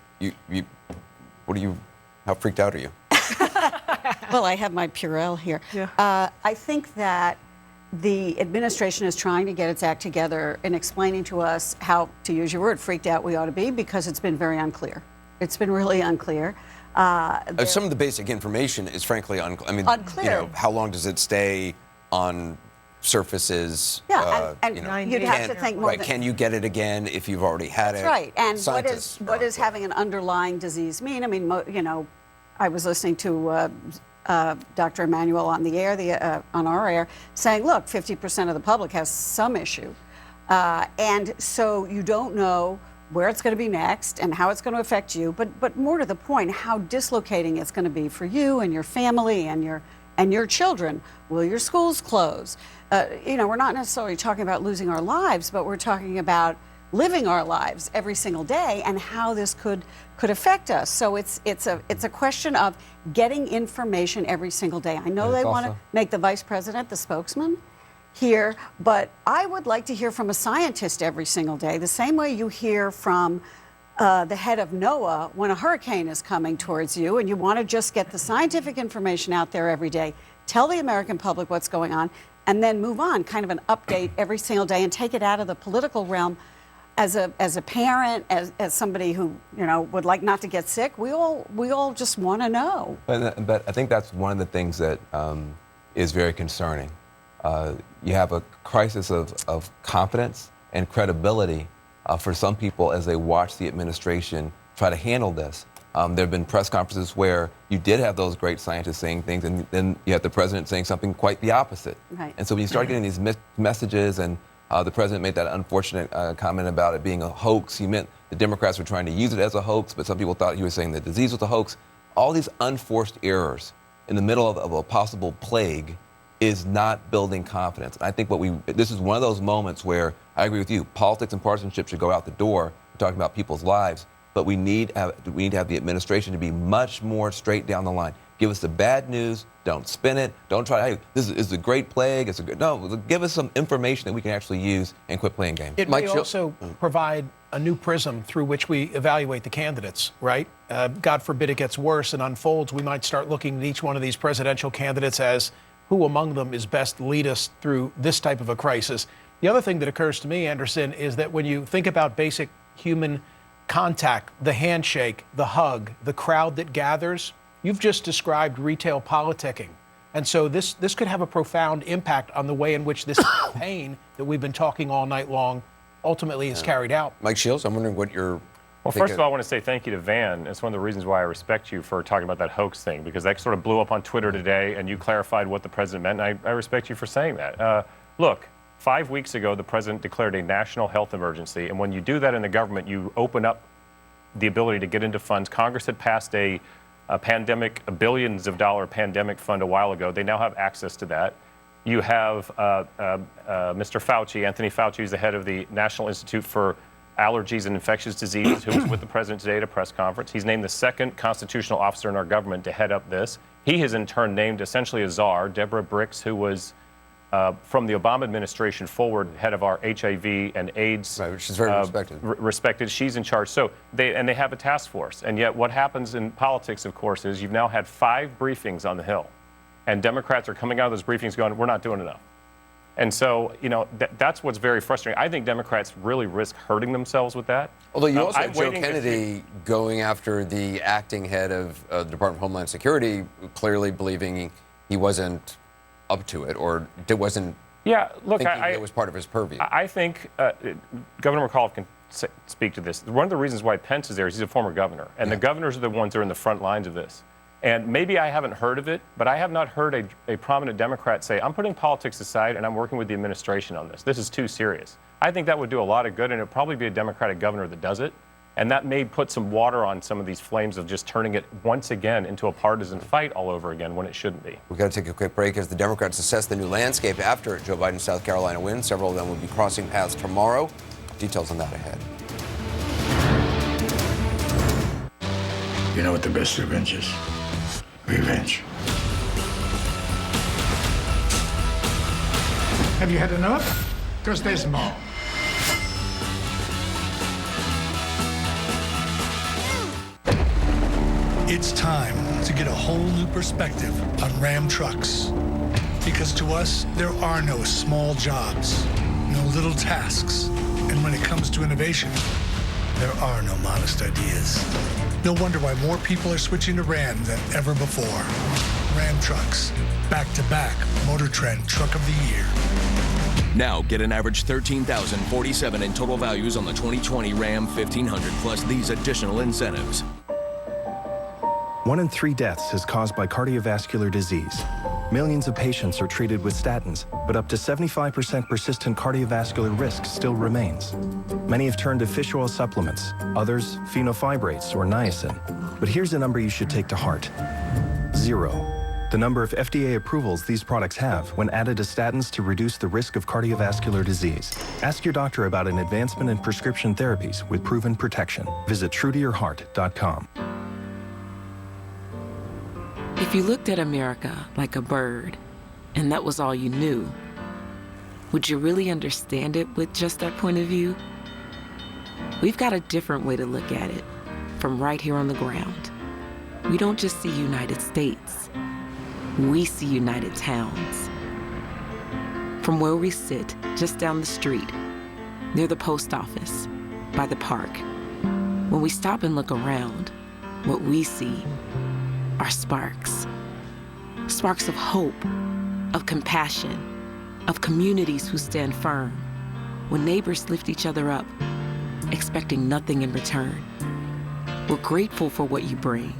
how freaked out are you?
Well, I have my Purell here. Yeah. I think that the administration is trying to get its act together in explaining to us how, to use your word, freaked out we ought to be, because it's been very unclear. It's been really unclear.
Some of the basic information is frankly unclear. You know, how long does it stay on surfaces?
Yeah, you'd have to think more.
Right, can you get it again if you've already had it?
Right, and what is having an underlying disease mean? I mean, you know, I was listening to Dr. Emanuel on the air, on our air, saying, look, 50% of the public has some issue, and so you don't know where it's going to be next and how it's going to affect you, but more to the point, how dislocating it's going to be for you and your family and your children. Will your schools close? You know, we're not necessarily talking about losing our lives, but we're talking about living our lives every single day and how this could affect us. So it's a question of getting information every single day. I know they want to make the vice president the spokesman here, but I would like to hear from a scientist every single day, the same way you hear from the head of NOAA when a hurricane is coming towards you, and you want to just get the scientific information out there every day, tell the American public what's going on, and then move on, kind of an update every single day, and take it out of the political realm. As a parent, as somebody who, you know, would like not to get sick, we all just want to know.
But I think that's one of the things that is very concerning. You have a crisis of confidence and credibility for some people as they watch the administration try to handle this. There have been press conferences where you did have those great scientists saying things, and then you have the president saying something quite the opposite.
Right.
And so when you start getting these messages, and the president made that unfortunate comment about it being a hoax, he meant the Democrats were trying to use it as a hoax, but some people thought he was saying the disease was a hoax. All these unforced errors in the middle of a possible plague is not building confidence. And I think this is one of those moments where I agree with you. Politics and partisanship should go out the door. We're talking about people's lives, but we need to have the administration to be much more straight down the line. Give us the bad news. Don't spin it. Don't try. Hey, this is a great plague. No. Give us some information that we can actually use and quit playing games.
It may also provide a new prism through which we evaluate the candidates. Right? God forbid it gets worse and unfolds. We might start looking at each one of these presidential candidates as who among them is best to lead us through this type of a crisis. The other thing that occurs to me, Anderson, is that when you think about basic human contact, the handshake, the hug, the crowd that gathers, you've just described retail politicking. And so this could have a profound impact on the way in which this campaign that we've been talking all night long ultimately is carried out.
Mike Shields, I'm wondering what your...
Well, first of all, I want to say thank you to Van. It's one of the reasons why I respect you for talking about that hoax thing, because that sort of blew up on Twitter today, and you clarified what the president meant, and I respect you for saying that. Look, 5 weeks ago, the president declared a national health emergency, and when you do that in the government, you open up the ability to get into funds. Congress had passed a billions of dollar pandemic fund a while ago. They now have access to that. You have Mr. Fauci, Anthony Fauci, who's the head of the National Institute for Allergies and Infectious Diseases, who was with the president today at a press conference. He's named the second constitutional officer in our government to head up this. He has in turn named essentially a czar, Deborah Bricks, who was from the Obama administration forward head of our HIV and AIDS.
Right, which is very
respected. She's in charge. So they have a task force. And yet what happens in politics, of course, is you've now had 5 briefings on the Hill. And Democrats are coming out of those briefings going, we're not doing enough. And so, you know, that's what's very frustrating. I think Democrats really risk hurting themselves with that.
Although you also have Joe Kennedy going after the acting head of the Department of Homeland Security, clearly believing he wasn't up to it or wasn't thinking it was part of his purview.
I think Governor McAuliffe can speak to this. One of the reasons why Pence is there is he's a former governor, and the governors are the ones that are in the front lines of this. And maybe I haven't heard of it, but I have not heard a prominent Democrat say, I'm putting politics aside and I'm working with the administration on this. This is too serious. I think that would do a lot of good, and it would probably be a Democratic governor that does it. And that may put some water on some of these flames of just turning it once again into a partisan fight all over again when it shouldn't be.
We've got to take a quick break as the Democrats assess the new landscape after Joe Biden's South Carolina win. Several of them will be crossing paths tomorrow. Details on that ahead.
You know what the best revenge is? Revenge.
Have you had enough? Because there's more.
It's time to get a whole new perspective on Ram trucks. Because to us, there are no small jobs, no little tasks. And when it comes to innovation, there are no modest ideas. No wonder why more people are switching to Ram than ever before. Ram trucks, back-to-back Motor Trend Truck of the Year.
Now get an average $13,047 in total values on the 2020 Ram 1500 plus these additional incentives.
1 in 3 deaths is caused by cardiovascular disease. Millions of patients are treated with statins, but up to 75% persistent cardiovascular risk still remains. Many have turned to fish oil supplements, others fenofibrates or niacin. But here's a number you should take to heart: 0. The number of FDA approvals these products have when added to statins to reduce the risk of cardiovascular disease. Ask your doctor about an advancement in prescription therapies with proven protection. Visit truetoyourheart.com.
If you looked at America like a bird, and that was all you knew, would you really understand it with just that point of view? We've got a different way to look at it, from right here on the ground. We don't just see United States, we see United Towns. From where we sit, just down the street, near the post office, by the park, when we stop and look around, what we see are sparks. Sparks of hope, of compassion, of communities who stand firm, when neighbors lift each other up, expecting nothing in return. We're grateful for what you bring,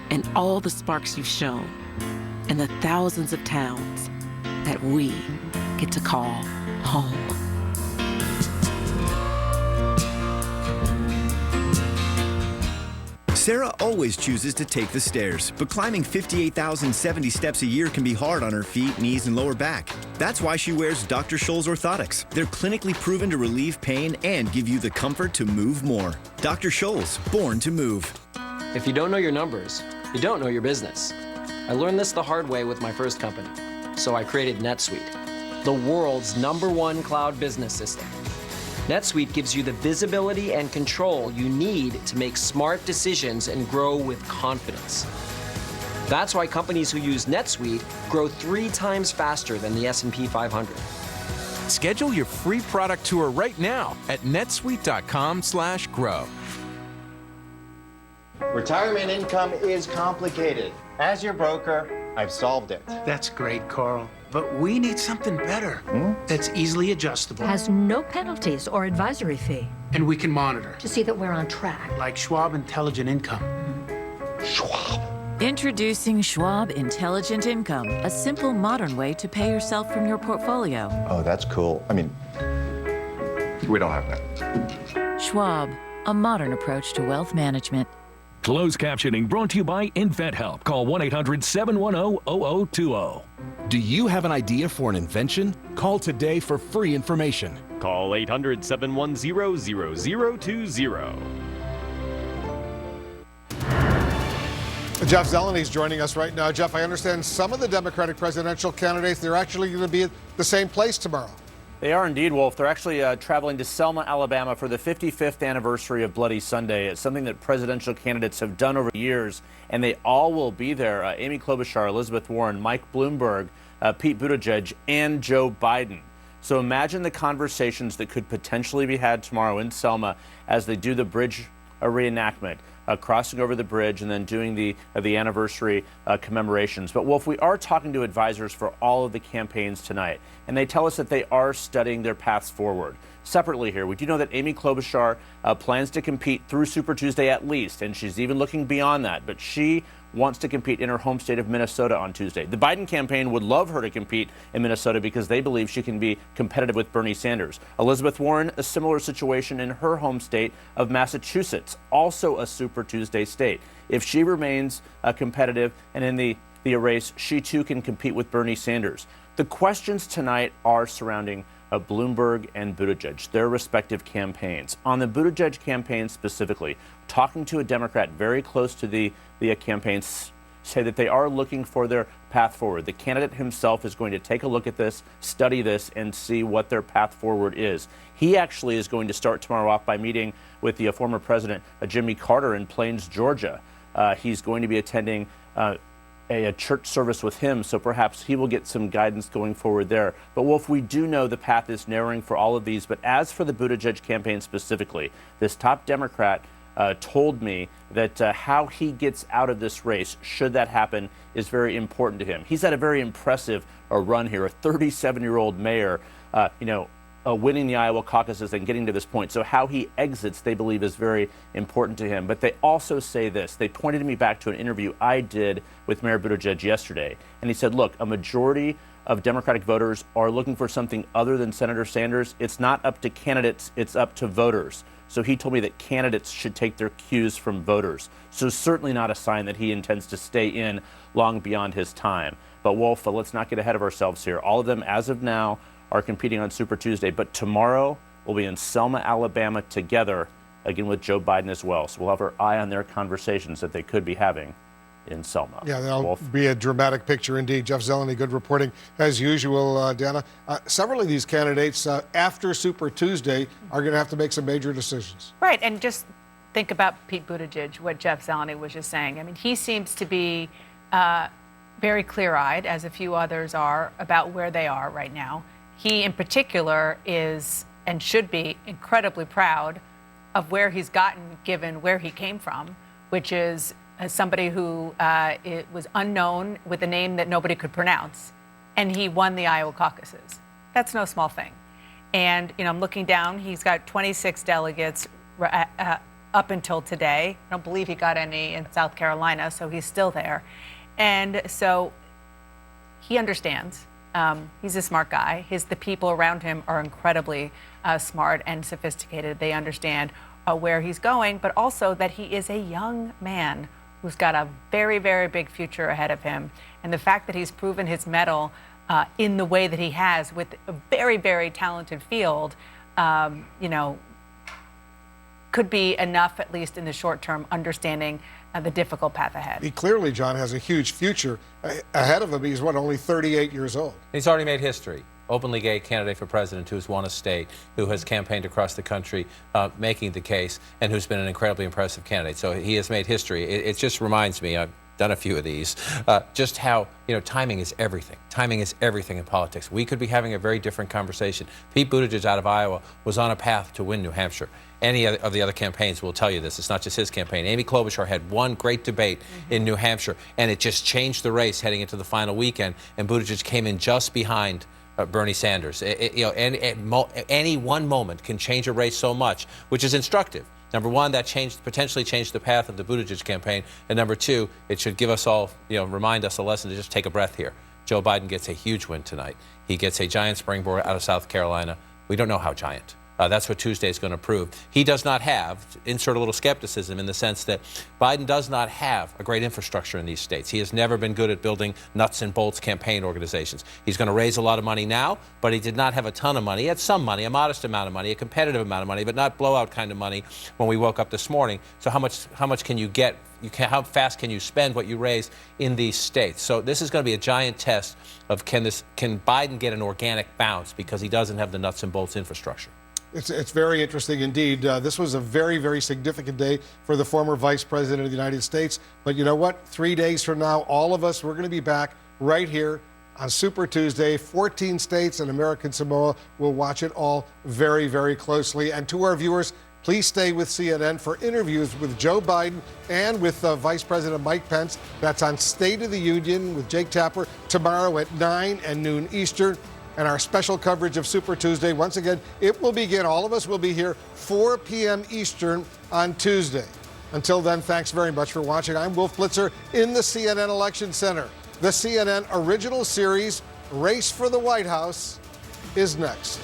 and all the sparks you've shown, and the thousands of towns that we get to call home.
Sarah always chooses to take the stairs, but climbing 58,070 steps a year can be hard on her feet, knees, and lower back. That's why she wears Dr. Scholl's orthotics. They're clinically proven to relieve pain and give you the comfort to move more. Dr. Scholl's, born to move.
If you don't know your numbers, you don't know your business. I learned this the hard way with my first company, so I created NetSuite, the world's #1 cloud business system. NetSuite gives you the visibility and control you need to make smart decisions and grow with confidence. That's why companies who use NetSuite grow 3 times faster than the S&P 500.
Schedule your free product tour right now at netsuite.com/grow.
Retirement income is complicated. As your broker, I've solved it.
That's great, Carl. But we need something better that's easily adjustable.
Has no penalties or advisory fee.
And we can monitor.
To see that we're on track.
Like Schwab Intelligent Income.
Schwab.
Introducing Schwab Intelligent Income, a simple, modern way to pay yourself from your portfolio.
Oh, that's cool. I mean, we don't have that.
Schwab, a modern approach to wealth management.
Closed captioning brought to you by InventHelp. Call 1-800-710-0020.
Do you have an idea for an invention? Call today for free information.
Call 800-710-0020.
Jeff Zeleny joining us right now. Jeff, I understand some of the Democratic presidential candidates, they're actually going to be at the same place tomorrow.
They are indeed, Wolf. They're actually traveling to Selma, Alabama for the 55th anniversary of Bloody Sunday. It's something that presidential candidates have done over the years, and they all will be there. Amy Klobuchar, Elizabeth Warren, Mike Bloomberg, Pete Buttigieg, and Joe Biden. So imagine the conversations that could potentially be had tomorrow in Selma as they do the bridge reenactment. Crossing over the bridge and then doing the anniversary commemorations. But Wolf, we are talking to advisors for all of the campaigns tonight, and they tell us that they are studying their paths forward. Separately here, we do know that Amy Klobuchar plans to compete through Super Tuesday at least, and she's even looking beyond that. But she
wants to compete in her home state of Minnesota on Tuesday. The Biden campaign would love her to compete in Minnesota because they believe she can be competitive with Bernie Sanders. Elizabeth Warren, a similar situation in her home state of Massachusetts, also a Super Tuesday state. If she remains competitive and in the race, she too can compete with Bernie Sanders. The questions tonight are surrounding Bloomberg and Buttigieg, their respective campaigns. On the Buttigieg campaign specifically, talking to a Democrat very close to the campaigns say that they are looking for their path forward. The candidate himself is going to take a look at this, study this, and see what their path forward is. He actually is going to start tomorrow off by meeting with the former president, Jimmy Carter, in Plains, Georgia. He's going to be attending a church service with him, so perhaps he will get some guidance going forward there. But Wolf, we do know the path is narrowing for all of these, but as for the Buttigieg campaign specifically, this top Democrat told me that how he gets out of this race, should that happen, is very important to him. He's had a very impressive run here, a 37-year-old mayor, winning the Iowa caucuses and getting to this point. So how he exits, they believe, is very important to him. But they also say this. They pointed me back to an interview I did with Mayor Buttigieg yesterday. And he said, look, a majority of Democratic voters are looking for something other than Senator Sanders. It's not up to candidates, it's up to voters. So he told me that candidates should take their cues from voters. So certainly not a sign that he intends to stay in long beyond his time. But Wolf, let's not get ahead of ourselves here. All of them, as of now, are competing on Super Tuesday, but tomorrow we'll be in Selma, Alabama together, again with Joe Biden as well. So we'll have our eye on their conversations that they could be having in Selma.
Yeah, that'll be a dramatic picture indeed. Jeff Zeleny, good reporting as usual, Dana. Several of these candidates after Super Tuesday are going to have to make some major decisions.
Right, and just think about Pete Buttigieg, what Jeff Zeleny was just saying. I mean, he seems to be very clear-eyed, as a few others are, about where they are right now. He, in particular, is and should be incredibly proud of where he's gotten, given where he came from, which is as somebody who it was unknown with a name that nobody could pronounce, and he won the Iowa caucuses. That's no small thing. And I'm looking down. He's got 26 delegates up until today. I don't believe he got any in South Carolina, so he's still there. And so he understands. He's a smart guy. The people around him are incredibly smart and sophisticated. They understand where he's going, but also that he is a young man who's got a very, very big future ahead of him. And the fact that he's proven his mettle in the way that he has with a very, very talented field, could be enough, at least in the short term, understanding the difficult path ahead.
He clearly, John, has a huge future ahead of him. He's, only 38 years old.
He's already made history. Openly gay candidate for president who's won a state, who has campaigned across the country making the case, and who's been an incredibly impressive candidate. So he has made history. It just reminds me, I've done a few of these, just how, timing is everything. Timing is everything in politics. We could be having a very different conversation. Pete Buttigieg out of Iowa was on a path to win New Hampshire. Any of the other campaigns will tell you this. It's not just his campaign. Amy Klobuchar had one great debate in New Hampshire, and it just changed the race heading into the final weekend, and Buttigieg came in just behind Bernie Sanders. Any one moment can change a race so much, which is instructive. Number one, that potentially changed the path of the Buttigieg campaign. And number two, it should give us all, remind us a lesson to just take a breath here. Joe Biden gets a huge win tonight. He gets a giant springboard out of South Carolina. We don't know how giant. That's what Tuesday is going to prove. He does not have, insert a little skepticism in the sense that Biden does not have a great infrastructure in these states. He has never been good at building nuts and bolts campaign organizations. He's going to raise a lot of money now, but he did not have a ton of money. He had some money, a modest amount of money, a competitive amount of money, but not blowout kind of money when we woke up this morning. So how much can you get? How fast can you spend what you raise in these states? So this is going to be a giant test of can Biden get an organic bounce because he doesn't have the nuts and bolts infrastructure.
It's very interesting indeed. This was a very, very significant day for the former Vice President of the United States. But you know what? 3 days from now, all of us, we're going to be back right here on Super Tuesday. 14 states and American Samoa will watch it all very, very closely. And to our viewers, please stay with CNN for interviews with Joe Biden and with Vice President Mike Pence. That's on State of the Union with Jake Tapper tomorrow at 9 and noon Eastern. And our special coverage of Super Tuesday, once again, it will begin. All of us will be here 4 p.m. Eastern on Tuesday. Until then, thanks very much for watching. I'm Wolf Blitzer in the CNN Election Center. The CNN original series, Race for the White House, is next.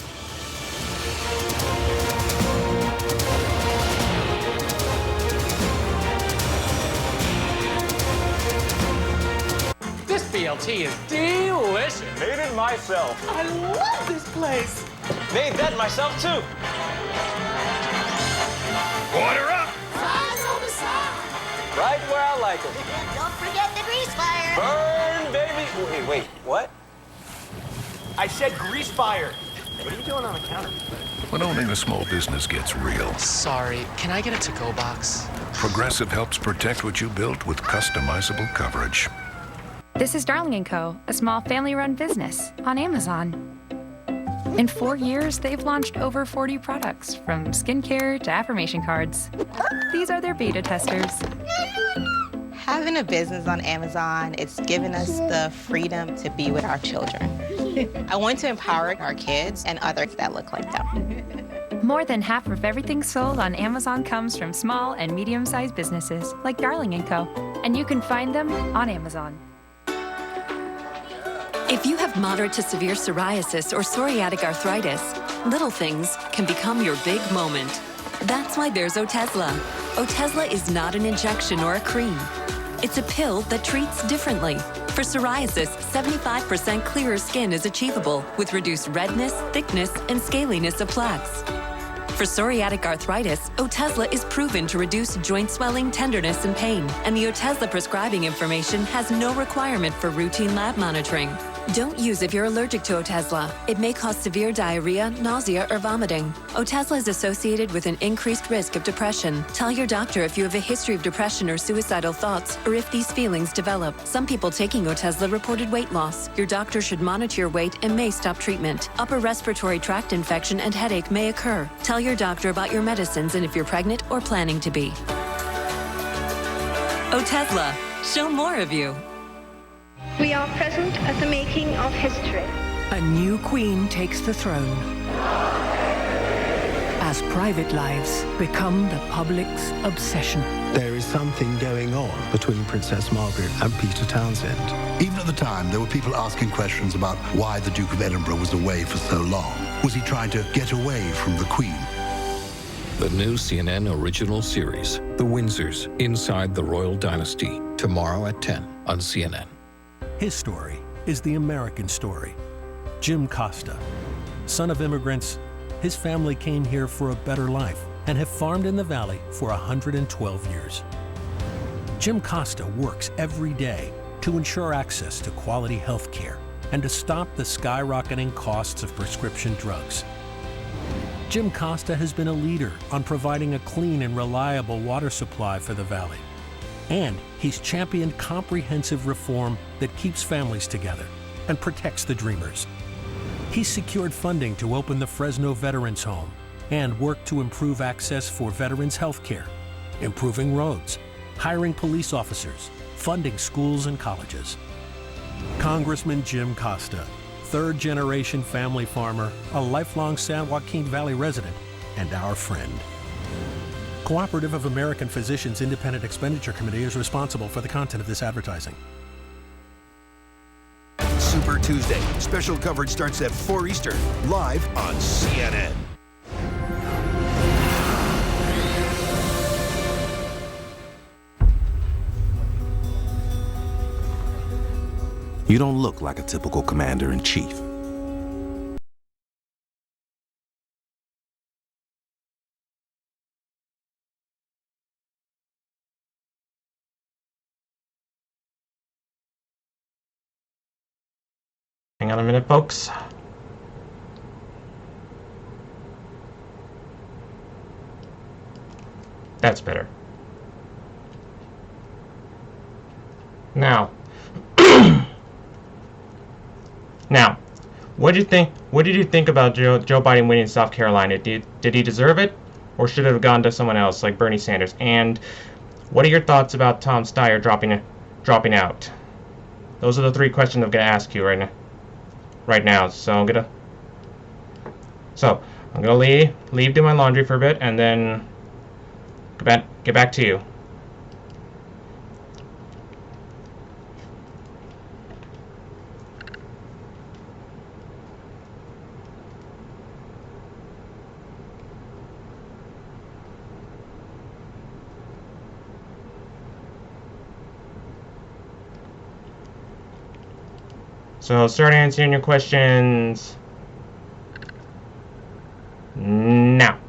This BLT is delicious.
Made it myself.
I love this place.
Made that myself too.
Order up.
Fries on the side. Right where I like them.
Don't forget the grease fire.
Burn, baby. Wait, what? I said grease fire. What are you doing on the counter?
When owning a small business gets real,
Sorry, can I get a to-go box?
Progressive helps protect what you built with customizable coverage.
This is Darling & Co., a small family-run business on Amazon. In 4 years, they've launched over 40 products, from skincare to affirmation cards. These are their beta testers.
Having a business on Amazon, it's given us the freedom to be with our children. I want to empower our kids and others that look like them.
More than half of everything sold on Amazon comes from small and medium-sized businesses like Darling & Co., and you can find them on Amazon.
If you have moderate to severe psoriasis or psoriatic arthritis, little things can become your big moment. That's why there's Otezla. Otezla is not an injection or a cream. It's a pill that treats differently. For psoriasis, 75% clearer skin is achievable with reduced redness, thickness, and scaliness of plaques. For psoriatic arthritis, Otezla is proven to reduce joint swelling, tenderness, and pain, and the Otezla prescribing information has no requirement for routine lab monitoring. Don't use if you're allergic to Otezla. It may cause severe diarrhea, nausea, or vomiting. Otezla is associated with an increased risk of depression. Tell your doctor if you have a history of depression or suicidal thoughts, or if these feelings develop. Some people taking Otezla reported weight loss. Your doctor should monitor your weight and may stop treatment. Upper respiratory tract infection and headache may occur. Tell your doctor about your medicines and if you're pregnant or planning to be. Otezla, show more of you.
We are present at the making of history.
A new queen takes the throne. As private lives become the public's obsession.
There is something going on between Princess Margaret and Peter Townsend.
Even at the time, there were people asking questions about why the Duke of Edinburgh was away for so long. Was he trying to get away from the Queen?
The new CNN original series, The Windsors, Inside the Royal Dynasty, tomorrow at 10 on CNN.
His story is the American story. Jim Costa, son of immigrants, his family came here for a better life and have farmed in the valley for 112 years. Jim Costa works every day to ensure access to quality health care and to stop the skyrocketing costs of prescription drugs. Jim Costa has been a leader on providing a clean and reliable water supply for the valley. And he's championed comprehensive reform that keeps families together and protects the dreamers. He's secured funding to open the Fresno Veterans Home and worked to improve access for veterans' health care, improving roads, hiring police officers, funding schools and colleges. Congressman Jim Costa, third-generation family farmer, a lifelong San Joaquin Valley resident, and our friend. Cooperative of American Physicians Independent Expenditure Committee is responsible for the content of this advertising.
Super Tuesday. Special coverage starts at 4 Eastern, live on CNN.
You don't look like a typical commander-in-chief.
Hang on a minute, folks. That's better. Now, what did you think about Joe Biden winning South Carolina? Did he deserve it, or should it have gone to someone else like Bernie Sanders? And what are your thoughts about Tom Steyer dropping out? Those are the 3 questions I'm gonna ask you right now. So I'm gonna leave do my laundry for a bit and then get back to you. So I'll start answering your questions now.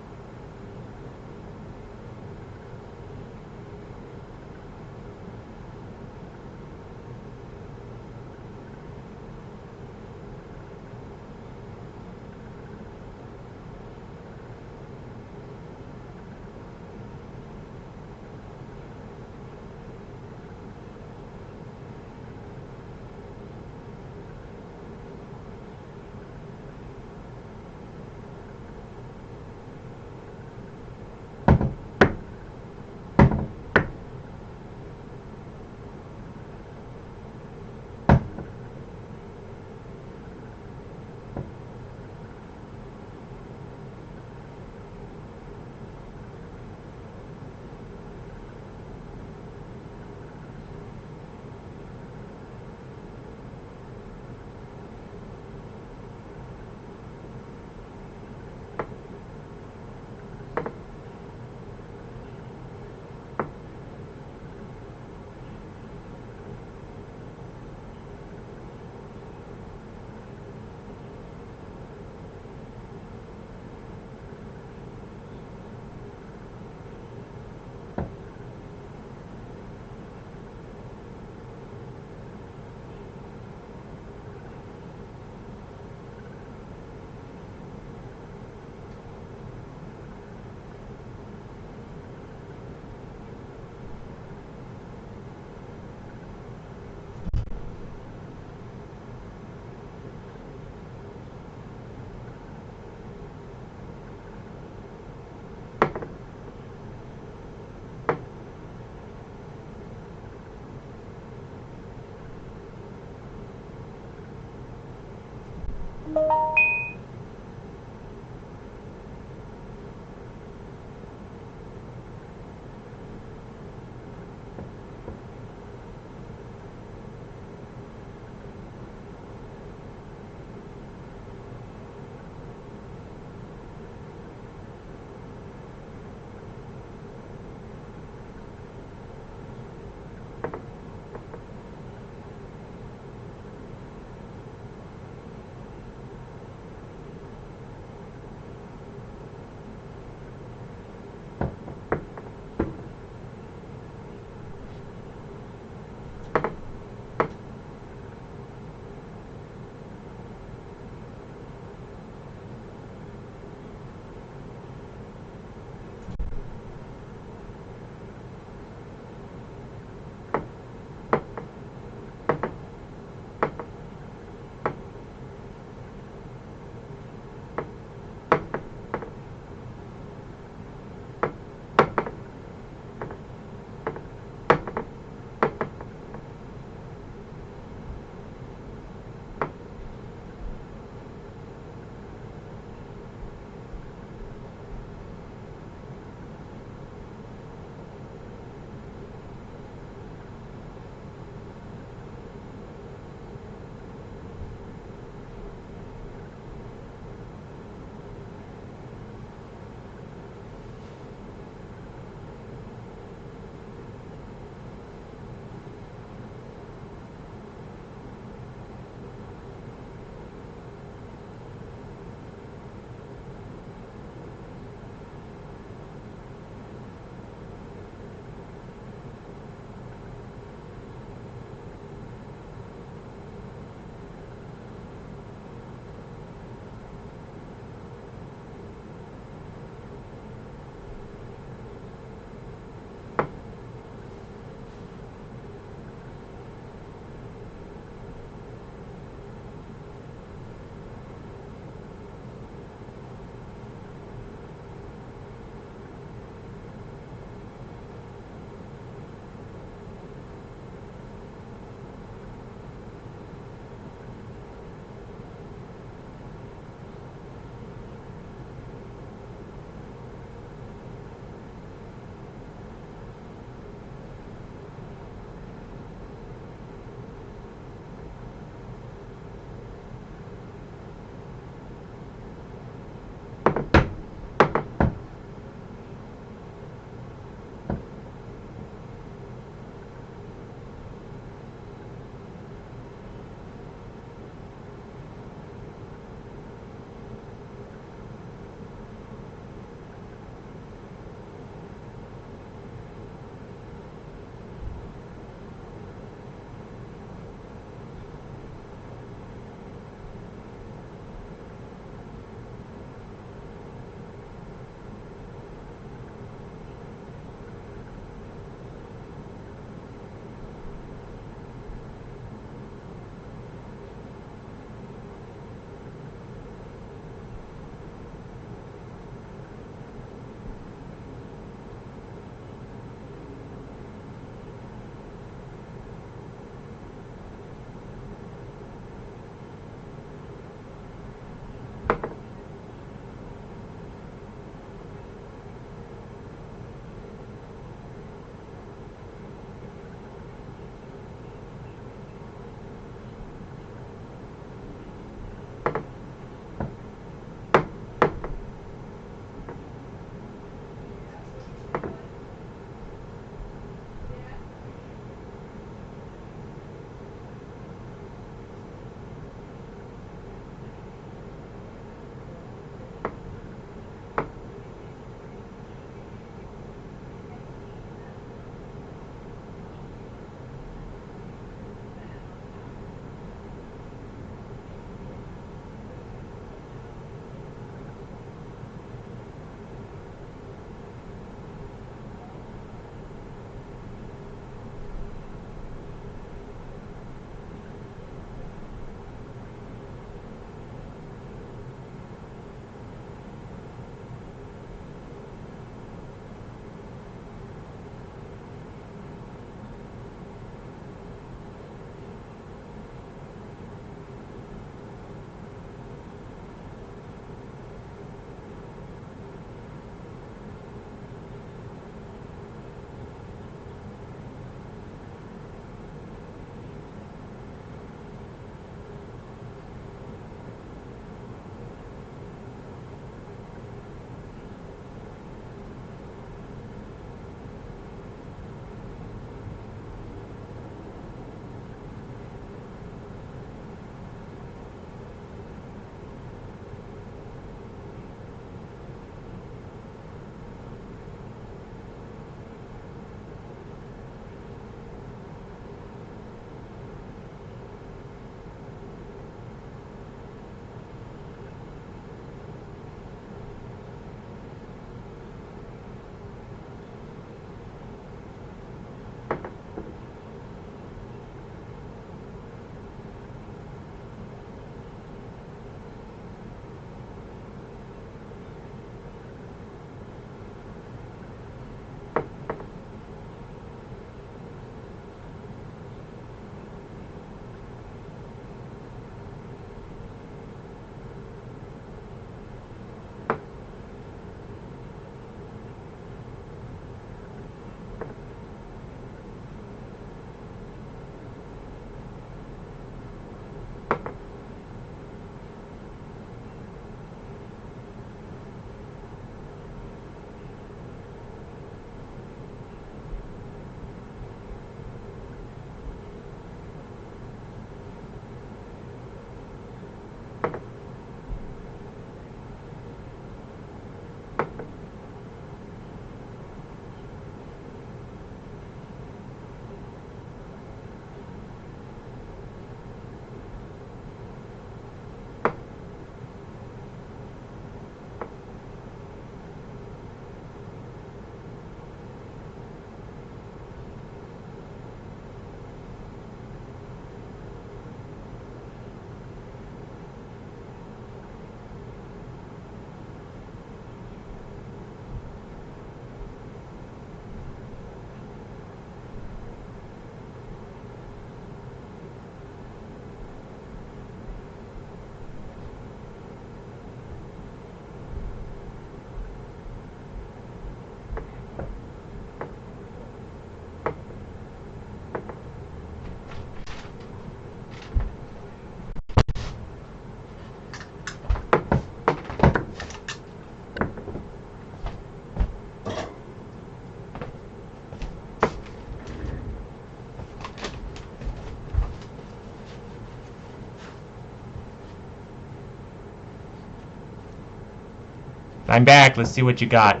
I'm back. Let's see what you got.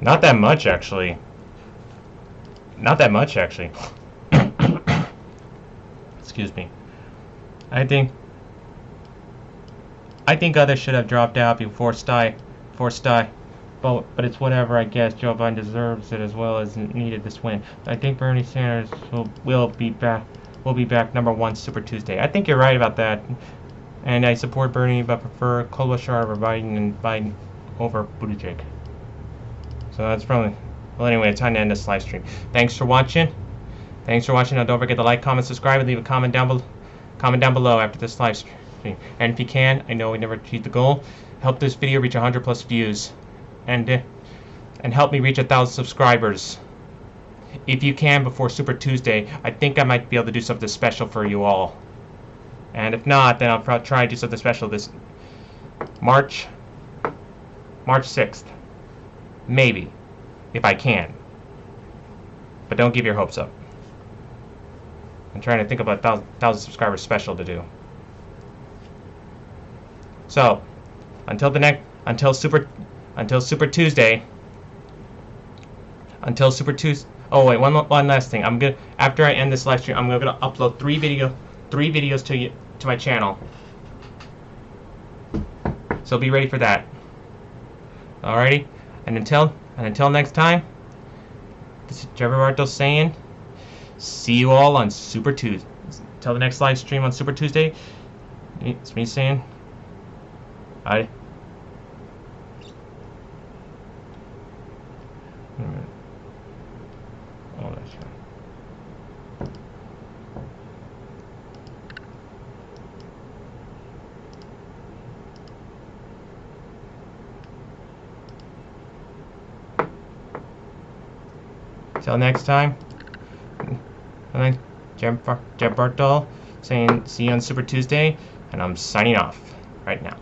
Not that much, actually. Not that much, actually. Excuse me. I think others should have dropped out before Steyer. But it's whatever, I guess. Joe Biden deserves it as well as needed this win. I think Bernie Sanders will be back number 1 Super Tuesday. I think you're right about that. And I support Bernie but prefer Klobuchar over Biden and Biden over Buttigieg. So that's probably... Well, anyway, it's time to end this live stream. Thanks for watching. Now, don't forget to like, comment, subscribe, and leave a comment down below after this live stream. And if you can, I know we never achieved the goal, help this video reach 100+ views, and help me reach 1,000 subscribers. If you can before Super Tuesday, I think I might be able to do something special for you all. And if not, then I'll probably try to do something special this March 6th. Maybe, if I can. But don't give your hopes up. I'm trying to think about 1,000 subscribers special to do. So, until Super Tuesday. Oh wait, one last thing. After I end this live stream, I'm gonna upload three videos to my channel. So be ready for that. Alrighty. And until next time, this is Trevor Bartos saying, see you all on Super Tuesday. Until the next live stream on Super Tuesday, it's me saying, I. Oh, that's right. Till next time, I'm Jeb Bartol saying see you on Super Tuesday, and I'm signing off right now.